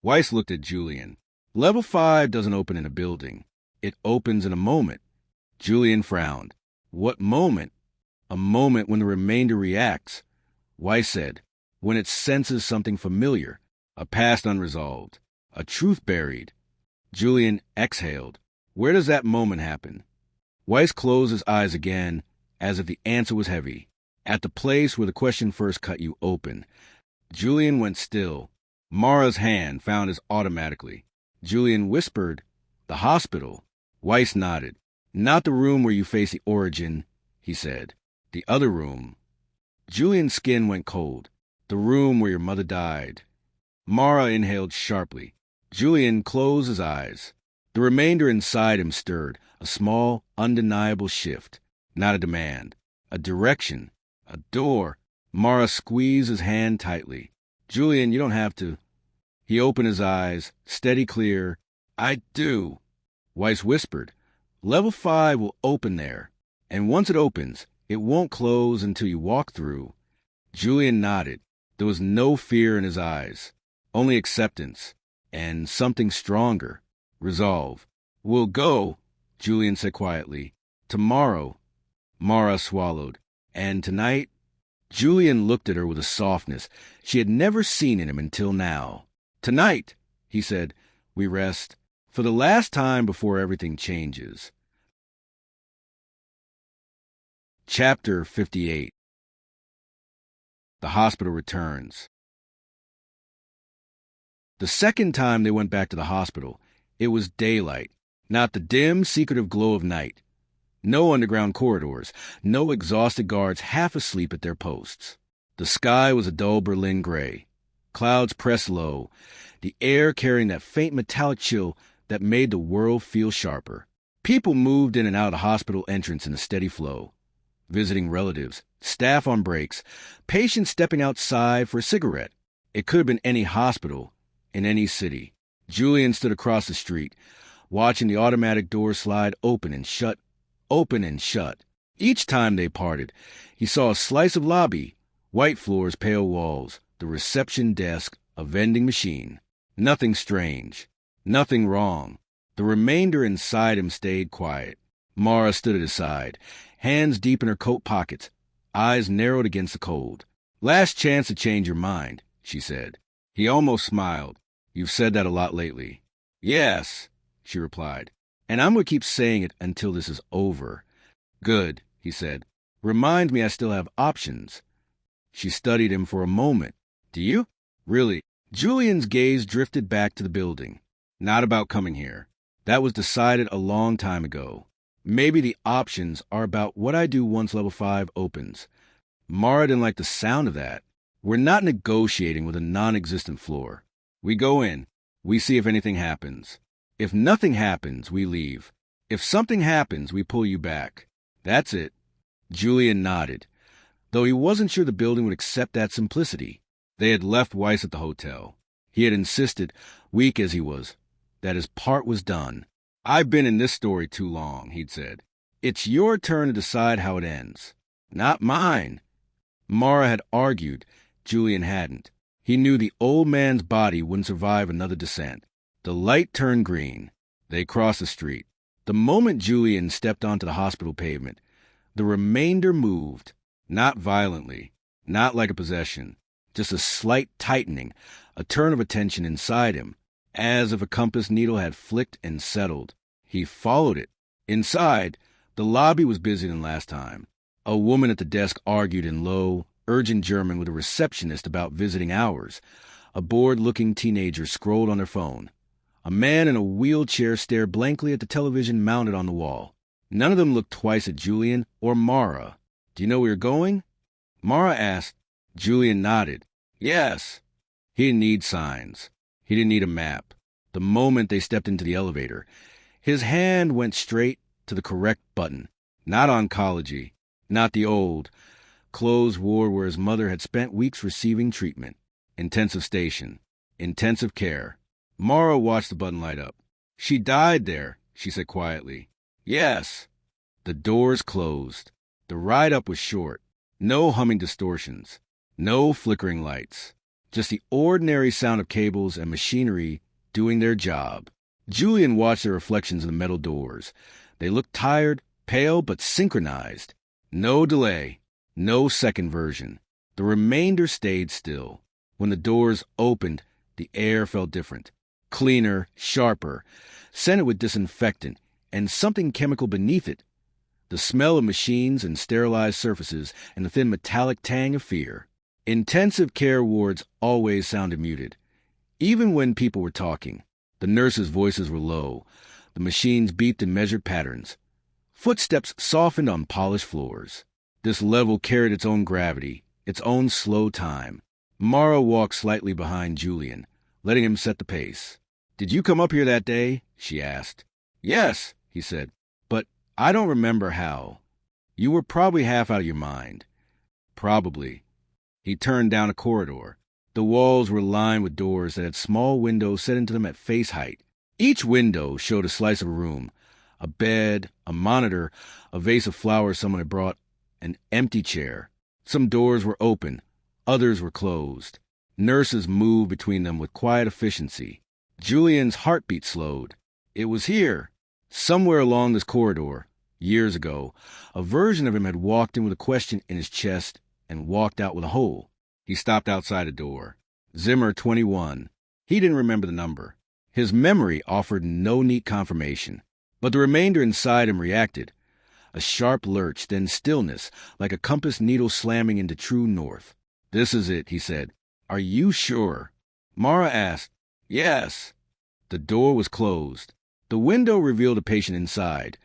Weiss looked at Julian. Level 5 doesn't open in a building. It opens in a moment. Julian frowned. What moment? A moment when the remainder reacts. Weiss said, when it senses something familiar, a past unresolved, a truth buried. Julian exhaled. Where does that moment happen? Weiss closed his eyes again, as if the answer was heavy. at the place where the question first cut you open. Julian went still. Mara's hand found his automatically. Julian whispered, "The hospital." Weiss nodded. "Not the room where you face the origin," he said. "The other room." Julian's skin went cold. "The room where your mother died." Mara inhaled sharply. Julian closed his eyes. The remainder inside him stirred, a small, undeniable shift. Not a demand. A direction. A door. Mara squeezed his hand tightly. "Julian, you don't have to." He opened his eyes, steady, clear. "I do." Weiss whispered, "Level 5 will open there, and once it opens, it won't close until you walk through." Julian nodded. There was no fear in his eyes, only acceptance, and something stronger, resolve. "We'll go," Julian said quietly. "Tomorrow." Mara swallowed. "And tonight?" Julian looked at her with a softness she had never seen in him until now. "Tonight," he said, "we rest. For the last time before everything changes." Chapter 58. The hospital returns. The second time they went back to the hospital, it was daylight, not the dim, secretive glow of night. No underground corridors, no exhausted guards half asleep at their posts. The sky was a dull Berlin gray. Clouds pressed low, the air carrying that faint metallic chill that made the world feel sharper. People moved in and out of the hospital entrance in a steady flow. Visiting relatives, staff on breaks, patients stepping outside for a cigarette. It could have been any hospital, in any city. Julian stood across the street, watching the automatic doors slide open and shut. Each time they parted, he saw a slice of lobby, white floors, pale walls, the reception desk, a vending machine. Nothing strange, nothing wrong. The remainder inside him stayed quiet. Mara stood at his side, hands deep in her coat pockets, eyes narrowed against the cold. "Last chance to change your mind," she said. He almost smiled. "You've said that a lot lately." "Yes," she replied. "And I'm going to keep saying it until this is over." "Good," he said. "Reminds me I still have options." She studied him for a moment. "Do you? Really?" Julian's gaze drifted back to the building. "Not about coming here. That was decided a long time ago. Maybe the options are about what I do once level 5 opens." Mara didn't like the sound of that. "We're not negotiating with a non-existent floor. We go in. We see if anything happens. If nothing happens, we leave. If something happens, we pull you back. That's it." Julian nodded, though he wasn't sure the building would accept that simplicity. They had left Weiss at the hotel. He had insisted, weak as he was, that his part was done. "I've been in this story too long," he'd said. "It's your turn to decide how it ends. Not mine." Mara had argued. Julian hadn't. He knew the old man's body wouldn't survive another descent. The light turned green. They crossed the street. The moment Julian stepped onto the hospital pavement, the remainder moved. Not violently, not like a possession. Just a slight tightening, a turn of attention inside him, as if a compass needle had flicked and settled. He followed it. Inside, the lobby was busier than last time. A woman at the desk argued in low, urgent German with a receptionist about visiting hours. A bored-looking teenager scrolled on their phone. A man in a wheelchair stared blankly at the television mounted on the wall. None of them looked twice at Julian or Mara. "Do you know where you're going?" Mara asked. Julian nodded. "Yes." He didn't need signs. He didn't need a map. The moment they stepped into the elevator, his hand went straight to the correct button. Not oncology. Not the old, closed ward where his mother had spent weeks receiving treatment. Intensive station. Intensive care. Mara watched the button light up. "She died there," she said quietly. "Yes." The doors closed. The ride up was short. No humming distortions. No flickering lights. Just the ordinary sound of cables and machinery doing their job. Julian watched their reflections in the metal doors. They looked tired, pale, but synchronized. No delay. No second version. The remainder stayed still. When the doors opened, the air felt different. Cleaner, sharper, scented with disinfectant, and something chemical beneath it. The smell of machines and sterilized surfaces and the thin metallic tang of fear. Intensive care wards always sounded muted. Even when people were talking, the nurses' voices were low. The machines beeped in measured patterns. Footsteps softened on polished floors. This level carried its own gravity, its own slow time. Mara walked slightly behind Julian, letting him set the pace. "Did you come up here that day?" she asked. "Yes," he said, "but I don't remember how. You were probably half out of your mind." "Probably." He turned down a corridor. The walls were lined with doors that had small windows set into them at face height. Each window showed a slice of a room, a bed, a monitor, a vase of flowers someone had brought, an empty chair. Some doors were open, others were closed. Nurses moved between them with quiet efficiency. Julian's heartbeat slowed. It was here. Somewhere along this corridor, years ago, a version of him had walked in with a question in his chest and walked out with a hole. He stopped outside a door. Zimmer 21. He didn't remember the number. His memory offered no neat confirmation, but the remainder inside him reacted. A sharp lurch, then stillness, like a compass needle slamming into true north. "This is it," he said. "Are you sure?" Mara asked. "Yes." The door was closed. The window revealed a patient inside.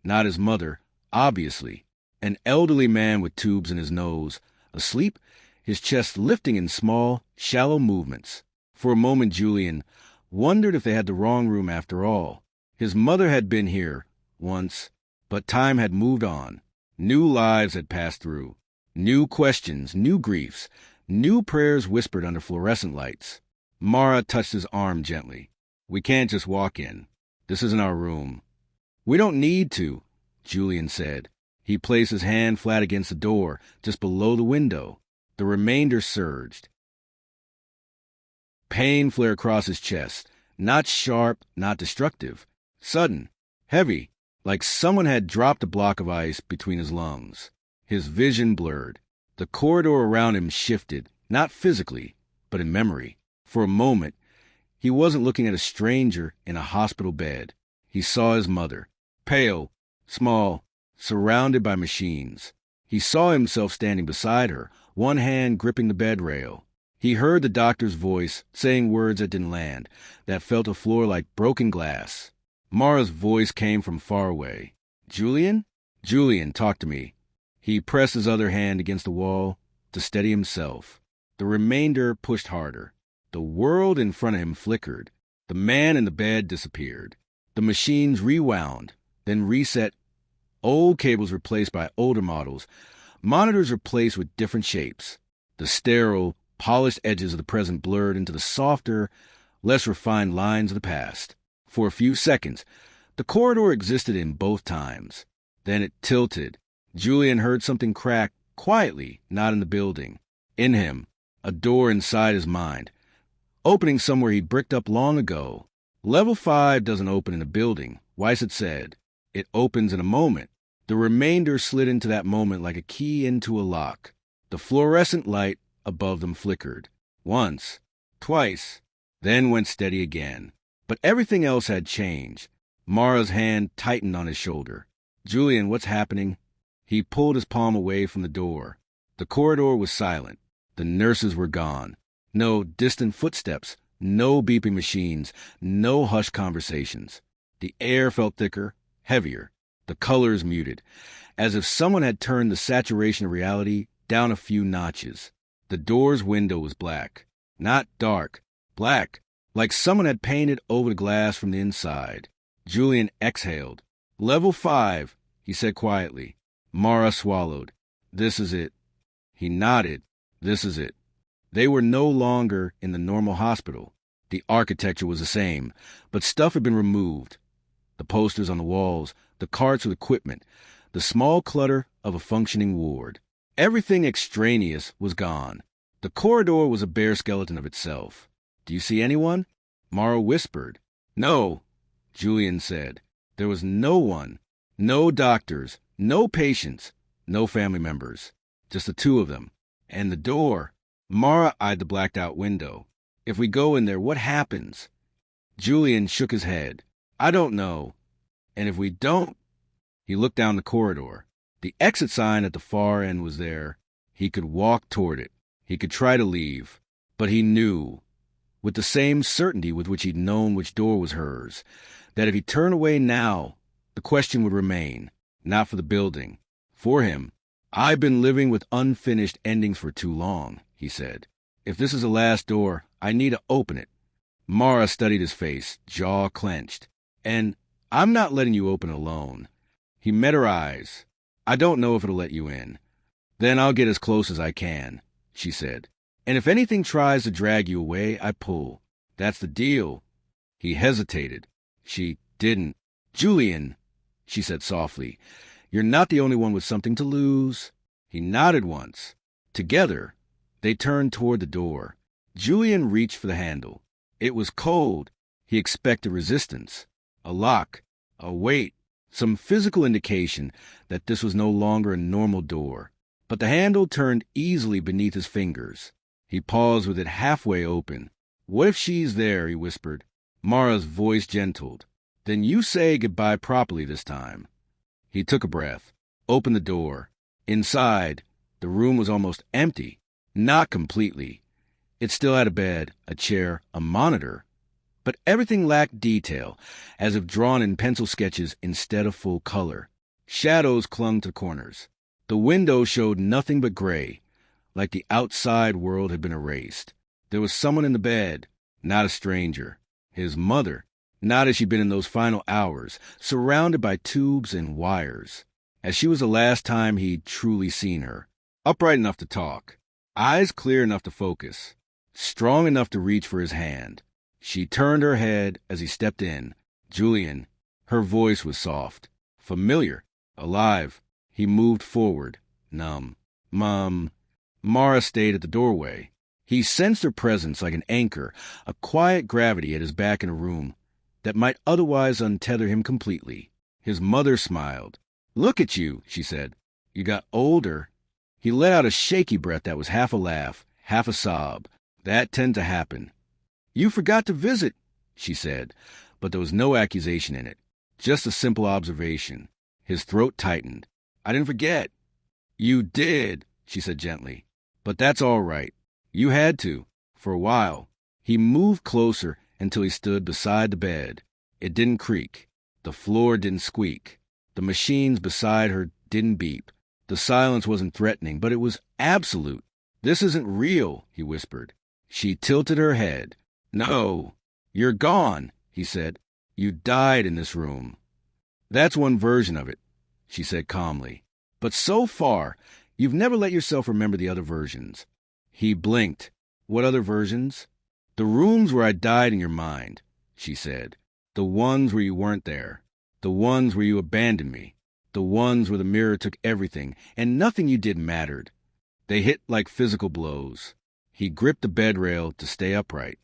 Not his mother, obviously. An elderly man with tubes in his nose, asleep, his chest lifting in small, shallow movements. For a moment Julian wondered if they had the wrong room after all. His mother had been here once, but time had moved on. New lives had passed through. New questions, new griefs, new prayers whispered under fluorescent lights. Mara touched his arm gently. "We can't just walk in. This isn't our room." "We don't need to," Julian said. He placed his hand flat against the door, just below the window. The remainder surged. Pain flared across his chest, not sharp, not destructive. Sudden, heavy, like someone had dropped a block of ice between his lungs. His vision blurred. The corridor around him shifted, not physically, but in memory. For a moment, he wasn't looking at a stranger in a hospital bed. He saw his mother, pale, small, surrounded by machines. He saw himself standing beside her, one hand gripping the bed rail. He heard the doctor's voice saying words that didn't land, that fell to the floor like broken glass. Mara's voice came from far away. "Julian? Julian, talk to me." He pressed his other hand against the wall to steady himself. The remainder pushed harder. The world in front of him flickered. The man in the bed disappeared. The machines rewound, then reset. Old cables replaced by older models. Monitors replaced with different shapes. The sterile, polished edges of the present blurred into the softer, less refined lines of the past. For a few seconds, the corridor existed in both times. Then it tilted. Julian heard something crack, quietly, not in the building. In him, a door inside his mind, opening somewhere he'd bricked up long ago. Level 5 doesn't open in a building, Weiss had said. It opens in a moment. The remainder slid into that moment like a key into a lock. The fluorescent light above them flickered. Once, twice, then went steady again. But everything else had changed. Mara's hand tightened on his shoulder. "Julian, what's happening?" He pulled his palm away from the door. The corridor was silent. The nurses were gone. No distant footsteps, no beeping machines, no hushed conversations. The air felt thicker, heavier, the colors muted, as if someone had turned the saturation of reality down a few notches. The door's window was black. Not dark, black, like someone had painted over the glass from the inside. Julian exhaled. "Level 5, he said quietly. Mara swallowed. "This is it." He nodded. "This is it." They were no longer in the normal hospital. The architecture was the same, but stuff had been removed. The posters on the walls, the carts with equipment, the small clutter of a functioning ward. Everything extraneous was gone. The corridor was a bare skeleton of itself. "Do you see anyone?" Mara whispered. "No," Julian said. There was no one. No doctors, no patients, no family members. Just the two of them. And the door. Mara eyed the blacked-out window. "If we go in there, what happens?" Julian shook his head. "I don't know. And if we don't..." He looked down the corridor. The exit sign at the far end was there. He could walk toward it. He could try to leave. But he knew, with the same certainty with which he'd known which door was hers, that if he turned away now, the question would remain, not for the building, for him. "I've been living with unfinished endings for too long," he said. "If this is the last door, I need to open it." Mara studied his face, jaw clenched. "And I'm not letting you open alone." He met her eyes. "I don't know if it'll let you in." "Then I'll get as close as I can," she said. "And if anything tries to drag you away, I pull. That's the deal." He hesitated. She didn't. "Julian," she said softly, "you're not the only one with something to lose." He nodded once. Together, they turned toward the door. Julian reached for the handle. It was cold. He expected resistance. A lock. A weight. Some physical indication that this was no longer a normal door. But the handle turned easily beneath his fingers. He paused with it halfway open. "What if she's there?" he whispered. Mara's voice gentled. "Then you say goodbye properly this time." He took a breath, opened the door. Inside, the room was almost empty. Not completely. It still had a bed, a chair, a monitor. But everything lacked detail, as if drawn in pencil sketches instead of full color. Shadows clung to corners. The window showed nothing but gray, like the outside world had been erased. There was someone in the bed, not a stranger. His mother, not as she'd been in those final hours, surrounded by tubes and wires, as she was the last time he'd truly seen her. Upright enough to talk, eyes clear enough to focus, strong enough to reach for his hand. She turned her head as he stepped in. "Julian." Her voice was soft, familiar, alive. He moved forward, numb. "Mom." Mara stayed at the doorway. He sensed her presence like an anchor, a quiet gravity at his back in a room that might otherwise untether him completely. His mother smiled. "Look at you," she said. "You got older." He let out a shaky breath that was half a laugh, half a sob. That tended to happen. "You forgot to visit," she said, but there was no accusation in it, just a simple observation. His throat tightened. "I didn't forget." "You did," she said gently, "but that's all right. You had to, for a while." He moved closer until he stood beside the bed. It didn't creak. The floor didn't squeak. The machines beside her didn't beep. The silence wasn't threatening, but it was absolute. "This isn't real," he whispered. She tilted her head. "No, you're gone," he said. "You died in this room." "That's one version of it," she said calmly. "But so far, you've never let yourself remember the other versions." He blinked. "What other versions?" "The rooms where I died in your mind," she said. "The ones where you weren't there. The ones where you abandoned me. The ones where the mirror took everything, and nothing you did mattered. They hit like physical blows." He gripped the bed rail to stay upright.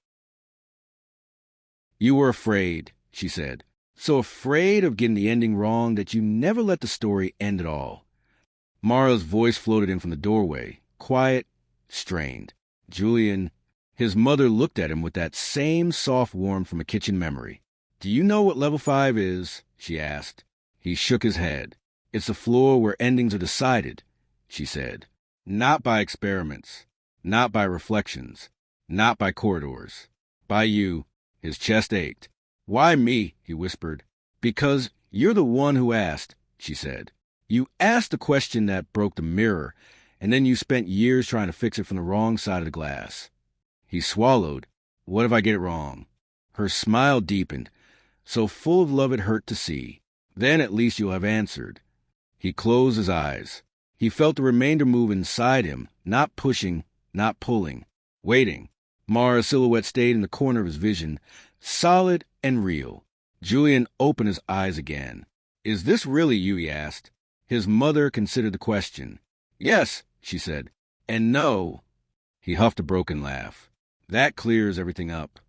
"You were afraid," she said. "So afraid of getting the ending wrong that you never let the story end at all." Mara's voice floated in from the doorway, quiet, strained. "Julian." His mother looked at him with that same soft warmth from a kitchen memory. "Do you know what level 5 is?" she asked. He shook his head. "It's the floor where endings are decided," she said. "Not by experiments. Not by reflections. Not by corridors. By you." His chest ached. "Why me?" he whispered. "Because you're the one who asked," she said. "You asked the question that broke the mirror, and then you spent years trying to fix it from the wrong side of the glass." He swallowed. "What if I get it wrong?" Her smile deepened, so full of love it hurt to see. "Then at least you'll have answered." He closed his eyes. He felt the remainder move inside him, not pushing, not pulling, waiting. Mara's silhouette stayed in the corner of his vision, solid and real. Julian opened his eyes again. "Is this really you?" he asked. His mother considered the question. "Yes," she said. "And no." He huffed a broken laugh. "That clears everything up."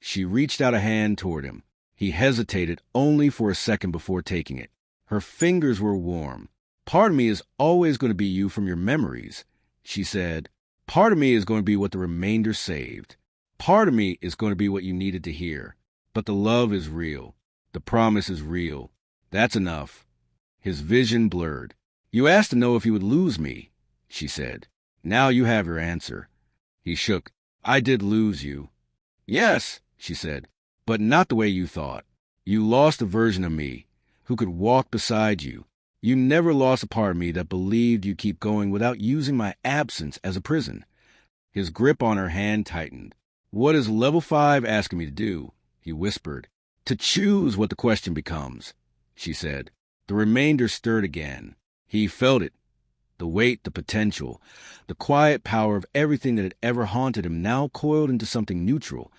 She reached out a hand toward him. He hesitated only for a second before taking it. Her fingers were warm. "Part of me is always going to be you from your memories," she said. "Part of me is going to be what the remainder saved. Part of me is going to be what you needed to hear. But the love is real. The promise is real. That's enough." His vision blurred. "You asked to know if you would lose me," she said. "Now you have your answer." He shook. "I did lose you." "Yes," she said, "but not the way you thought. You lost a version of me who could walk beside you. You never lost a part of me that believed you'd keep going without using my absence as a prison." His grip on her hand tightened. "What is Level 5 asking me to do?" he whispered. "To choose what the question becomes," she said. The remainder stirred again. He felt it. The weight, the potential, the quiet power of everything that had ever haunted him now coiled into something neutral,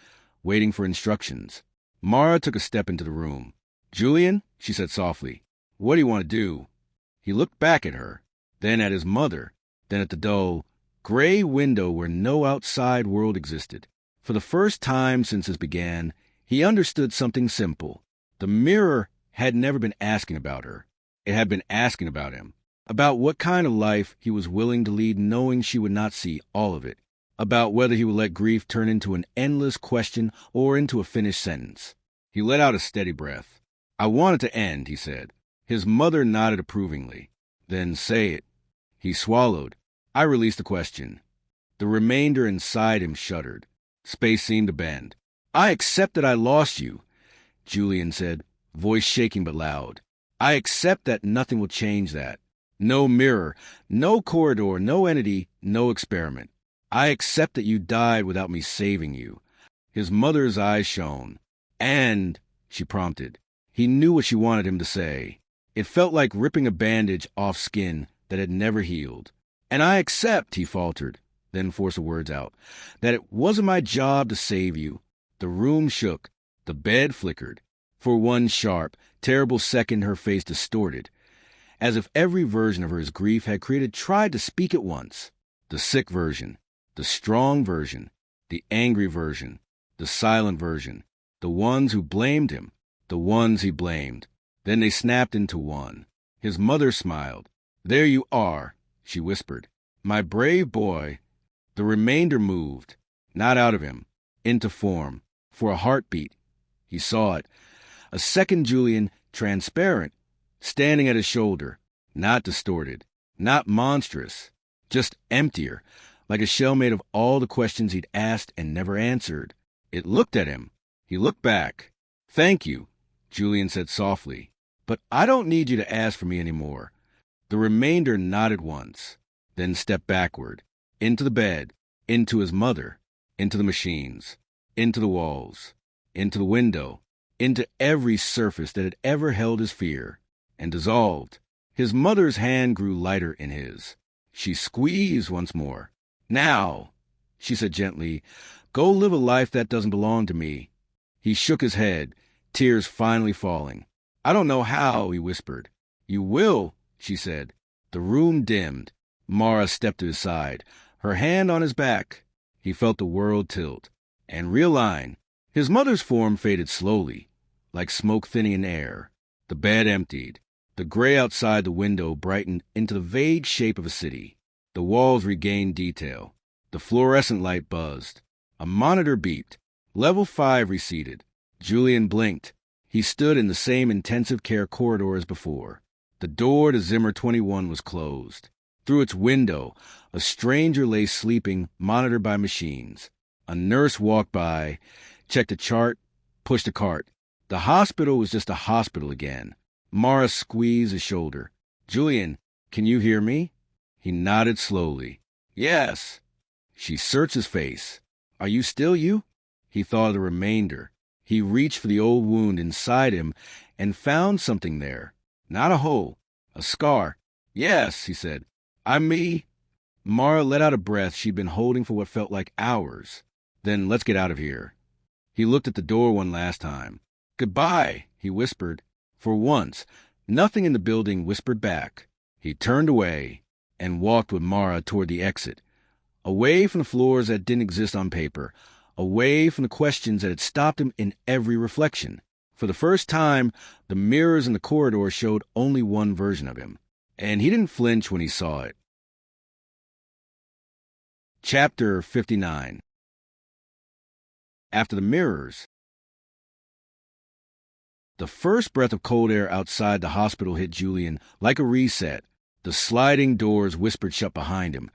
waiting for instructions. Mara took a step into the room. "Julian," she said softly, "what do you want to do?" He looked back at her, then at his mother, then at the dull, gray window where no outside world existed. For the first time since this began, he understood something simple. The mirror had never been asking about her. It had been asking about him. About what kind of life he was willing to lead knowing she would not see all of it. About whether he would let grief turn into an endless question or into a finished sentence. He let out a steady breath. "I want it to end," he said. His mother nodded approvingly. "Then say it." He swallowed. I released the question. The remainder inside him shuddered. Space seemed to bend. "I accept that I lost you," Julian said, voice shaking but loud. "I accept that nothing will change that. No mirror, no corridor, no entity, no experiment. I accept that you died without me saving you." His mother's eyes shone. "And," she prompted. He knew what she wanted him to say. It felt like ripping a bandage off skin that had never healed. "And I accept," he faltered, then forced the words out, "that it wasn't my job to save you." The room shook. The bed flickered. For one sharp, terrible second her face distorted, as if every version of her grief had tried to speak at once. The sick version, the strong version, the angry version, the silent version, the ones who blamed him, the ones he blamed. Then they snapped into one. His mother smiled. "There you are," she whispered. "My brave boy." The remainder moved, not out of him, into form, for a heartbeat. He saw it. A second Julian, transparent, standing at his shoulder, not distorted, not monstrous, just emptier, like a shell made of all the questions he'd asked and never answered. It looked at him. He looked back. "Thank you," Julian said softly, "but I don't need you to ask for me anymore." The remainder nodded once, then stepped backward, into the bed, into his mother, into the machines, into the walls, into the window, into every surface that had ever held his fear, and dissolved. His mother's hand grew lighter in his. She squeezed once more. "Now," she said gently, "go live a life that doesn't belong to me." He shook his head, tears finally falling. "I don't know how," he whispered. "You will," she said. The room dimmed. Mara stepped to his side, her hand on his back. He felt the world tilt and realign. His mother's form faded slowly, like smoke thinning in air. The bed emptied. The gray outside the window brightened into the vague shape of a city. The walls regained detail. The fluorescent light buzzed. A monitor beeped. Level 5 receded. Julian blinked. He stood in the same intensive care corridor as before. The door to Zimmer 21 was closed. Through its window, a stranger lay sleeping, monitored by machines. A nurse walked by, checked a chart, pushed a cart. The hospital was just a hospital again. Mara squeezed his shoulder. "Julian, can you hear me?" He nodded slowly. "Yes." She searched his face. "Are you still you?" He thought of the remainder. He reached for the old wound inside him and found something there. Not a hole, a scar. "Yes," he said. "I'm me." Mara let out a breath she'd been holding for what felt like hours. "Then let's get out of here." He looked at the door one last time. "Goodbye," he whispered. For once, nothing in the building whispered back. He turned away and walked with Mara toward the exit, away from the floors that didn't exist on paper, away from the questions that had stopped him in every reflection. For the first time, the mirrors in the corridor showed only one version of him, and he didn't flinch when he saw it. Chapter 59. After the mirrors, The first breath of cold air outside the hospital hit Julian like a reset. The sliding doors whispered shut behind him,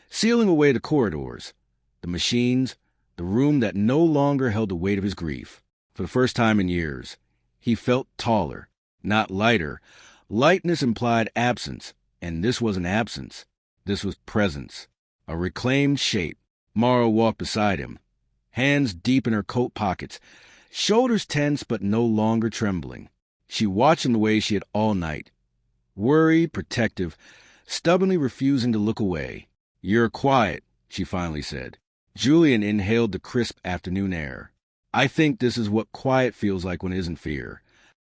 sealing away the corridors, the machines, the room that no longer held the weight of his grief. For the first time in years, he felt taller, not lighter. Lightness implied absence, and this wasn't absence. This was presence, a reclaimed shape. Mara walked beside him, hands deep in her coat pockets, shoulders tense but no longer trembling. She watched him the way she had all night, worried, protective, stubbornly refusing to look away. "You're quiet," she finally said. Julian inhaled the crisp afternoon air. "I think this is what quiet feels like when it isn't fear."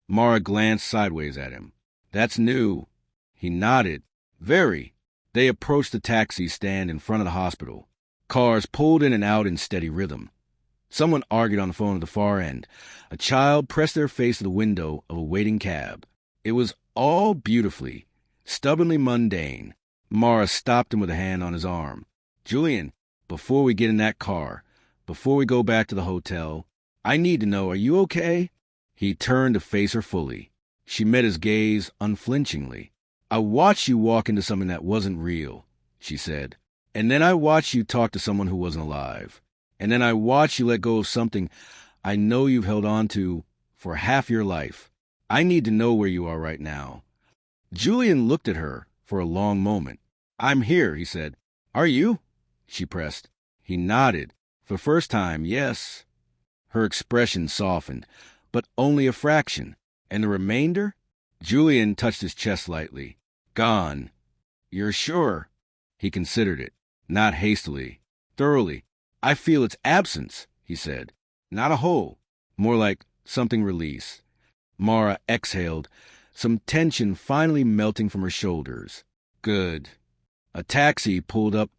Mara glanced sideways at him. "That's new." He nodded. "Very." They approached the taxi stand in front of the hospital. Cars pulled in and out in steady rhythm. Someone argued on the phone at the far end. A child pressed their face to the window of a waiting cab. It was all beautifully, stubbornly mundane. Mara stopped him with a hand on his arm. "Julian, before we get in that car, before we go back to the hotel, I need to know, are you okay?" He turned to face her fully. She met his gaze unflinchingly. "I watched you walk into something that wasn't real," she said. "And then I watched you talk to someone who wasn't alive. And then I watched you let go of something I know you've held on to for half your life. I need to know where you are right now." Julian looked at her for a long moment. "I'm here," he said. "Are you?" she pressed. He nodded. For the first time, yes. Her expression softened, but only a fraction. "And the remainder?" Julian touched his chest lightly. "Gone." "You're sure?" He considered it, not hastily, thoroughly. "I feel its absence," he said. "Not a hole. More like something released." Mara exhaled, some tension finally melting from her shoulders. "Good." A taxi pulled up,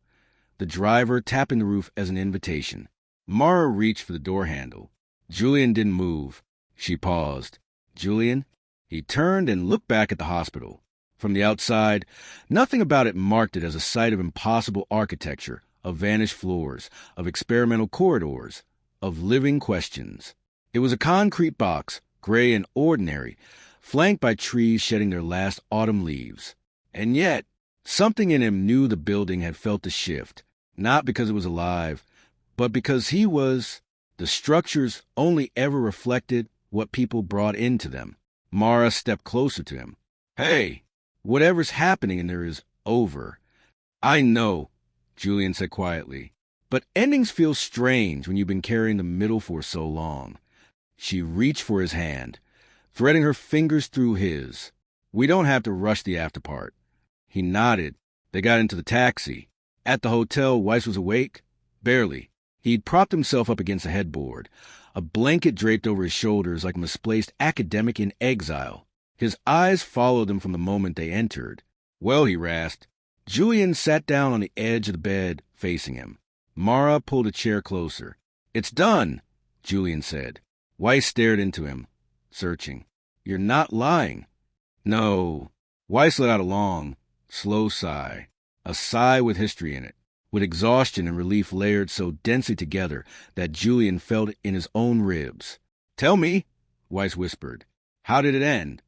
the driver tapping the roof as an invitation. Mara reached for the door handle. Julian didn't move. She paused. "Julian?" He turned and looked back at the hospital. From the outside, nothing about it marked it as a site of impossible architecture, of vanished floors, of experimental corridors, of living questions. It was a concrete box, gray and ordinary, flanked by trees shedding their last autumn leaves. And yet, something in him knew the building had felt the shift, not because it was alive, but because he was. The structures only ever reflected what people brought into them. Mara stepped closer to him. "Hey, whatever's happening in there is over." "I know," Julian said quietly. "But endings feel strange when you've been carrying the middle for so long." She reached for his hand, threading her fingers through his. "We don't have to rush the after part." He nodded. They got into the taxi. At the hotel, Weiss was awake? Barely. He'd propped himself up against a headboard, a blanket draped over his shoulders like a misplaced academic in exile. His eyes followed them from the moment they entered. "Well," he rasped. Julian sat down on the edge of the bed, facing him. Mara pulled a chair closer. "It's done," Julian said. Weiss stared into him, searching. "You're not lying." "No." Weiss let out a long, slow sigh. A sigh with history in it, with exhaustion and relief layered so densely together that Julian felt it in his own ribs. "Tell me," Weiss whispered. "How did it end?"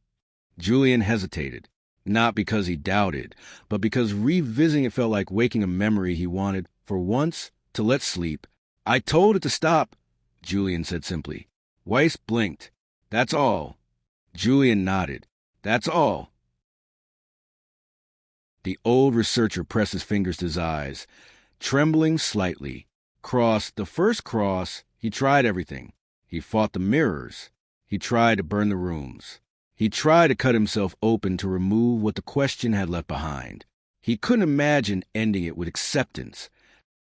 Julian hesitated, not because he doubted, but because revisiting it felt like waking a memory he wanted, for once, to let sleep. "I told it to stop," Julian said simply. Weiss blinked. "That's all." Julian nodded. "That's all." The old researcher pressed his fingers to his eyes, trembling slightly. Cross, the first Cross, he tried everything. He fought the mirrors. He tried to burn the rooms. He tried to cut himself open to remove what the question had left behind. He couldn't imagine ending it with acceptance.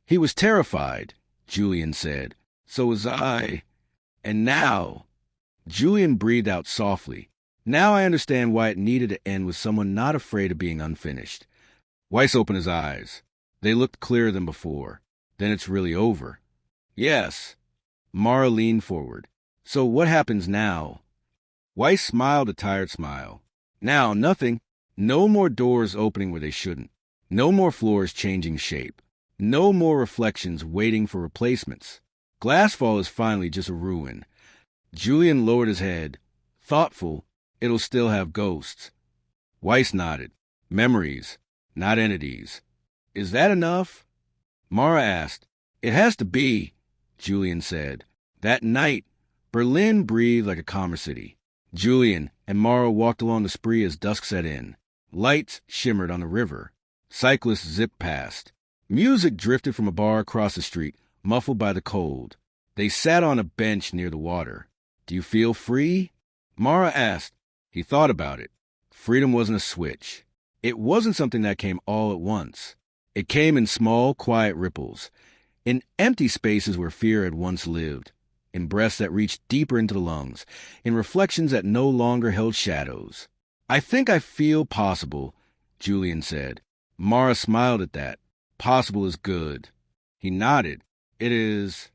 He was terrified, Julian said. "So was I. And now..." Julian breathed out softly. "Now I understand why it needed to end with someone not afraid of being unfinished." Weiss opened his eyes. They looked clearer than before. "Then it's really over." "Yes." Mara leaned forward. "So what happens now?" Weiss smiled a tired smile. "Now, nothing. No more doors opening where they shouldn't. No more floors changing shape. No more reflections waiting for replacements. Glasfall is finally just a ruin." Julian lowered his head, Thoughtful, it'll still have ghosts. Weiss nodded. Memories, not entities. Is that enough? Mara asked. It has to be, Julian said. That night, Berlin breathed like a calmer city. Julian and Mara walked along the spree as dusk set in. Lights shimmered on the river. Cyclists zipped past. Music drifted from a bar across the street, muffled by the cold. They sat on a bench near the water. Do you feel free? Mara asked. He thought about it. Freedom wasn't a switch. It wasn't something that came all at once. It came in small, quiet ripples, in empty spaces where fear had once lived, in breaths that reached deeper into the lungs, in reflections that no longer held shadows. I think I feel possible, Julian said. Mara smiled at that. Possible is good. He nodded. It is.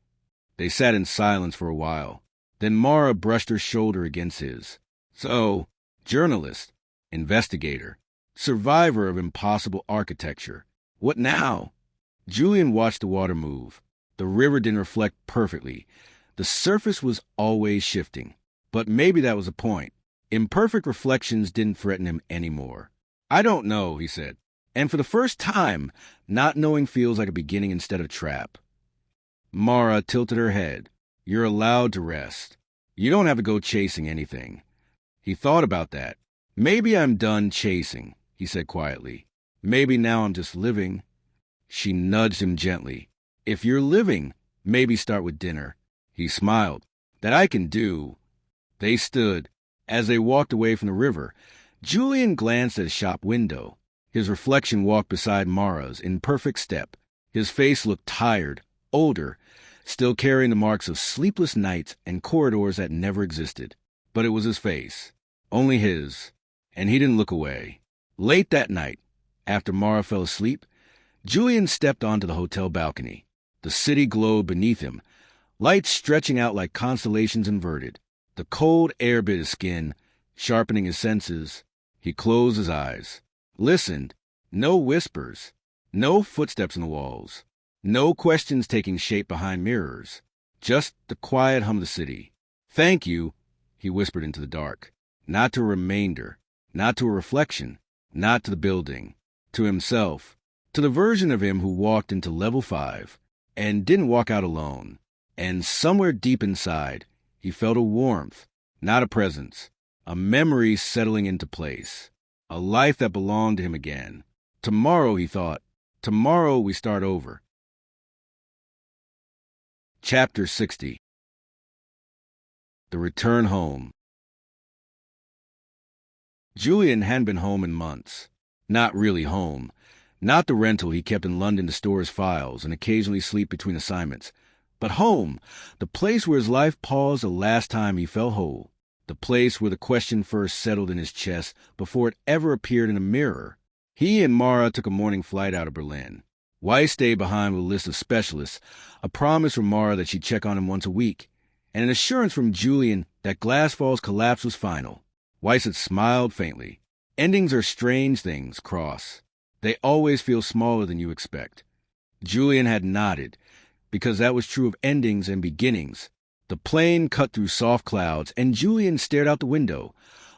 They sat in silence for a while. Then Mara brushed her shoulder against his. So, journalist, investigator, survivor of impossible architecture. What now? Julian watched the water move. The river didn't reflect perfectly. The surface was always shifting. But maybe that was the point. Imperfect reflections didn't threaten him anymore. I don't know, he said. And for the first time, not knowing feels like a beginning instead of a trap. Mara tilted her head. You're allowed to rest. You don't have to go chasing anything. He thought about that. Maybe I'm done chasing, he said quietly. Maybe now I'm just living. She nudged him gently. If you're living, maybe start with dinner. He smiled. That I can do. They stood. As they walked away from the river, Julian glanced at a shop window. His reflection walked beside Mara's in perfect step. His face looked tired, older, still carrying the marks of sleepless nights and corridors that never existed. But it was his face. Only his. And he didn't look away. Late that night, after Mara fell asleep, Julian stepped onto the hotel balcony. The city glowed beneath him, lights stretching out like constellations inverted. The cold air bit his skin, sharpening his senses. He closed his eyes. Listened. No whispers. No footsteps in the walls. No questions taking shape behind mirrors. Just the quiet hum of the city. Thank you, he whispered into the dark. Not to a remainder. Not to a reflection. Not to the building. To himself. To the version of him who walked into level 5 and didn't walk out alone. And somewhere deep inside, he felt a warmth, not a presence, a memory settling into place, a life that belonged to him again. Tomorrow, he thought, tomorrow we start over. Chapter 60. The Return Home. Julian hadn't been home in months. Not really home. Not the rental he kept in London to store his files and occasionally sleep between assignments. But home, the place where his life paused the last time he felt whole. The place where the question first settled in his chest before it ever appeared in a mirror. He and Mara took a morning flight out of Berlin. Weiss stayed behind with a list of specialists, a promise from Mara that she'd check on him once a week, and an assurance from Julian that Glasfall's collapse was final. Weiss had smiled faintly. Endings are strange things, Cross. They always feel smaller than you expect. Julian had nodded, because that was true of endings and beginnings. The plane cut through soft clouds, and Julian stared out the window,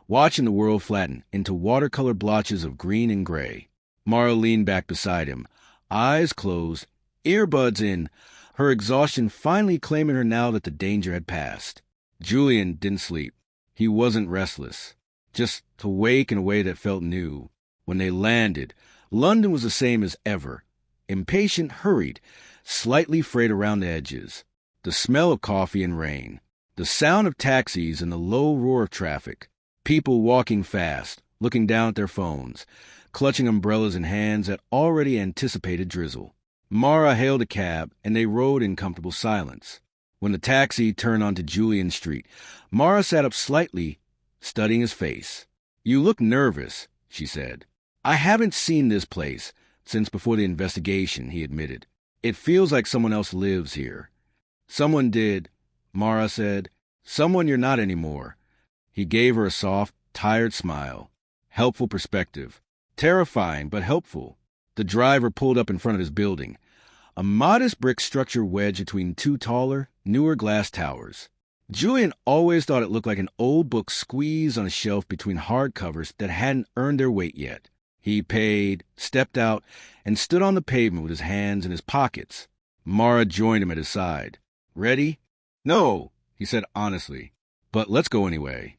watching the world flatten into watercolor blotches of green and gray. Mara leaned back beside him, eyes closed, earbuds in, her exhaustion finally claiming her now that the danger had passed. Julian didn't sleep. He wasn't restless, just awake in a way that felt new. When they landed, London was the same as ever, impatient, hurried, slightly frayed around the edges. The smell of coffee and rain, the sound of taxis and the low roar of traffic, people walking fast, looking down at their phones, clutching umbrellas in hands that already anticipated drizzle. Mara hailed a cab, and they rode in comfortable silence. When the taxi turned onto Julian Street, Mara sat up slightly, studying his face. "You look nervous," she said. "I haven't seen this place since before the investigation," he admitted. "It feels like someone else lives here." "Someone did," Mara said. "Someone you're not anymore." He gave her a soft, tired smile. Helpful perspective. Terrifying, but helpful. The driver pulled up in front of his building, a modest brick structure wedged between two taller, newer glass towers. Julian always thought it looked like an old book squeezed on a shelf between hardcovers that hadn't earned their weight yet. He paid, stepped out, and stood on the pavement with his hands in his pockets. Mara joined him at his side. "Ready?" "No," he said honestly, "but let's go anyway."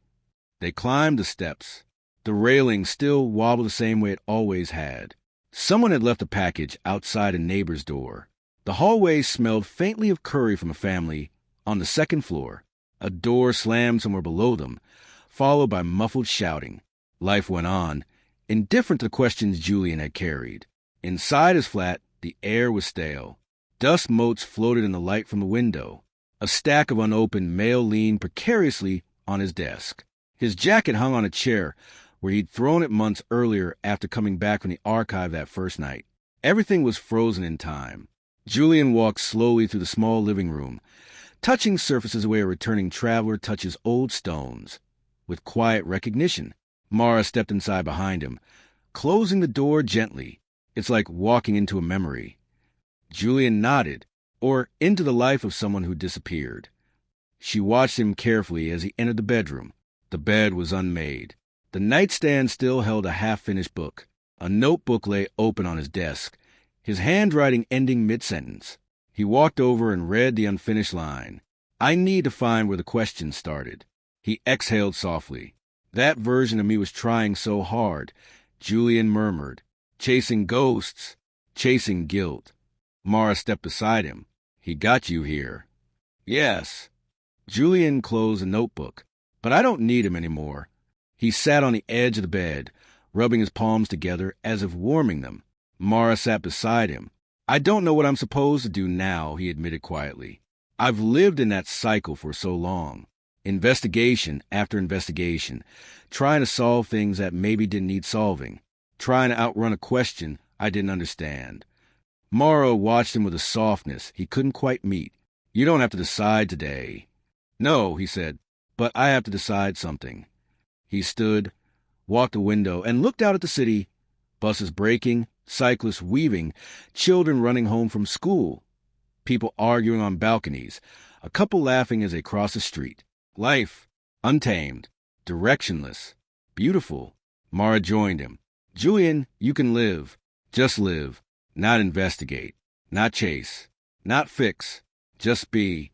They climbed the steps. The railing still wobbled the same way it always had. Someone had left a package outside a neighbor's door. The hallway smelled faintly of curry from a family on the second floor. A door slammed somewhere below them, followed by muffled shouting. Life went on, indifferent to the questions Julian had carried. Inside his flat, the air was stale. Dust motes floated in the light from the window. A stack of unopened mail leaned precariously on his desk. His jacket hung on a chair where he'd thrown it months earlier after coming back from the archive that first night. Everything was frozen in time. Julian walked slowly through the small living room, touching surfaces the way a returning traveler touches old stones. With quiet recognition, Mara stepped inside behind him, closing the door gently. It's like walking into a memory. Julian nodded, or into the life of someone who disappeared. She watched him carefully as he entered the bedroom. The bed was unmade. The nightstand still held a half-finished book. A notebook lay open on his desk, his handwriting ending mid-sentence. He walked over and read the unfinished line. "I need to find where the question started." He exhaled softly. "That version of me was trying so hard," Julian murmured. "Chasing ghosts, chasing guilt." Mara stepped beside him. "He got you here." "Yes." Julian closed the notebook. "But I don't need him anymore." He sat on the edge of the bed, rubbing his palms together as if warming them. Mara sat beside him. "I don't know what I'm supposed to do now," he admitted quietly. "I've lived in that cycle for so long. Investigation after investigation, trying to solve things that maybe didn't need solving, trying to outrun a question I didn't understand." Mara watched him with a softness he couldn't quite meet. "You don't have to decide today." "No," he said, "but I have to decide something." He stood, walked to the window, and looked out at the city. Buses braking, cyclists weaving, children running home from school, people arguing on balconies, a couple laughing as they crossed the street. Life, untamed, directionless, beautiful. Mara joined him. "Julian, you can live. Just live. Not investigate. Not chase. Not fix. Just be."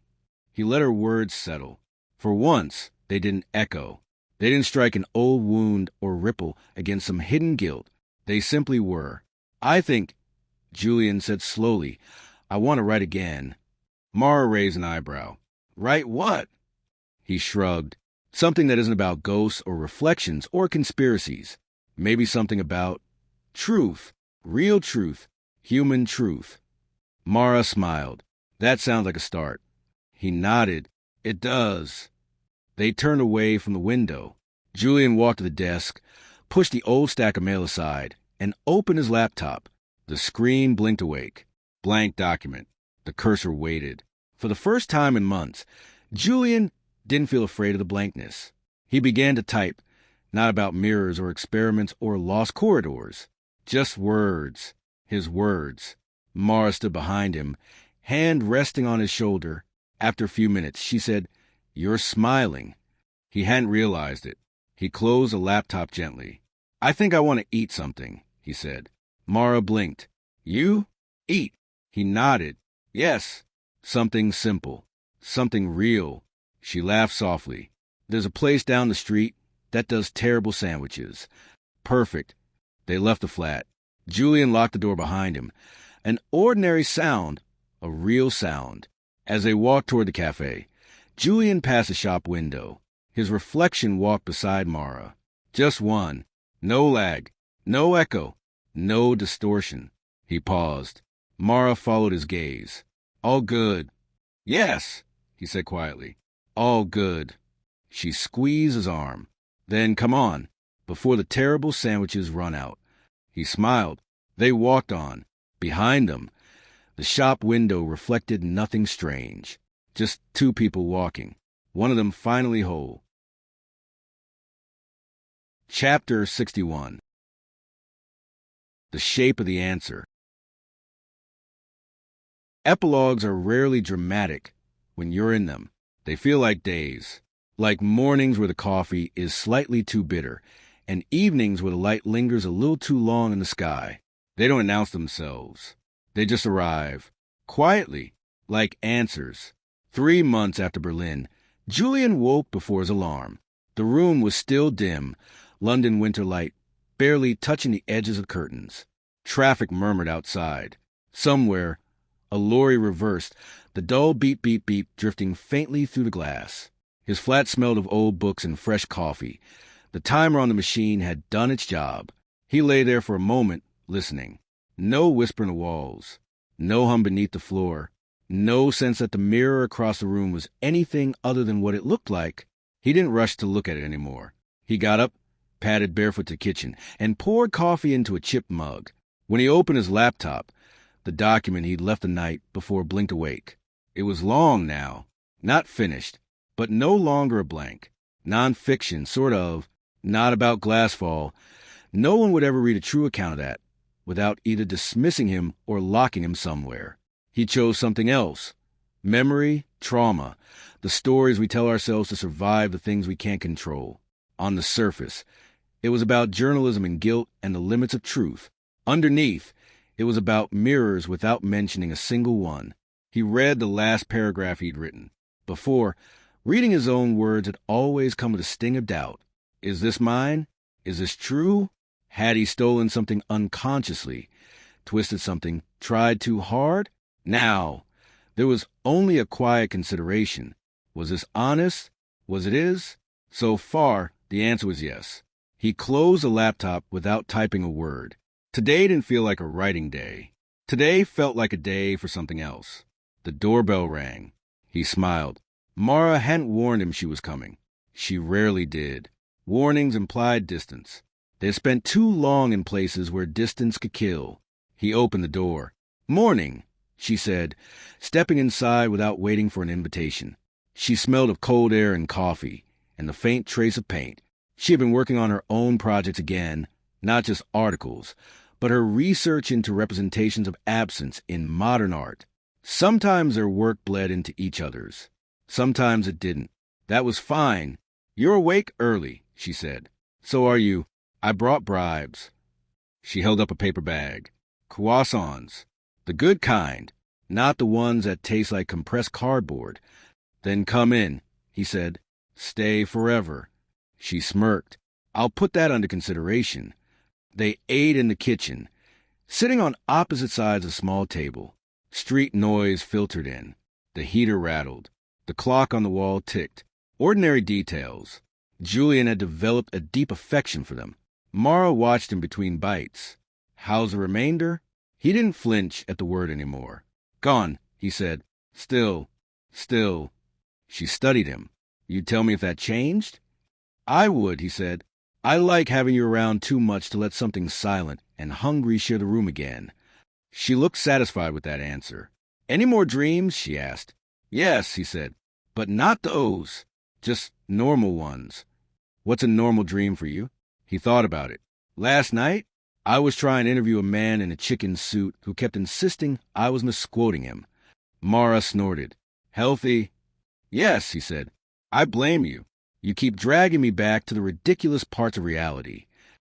He let her words settle. For once, they didn't echo. They didn't strike an old wound or ripple against some hidden guilt. They simply were. "I think," Julian said slowly, "I want to write again." Mara raised an eyebrow. "Write what?" He shrugged. "Something that isn't about ghosts or reflections or conspiracies. Maybe something about truth, real truth, human truth." Mara smiled. "That sounds like a start." He nodded. "It does." They turned away from the window. Julian walked to the desk, pushed the old stack of mail aside, and opened his laptop. The screen blinked awake. Blank document. The cursor waited. For the first time in months, Julian didn't feel afraid of the blankness. He began to type, not about mirrors or experiments or lost corridors. Just words. His words. Mara stood behind him, hand resting on his shoulder. After a few minutes, she said, "You're smiling." He hadn't realized it. He closed the laptop gently. "I think I want to eat something," he said. Mara blinked. "You? Eat?" He nodded. "Yes. Something simple. Something real." She laughed softly. "There's a place down the street that does terrible sandwiches. Perfect." They left the flat. Julian locked the door behind him. An ordinary sound, a real sound. As they walked toward the cafe, Julian passed the shop window. His reflection walked beside Mara. Just one. No lag. No echo. No distortion. He paused. Mara followed his gaze. "All good." "Yes," he said quietly. "All good." She squeezed his arm. "Then come on, before the terrible sandwiches run out." He smiled. They walked on. Behind them, the shop window reflected nothing strange. Just two people walking, one of them finally whole. Chapter 61. The Shape of the Answer. Epilogues are rarely dramatic when you're in them. They feel like days, like mornings where the coffee is slightly too bitter, and evenings where the light lingers a little too long in the sky. They don't announce themselves. They just arrive, quietly, like answers. 3 months after Berlin, Julian woke before his alarm. The room was still dim, London winter light barely touching the edges of curtains. Traffic murmured outside. Somewhere, a lorry reversed, the dull beep, beep, beep drifting faintly through the glass. His flat smelled of old books and fresh coffee. The timer on the machine had done its job. He lay there for a moment, listening. No whisper in the walls. No hum beneath the floor. No sense that the mirror across the room was anything other than what it looked like. He didn't rush to look at it anymore. He got up, padded barefoot to the kitchen, and poured coffee into a chipped mug. When he opened his laptop, the document he'd left the night before blinked awake. It was long now, not finished, but no longer a blank. Non-fiction, sort of, not about Glasfall. No one would ever read a true account of that without either dismissing him or locking him somewhere. He chose something else. Memory, trauma, the stories we tell ourselves to survive the things we can't control. On the surface, it was about journalism and guilt and the limits of truth. Underneath, it was about mirrors without mentioning a single one. He read the last paragraph he'd written. Before, reading his own words had always come with a sting of doubt. Is this mine? Is this true? Had he stolen something unconsciously? Twisted something? Tried too hard? Now, there was only a quiet consideration. Was this honest? Was it his? So far, the answer was yes. He closed the laptop without typing a word. Today didn't feel like a writing day. Today felt like a day for something else. The doorbell rang. He smiled. Mara hadn't warned him she was coming. She rarely did. Warnings implied distance. They had spent too long in places where distance could kill. He opened the door. "Morning," she said, stepping inside without waiting for an invitation. She smelled of cold air and coffee, and the faint trace of paint. She had been working on her own projects again, not just articles, but her research into representations of absence in modern art. Sometimes their work bled into each other's. Sometimes it didn't. That was fine. "You're awake early," she said. "So are you. I brought bribes." She held up a paper bag. Croissants. The good kind, not the ones that taste like compressed cardboard. "Then come in," he said. "Stay forever." She smirked. "I'll put that under consideration." They ate in the kitchen, sitting on opposite sides of a small table. Street noise filtered in. The heater rattled. The clock on the wall ticked. Ordinary details. Julian had developed a deep affection for them. Mara watched him between bites. "How's the remainder?" He didn't flinch at the word anymore. "Gone," he said. Still. She studied him. "You'd tell me if that changed?" "I would," he said. "I like having you around too much to let something silent and hungry share the room again." She looked satisfied with that answer. "Any more dreams?" she asked. "Yes," he said, "but not those. Just normal ones." "What's a normal dream for you?" He thought about it. "Last night, I was trying to interview a man in a chicken suit who kept insisting I was misquoting him." Mara snorted. "Healthy?" "Yes," he said. "I blame you. You keep dragging me back to the ridiculous parts of reality."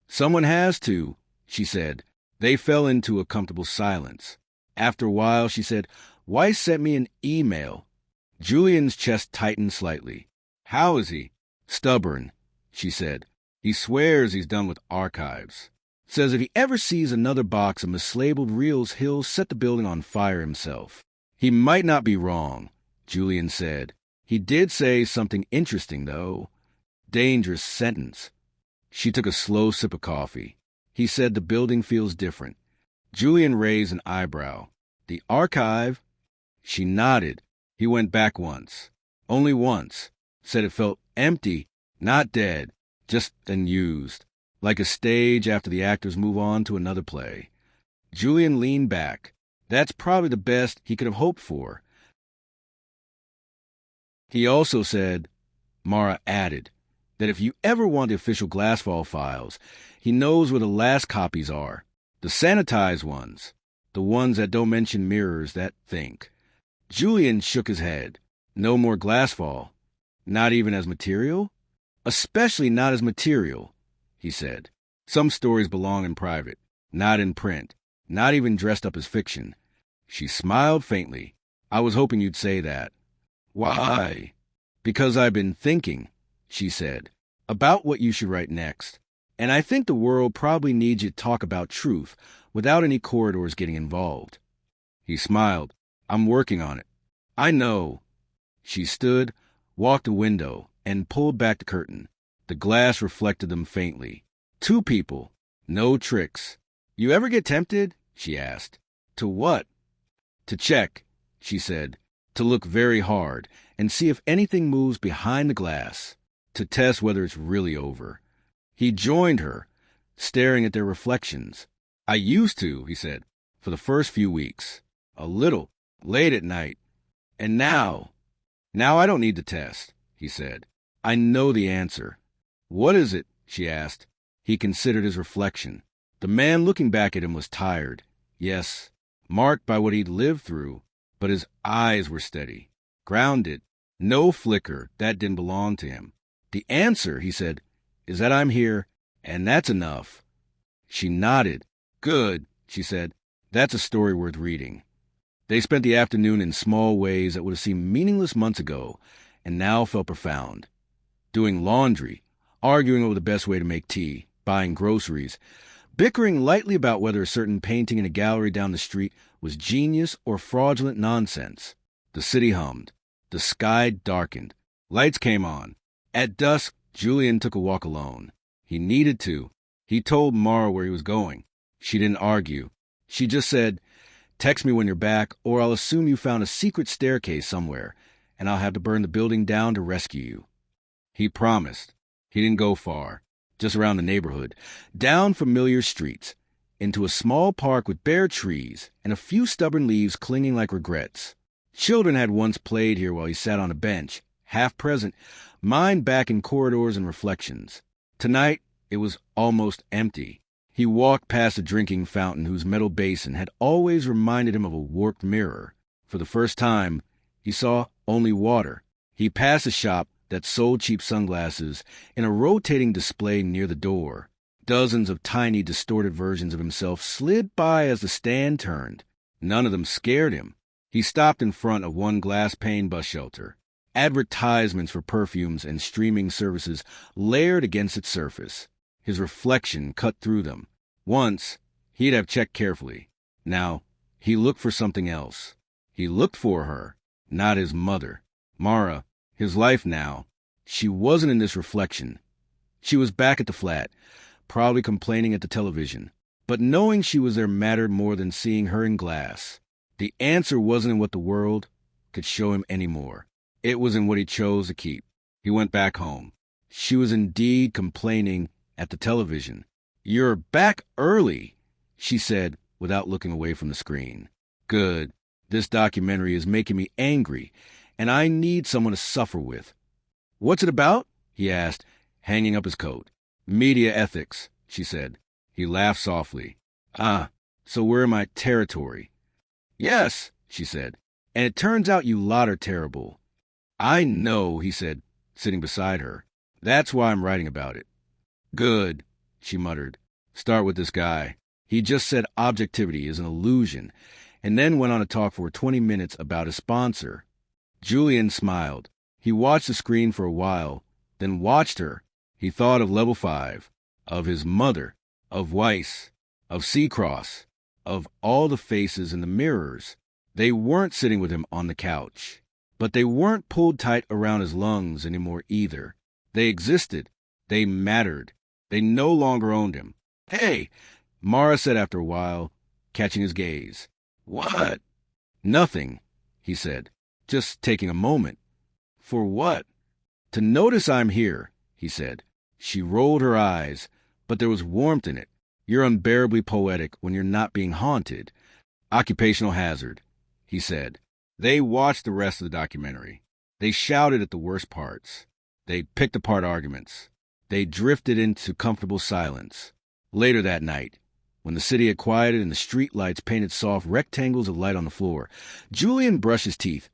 "Someone has to," she said. They fell into a comfortable silence. After a while, she said, "Weiss sent me an email." Julian's chest tightened slightly. "How is he?" "Stubborn," she said. "He swears he's done with archives. Says if he ever sees another box of mislabeled reels, he'll set the building on fire himself." "He might not be wrong," Julian said. "He did say something interesting, though. Dangerous sentence." She took a slow sip of coffee. "He said the building feels different." Julian raised an eyebrow. "The archive?" She nodded. He went back once. Only once. Said it felt empty, not dead, just unused. Like a stage after the actors move on to another play. Julian leaned back. That's probably the best he could have hoped for. He also said, Mara added, that if you ever want the official Glasfall files, he knows where the last copies are. The sanitized ones. The ones that don't mention mirrors, that think. Julian shook his head. No more Glasfall. Not even as material? Especially not as material, he said. Some stories belong in private, not in print, not even dressed up as fiction. She smiled faintly. I was hoping you'd say that. Why? Because I've been thinking, she said, about what you should write next. And I think the world probably needs you to talk about truth without any corridors getting involved. He smiled. I'm working on it. I know. She stood, walked to the window, and pulled back the curtain. The glass reflected them faintly. 2 people. No tricks. You ever get tempted? She asked. To what? To check, she said. To look very hard and see if anything moves behind the glass. To test whether it's really over. He joined her, staring at their reflections. I used to, he said, for the first few weeks. A little, late at night. And now I don't need to test, he said. I know the answer. What is it? She asked. He considered his reflection. The man looking back at him was tired. Yes, marked by what he'd lived through, but his eyes were steady, grounded. No flicker, that didn't belong to him. The answer, he said, is that I'm here, and that's enough. She nodded. Good, she said. That's a story worth reading. They spent the afternoon in small ways that would have seemed meaningless months ago, and now felt profound. Doing laundry, arguing over the best way to make tea, buying groceries, bickering lightly about whether a certain painting in a gallery down the street was genius or fraudulent nonsense. The city hummed. The sky darkened. Lights came on. At dusk, Julian took a walk alone. He needed to. He told Mara where he was going. She didn't argue. She just said, text me when you're back, or I'll assume you found a secret staircase somewhere, and I'll have to burn the building down to rescue you. He promised. He didn't go far, just around the neighborhood, down familiar streets, into a small park with bare trees and a few stubborn leaves clinging like regrets. Children had once played here while he sat on a bench, half present, mind back in corridors and reflections. Tonight, it was almost empty. He walked past a drinking fountain whose metal basin had always reminded him of a warped mirror. For the first time, he saw only water. He passed a shop that sold cheap sunglasses in a rotating display near the door. Dozens of tiny, distorted versions of himself slid by as the stand turned. None of them scared him. He stopped in front of one glass-pane bus shelter. Advertisements for perfumes and streaming services layered against its surface. His reflection cut through them. Once, he'd have checked carefully. Now, he looked for something else. He looked for her, not his mother. Mara, his life now. She wasn't in this reflection. She was back at the flat, probably complaining at the television. But knowing she was there mattered more than seeing her in glass. The answer wasn't in what the world could show him anymore. It was in what he chose to keep. He went back home. She was indeed complaining at the television. You're back early, she said without looking away from the screen. Good. This documentary is making me angry, and I need someone to suffer with. What's it about? He asked, hanging up his coat. Media ethics, she said. He laughed softly. Ah, so we're in my territory. Yes, she said, and it turns out you lot are terrible. I know, he said, sitting beside her. That's why I'm writing about it. Good, she muttered. Start with this guy. He just said objectivity is an illusion, and then went on to talk for 20 minutes about his sponsor. Julian smiled. He watched the screen for a while, then watched her. He thought of Level 5, of his mother, of Weiss, of Seacross, of all the faces in the mirrors. They weren't sitting with him on the couch, but they weren't pulled tight around his lungs anymore either. They existed. They mattered. They no longer owned him. Hey, Mara said after a while, catching his gaze. What? Nothing, he said, just taking a moment. For what? To notice I'm here, he said. She rolled her eyes, but there was warmth in it. You're unbearably poetic when you're not being haunted. Occupational hazard, he said. They watched the rest of the documentary. They shouted at the worst parts. They picked apart arguments. They drifted into comfortable silence. Later that night, when the city had quieted and the street lights painted soft rectangles of light on the floor, Julian brushed his teeth.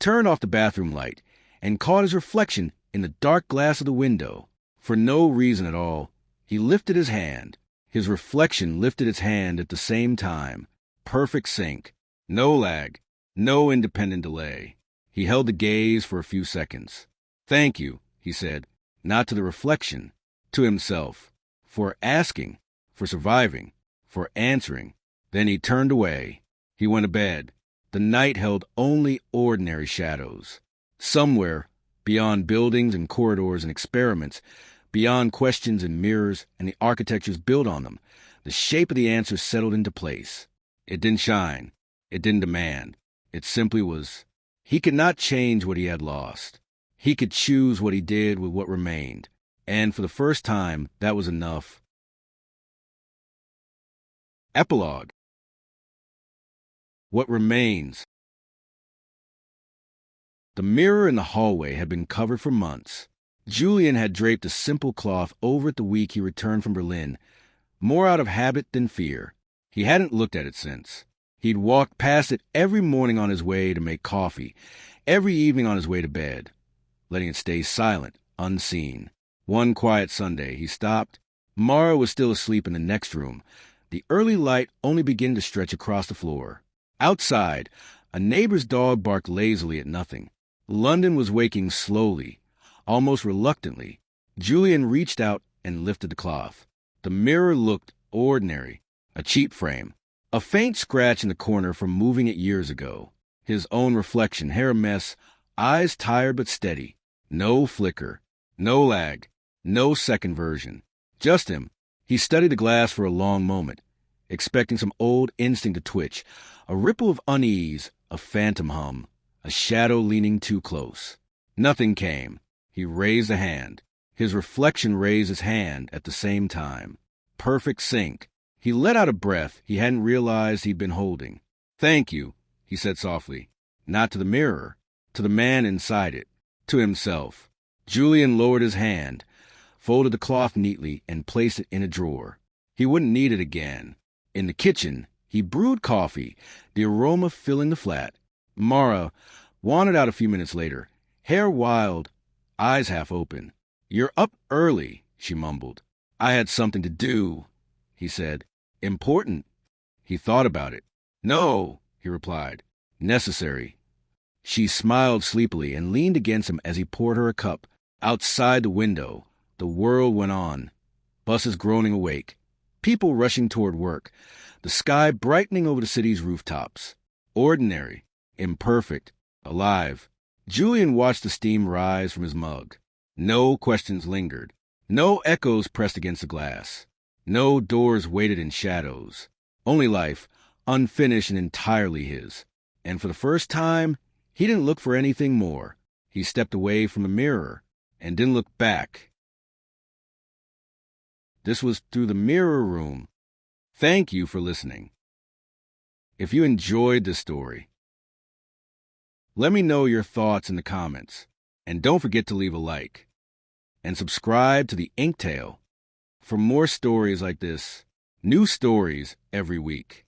turned off the bathroom light and caught his reflection in the dark glass of the window. For no reason at all, he lifted his hand. His reflection lifted its hand at the same time. Perfect sync. No lag. No independent delay. He held the gaze for a few seconds. "Thank you," he said, not to the reflection, to himself, for asking, for surviving, for answering. Then he turned away. He went to bed. The night held only ordinary shadows. Somewhere, beyond buildings and corridors and experiments, beyond questions and mirrors and the architectures built on them, the shape of the answer settled into place. It didn't shine. It didn't demand. It simply was. He could not change what he had lost. He could choose what he did with what remained. And for the first time, that was enough. Epilogue. What remains? The mirror in the hallway had been covered for months. Julian had draped a simple cloth over it the week he returned from Berlin, more out of habit than fear. He hadn't looked at it since. He'd walked past it every morning on his way to make coffee, every evening on his way to bed, letting it stay silent, unseen. One quiet Sunday, he stopped. Mara was still asleep in the next room, the early light only beginning to stretch across the floor. Outside, a neighbor's dog barked lazily at nothing. London was waking slowly, almost reluctantly. Julian reached out and lifted the cloth. The mirror looked ordinary, a cheap frame, a faint scratch in the corner from moving it years ago. His own reflection, hair a mess, eyes tired but steady. No flicker, no lag, no second version. Just him. He studied the glass for a long moment, expecting some old instinct to twitch, a ripple of unease, a phantom hum, a shadow leaning too close. Nothing came. He raised a hand. His reflection raised his hand at the same time. Perfect sync. He let out a breath he hadn't realized he'd been holding. "Thank you," he said softly, not to the mirror, to the man inside it, to himself. Julian lowered his hand, folded the cloth neatly, and placed it in a drawer. He wouldn't need it again. In the kitchen, he brewed coffee, the aroma filling the flat. Mara wandered out a few minutes later, hair wild, eyes half open. "You're up early," she mumbled. "I had something to do," he said. "Important." He thought about it. "No," he replied. "Necessary." She smiled sleepily and leaned against him as he poured her a cup. Outside the window, the world went on. Buses groaning awake, people rushing toward work, the sky brightening over the city's rooftops. Ordinary, imperfect, alive. Julian watched the steam rise from his mug. No questions lingered. No echoes pressed against the glass. No doors waited in shadows. Only life, unfinished and entirely his. And for the first time, he didn't look for anything more. He stepped away from the mirror and didn't look back. This was Through the Mirror Room. Thank you for listening. If you enjoyed this story, let me know your thoughts in the comments. And don't forget to leave a like. And subscribe to the Ink Tale for more stories like this. New stories every week.